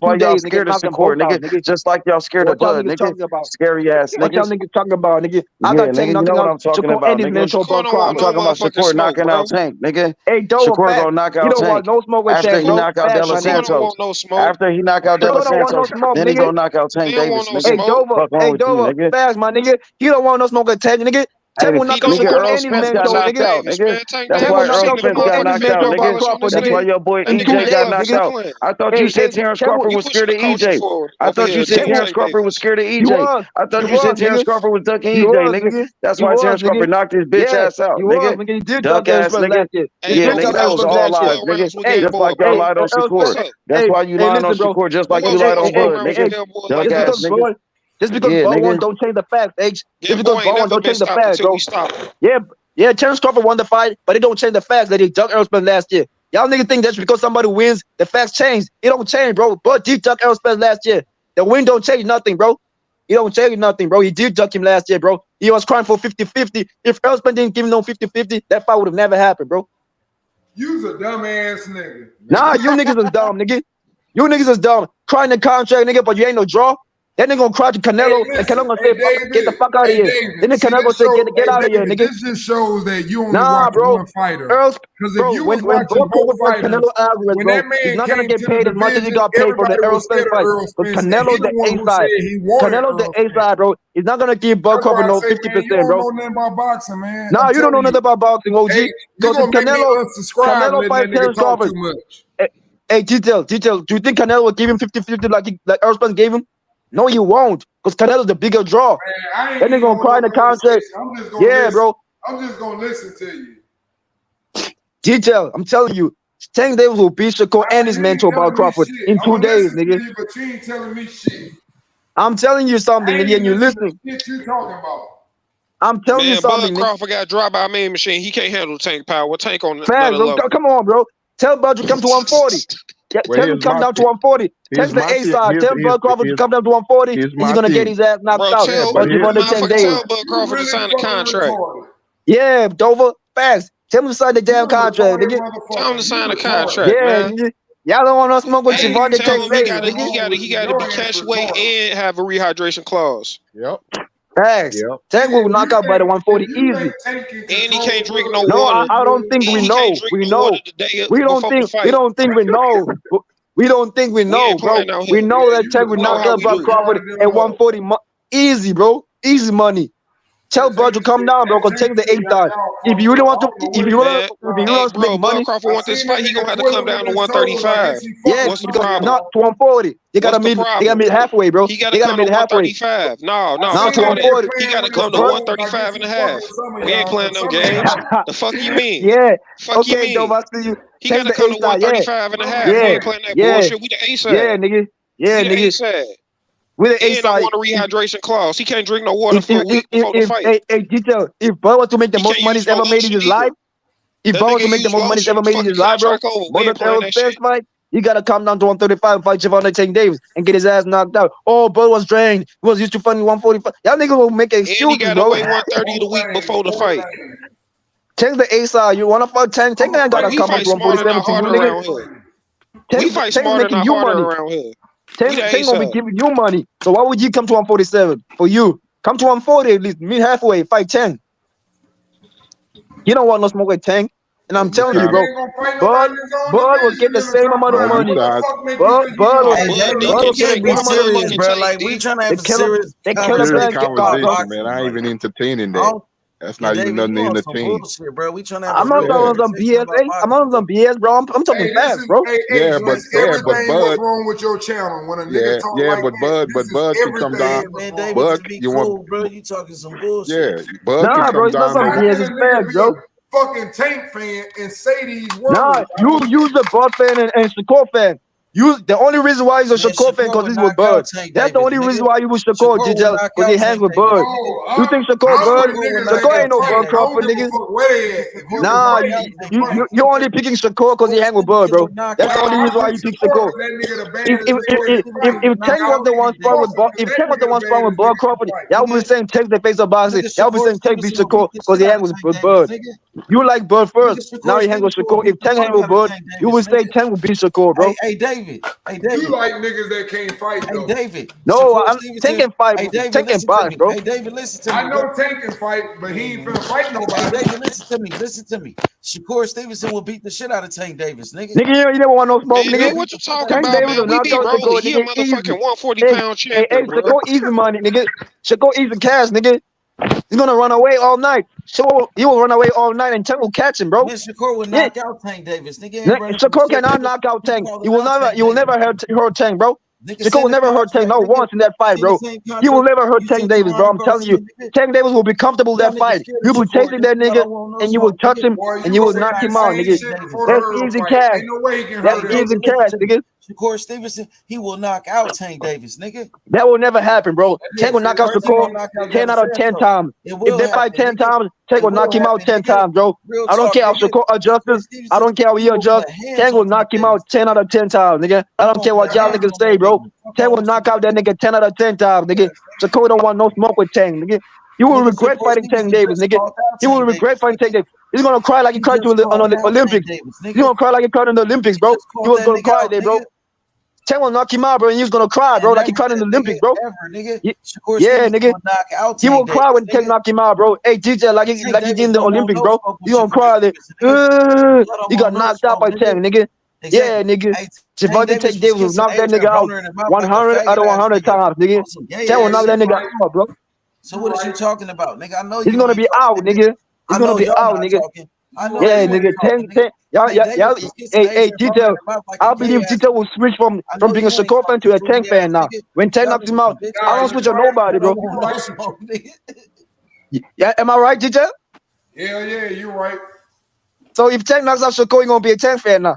next 2 days, nigga. Knock them both out, nigga. Just like y'all scared of What y'all Bud, niggas nigga. talking about? Scary ass What y'all niggas. niggas talking about, nigga? I Yeah, got nigga, Tank you knocking know what out I'm talking Shakur about, and his nigga. mentor Shakur about don't crop. I'm want no talking about motherfucking Shakur smoke, knocking bro. out Tank, nigga. Hey, Doe, Shakur facts. gonna knock You out don't want Tank no smoke with after Tank, he bro. knock out Facts, De La my Shakur nigga. don't Santos. want no smoke. After he knock out De La Shakur don't want no Santos, smoke, then he nigga. gonna knock out He Tank don't want Davis, no nigga. Hey, smoke. Dover. Fuck wrong Hey, with you, Dover. nigga. Facts, my nigga. He don't want no smoke with Tank, nigga. Tank Hey, will He knock out don't nigga, want Shakur no Earl and his smoke Spence with got mentor, Tank knocked nigga. out, Davis, nigga. man. Tank That's Tank Davis will why ain't knock Earl seen out the Spence Shakur got and his motherfucking knocked out, field mentor goal about nigga. motion, crop, this That's why nigga. nigga. your boy And In do 2 EJ that got days, knocked motherfucking nigga. out. plan. I thought you Hey, said hey, Terrence Tank will, Crawford You was pushing scared the of culture EJ. forward I over thought here, you said Tank Tank will. Terrence Tank Crawford was Davis. scared of You EJ. was. I You thought you said was, Terrence nigga. Crawford was ducking You EJ, was, nigga. nigga. That's You why was, Terrence nigga. Crawford knocked his bitch Yeah, ass out, you was, nigga. nigga. You did duck Duck Earl ass Spence nigga. last year. You Hey, Yeah, did bro, nigga, duck what that Earl was Spence happened to all them last year. lies, 12 nigga. rounds with Hey, Game Just Boy, like y'all bro? hey, lied on Earl Shakur. What's Spence. up? That's Hey, why you hey, lied on listen, bro. Shakur, just What like you was Hey, lied them hey, on 12 hey, Bud, rounds hey, with nigga. hey. Game Boy Duck like, Just bro? ass because, nigga. bro, just because Yeah, Bone nigga. don't change the facts, H. Game Just because Boy ain't Bone never don't been change the stopped facts, until we bro. stopped him. Yeah, yeah, Terrence Crawford won the fight, but it don't change the facts that he ducked Earl Spence last year. Y'all niggas think that's because somebody wins, the facts change. It don't change, bro. Bud did duck Earl Spence last year. The win don't change nothing, bro. He don't change nothing, bro. He did duck him last year, bro. He was crying for 50-50. If Earl Spence didn't give him no 50-50, that fight would have never happened, bro. You's a dumbass nigga. Nah, you niggas is dumb, nigga. You niggas is dumb. Crying the contract, nigga, but you ain't no draw. That nigga gonna cry to Hey, Canelo, and listen. Canelo gonna Hey, say, "Fuck, get the David. fuck out of Hey, here." Then David. the See, Canelo gonna this say, show. Get Hey, out of here, David. nigga." This just shows that you only Nah, watch bro. one fighter. Earl's, Because if bro, you was when watching Bro both Crawford fight Canelo fighters, Alvarez, when bro, that he's man not gonna came get to the paid as much as he division, got paid for the everybody Earl was Spence scared of fight. Earl Because Spence, and he Canelo's the the one A who said side. he wanted Canelo's the Earl A Spence. side, bro. He's not gonna give Bud That's why Crawford I no say, man, you 50%, don't bro. know nothing about boxing, man. Nah, I'm you don't know telling nothing you. about boxing, Hey, OG. you Because if gonna make me unsubscribe Canelo letting fight that nigga Terrence talk Crawford, too much. hey, detail. Do you think Canelo will give him 50-50 like Earl Spence gave him? No, you won't. Because Canelo's the bigger draw. Man, I ain't That nigga even gonna on cry no in the contract. conversation. I'm just gonna Yeah, listen. bro. I'm just gonna listen to you. Detail. I'm telling you, Tank Davis will beat Shakur and his You ain't mentor Bob telling me Crawford shit. in I'm 2 gonna days, listen nigga. to you, but you ain't telling me shit. I'm telling you something, I ain't nigga, and you even listening listening. to shit you talking about. I'm telling you Man, Bud something, nigga. Crawford got dropped by a main machine. He can't handle Tank power. Tank on Fact, another bro. level. Come on, bro. Tell Bud to come to 140. Well, him come down to 140. Tell the A side. Tell Bud Crawford to come down to 140. He's gonna get his ass knocked out. But you want to 10 days. Tell Bud Crawford to sign a contract. Yeah, Dover. Facts. Tell him to sign the damn contract, nigga. Tell him to sign a contract, man. Nigga. Y'all don't want to smoke with Javante Tell him nigga. he gotta be catch weight and have a rehydration clause. Yep. Facts. Tank will knock out by the 140 easy. And he can't drink no No, water. I don't think we know. We know. We don't think we know. We don't think we know, bro. We know that Tank will knock out Bud Crawford at 140 easy, bro. Easy money. Tell Bud to come down, bro. Cause take the 8 side. If you really want to, if you want to make money, Bud Crawford want this fight, he gonna have to come down to 135. Yeah, what's the problem? Not to 140. You gotta meet. They gotta meet halfway, bro. He gotta come to 135. No, not to 140. He gotta come to 135 and a half. We ain't playing no games. The fuck you mean? Yeah. Fuck you mean? Dove, I see you. He gotta come to 135 and a half. We ain't playing that bullshit. We the A side. Yeah, nigga. Yeah, nigga. With the A and side. I want a rehydration clause. He can't drink no water for a week before the fight. Hey, detail. If Bud was to make the most money he's ever made in his life, if Bud was to make the most money he's ever made in his life, bro, first fight, you gotta come down to 135 and fight Javante Tank Davis and get his ass knocked out. Oh, Bud was drained. He was used to fighting 145. Y'all niggas will make an excuse, and he gotta weigh 130 the week before the fight. Tank's the A side. You wanna fight Tank? Tank ain't gotta come up to 147 to you, nigga. We fight smarter, not harder around here. Tank gonna be giving you money. So why would you come to 147 for you? Come to 140 at least. Meet halfway. Fight 10. You don't want no smoke with Tank. And I'm telling you, bro. Bud will get the same amount of money. Bud will get the same amount of money, bro. Like we trying to have a serious conversation, man. I ain't even entertaining that. That's not even nothing in the team. Bro. We trying to I'm not on some BS. I'm on some BS, bro. I'm talking fast, bro. Yeah, but Bud. Wrong with your channel when a nigga talk like Bud can come down. Bud, you want, bro? You talking some bullshit? Yeah, Bud can come bro. It's not some BS. It's fast, bro. Fucking Tank fan and say these words. Nah, you use the Bud fan and Shakur fan. The only reason why he's a Shakur fan because he's with Bud. That's the only reason why he was Shakur, Giselle, because he hangs with Bud. You think Shakur Bud? Shakur ain't no Bud Crawford, nigga. Nah, you only picking Shakur because he hang with Bud, bro. That's the only reason why you pick Shakur. If Tank was the one spot with Bud, if Tank was the one spot with Bud Crawford, y'all would be saying Tank the face of boxing. Y'all would be saying Tank beat Shakur because he hangs with Bud. You like Bud first. Now he hang with Shakur. If Tank hang with Bud, you would say Tank would beat Shakur, bro. Hey, David. You like niggas that can't fight, though. Hey, David. No, I'm Tank fight. Tank and box, bro. Hey, David, listen to me. I know Tank can fight, but he ain't finna fight nobody. Hey, David, listen to me. Shakur Stevenson will beat the shit out of Tank Davis, nigga. Nigga, you never want no smoke, nigga. What you talking about, man? We be rolling. He a motherfucking 140-pound champion, Hey, Shakur easy money, nigga. Shakur easy cash, nigga. He's gonna run away all night. He will run away all night and Tank will catch him, bro. Man, Shakur will knock out Tank Davis. Nigga, Shakur cannot knock out Tank. You will never hurt Tank, bro. Shakur will never hurt Tank, not once in that fight, bro. He will never hurt Tank Davis, bro. I'm telling you. Tank Davis will be comfortable in that fight. You will chasing that nigga and you will touch him and you will knock him out, nigga. That's easy cash. That's easy cash, nigga. Shakur Stevenson, he will knock out Tank Davis, nigga. That will never happen, bro. Tank will knock out Shakur 10 out of 10 times. If they fight 10 times, Tank will knock him out 10 times, bro. I don't care how Shakur adjusts. I don't care how he adjusts. Tank will knock him out 10 out of 10 times, nigga. I don't care what y'all niggas say, bro. Tank will knock out that nigga 10 out of 10 times, nigga. Shakur don't want no smoke with Tank, nigga. You will regret fighting Tank Davis, nigga. You will regret fighting Tank Davis. He's gonna cry like he cried on the Olympics. He's gonna cry like he cried in the Olympics, bro. He was gonna cry there, bro. Tank will knock him out, bro, and he's gonna cry, bro, like he cried in the Olympics, bro. Yeah, nigga. He will cry when Tank knock him out, bro. Hey, DJ, like he did in the Olympics, bro. He gonna cry there. He got knocked out by Tank, nigga. Yeah, nigga. Javante Tank Davis will knock that nigga out 100 out of 100 times, nigga. Tank will knock that nigga out, bro. So what is you talking about, nigga? I know he's gonna be out, nigga. He's gonna be out, nigga. Yeah, nigga. Tank. Y'all, hey, Tito. I believe Tito will switch from being a Shakur fan to a Tank fan now. When Tank knocks him out, I don't switch on nobody, bro. Yeah, am I right, Tito? Yeah, you're right. So if Tank knocks out Shakur, you're gonna be a Tank fan now.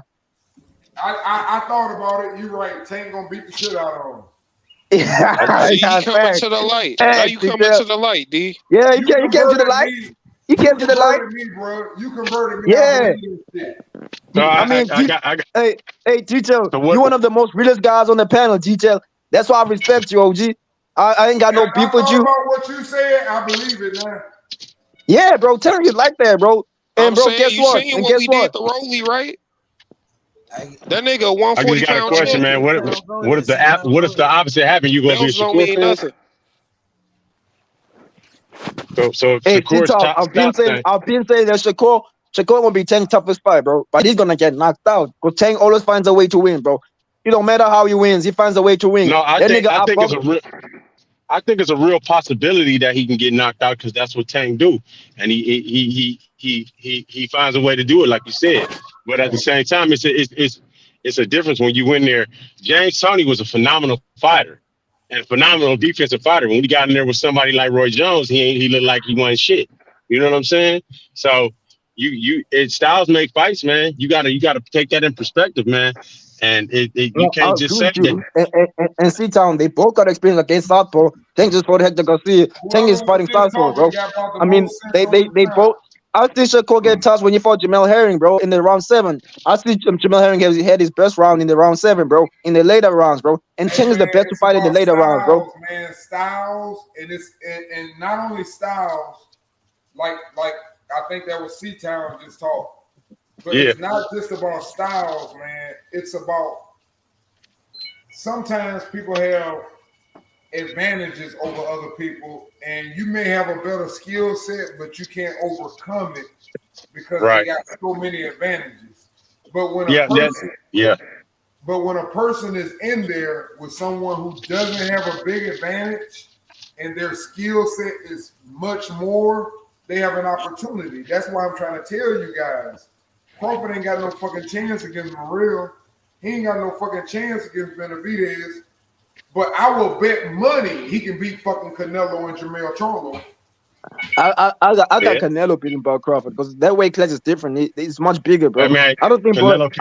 I thought about it. You're right. Tank gonna beat the shit out of him. Yeah, you coming to the light. Now you coming to the light, D. Yeah, you came to the light. He came to the light. Me, bro. You converted me. Yeah. So I mean, hey, Detail, you're one of the most realest guys on the panel, Detail. That's why I respect you, OG. I ain't got no beef with you. About what you said, I believe it, man. Yeah, bro. Tell you like that, bro. And bro, guess what? And guess what? Did the Rolly, right? That nigga 140 I just got a question, man. What if the opposite happened? You gonna be a Shakur fan? Nothing. So hey, Shakur's top. I've been saying that Shakur gonna be Tank's toughest fight, bro. But he's gonna get knocked out. Because Tank always finds a way to win, bro. It don't matter how he wins, he finds a way to win. No, I think it's a real possibility that he can get knocked out because that's what Tank do, and he finds a way to do it, like you said. But at the same time, it's a difference when you win there. James Toney was a phenomenal fighter and a phenomenal defensive fighter. When we got in there with somebody like Roy Jones, he looked like he won shit. You know what I'm saying? So styles make fights, man. You gotta take that in perspective, man. And you can't just say that. And C-Town, they both got experience against Southpaw. Tank just fought Hector Garcia. Tank is fighting Southpaw, bro. I mean, they both. I see Shakur get touched when he fought Jamel Herring, bro, in the round 7. I see Jamel Herring had his best round in the round 7, bro, in the later rounds, bro. And Tank is the best to fight in the later rounds, bro. Man, styles, and not only styles, like I think that was C-Town just talked. But it's not just about styles, man. It's about sometimes people have advantages over other people, and you may have a better skill set, but you can't overcome it because they got so many advantages. But when a person is in there with someone who doesn't have a big advantage and their skill set is much more, they have an opportunity. That's why I'm trying to tell you guys. Crawford ain't got no fucking chance against Morrell. He ain't got no fucking chance against Benavidez. But I will bet money he can beat fucking Canelo and Jermell Charlo. I got Canelo beating Bob Crawford because that weight class is different. It's much bigger, bro. Man, I don't think Bob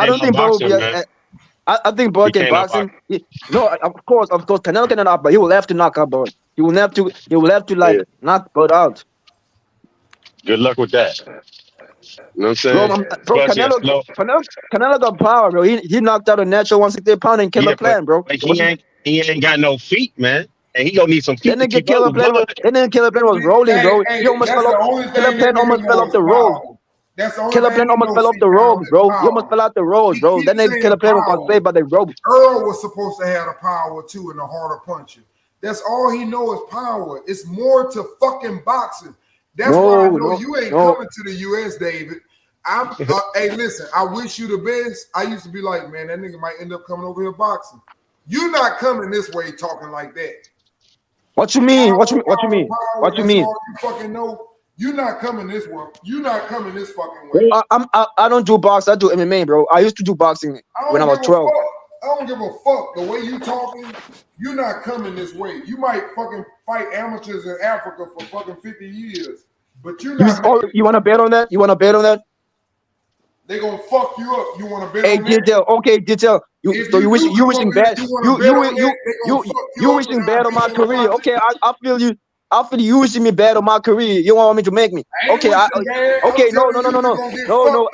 can boxing. No, of course, Canelo cannot knock, but he will have to knock out Bud. He will have to knock Bud out. Good luck with that. You know what I'm saying? Bro, Canelo got power, bro. He knocked out a natural 160 pounder in Killer Plant, bro. He ain't got no feet, man. And he gonna need some feet. That nigga Killer Plant was rolling, bro. He almost fell off. Killer Plant almost fell off the road. Killer Plant almost fell off the ropes, bro. He almost fell out the road, bro. That nigga Killer Plant was saved by the rope. Earl was supposed to have the power too and the harder puncher. That's all he knows is power. It's more to fucking boxing. That's why I know you ain't coming to the U.S., David. Hey, listen, I wish you the best. I used to be like, man, that nigga might end up coming over here boxing. You're not coming this way talking like that. What you mean? What you mean? What you mean? You fucking know. You're not coming this way. You're not coming this fucking way. I don't do boxing. I do MMA, bro. I used to do boxing when I was 12. I don't give a fuck. The way you talking, you're not coming this way. You might fucking fight amateurs in Africa for fucking 50 years. But you're not. You want to bet on that? You want to bet on that? They gonna fuck you up. You want to bet on that? Okay, Detail. You wishing bad. You wishing bad on my career. Okay, I feel you. I feel you wishing me bad on my career. You want me to make me? Okay, no.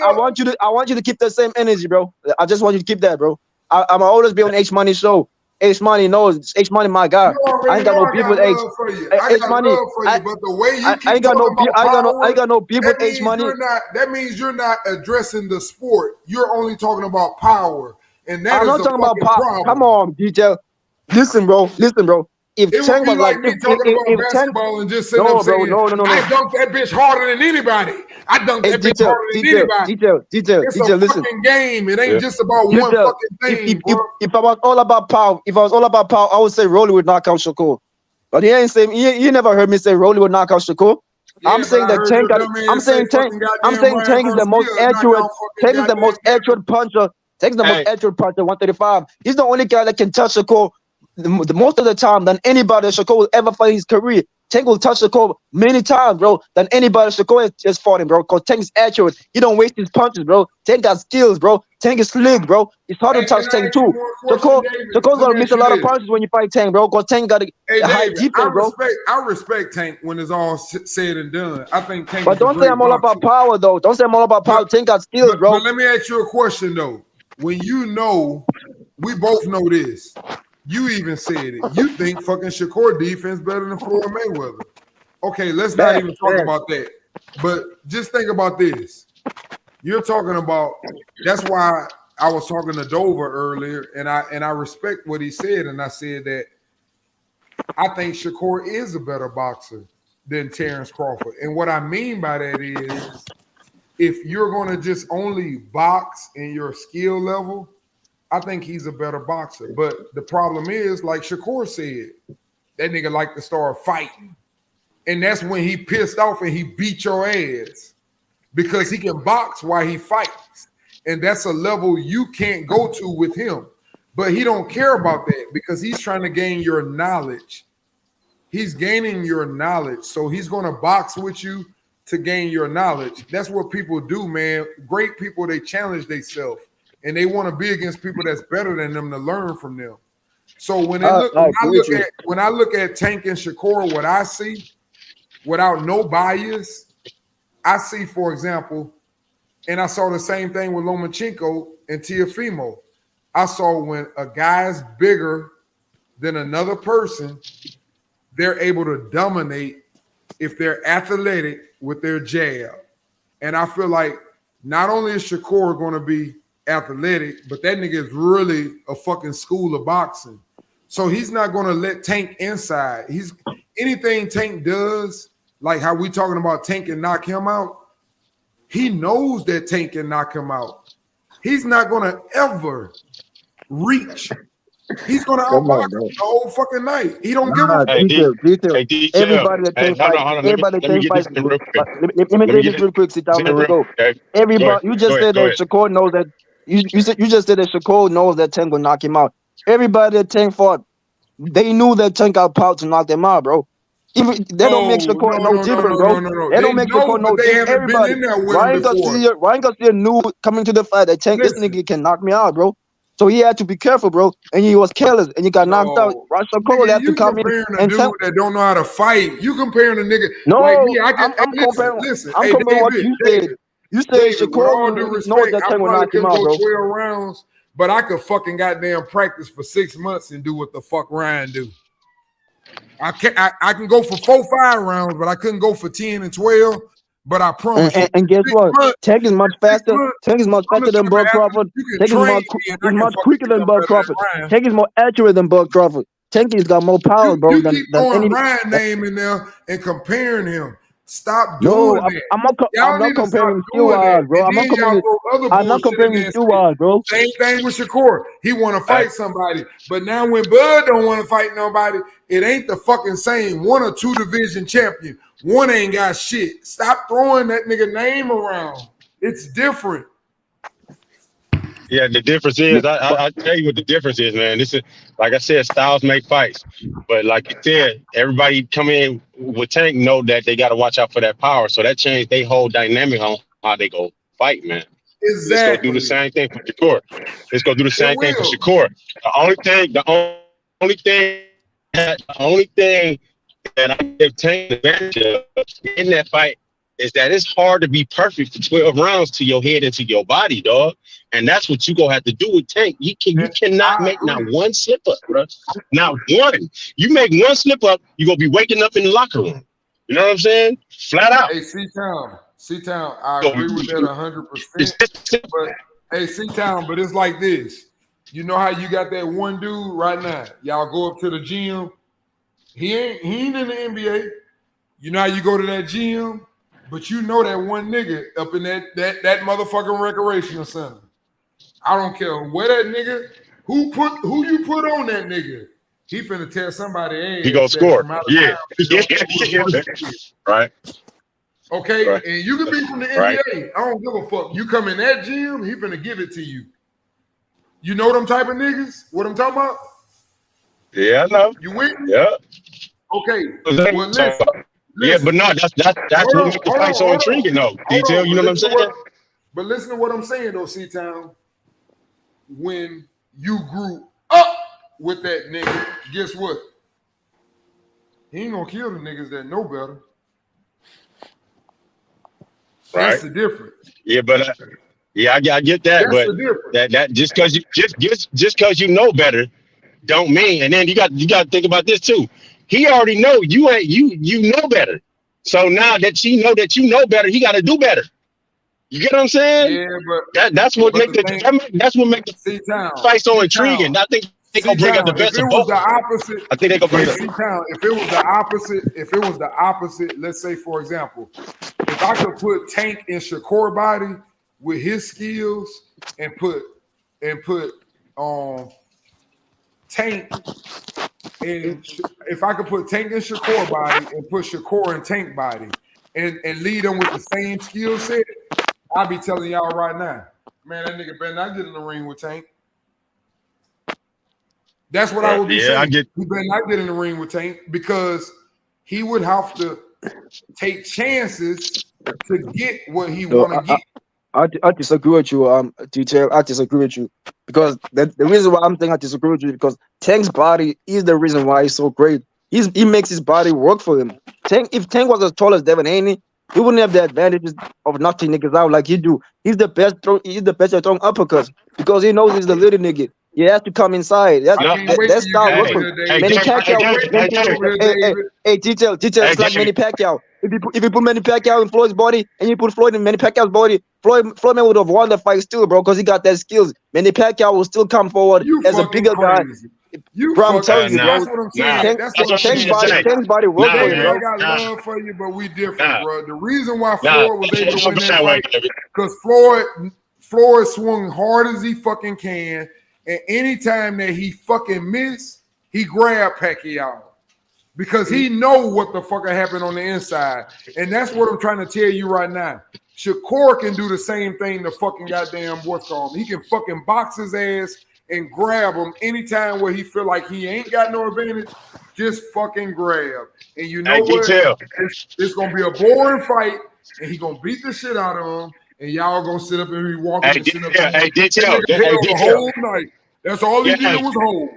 I want you to keep that same energy, bro. I just want you to keep that, bro. I'm always be on H Money show. H Money knows H Money, my guy. I ain't got no beef with H. H Money. But the way you I ain't got no beef with H Money. That means you're not addressing the sport. You're only talking about power, and that I'm not talking about power. Come on, DJ. Listen, bro. If Tank was like me talking about basketball and just sitting up saying, no. I dunked that bitch harder than anybody. I dunked that bitch harder than anybody. It's a listen. fucking game. It ain't just about one fucking thing. If I was all about power, I would say Rolly would knock out Shakur. But he ain't saying. You never heard me say Rolly would knock out Shakur. Yeah, I'm saying that Tank. I'm saying Tank is the most accurate. Tank is the most accurate puncher. Tank is the most accurate puncher. 135. He's the only guy that can touch Shakur the most of the time than anybody Shakur will ever fight in his career. Tank will touch Shakur many times, bro, than anybody Shakur has fought him, bro. Because Tank is accurate. He don't waste his punches, bro. Tank got skills, bro. Tank is slick, bro. It's hard to touch Tank too. Shakur's gonna miss a lot of punches when you fight Tank, bro. Because Tank got a high defense, bro. I respect Tank when it's all said and done. I think Tank. But don't say I'm all about power, though. Don't say I'm all about power. Tank got skills, bro. But let me ask you a question, though. When you know, we both know this. You even said it. You think fucking Shakur defense better than Floyd Mayweather. Okay, let's not even talk about that. But just think about this. You're talking about, that's why I was talking to Dover earlier, and I respect what he said, and I said that I think Shakur is a better boxer than Terrence Crawford. And what I mean by that is, if you're going to just only box in your skill level, I think he's a better boxer. But the problem is, like Shakur said, that nigga like to start fighting. And that's when he pissed off and he beat your ass because he can box while he fights. And that's a level you can't go to with him. But he don't care about that because he's trying to gain your knowledge. He's gaining your knowledge. So he's going to box with you to gain your knowledge. That's what people do, man. Great people, they challenge themselves. And they want to be against people that's better than them to learn from them. So when I look at Tank and Shakur, what I see, without no bias, I see, for example, and I saw the same thing with Lomachenko and Teofimo. I saw when a guy's bigger than another person, they're able to dominate if they're athletic with their jab. And I feel like not only is Shakur going to be athletic, but that nigga is really a fucking school of boxing. So he's not going to let Tank inside. Anything Tank does, like how we talking about Tank can knock him out, he knows that Tank can knock him out. He's not going to ever reach. He's going to outbox the whole fucking night. He don't give a fuck. Everybody that can fight, everybody that can fight. Let me say this real quick. Sit down. Let me go. Everybody, you just said that Shakur knows that. You just said that Shakur knows that Tank will knock him out. Everybody that Tank fought, they knew that Tank got power to knock them out, bro. Even they don't make Shakur no different, bro. They don't make Shakur no different. Everybody, Ryan Garcia knew coming to the fight that Tank, this nigga can knock me out, bro. So he had to be careful, bro. And he was careless, and he got knocked out. Ryan Shakur had to come in and tell that don't know how to fight. You comparing a nigga? No, like me, I'm comparing. Listen, I'm comparing what you said. You said Shakur knows that Tank will knock him out, bro. 12 rounds, but I could fucking goddamn practice for 6 months and do what the fuck Ryan do. I can go for 4-5 rounds, but I couldn't go for 10 and 12. But I promise you. And guess what? Tank is much faster. Tank is much faster than Bud Crawford. Tank is much quicker than Bud Crawford. Tank is more accurate than Bud Crawford. Tank has got more power, bro. You keep throwing Ryan name in there and comparing him. Stop doing that. I'm not comparing skill-wise, bro. I'm not comparing skill-wise, bro. Same thing with Shakur. He want to fight somebody. But now when Bud don't want to fight nobody, it ain't the fucking same 1 or 2 division champion. One ain't got shit. Stop throwing that nigga name around. It's different. Yeah, the difference is, I'll tell you what the difference is, man. This is, like I said, styles make fights. But like you said, everybody come in with Tank know that they got to watch out for that power. So that changed their whole dynamic on how they go fight, man. Exactly. Let's go do the same thing for Shakur. Let's go do the same thing for Shakur. The only thing that I give Tank the advantage of in that fight is that it's hard to be perfect for 12 rounds to your head and to your body, dog. And that's what you gonna have to do with Tank. You cannot make not one slip up, bro. Not one. You make one slip up, you're gonna be waking up in the locker room. You know what I'm saying? Flat out. Hey, C-Town, I agree with that 100%. But hey, C-Town, but it's like this. You know how you got that one dude right now? Y'all go up to the gym. He ain't in the NBA. You know how you go to that gym? But you know that one nigga up in that motherfucking recreational center. I don't care where that nigga, who you put on that nigga. He finna tell somebody ass. He gonna score. Yeah. Right. Okay, right. And you can be from the NBA. Right. I don't give a fuck. You come in that gym, he finna give it to you. You know them type of niggas? What I'm talking about? Yeah, I know. You with me? Yeah. Okay. Well, listen. Yeah, but no, that's what makes the fight so intriguing, though. Detail, you know what I'm saying? But listen to what I'm saying, though, C-Town. When you grew up with that nigga, guess what? He ain't gonna kill the niggas that know better. Right. That's the difference. Yeah, but I get that. That's But the difference. that just because you know better, don't mean. And then you got to think about this too. He already know you know better. So now that you know better, he got to do better. You get what I'm saying? Yeah, but that's what makes the fight so intriguing. I think they gonna bring up the best of both. Opposite, I think they gonna bring up. If it was the opposite, let's say for example, if I could put Tank in Shakur body with his skills and put Tank in, if I could put Tank in Shakur body and put Shakur in Tank body and lead them with the same skill set, I'll be telling y'all right now, man, that nigga better not get in the ring with Tank. That's what I would be saying. He better not get in the ring with Tank because he would have to take chances to get what he want to get. I disagree with you, Detail. I disagree with you because the reason why I'm saying I disagree with you is because Tank's body is the reason why he's so great. He makes his body work for him. If Tank was as tall as Devin Haney, he wouldn't have the advantages of knocking niggas out like he do. He's the best at throwing uppercuts because he knows he's the little nigga. He has to come inside. That's style work for him. Manny Pacquiao. Hey, Detail. It's like Manny Pacquiao. If you put Manny Pacquiao in Floyd's body and you put Floyd in Manny Pacquiao's body, Floyd would have won the fight still, bro, because he got that skills. Manny Pacquiao will still come forward as a bigger guy. Bro, I'm telling you, bro. That's what I'm saying. Tank's body work for him, bro. I got love for you, but we different, bro. The reason why Floyd was able to win that fight because Floyd swung hard as he fucking can, and anytime that he fucking missed, he grabbed Pacquiao because he know what the fuck happened on the inside, and that's what I'm trying to tell you right now. Shakur can do the same thing. The fucking goddamn what's called. He can fucking box his ass and grab him anytime where he feel like he ain't got no advantage, just fucking grab. And you know what? It's gonna be a boring fight, and he gonna beat the shit out of him, and y'all gonna sit up and be walking and sit up the whole night. That's all he did was hold.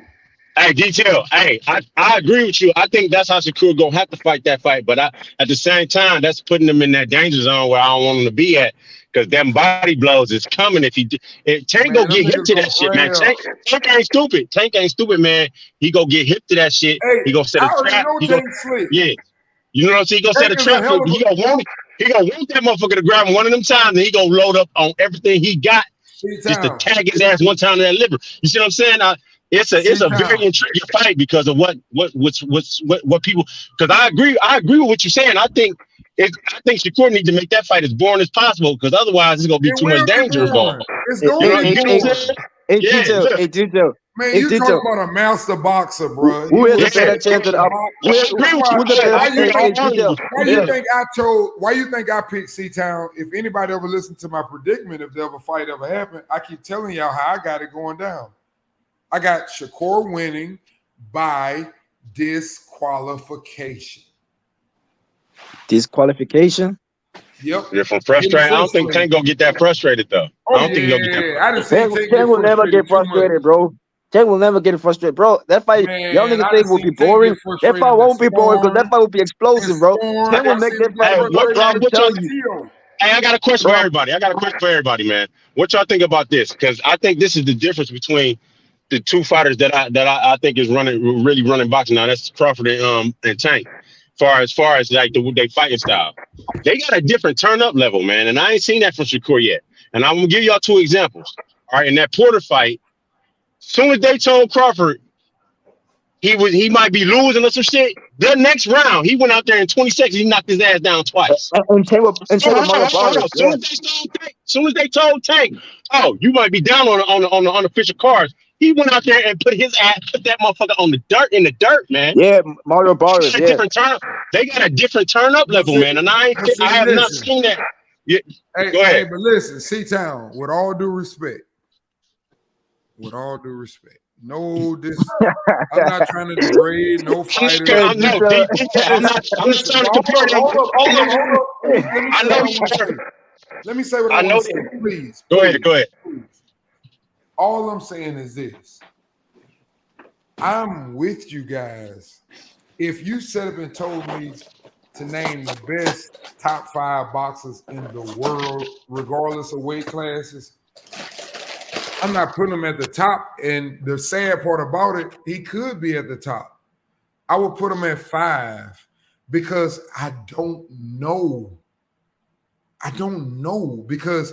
Hey, Detail. Hey, I agree with you. I think that's how Shakur gonna have to fight that fight. But at the same time, that's putting him in that danger zone where I don't want him to be at. Because them body blows is coming if Tank go get hip to that shit, man. Tank ain't stupid. Tank ain't stupid, man. He go get hip to that shit. Hey, he gonna set a trap. Yeah. You know what I'm saying? He gonna set a trap for he gonna want that motherfucker to grab him one of them times, and he gonna load up on everything he got just to tag his ass one time to that liver. You see what I'm saying? It's a very intriguing fight because of what people, because I agree with what you're saying. I think Shakur needs to make that fight as boring as possible because otherwise it's gonna be too much danger involved. It's gonna be boring. Hey, Detail. Man, you talking about a master boxer, bro. Who has a better chance at up? Why you think I picked C-Town? If anybody ever listened to my predicament, if the ever fight ever happened, I keep telling y'all how I got it going down. I got Shakur winning by disqualification. Disqualification? Yep. Yeah, from frustrated. I don't think Tank gonna get that frustrated though. I don't think he'll get that frustrated. Tank will never get frustrated, bro. Tank will never get frustrated, bro. That fight, y'all niggas think will be boring. That fight won't be boring because that fight will be explosive, bro. Tank will make that fight. Hey, I got a question for everybody. Man. What y'all think about this? Because I think this is the difference between the two fighters that I think is really running boxing now. That's Crawford and Tank. As far as like they fighting style, they got a different turn up level, man. And I ain't seen that from Shakur yet. And I'm gonna give y'all two examples. All right, in that Porter fight, soon as they told Crawford he might be losing or some shit, the next round he went out there in 20 seconds, he knocked his ass down twice. Soon as they told Tank, oh, you might be down on the unofficial cards, he went out there and put that motherfucker on the dirt, man. Yeah, Mario Barnes. They got a different turn up level, man, and I have not seen that. Yeah, go ahead. But listen, C-Town, with all due respect, No, I'm not trying to degrade no fighter. I'm not trying to compare them. Hold up. Let me say what I want to say, please. Go ahead. Please. All I'm saying is this. I'm with you guys. If you set up and told me to name the best top 5 boxers in the world, regardless of weight classes, I'm not putting him at the top. And the sad part about it, he could be at the top. I would put him at 5 because I don't know. Because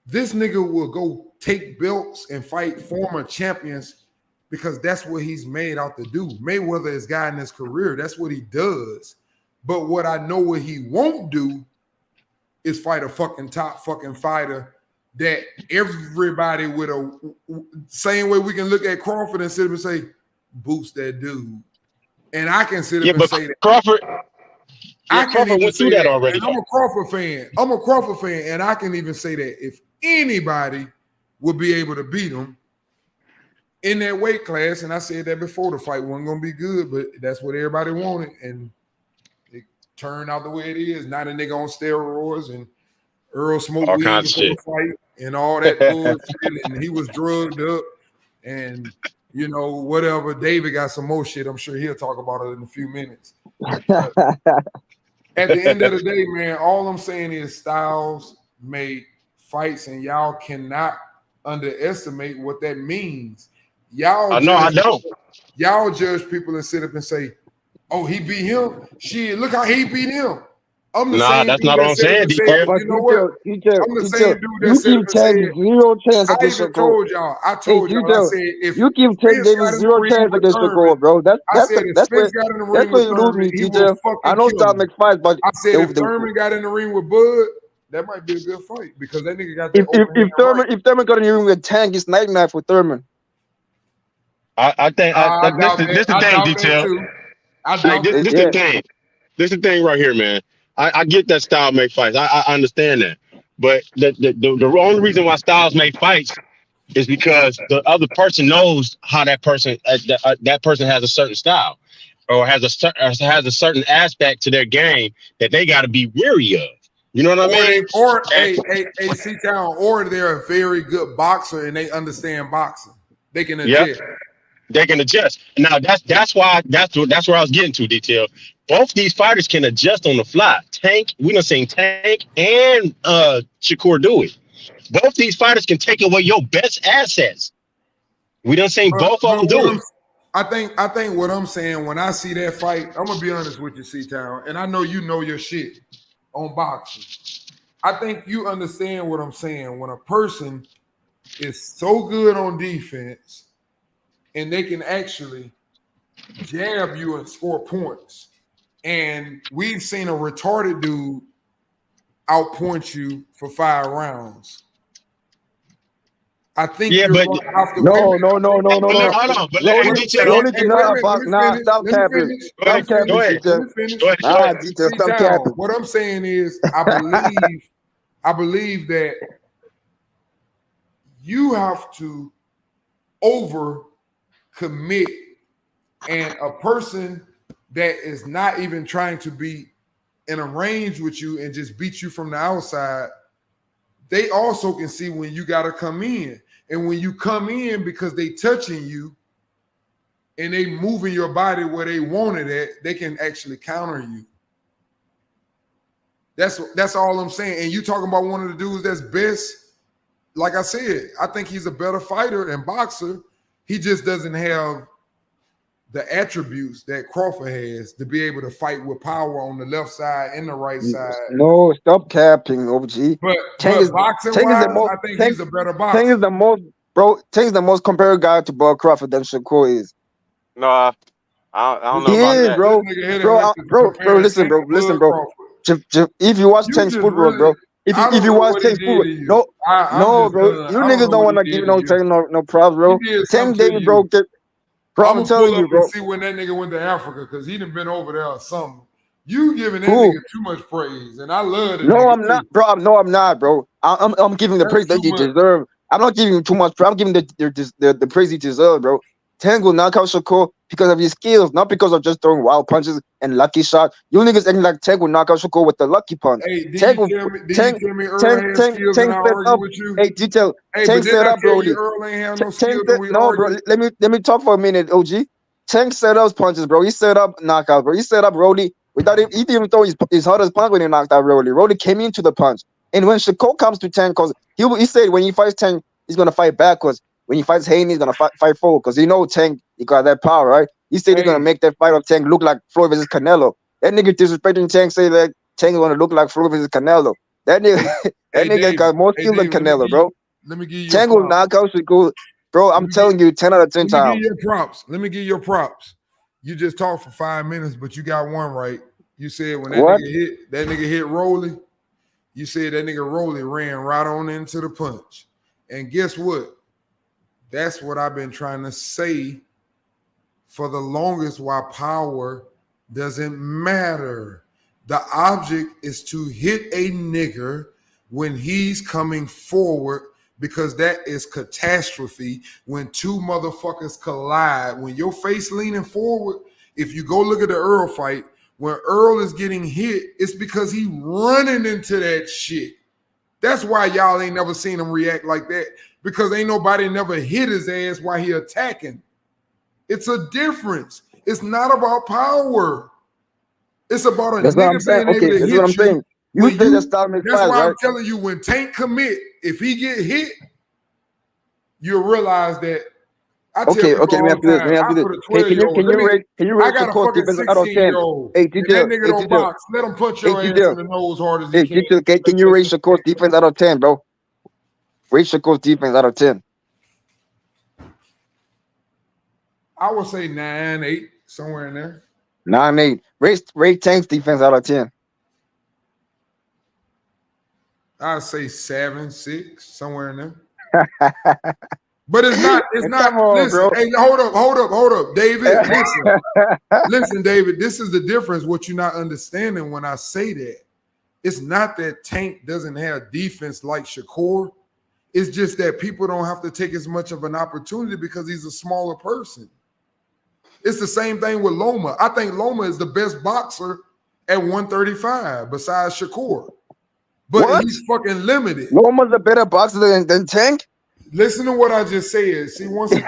this nigga will go take belts and fight former champions because that's what he's made out to do. Mayweather is guy in his career. That's what he does. But what I know what he won't do is fight a fucking top fucking fighter that everybody with a same way we can look at Crawford and sit up and say, boost that dude. And I can sit up and say that. Crawford went through that already. And I'm a Crawford fan. And I can even say that if anybody would be able to beat him in that weight class, and I said that before, the fight wasn't going to be good, but that's what everybody wanted. And it turned out the way it is. Not a nigga on steroids and Earl smoked weed before the fight and all that bullshit. And he was drugged up and, whatever. David got some more shit. I'm sure he'll talk about it in a few minutes. At the end of the day, man, all I'm saying is Styles made fights, and y'all cannot underestimate what that means. I don't. Y'all judge people and sit up and say, "Oh, he beat him. Shit, look how he beat him." That's not what I'm saying, DK. You know what? I'm the same dude that said give Tank zero chance against Shakur. I told y'all. I said if you give Tank Davis zero chance against Shakur, bro. That's where you lose me, TJ. I know Styles make fights, but I said if Thurman got in the ring with Bud, that might be a good fight because that nigga got the if Thurman got in the ring with Tank, it's nightmare for Thurman. I think this is the thing, Detail. This is the thing. This is the thing right here, man. I get that Styles make fights. I understand that. But the only reason why Styles make fights is because the other person knows how that person that person has a certain style or has a certain aspect to their game that they got to be weary of. You know what I mean? Or C-Town, or they're a very good boxer and they understand boxing. They can adjust. Yep. They can adjust. Now that's where I was getting to, Detail. Both these fighters can adjust on the fly. We done seen Tank and Shakur do it. Both these fighters can take away your best assets. We done seen both of them do it. I think what I'm saying when I see that fight, I'm gonna be honest with you, C-Town, and I know you know your shit on boxing. I think you understand what I'm saying. When a person is so good on defense and they can actually jab you and score points. And we've seen a retarded dude outpoint you for 5 rounds. I think No. Stop capping. What I'm saying is, I believe that you have to overcommit, and a person that is not even trying to be in a range with you and just beat you from the outside, they also can see when you got to come in. And when you come in because they touching you and they moving your body where they want it at, they can actually counter you. That's all I'm saying. And you talking about one of the dudes that's best, like I said, I think he's a better fighter and boxer. He just doesn't have the attributes that Crawford has to be able to fight with power on the left side and the right side. No, stop capping, OG. But boxing-wise, I think he's a better boxer. Tank is the most, bro. Tank is the most compared guy to Bud Crawford than Shakur is. No, I don't know about that. Bro. Listen, bro. If you watch Tank's football, bro. If you watch Tank's football, no, bro. You niggas don't want to give Tank no props, bro. Tank David, bro. Bro, I'm telling you, bro. See when that nigga went to Africa because he done been over there or something. You giving that nigga too much praise, and I love it. No, I'm not, bro. No, I'm not, bro. I'm giving the praise that he deserves. I'm not giving him too much praise. I'm giving the praise he deserves, bro. Tank will knock out Shakur because of his skills, not because of just throwing wild punches and lucky shots. You niggas acting like Tank will knock out Shakur with the lucky punch. Hey, Tank will did you tell me Earl had skills and I set argue up. with you? Hey, detail. Hey, Tank but didn't set I up, tell you Brody. Earl ain't have no Tank skills and we no, bro. argued? Let me talk for a minute, OG. Tank set up punches, bro. He set up knockouts, bro. He set up Brody without him. He didn't even throw his hardest punch when he knocked out Brody. Brody came into the punch, and when Shakur comes to Tank, cause he said when he fights Tank, he's gonna fight backwards. When he fights Haney, he's gonna fight forward, cause he know Tank, he got that power, right? He said he's gonna make that fight of Tank look like Floyd versus Canelo. That nigga disrespecting Tank, say that Tank gonna look like Floyd versus Canelo. That nigga, that nigga David, got more skill than Canelo, bro. Let me give you Tank will knock out Shakur. Bro, I'm telling you, 10 out of 10 times. Let me give you your props. You just talked for 5 minutes, but you got one right. You said when that nigga hit Rolly, you said that nigga Rolly ran right on into the punch. And guess what? That's what I've been trying to say for the longest, why power doesn't matter. The object is to hit a nigger when he's coming forward, because that is catastrophe when two motherfuckers collide. When your face leaning forward, if you go look at the Earl fight, when Earl is getting hit, it's because he running into that shit. That's why y'all ain't never seen him react like that, because ain't nobody never hit his ass while he attacking. It's a difference. It's not about power. It's about a nigga being able to hit you. That's why I'm telling you, when Tank commit, if he get hit, you'll realize that. Okay, let me ask you this. Hey, can you rate Shakur defense out of 10? Hey, that nigga don't box. Let him punch your ass in the nose hard as he can. Can you rate Shakur defense out of 10, bro? Rate Shakur defense out of 10. I would say 9, 8, somewhere in there. 9, 8. Rate Tank's defense out of 10. I'd say 7, 6, somewhere in there. But it's not. Come on, listen, bro. Hey, hold up, David. Listen, David. This is the difference. What you're not understanding when I say that, it's not that Tank doesn't have defense like Shakur. It's just that people don't have to take as much of an opportunity because he's a smaller person. It's the same thing with Loma. I think Loma is the best boxer at 135 besides Shakur. But he's fucking limited. Loma's a better boxer than Tank? Listen to what I just said. See, once again,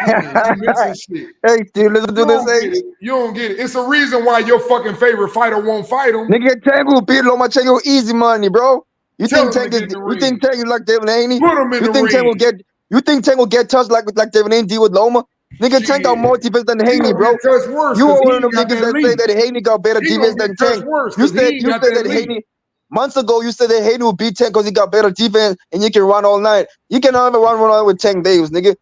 you missing shit. Hey, dude, listen to this. You don't get it. It's a reason why your fucking favorite fighter won't fight him. Nigga, Tank will beat Lomachenko easy money, bro. You think Tank is like David Haney? Put him in the ring. You think Tank will get touched like David Haney did with Loma? Nigga, Tank got more defense than Haney, bro. You were one of them niggas that say that Haney got better defense than Tank. You said that Haney. Months ago, you said that Haney would beat Tank because he got better defense and you can run all night. You cannot even run all night with Tank Davis, nigga.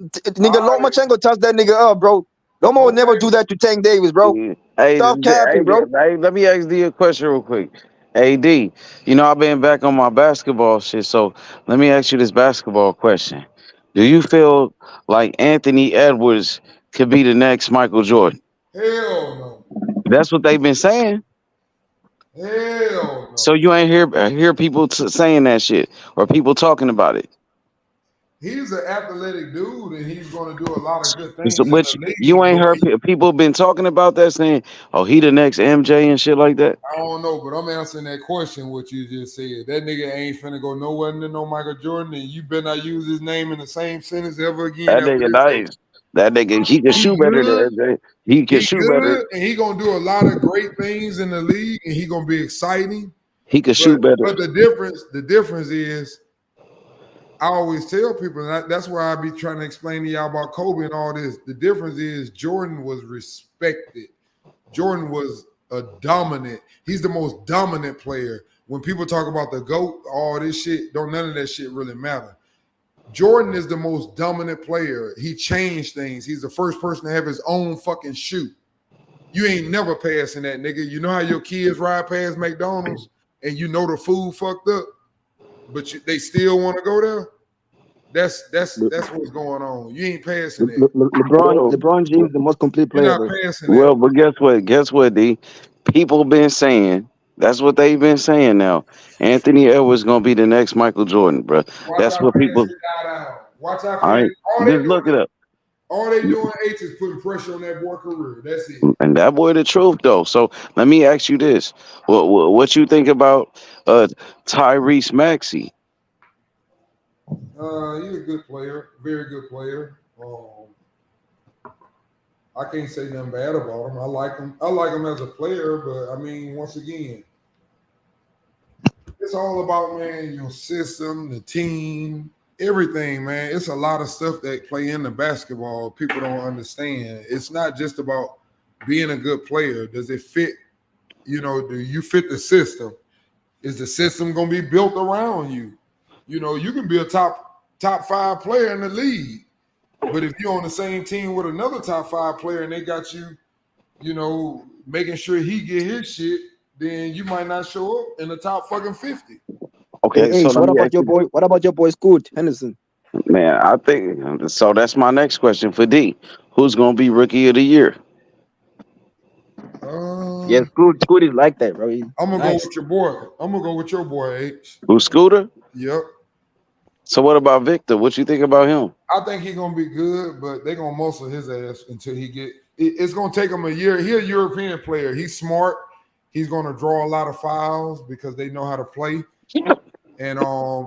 Lomachenko touched that nigga up, bro. Loma would never do that to Tank Davis, bro. Stop capping, bro. Hey, let me ask you a question real quick. AD, you know, I've been back on my basketball shit, so let me ask you this basketball question. Do you feel like Anthony Edwards could be the next Michael Jordan? Hell no. That's what they've been saying. Hell no. So you ain't hear people saying that shit or people talking about it. He's an athletic dude, and he's going to do a lot of good things. So, which you ain't heard people been talking about that, saying, "Oh, he the next MJ and shit like that." I don't know, but I'm answering that question. What you just said, that nigga ain't finna go nowhere near no Michael Jordan, and you better not use his name in the same sentence ever again. That nigga nice. That nigga, he can shoot better than MJ. He can shoot better, and he gonna do a lot of great things in the league, and he gonna be exciting. He can shoot better. But the difference is, I always tell people, and that's why I be trying to explain to y'all about Kobe and all this. The difference is Jordan was respected. Jordan was a dominant. He's the most dominant player. When people talk about the GOAT, all this shit, none of that shit really matter. Jordan is the most dominant player. He changed things. He's the first person to have his own fucking shoe. You ain't never passing that, nigga. You know how your kids ride past McDonald's and you know the food fucked up, but they still want to go there? That's what's going on. You ain't passing that. LeBron James is the most complete player. You're not passing well, that. but guess what? Guess what, D? People been saying, that's what they've been saying now. Anthony Edwards gonna be the next Michael Jordan, bro. That's what people. Watch out. All right, just look it up. All they doing, H, is putting pressure on that boy career. That's it. And that boy the truth though. So let me ask you this: what you think about Tyrese Maxey? He's a good player, very good player. I can't say nothing bad about him. I like him. I like him as a player, but I mean, once again, it's all about, man, your system, the team, everything, man. It's a lot of stuff that play into basketball. People don't understand. It's not just about being a good player. Does it fit? You know, do you fit the system? Is the system going to be built around you? You know, you can be a top 5 player in the league, but if you're on the same team with another top 5 player and they got you, you know, making sure he get his shit, then you might not show up in the top fucking 50. Okay, hey, so what about your boy? What about your boy Scoot Henderson? Man, I think so. That's my next question for D. Who's gonna be rookie of the year? Yeah, Scoot is like that, bro. I'm gonna go with your boy. I'm gonna go with your boy, H. Who's Scooter? Yep. So what about Victor? What you think about him? I think he's gonna be good, but they're gonna muscle his ass until he get. It's gonna take him a year. He's a European player. He's smart. He's gonna draw a lot of fouls because they know how to play. And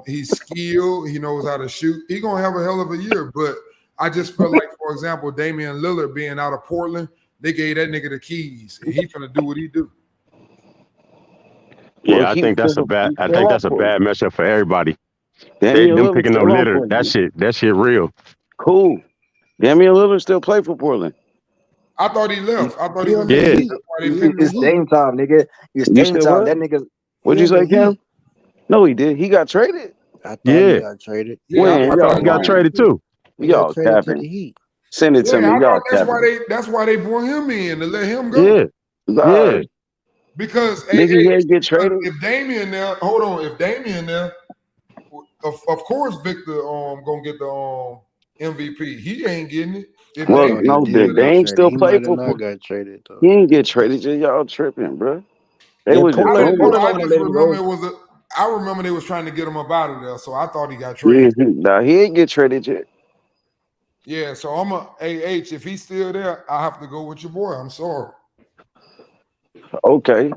he's skilled. He knows how to shoot. He's gonna have a hell of a year. But I just feel like, for example, Damian Lillard being out of Portland, they gave that nigga the keys, and he's gonna do what he do. Yeah, I think that's a bad matchup for everybody. Damian Them Lillard picking up still on litter. Portland. That shit real. Cool. Damian Lillard still play for Portland. I thought he left. I thought he was. Yeah. That's why they picked It's him. game time, nigga. It's You game still time. what? That nigga. What'd you say, Cam? No, he did. He got traded. I thought Yeah. he got traded. When? I thought he got traded too. He got Y'all traded to the capping. Heat. Send it to me. I Y'all thought capping. that's why they brought him in to let him go. Yeah. Because Nigga, he ain't get traded. if Damian there, hold on, if Damian there, of course Victor gonna get the MVP. He ain't getting it. If Well, Damian no, still there, Dame still He play might have for not Portland. got traded though. He ain't get traded. Just y'all tripping, bro. They Yeah, was just Portland- rumors. I Portland just let him remember go. I remember they was trying to get him up out of there, so I thought he got Yeah, traded. nah, he ain't get traded yet. Yeah, so I'm a AH. If he's still there, I have to go with your boy. I'm sorry. Okay,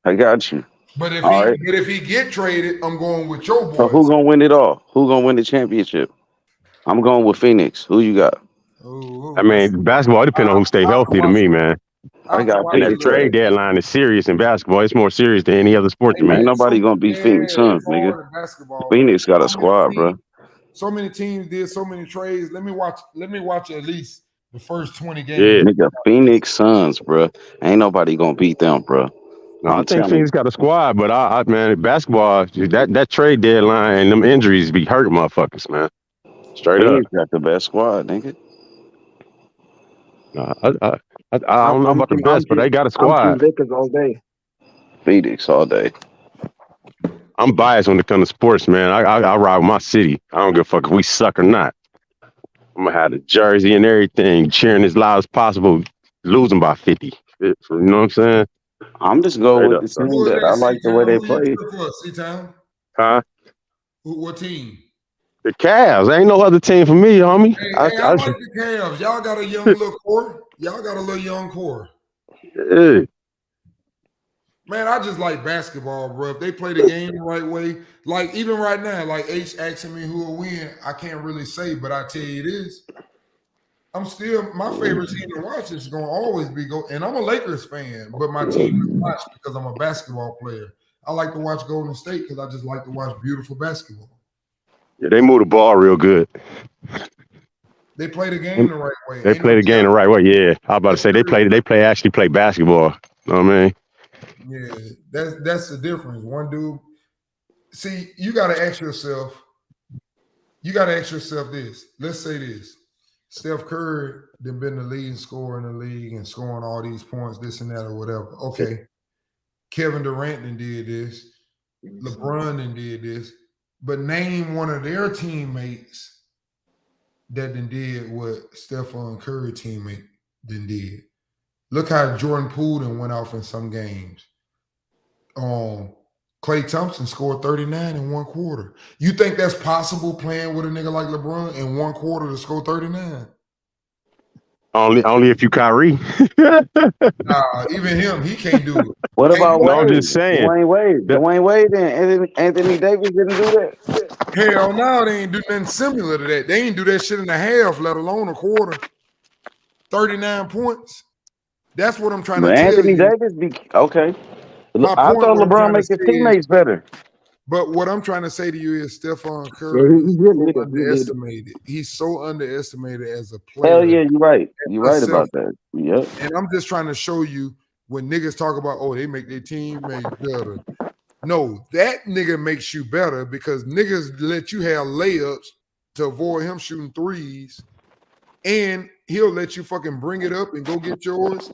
I got you. But if All right. he get traded, I'm going with your So boys. who gonna win it all? Who gonna win the championship? I'm going with Phoenix. Who you got? I mean, basketball depends on who stay healthy to me, man. I got And that Phoenix. trade deadline is serious in basketball. It's more serious than any other sport to Ain't me. nobody gonna beat Phoenix Suns, It's nigga. hard in basketball, Phoenix man. got a squad, bro. So many teams did so many trades. Let me watch at least the first 20 Yeah. games. Nigga, Phoenix Suns, bro. Ain't nobody gonna beat them, bro. No, I I'm think telling Phoenix got a squad, but I man, basketball, that trade deadline and them injuries be hurting motherfuckers, man. Straight up. Phoenix got the best squad, nigga. I don't know about the best, but they got a I'm squad. Team Lakers all day. Phoenix all day. I'm biased when it comes to sports, man. I ride with my city. I don't give a fuck if we suck or not. I'm gonna have the jersey and everything, cheering as loud as possible, losing by 50. You know what I'm saying? I'm just going Straight with up, the son. team that I like the way they play. C-Town? Huh? What team? The Cavs. Ain't no other team for me, homie. I like the Cavs. Y'all got a young little core. Y'all got a little young core. Yeah. Man, I just like basketball, bro. If they play the game the right way, like even right now, like H asking me who will win, I can't really say, but I tell you this. I'm still my favorite team to watch is gonna always be and I'm a Lakers fan, but my team to watch because I'm a basketball player. I like to watch Golden State because I just like to watch beautiful basketball. Yeah, they move the ball real good. They play the game the right way. They play the game the right way. Yeah, I was about to say they actually play basketball. You know what I mean? Yeah, that's the difference. One dude. See, you gotta ask yourself this. Let's say this. Steph Curry been the leading scorer in the league and scoring all these points, this and that, or whatever. Okay. Kevin Durant did this. LeBron did this. But name one of their teammates that did what Stephen Curry teammate did. Look how Jordan Poole went off in some games. Klay Thompson scored 39 in one quarter. You think that's possible playing with a nigga like LeBron in one quarter to score 39? Only if you Kyrie. Nah, even him, he can't do it. What Ain't about no No, I'm Wade? just saying. Dwayne Wade. Dwayne Wade and Anthony Davis didn't do that. hell no, they ain't do nothing similar to that. They ain't do that shit in a half, let alone a quarter. 39 points. That's what I'm trying to But tell Anthony you. Davis be okay. My I point, thought what I'm LeBron trying to make his say is, teammates better. but what I'm trying to say to you is Stephon Yeah, Curry is he a so leader. He a leader. underestimated. He's so underestimated as a Hell player yeah, you're right. You're right herself. about that. Yep. And I'm just trying to show you when niggas talk about, oh, they make their teammates better. No, that nigga makes you better because niggas let you have layups to avoid him shooting threes, and he'll let you fucking bring it up and go get yours.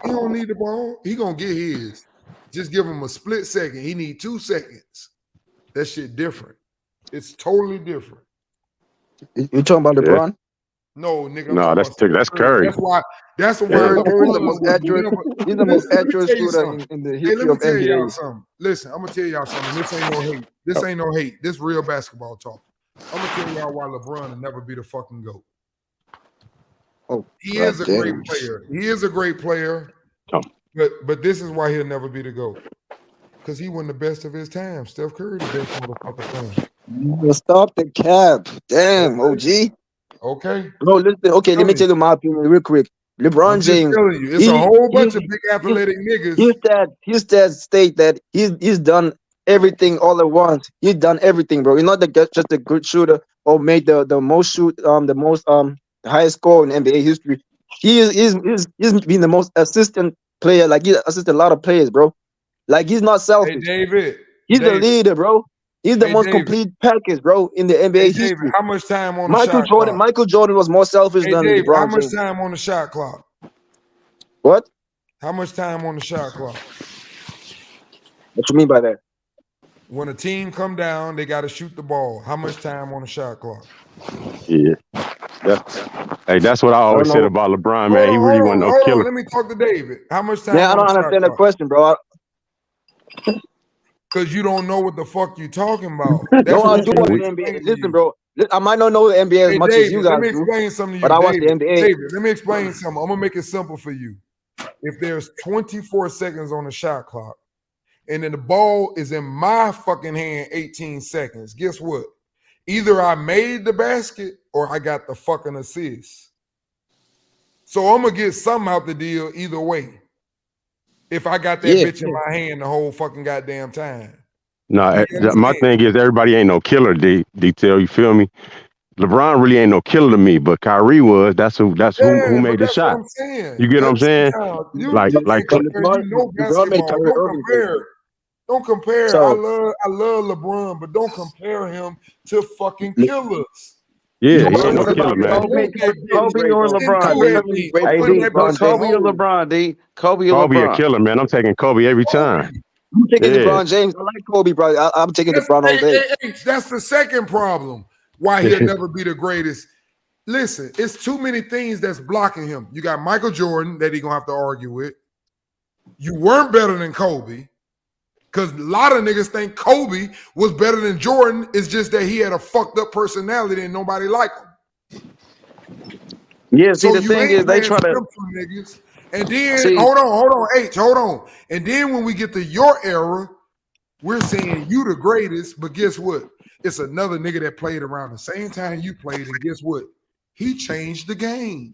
He don't need the ball. He gonna get his. Just give him a split second. He need 2 seconds. That shit different. It's totally different. You talking about Yeah. LeBron? No, nigga, I'm No, talking that's about Steph that's Curry. Curry. That's why Yeah. Curry's the LeBron most was accurate. never. He's the most Listen, let me accurate tell you shooter something. in the Hey, let history me of tell y'all NBA. something. Listen, I'm gonna tell y'all something. This ain't no hate. This ain't no hate. This real basketball talk. I'm gonna tell y'all why LeBron will never be the fucking GOAT. Oh, He God is a great damn. player. He is a great player. Oh. But this is why he'll never be the GOAT. Because he wasn't the best of his time. Steph Curry, the best motherfucker playing. Stop the cap. Damn, Okay. OG. Okay. Bro, listen. Okay, let me tell you my opinion real quick. LeBron I'm just James, telling you, it's a whole bunch of big his athletic niggas. his stats state that he's done everything all at once. He's done everything, bro. He's not just a good shooter or made the most the highest score in NBA history. He's been the most assistant player. Like he assisted a lot of players, bro. Like he's not Hey, selfish. David. He's the David. leader, bro. He's the Hey, most David. complete package, bro, in the NBA Hey, David, history. how much time on the shot clock? Michael Jordan was more selfish Hey, than David, how LeBron much James. time on the shot clock? What? How much time on the shot clock? What you mean by that? When a team come down, they got to shoot the ball. How much time on the shot clock? Yeah. That's what I I don't always said know. about LeBron, Hold man. on, He really wasn't no hold on. killer. Let me talk to David. How much time Man, I on don't the shot understand the clock? question, bro. Because you don't know what the fuck you talking about. No, That's I what I'm do trying watch to the NBA. explain to Listen, you. bro. I might not know the NBA as Hey, much as you David, let guys me do, explain something to but you. I watch the NBA. David, let me explain something. I'm going to make it simple for you. If there's 24 seconds on the shot clock, and then the ball is in my fucking hand 18 seconds, guess what? Either I made the basket or I got the fucking assist. So I'm going to get something out the deal either way. If I got that bitch in my hand the whole fucking goddamn time. No, my thing is everybody ain't no killer, detail. You feel me? LeBron really ain't no killer to me, but Kyrie was. That's who Yeah, but made the that's what shot. I'm saying. You get what I'm saying? You Like can't compare. You know LeBron made basketball. Kyrie Don't Irving great. compare. Don't compare. So I love LeBron, but don't compare him to fucking killers. Yeah, You he ain't no what killer, about man. Kobe? Kobe Kobe or or LeBron, Kyrie D? Irving is I'm greater putting than that LeBron bitch on James. Kobe or hold. LeBron, D? Kobe or Kobe a LeBron? killer, man. I'm taking Kobe every time. I'm taking Yeah. LeBron James. I like Kobe, bro. I'm taking That's, LeBron all day. that's the second problem. Why he'll never be the greatest. Listen, it's too many things that's blocking him. You got Michael Jordan that he gonna have to argue with. You weren't better than Kobe. Because a lot of niggas think Kobe was better than Jordan. It's just that he had a fucked up personality and nobody liked him. Yeah, see, So the you thing ain't is, they past try to them two niggas. And then, see. hold on, H, hold on. And then when we get to your era, we're saying you the greatest, but guess what? It's another nigga that played around the same time you played, and guess what? He changed the game.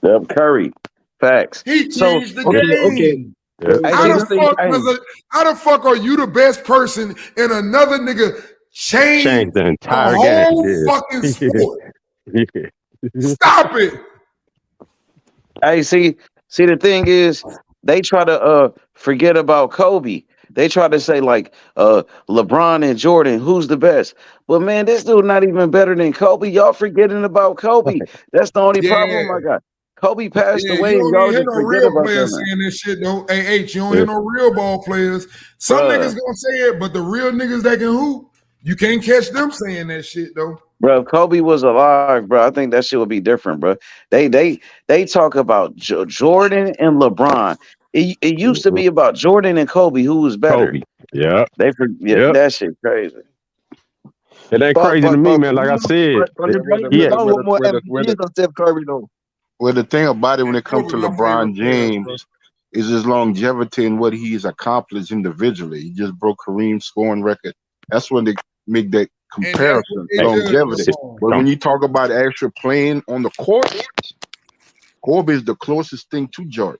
Yep, Curry. Facts. He So, changed the Okay. game. Yeah. hey, How see, the the thing, hey, fuck are you the best person and another nigga changed Changed the the entire game. whole Yeah. fucking sport? Yeah. Stop it. hey, see, the thing is, they try to forget about Kobe. They try to say like LeBron and Jordan, who's the best? But man, this dude not even better than Kobe. Y'all forgetting about Kobe. That's the only Yeah, problem I got. Kobe passed yeah. You away, and don't even y'all hear just no forget real about that players man. saying this shit though. Hey, H, you don't Yeah. hear no real ball players. Some niggas Bruh. gonna say it, but the real niggas that can hoop, you can't catch them saying that shit though. Bro, if Kobe was alive, bro, I think that shit would be different, bro. They talk about Jordan and LeBron. It used to be about Jordan and Kobe, who was better. Kobe. Yeah. They forget Yep. that shit crazy. It ain't But crazy to but me, but man. Like I said, but Yeah, LeBron yeah. LeBron won more MVPs than Steph Curry though. Well, the thing about it when it comes Kobe to my favorite LeBron player, bro. James is his longevity and what he's accomplished individually. He just broke Kareem's scoring record. That's when they make that And that's what comparison, they judge him longevity. upon. But when you talk about actual playing on the court, Kobe is the closest thing to Jordan.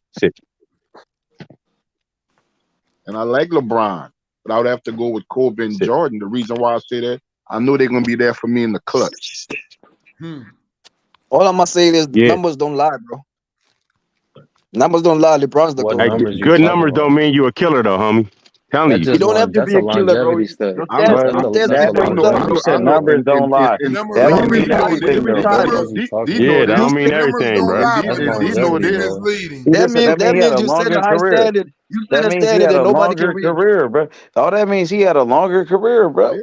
And I like LeBron, but I would have to go with Kobe and Jordan. The reason why I say that, I know they're gonna be there for me in the clutch. All I'm gonna say is numbers don't lie, bro. Numbers don't lie. LeBron's the GOAT. Good numbers don't mean you a killer though, homie. Telling you. You don't have to be a killer, bro. Your stats speak for themselves. You said numbers don't lie. That don't mean everything, though. Yeah, that don't mean everything, bro. That means you set a high standard. You set a standard that nobody can reach. Career, bro. All that means he had a longer career, bro.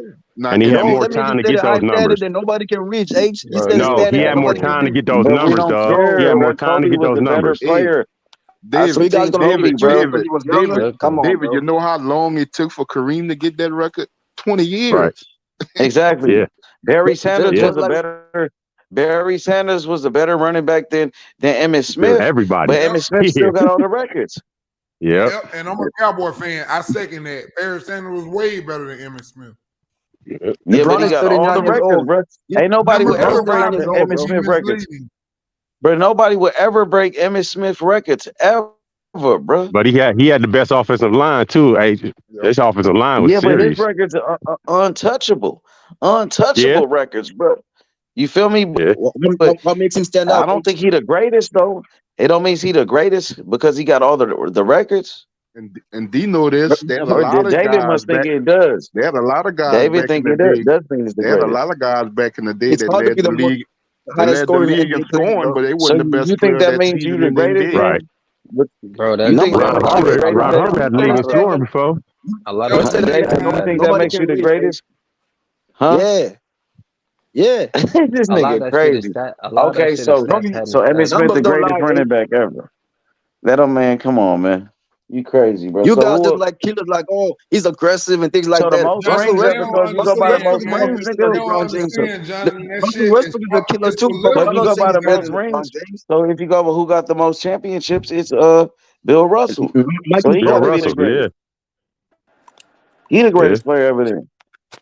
And he had more time to get those numbers. That nobody can reach. H. No, he had more time to get those numbers, dog. He had more time to get those numbers. David, Come on, David, you know how long it took for Kareem to get that record? 20 years. Right. Exactly. Yeah. Barry Sanders was a better running back than Emmitt Smith. Everybody. But Emmitt Smith still got all the records. Yep. And I'm a Cowboy fan. I second that. Barry Sanders was way better than Emmitt Smith. Yeah, but he got all the records, bro. Ain't nobody will ever break Emmitt Smith records. But nobody will ever break Emmitt Smith records ever, bro. But he had the best offensive line too. His offensive line was serious. But his records are untouchable records, bro. You feel me? Yeah. What makes him stand out? I don't think he the greatest though. It don't mean he the greatest because he got all the records. And D know this. They had a lot of David guys must think back, it does. They had a lot of guys. David think it does think it's the They had a greatest. lot of guys back in the day It's that hard to led be the the league. They highest led the scoring league in NBA scoring, player, but they So wasn't the best you player think that that means season you the in the greatest? NBA. Right. Bro, You think Ron Harper had the league in scoring before. a lot Yo, of said David, that, you don't think that nobody makes you can the reach, greatest? Huh? Yeah. This a lot nigga of that shit is crazy. stat. A lot of that Okay, shit is so stats heavy. Emmitt Smith the Numbers don't greatest lie, running back ever. That don't man, come on, man. You crazy, bro. You So guys just who? like killers, like, oh, he's aggressive and things like So the that. most Johnson, rings they ever don't because you go by the understand, most man. rings, They nigga. don't understand, Johnson. That Russell shit Westbrook is a is killer it's too, but So I'm if you not go saying by he's the better most than rings, LeBron James. so if you go by who got the most championships, it's Bill Russell. So Michael he Bill got to be the Russell, greatest. He the greatest player ever there.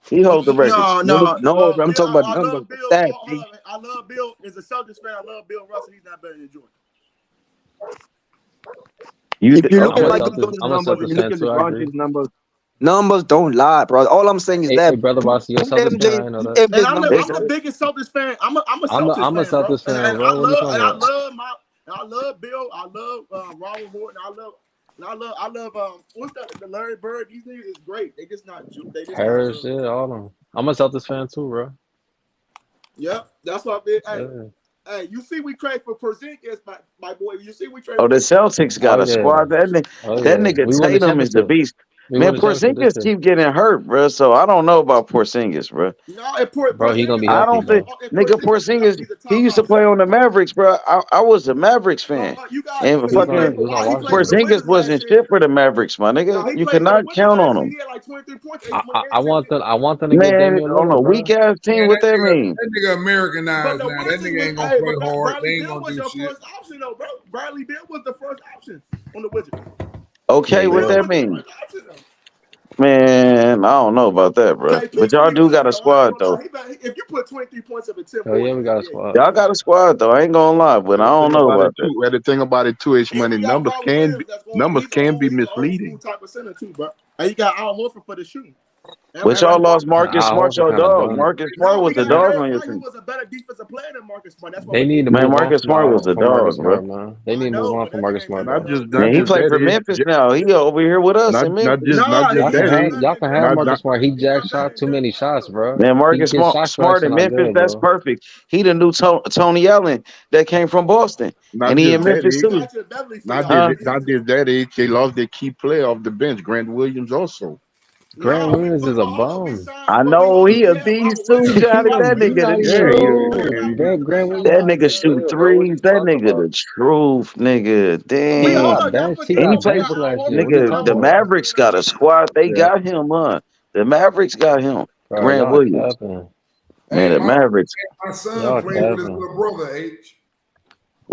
He holds the records. No, bro, I'm Bill, talking about I numbers, love Bill. stats. Hold on, I love Bill. As a Celtics fan, I love Bill Russell. He's not better than Jordan. If you look I'm at a Michael Celtics. Jordan's I'm a numbers and Celtics you look fan at too. I LeBron agree. James' numbers don't lie, bro. All I'm saying is Hey, that brother Bossy, you're a Celtics fan. I know that. And MJ's I'm numbers. the biggest Celtics fan. I'm a Celtics I'm a fan, bro. Celtics fan, And bro. What are you talking about? I love Bill. I love Robert Horton. I love what's that? The Larry Bird. These niggas is great. They just not. They just Harris, not. yeah, all of them. I'm a Celtics fan too, bro. Yep, that's what I did. Hey, Yeah. hey, you see, we trade for Porzingis, my boy. You see, we trade. Oh, the Celtics got a squad. That nigga We won the Tatum is the championship. beast. We Man, won the championship this Porzingis year. keep getting hurt, bro. So I don't know about Porzingis, bro. No, Bro, he gonna be I healthy, don't bro. think, nigga, Porzingis. He used to play on the Mavericks, bro. I was a Mavericks fan, and He was fucking on Washington. Porzingis wasn't shit for the Mavericks, my nigga. You cannot count on him. He had like 23 points. I want them to get Man, Damian on Lillard, a bro. weak ass team, Man, what that mean? that nigga Americanized now. That nigga ain't gonna play hard. They Bradley ain't Beal gonna was do your shit. first option, though, bro. Bradley Beal was the first option on the Wizards. Okay, what Yeah. that mean? Man, I don't know about that, bro. But y'all do got a squad though. If you put 23 points up in 10 Oh yeah, points, we got a squad. Y'all got a squad though. I ain't gonna lie, but I don't know about that. The thing about it too, H money numbers can be he's an old misleading. school type of center too, bro. And you got Al Horford for the shooting. But y'all lost Marcus Smart, your dog. Marcus Smart was the dog on your He team. was a better defensive player than Marcus Smart. That's They need to Man, move Marcus on Smart was the from Marcus dog, bro. Smart, man. They need to move on from Marcus Smart. Not Bro. just Man, he played for Memphis now. He over here with us in Memphis. Y'all can have Marcus Smart. He jack shot too many shots, bro. Man, Marcus His shot Smart selection in not Memphis, good, that's bro. perfect. He the new Tony Allen that came from Boston. And he in Memphis too. Not just that age, they lost their key player off the bench, Grant Williams also. Grant Williams is a bum. I know he a beast too, Johnny. That nigga the truth. That nigga shoot threes. That nigga the truth, nigga. Damn. He got benched. He And he got played benched last year. What are you nigga. talking The about? Mavericks got a squad. They got him, huh? The Mavericks got him. Bro, Grant y'all Williams. capping. Man, the Mavericks. My son Y'all played with his capping. little brother, H.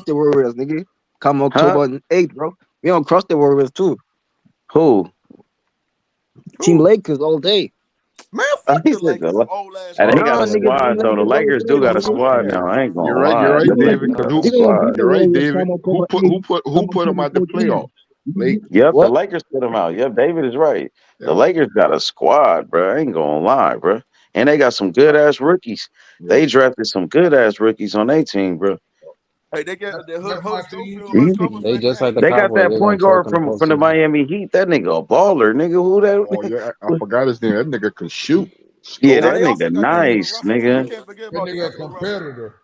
crush the Warriors, nigga. Come October 8th, bro. We gonna crush the Warriors too. Who? Team Lakers all day. Man, fuck He the said Lakers, them old ass. and they got a Nigga, squad Team though. The Lakers all Lakers do day, got a nigga. squad now. I ain't You're gonna right. lie. You're right, Them David. niggas got a They gonna squad. beat the You're right, Warriors David. come October 8th. Who put them out the playoff? Lake. Yep, the What? Lakers put them out. Yep, David is right. The Yeah. Lakers got a squad, bro. I ain't gonna lie, bro. And they got some good ass rookies. They drafted some good ass rookies on their team, bro. Hey, they got the That's my Hudson team. Schofield, Hush Cover They back just now. like the They got Cowboys. that They gonna point choke guard in the from the postseason. Miami Heat. That nigga a baller, nigga. Who Oh that? yeah, I forgot his name. That nigga can shoot. Yeah, Now that they also nigga got that nigga nice, Russell too. We nigga. can't forget That about nigga a D'Angelo Russell. competitor.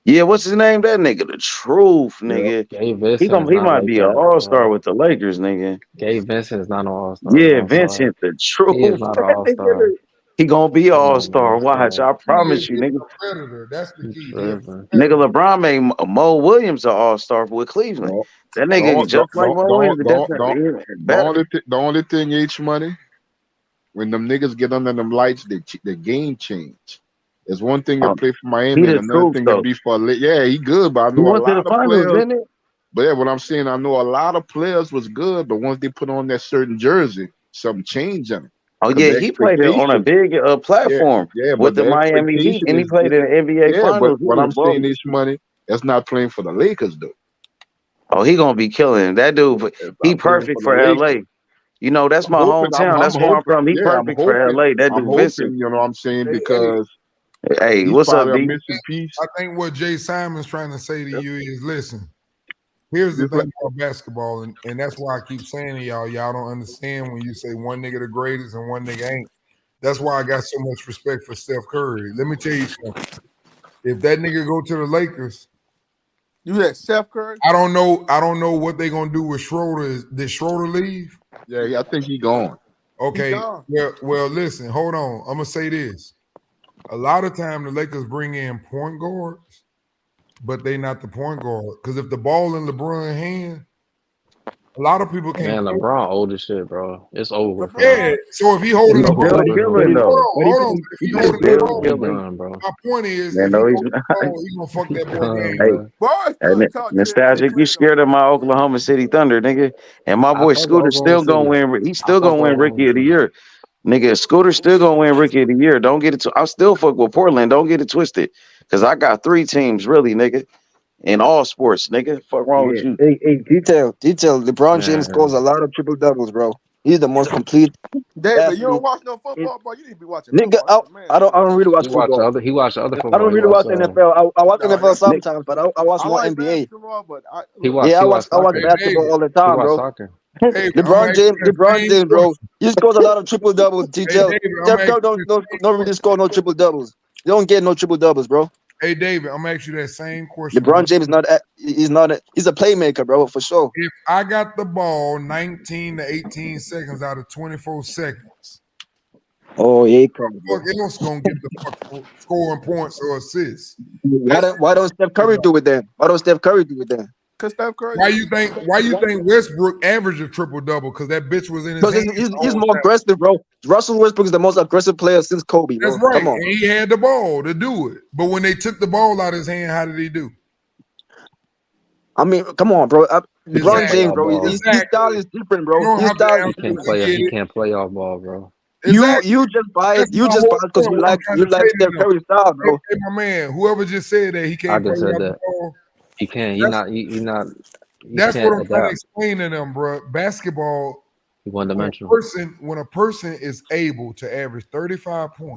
Yeah, what's his name? That nigga, the truth, nigga. Gabe Vincent is He not might like be an that. all-star with the Lakers, nigga. Gabe Vincent is not an Yeah, all-star. Vincent, the He is truth. not an all-star. He gonna be an He's not an all-star. Watch, all-star. I He promise is you, a nigga. predator. That's the key. He a Tripping. predator. Nigga, LeBron made Mo Williams an all-star with Cleveland. Don't, That nigga don't, just like Mo Williams, but better. the only thing H money, when them niggas get under them lights, the game change. It's one thing to play for He Miami and the another truth thing to though. be for yeah, he good, but I He know a went to the lot of finals, players. didn't it? But yeah, what I'm saying, I know a lot of players was good, but once they put on that certain jersey, something changed in them. Oh Because yeah, the he played it on a expectation, big platform but with the the Miami Heat, expectation and he played in the NBA but Finals. He what was I'm saying balling. is money. That's not playing for the Lakers though. Oh, he gonna be killing that dude. It's He not playing for perfect the for LA. Lakers. You know, that's I'm my hoping. hometown. I'm That's where I'm hoping. from. He Yeah, perfect for LA. That I'm dude Vincent. hoping. You know what I'm saying? Hey, Because Hey, he's what's up, probably a D? missing piece. I think what Jay Simon's trying to say to you is, listen, here's the Just like, thing about basketball, and that's why I keep saying to y'all don't understand when you say one nigga the greatest and one nigga ain't. That's why I got so much respect for Steph Curry. Let me tell you something. If that nigga go to the Lakers, you had Steph Curry. I don't know what they gonna do with Schroeder. Did Schroeder leave? yeah, I think he gone. Okay. He gone. Well, listen, hold on. I'm gonna say this. A lot of time the Lakers bring in point guards, but they not the point guard. Because if the ball in LeBron's hand, a lot of people can't. Man, LeBron old as shit, bro. It's over for him. Yeah. So if he He's holding the ball, still It's killing over. though. hold on. If he He's holding the still ball, He killing. done, bro. my point is, Man, if he no, he's holding the ball, he gonna fuck He that boy done, game. hey, bro. Boy, it's time to talk to nostalgic. You scared of my Oklahoma City Thunder, nigga? And my I boy fuck with Scooter Oklahoma still gonna City. win. He's I still fuck gonna with win Oklahoma Rookie of the City. Year. Nigga, Scooter still gonna win Rookie of the Year. Don't get it. I still fuck with Portland. Don't get it twisted. Cause I got 3 teams, really, nigga, in all sports, nigga. Fuck wrong with Yeah. you? Hey, detail. LeBron James scores Man, a lot of triple doubles, bro. He's the most complete David, you don't athlete. watch no football, bro. You need to be watching Nigga, football. That's a man I don't. sport. I don't really watch he watched football. other. He watched other I football. don't He really watched. watch NFL. I watch No, NFL that's sometimes, but I watch I more like NBA. basketball, but He Yeah, watched. I He watch watched I watch Hey, soccer. basketball David. all the He time, watched bro. soccer. David, I'm gonna ask you that LeBron same James, bro. question. He scores a lot of triple doubles. Hey, TJ. David, I'm Steph gonna ask Curry you that same don't really score no triple doubles. You don't get no triple doubles, bro. Hey, David, I'm gonna ask you that same question. LeBron James is not. He's a playmaker, bro, for sure. If I got the ball 19 to 18 seconds out of 24 seconds, Oh yeah, he comes, bro. fuck else gonna get the fuck scoring points or assists? Why don't Steph Curry do it then? Why don't Steph Curry do it then? Cause Steph Curry. Why you think Westbrook averaged a triple double? Because that bitch was in his Because hand. he's more aggressive, bro. Russell Westbrook is the most aggressive player since Kobe, bro. That's right. Come on. And he had the ball to do it. But when they took the ball out of his hand, how did he do? I mean, come on, bro. LeBron Exactly. James, bro. His style is different, bro. His style is He can't different. play. get He it. can't play off ball, bro. Exactly. You just biased. That's You my just whole biased because point. What I'm trying you to say like to Steph them. Curry's style, bro. Hey, my man, whoever just said that he I can't play just said off the that. ball. He can't. He not. He not. He That's what can't I'm trying to adapt. explain to them, bro. Basketball, He one when dimensional. a person is able to average 35 points